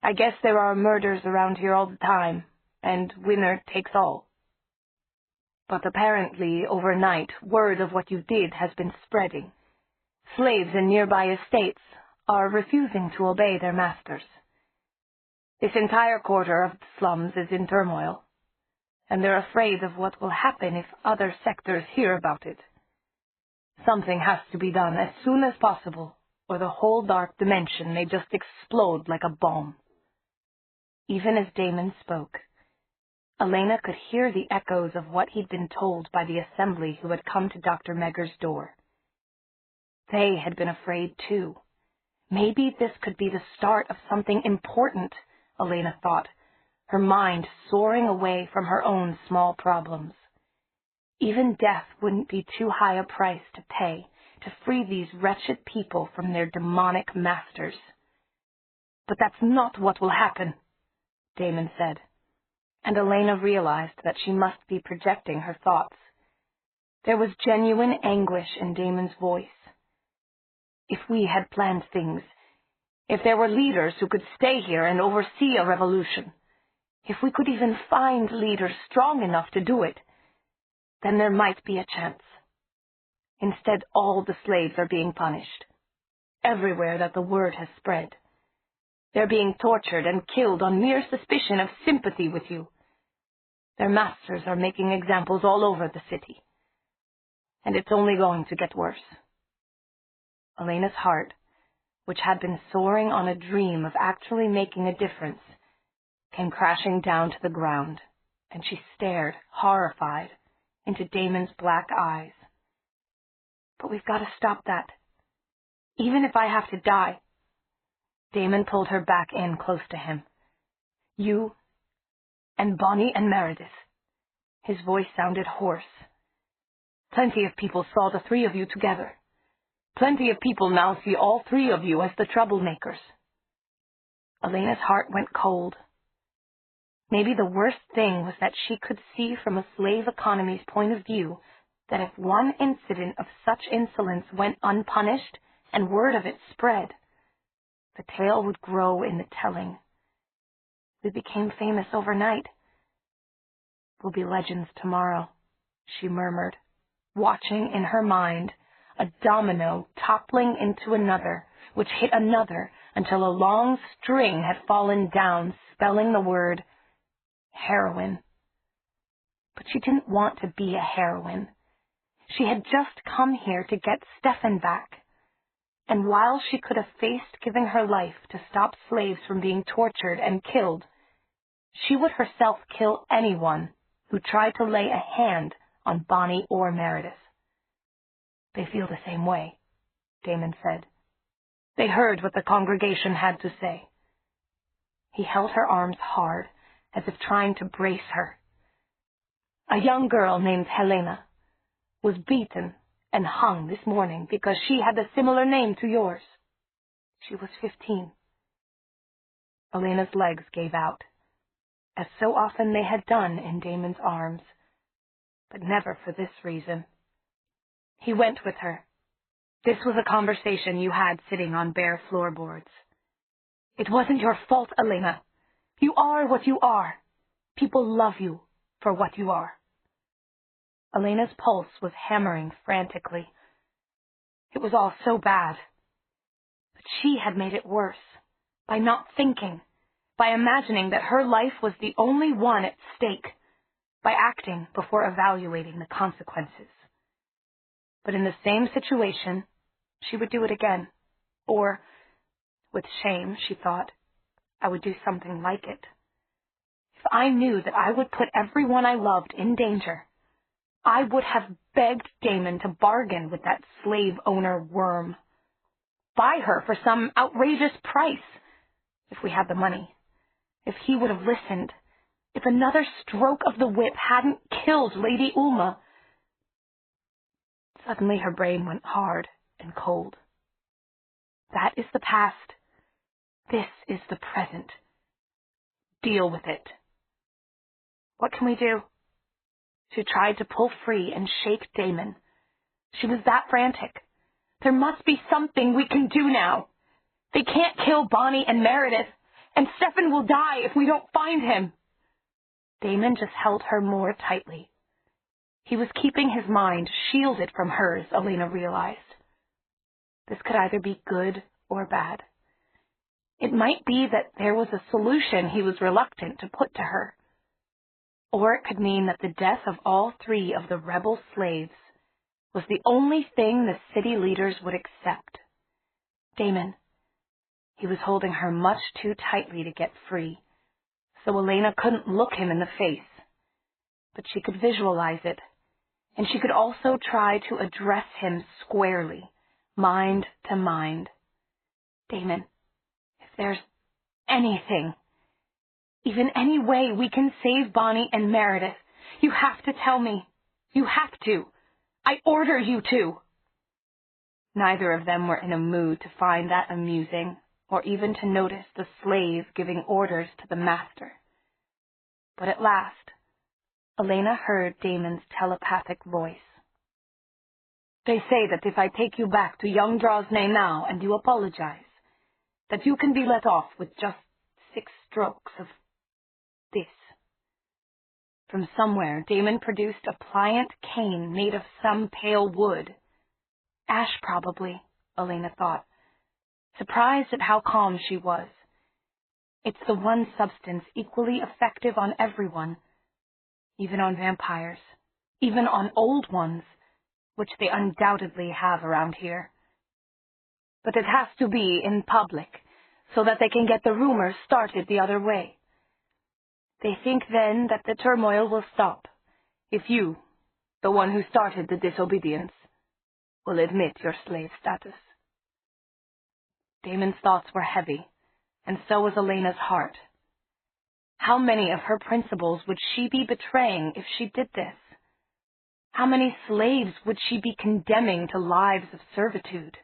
I guess there are murders around here all the time, and winner takes all. But apparently, overnight, word of what you did has been spreading. Slaves in nearby estates are refusing to obey their masters. This entire quarter of the slums is in turmoil, and they're afraid of what will happen if other sectors hear about it. Something has to be done as soon as possible, or the whole dark dimension may just explode like a bomb. Even as Damon spoke, Elena could hear the echoes of what he'd been told by the assembly who had come to Dr. Megger's door. They had been afraid, too. Maybe this could be the start of something important, Elena thought, her mind soaring away from her own small problems. Even death wouldn't be too high a price to pay to free these wretched people from their demonic masters. But that's not what will happen, Damon said, and Elena realized that she must be projecting her thoughts. There was genuine anguish in Damon's voice. If we had planned things, if there were leaders who could stay here and oversee a revolution, if we could even find leaders strong enough to do it, then there might be a chance. Instead, all the slaves are being punished. Everywhere that the word has spread. They're being tortured and killed on mere suspicion of sympathy with you. Their masters are making examples all over the city. And it's only going to get worse. Elena's heart, which had been soaring on a dream of actually making a difference, came crashing down to the ground, and she stared, horrified, into Damon's black eyes. But we've got to stop that. Even if I have to die. Damon pulled her back in close to him. You and Bonnie and Meredith. His voice sounded hoarse. Plenty of people saw the three of you together. Plenty of people now see all three of you as the troublemakers. Elena's heart went cold. Maybe the worst thing was that she could see from a slave economy's point of view that if one incident of such insolence went unpunished and word of it spread, the tale would grow in the telling. We became famous overnight. We'll be legends tomorrow, she murmured, watching in her mind a domino toppling into another, which hit another until a long string had fallen down, spelling the word heroine. But she didn't want to be a heroine. She had just come here to get Stefan back. And while she could have faced giving her life to stop slaves from being tortured and killed, she would herself kill anyone who tried to lay a hand on Bonnie or Meredith. They feel the same way, Damon said. They heard what the congregation had to say. He held her arms hard, as if trying to brace her. A young girl named Elena was beaten and hung this morning because she had a similar name to yours. She was 15. Elena's legs gave out, as so often they had done in Damon's arms, but never for this reason. He went with her. This was a conversation you had sitting on bare floorboards. It wasn't your fault, Elena. You are what you are. People love you for what you are. Elena's pulse was hammering frantically. It was all so bad. But she had made it worse by not thinking, by imagining that her life was the only one at stake, by acting before evaluating the consequences. But in the same situation, she would do it again. Or, with shame, she thought, I would do something like it. If I knew that I would put everyone I loved in danger, I would have begged Damon to bargain with that slave owner worm. Buy her for some outrageous price, if we had the money. If he would have listened. If another stroke of the whip hadn't killed Lady Ulma. Suddenly her brain went hard and cold. That is the past. This is the present. Deal with it. What can we do? She tried to pull free and shake Damon. She was that frantic. There must be something we can do now. They can't kill Bonnie and Meredith, and Stefan will die if we don't find him. Damon just held her more tightly. He was keeping his mind shielded from hers, Elena realized. This could either be good or bad. It might be that there was a solution he was reluctant to put to her. Or it could mean that the death of all three of the rebel slaves was the only thing the city leaders would accept. Damon. He was holding her much too tightly to get free, so Elena couldn't look him in the face. But she could visualize it, and she could also try to address him squarely, mind to mind. Damon, if there's anything, even any way we can save Bonnie and Meredith, you have to tell me. You have to. I order you to. Neither of them were in a mood to find that amusing, or even to notice the slave giving orders to the master. But at last, Elena heard Damon's telepathic voice. They say that if I take you back to young Drosnay now and you apologize, that you can be let off with just 6 strokes of this. From somewhere, Damon produced a pliant cane made of some pale wood. Ash, probably, Elena thought, surprised at how calm she was. It's the one substance equally effective on everyone, even on vampires, even on old ones, which they undoubtedly have around here. But it has to be in public, so that they can get the rumors started the other way. They think then that the turmoil will stop, if you, the one who started the disobedience, will admit your slave status. Damon's thoughts were heavy, and so was Elena's heart. How many of her principles would she be betraying if she did this? How many slaves would she be condemning to lives of servitude?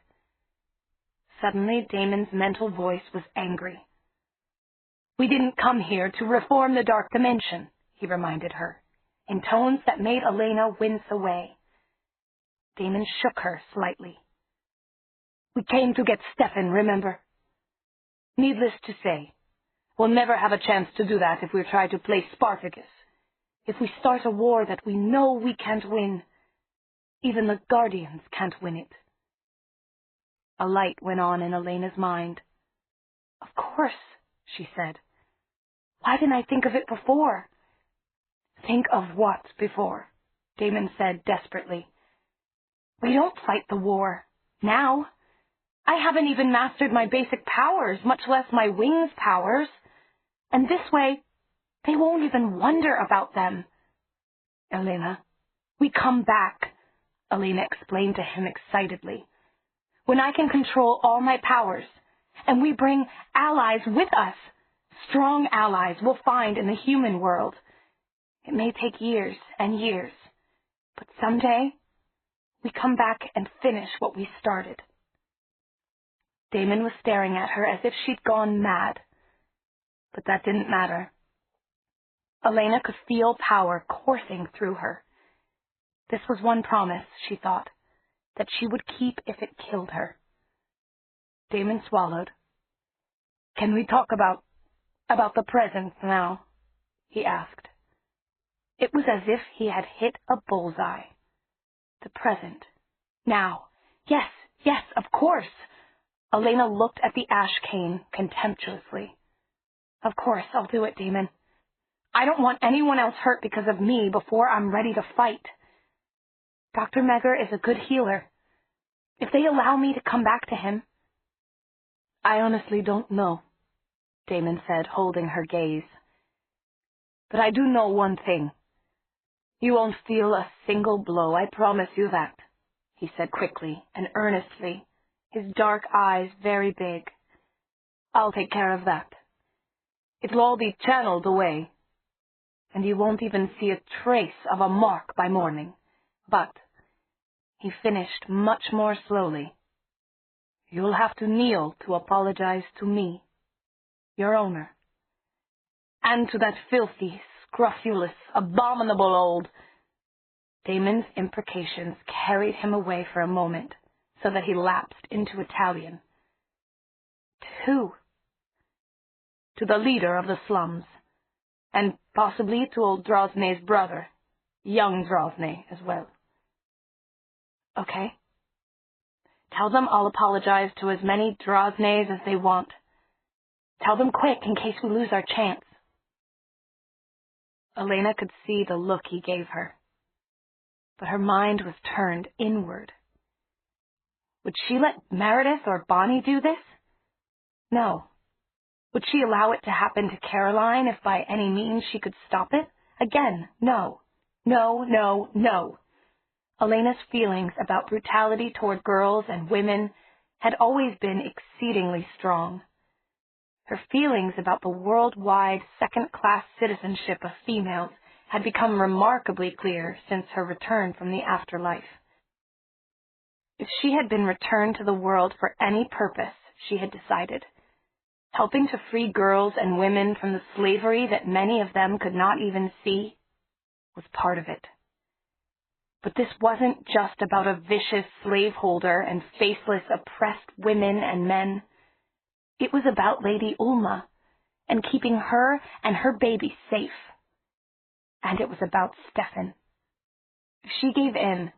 Suddenly, Damon's mental voice was angry. "We didn't come here to reform the dark dimension," he reminded her, in tones that made Elena wince away. Damon shook her slightly. "We came to get Stefan, remember? Needless to say, we'll never have a chance to do that if we try to play Spartacus. If we start a war that we know we can't win, even the Guardians can't win it." A light went on in Elena's mind. "Of course," she said. "Why didn't I think of it before?" "Think of what before?" Damon said desperately. "We don't fight the war. Now. I haven't even mastered my basic powers, much less my wings' powers. And this way, they won't even wonder about them." "Elena, we come back," Elena explained to him excitedly. "When I can control all my powers, and we bring allies with us, strong allies we'll find in the human world. It may take years and years, but someday we come back and finish what we started." Damon was staring at her as if she'd gone mad, but that didn't matter. Elena could feel power coursing through her. This was one promise, she thought, that she would keep if it killed her. Damon swallowed. "Can we talk about the present now?" he asked. It was as if he had hit a bullseye. The present. Now. Yes, of course. Elena looked at the ash cane contemptuously. "Of course, I'll do it, Damon. I don't want anyone else hurt because of me before I'm ready to fight. Dr. Megger is a good healer. If they allow me to come back to him—" "I honestly don't know," Damon said, holding her gaze. "But I do know one thing. You won't feel a single blow, I promise you that," he said quickly and earnestly, his dark eyes very big. "I'll take care of that. It'll all be channeled away, and you won't even see a trace of a mark by morning. But," he finished much more slowly, "you'll have to kneel to apologize to me, your owner, and to that filthy, scrofulous, abominable old—" Damon's imprecations carried him away for a moment, so that he lapsed into Italian. "To the leader of the slums, and possibly to old Drosnay's brother, young Drosnay as well." "Okay. Tell them I'll apologize to as many Drosnays as they want. Tell them quick in case we lose our chance." Elena could see the look he gave her, but her mind was turned inward. Would she let Meredith or Bonnie do this? No. Would she allow it to happen to Caroline if by any means she could stop it? Again, no. No. Elena's feelings about brutality toward girls and women had always been exceedingly strong. Her feelings about the worldwide second-class citizenship of females had become remarkably clear since her return from the afterlife. If she had been returned to the world for any purpose, she had decided, helping to free girls and women from the slavery that many of them could not even see, was part of it. But this wasn't just about a vicious slaveholder and faceless oppressed women and men. It was about Lady Ulma and keeping her and her baby safe. And it was about Stefan. If she gave in,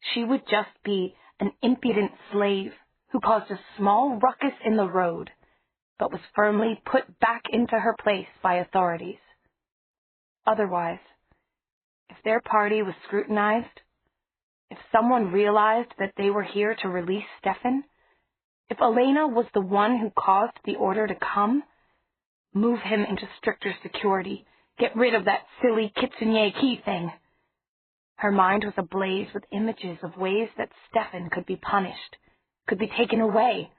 she would just be an impudent slave who caused a small ruckus in the road, but was firmly put back into her place by authorities. Otherwise, if their party was scrutinized, if someone realized that they were here to release Stefan, if Elena was the one who caused the order to come, move him into stricter security, get rid of that silly Kitsune key thing. Her mind was ablaze with images of ways that Stefan could be punished, could be taken away.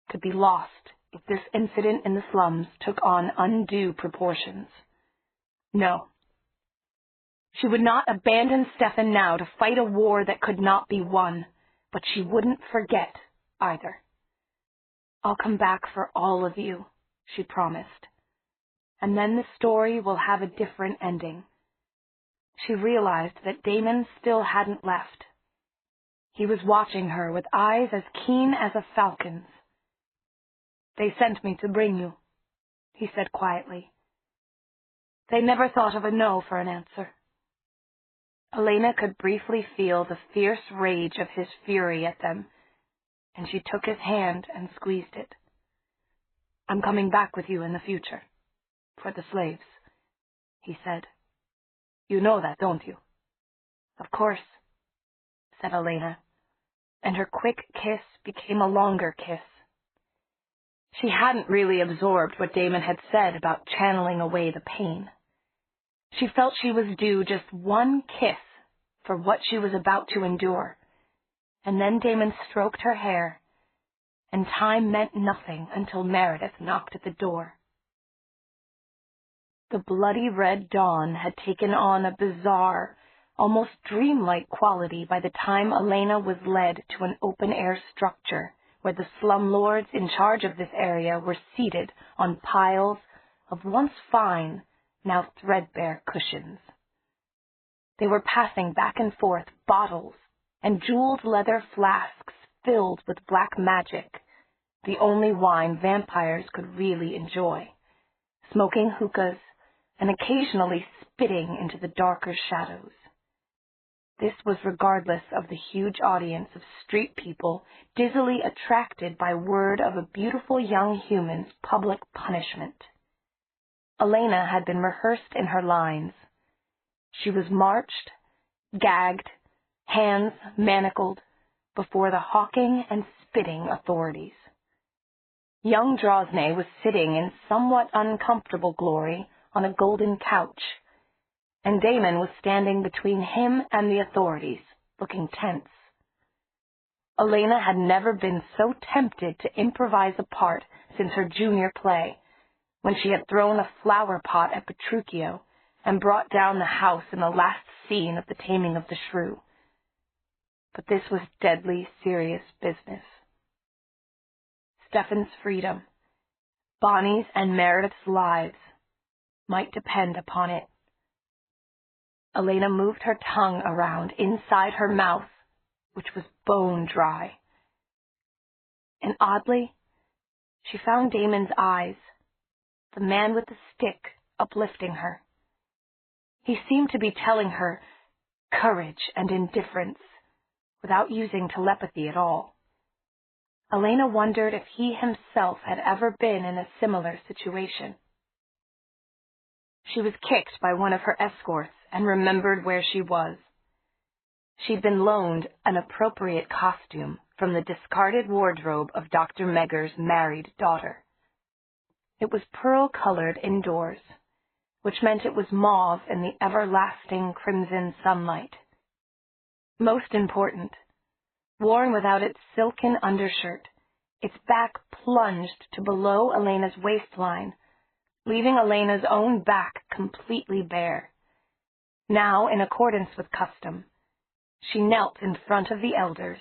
could be lost if this incident in the slums took on undue proportions. No. She would not abandon Stefan now to fight a war that could not be won, but she wouldn't forget either. "I'll come back for all of you," she promised. "And then the story will have a different ending." She realized that Damon still hadn't left. He was watching her with eyes as keen as a falcon's. "They sent me to bring you," he said quietly. They never thought of a no for an answer. Elena could briefly feel the fierce rage of his fury at them, and she took his hand and squeezed it. "I'm coming back with you in the future, for the slaves," he said. "You know that, don't you?" "Of course," said Elena, and her quick kiss became a longer kiss. She hadn't really absorbed what Damon had said about channeling away the pain. She felt she was due just one kiss for what she was about to endure, and then Damon stroked her hair, and time meant nothing until Meredith knocked at the door. The bloody red dawn had taken on a bizarre, almost dreamlike quality by the time Elena was led to an open-air structure where the slumlords in charge of this area were seated on piles of once fine, now threadbare cushions. They were passing back and forth bottles and jeweled leather flasks filled with black magic, the only wine vampires could really enjoy, smoking hookahs and occasionally spitting into the darker shadows. This was regardless of the huge audience of street people dizzily attracted by word of a beautiful young human's public punishment. Elena had been rehearsed in her lines. She was marched, gagged, hands manacled, before the hawking and spitting authorities. Young Drosne was sitting in somewhat uncomfortable glory on a golden couch, and Damon was standing between him and the authorities, looking tense. Elena had never been so tempted to improvise a part since her junior play, when she had thrown a flower pot at Petruchio and brought down the house in the last scene of The Taming of the Shrew. But this was deadly serious business. Stefan's freedom, Bonnie's and Meredith's lives, might depend upon it. Elena moved her tongue around inside her mouth, which was bone dry. And oddly, she found Damon's eyes, the man with the stick, uplifting her. He seemed to be telling her courage and indifference, without using telepathy at all. Elena wondered if he himself had ever been in a similar situation. She was kicked by one of her escorts and remembered where she was. She'd been loaned an appropriate costume from the discarded wardrobe of Dr. Megger's married daughter. It was pearl-colored indoors, which meant it was mauve in the everlasting crimson sunlight. Most important, worn without its silken undershirt, its back plunged to below Elena's waistline, leaving Elena's own back completely bare. Now, in accordance with custom, she knelt in front of the elders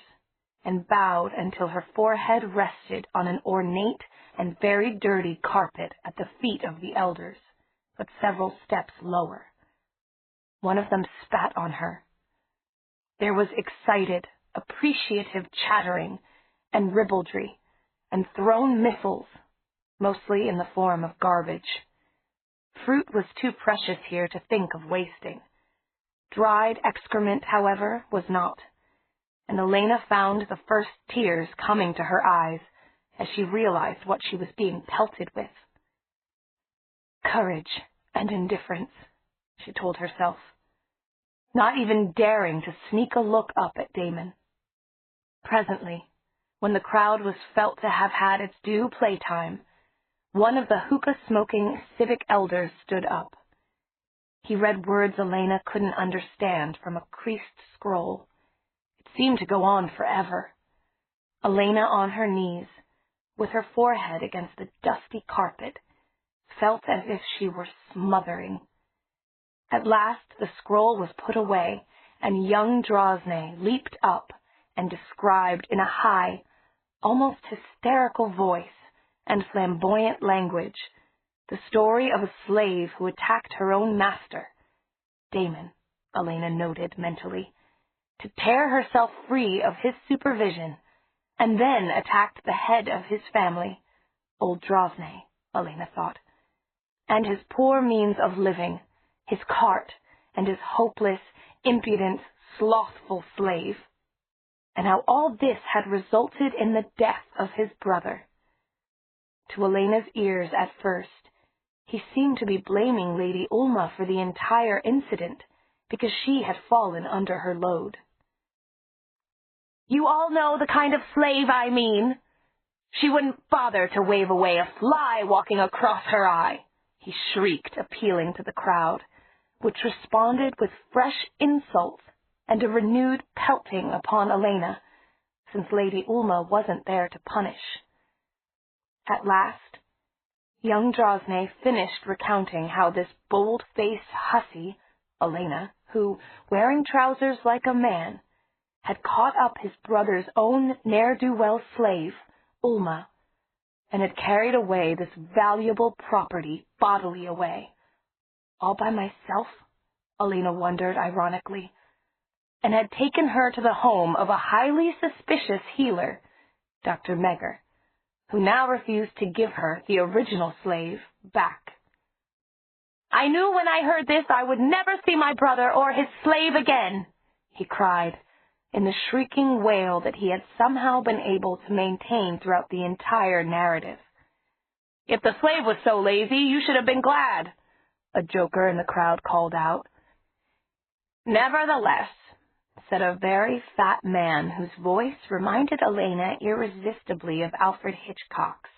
and bowed until her forehead rested on an ornate and very dirty carpet at the feet of the elders, but several steps lower. One of them spat on her. There was excited, appreciative chattering and ribaldry, and thrown missiles, mostly in the form of garbage. Fruit was too precious here to think of wasting. Dried excrement, however, was not, and Elena found the first tears coming to her eyes as she realized what she was being pelted with. Courage and indifference, she told herself, not even daring to sneak a look up at Damon. Presently, when the crowd was felt to have had its due playtime, one of the hookah-smoking civic elders stood up. He read words Elena couldn't understand from a creased scroll. It seemed to go on forever. Elena on her knees, with her forehead against the dusty carpet, felt as if she were smothering. At last the scroll was put away, and young Drosne leaped up and described in a high, almost hysterical voice and flamboyant language the story of a slave who attacked her own master, Damon, Elena noted mentally, to tear herself free of his supervision, and then attacked the head of his family, old Drosne, Elena thought, and his poor means of living, his cart, and his hopeless, impudent, slothful slave, and how all this had resulted in the death of his brother. To Elena's ears at first, he seemed to be blaming Lady Ulma for the entire incident, because she had fallen under her load. "You all know the kind of slave I mean. She wouldn't bother to wave away a fly walking across her eye," he shrieked, appealing to the crowd, which responded with fresh insults and a renewed pelting upon Elena, since Lady Ulma wasn't there to punish. At last, young Drosne finished recounting how this bold-faced hussy, Elena, who, wearing trousers like a man, had caught up his brother's own ne'er-do-well slave, Ulma, and had carried away this valuable property bodily away. All by myself, Elena wondered ironically, and had taken her to the home of a highly suspicious healer, Dr. Megger, who now refused to give her, the original slave, back. "I knew when I heard this I would never see my brother or his slave again," he cried, in the shrieking wail that he had somehow been able to maintain throughout the entire narrative. "If the slave was so lazy, you should have been glad," a joker in the crowd called out. "Nevertheless," said a very fat man whose voice reminded Elena irresistibly of Alfred Hitchcock's,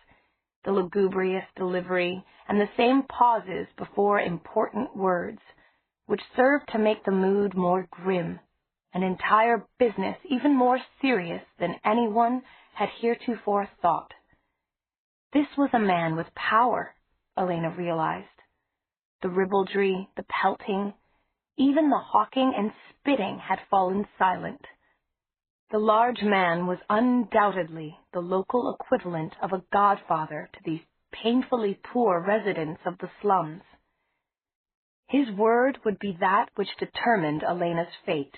the lugubrious delivery and the same pauses before important words, which served to make the mood more grim, an entire business even more serious than anyone had heretofore thought. This was a man with power, Elena realized. The ribaldry, the pelting, even the hawking and spitting had fallen silent. The large man was undoubtedly the local equivalent of a godfather to these painfully poor residents of the slums. His word would be that which determined Elena's fate.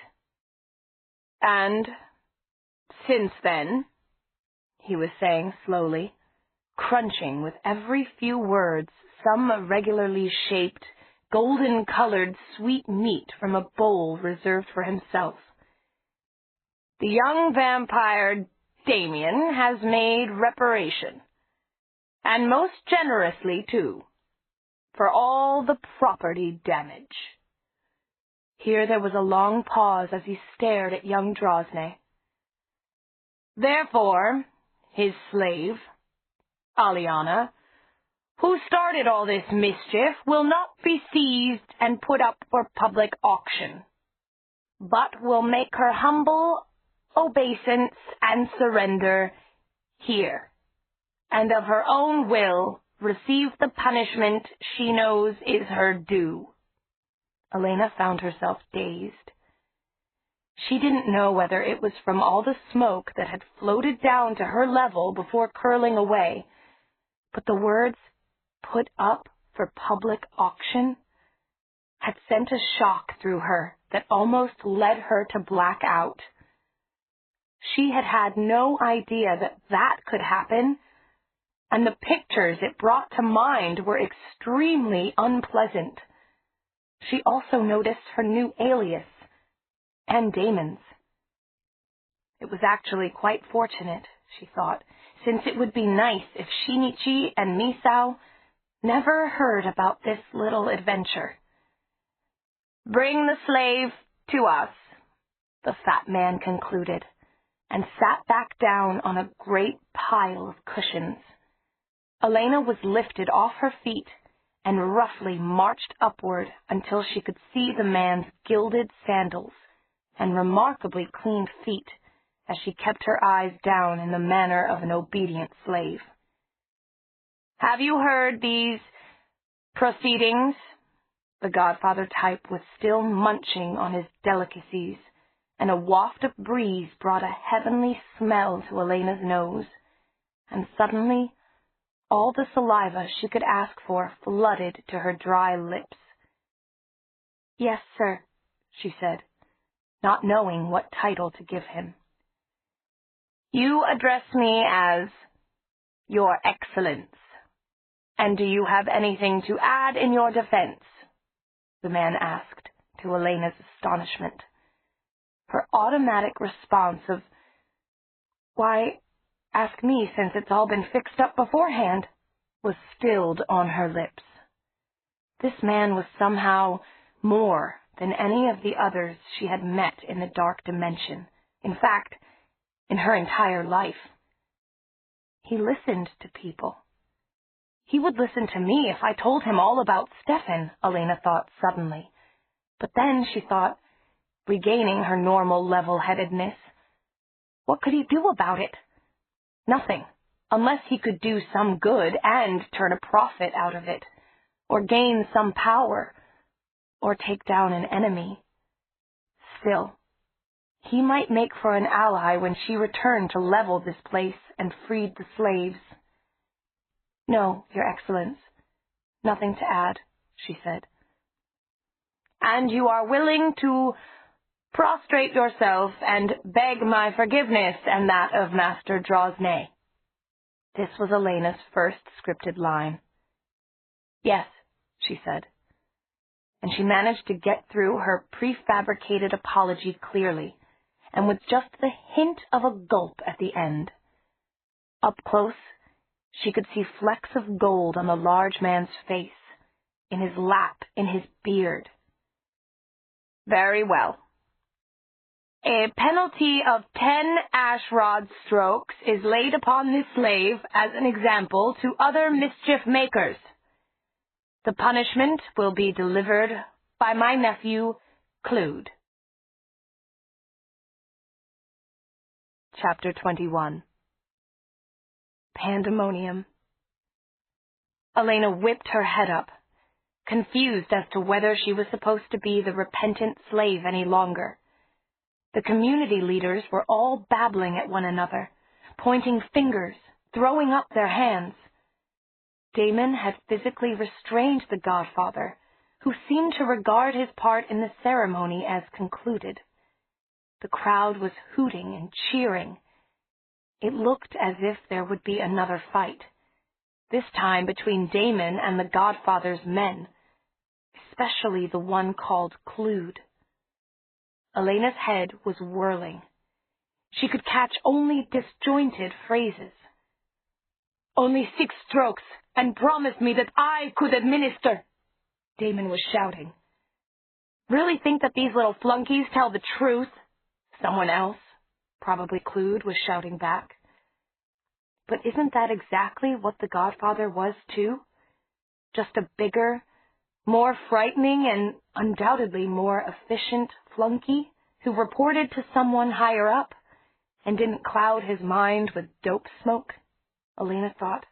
"And since then," he was saying slowly, crunching with every few words some irregularly shaped, golden-colored sweet meat from a bowl reserved for himself, "the young vampire Damon has made reparation, and most generously, too, for all the property damage." Here there was a long pause as he stared at young Drosne. "Therefore, his slave, Aliana, who started all this mischief, will not be seized and put up for public auction, but will make her humble obeisance and surrender here, and of her own will receive the punishment she knows is her due." Elena found herself dazed. She didn't know whether it was from all the smoke that had floated down to her level before curling away, but the words, "put up for public auction," had sent a shock through her that almost led her to black out. She had had no idea that that could happen, and the pictures it brought to mind were extremely unpleasant. She also noticed her new alias, and Damon's. It was actually quite fortunate, she thought, since it would be nice if Shinichi and Misao never heard about this little adventure. "Bring the slave to us," the fat man concluded, and sat back down on a great pile of cushions. Elena was lifted off her feet and roughly marched upward until she could see the man's gilded sandals and remarkably clean feet as she kept her eyes down in the manner of an obedient slave. "Have you heard these proceedings?" The godfather type was still munching on his delicacies, and a waft of breeze brought a heavenly smell to Elena's nose, and suddenly all the saliva she could ask for flooded to her dry lips. "Yes, sir," she said, not knowing what title to give him. "You address me as Your Excellence. And do you have anything to add in your defense?" the man asked, to Elena's astonishment. Her automatic response of, "Why, ask me since it's all been fixed up beforehand," was stilled on her lips. This man was somehow more than any of the others she had met in the dark dimension. In fact, in her entire life. He listened to people. He would listen to me if I told him all about Stefan, Elena thought suddenly. But then she thought, regaining her normal level-headedness, what could he do about it? Nothing, unless he could do some good and turn a profit out of it, or gain some power, or take down an enemy. Still, he might make for an ally when she returned to level this place and freed the slaves. "No, Your Excellence. Nothing to add," she said. "And you are willing to prostrate yourself and beg my forgiveness and that of Master Drosnay?" This was Elena's first scripted line. "Yes," she said. And she managed to get through her prefabricated apology clearly, and with just the hint of a gulp at the end. Up close, she could see flecks of gold on the large man's face, in his lap, in his beard. "Very well. A penalty of 10 ash-rod strokes is laid upon this slave as an example to other mischief-makers. The punishment will be delivered by my nephew, Clude." Chapter 21. Pandemonium. Elena whipped her head up, confused as to whether she was supposed to be the repentant slave any longer. The community leaders were all babbling at one another, pointing fingers, throwing up their hands. Damon had physically restrained the godfather, who seemed to regard his part in the ceremony as concluded. The crowd was hooting and cheering. It looked as if there would be another fight, this time between Damon and the godfather's men, especially the one called Clude. Elena's head was whirling. She could catch only disjointed phrases. "Only 6 strokes, and promise me that I could administer," Damon was shouting. "Really think that these little flunkies tell the truth?" Someone else, probably Clude, was shouting back. But isn't that exactly what the godfather was too? Just a bigger, more frightening, and undoubtedly more efficient flunky who reported to someone higher up and didn't cloud his mind with dope smoke, Elena thought,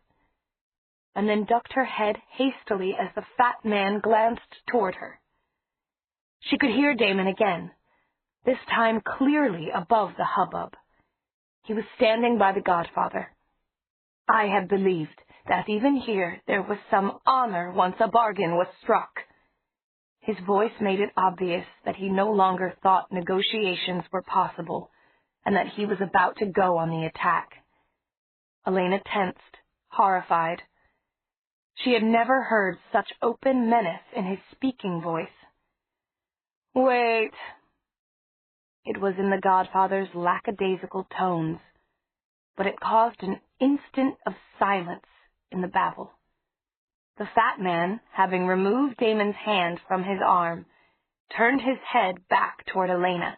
and then ducked her head hastily as the fat man glanced toward her. She could hear Damon again, this time clearly above the hubbub. He was standing by the godfather. "I had believed that even here there was some honor once a bargain was struck." His voice made it obvious that he no longer thought negotiations were possible, and that he was about to go on the attack. Elena tensed, horrified. She had never heard such open menace in his speaking voice. "Wait." It was in the godfather's lackadaisical tones, but it caused an instant of silence in the babble. The fat man, having removed Damon's hand from his arm, turned his head back toward Elena.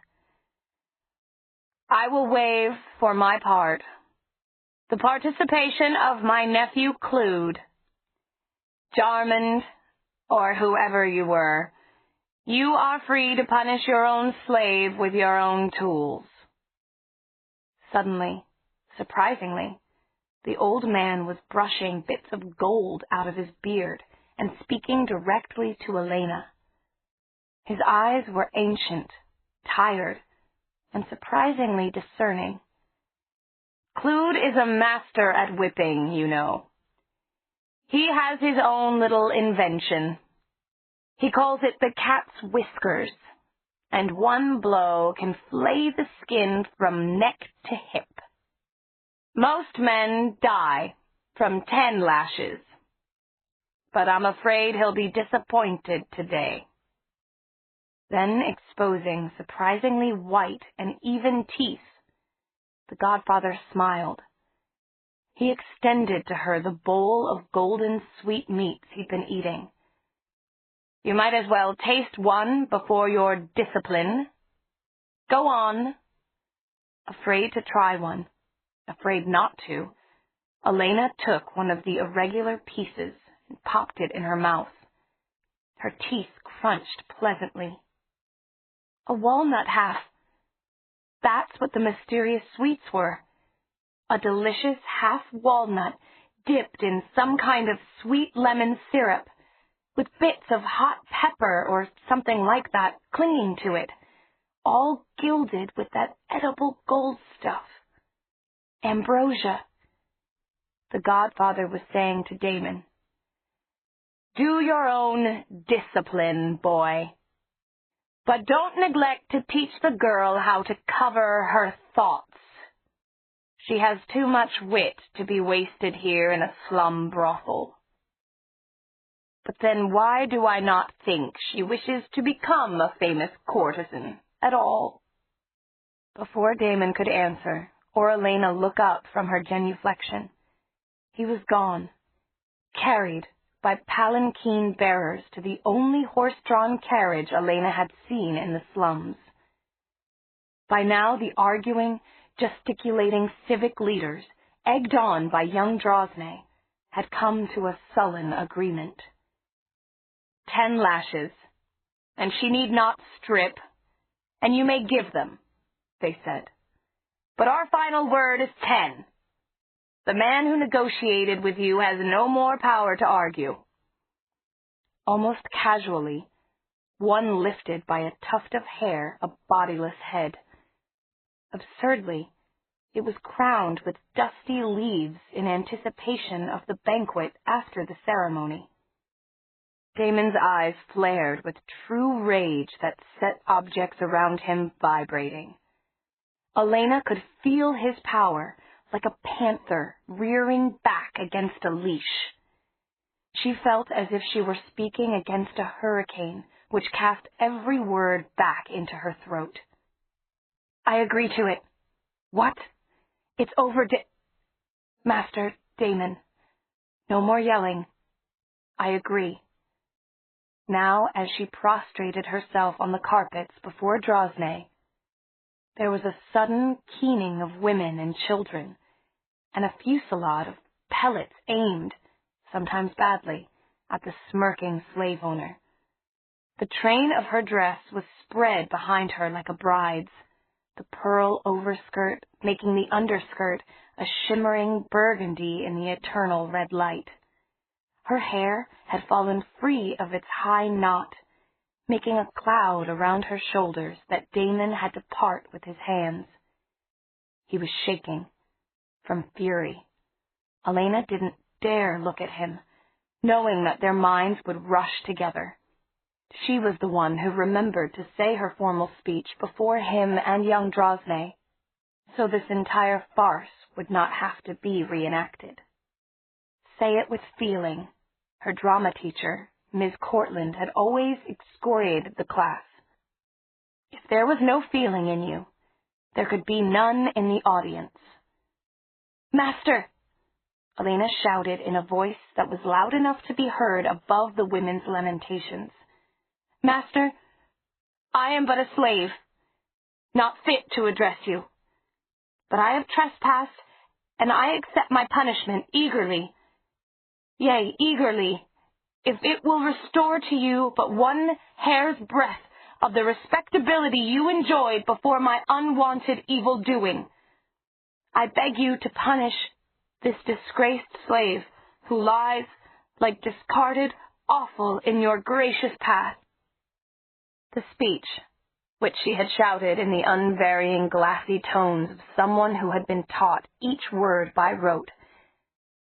"I will waive, for my part, the participation of my nephew Clude. Jarmond, or whoever you were, you are free to punish your own slave with your own tools." Suddenly, surprisingly, the old man was brushing bits of gold out of his beard and speaking directly to Elena. His eyes were ancient, tired, and surprisingly discerning. Clude is a master at whipping, you know. He has his own little invention. He calls it the cat's whiskers, and one blow can flay the skin from neck to hip. Most men die from 10 lashes, but I'm afraid he'll be disappointed today. Then, exposing surprisingly white and even teeth, the godfather smiled. He extended to her the bowl of golden sweetmeats he'd been eating. You might as well taste one before you're disciplined. Go on. Afraid to try one, afraid not to, Elena took one of the irregular pieces and popped it in her mouth. Her teeth crunched pleasantly. A walnut half. That's what the mysterious sweets were. A delicious half walnut dipped in some kind of sweet lemon syrup, with bits of hot pepper or something like that clinging to it, all gilded with that edible gold stuff. Ambrosia. The godfather was saying to Damon, Do your own discipline, boy. But don't neglect to teach the girl how to cover her thoughts. She has too much wit to be wasted here in a slum brothel. But then why do I not think she wishes to become a famous courtesan at all? Before Damon could answer, or Elena look up from her genuflection, he was gone, carried by palanquin bearers to the only horse-drawn carriage Elena had seen in the slums. By now the arguing, gesticulating civic leaders, egged on by young Drosny, had come to a sullen agreement. 10 lashes, and she need not strip, and you may give them, they said. But our final word is 10. The man who negotiated with you has no more power to argue. Almost casually, one lifted by a tuft of hair a bodiless head. Absurdly, it was crowned with dusty leaves in anticipation of the banquet after the ceremony. Damon's eyes flared with true rage that set objects around him vibrating. Elena could feel his power, like a panther rearing back against a leash. She felt as if she were speaking against a hurricane, which cast every word back into her throat. I agree to it. What? It's over, Master Damon. No more yelling. I agree. Now, as she prostrated herself on the carpets before Drosny, there was a sudden keening of women and children, and a fusillade of pellets aimed, sometimes badly, at the smirking slave owner. The train of her dress was spread behind her like a bride's, the pearl overskirt making the underskirt a shimmering burgundy in the eternal red light. Her hair had fallen free of its high knot, making a cloud around her shoulders that Damon had to part with his hands. He was shaking from fury. Elena didn't dare look at him, knowing that their minds would rush together. She was the one who remembered to say her formal speech before him and young Drosny, so this entire farce would not have to be reenacted. Say it with feeling. Her drama teacher, Ms. Cortland, had always excoriated the class. If there was no feeling in you, there could be none in the audience. Master! Elena shouted in a voice that was loud enough to be heard above the women's lamentations. Master, I am but a slave, not fit to address you. But I have trespassed, and I accept my punishment eagerly. Yea, eagerly, if it will restore to you but one hair's breadth of the respectability you enjoyed before my unwanted evil doing. I beg you to punish this disgraced slave who lies like discarded offal in your gracious path." The speech, which she had shouted in the unvarying glassy tones of someone who had been taught each word by rote,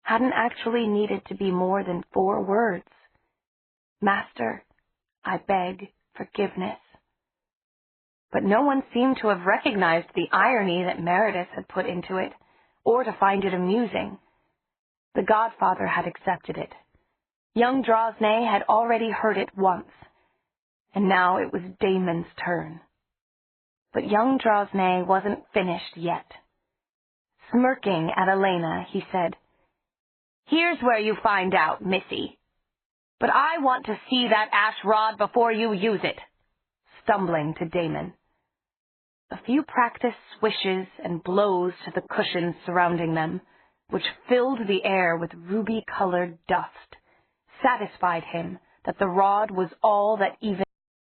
hadn't actually needed to be more than 4 words. "Master, I beg forgiveness." But no one seemed to have recognized the irony that Meredith had put into it, or to find it amusing. The godfather had accepted it. Young Drosnay had already heard it once, and now it was Damon's turn. But young Drosnay wasn't finished yet. Smirking at Elena, he said, "Here's where you find out, missy. But I want to see that ash rod before you use it," stumbling to Damon. A few practiced swishes and blows to the cushions surrounding them, which filled the air with ruby-colored dust, satisfied him that the rod was all that even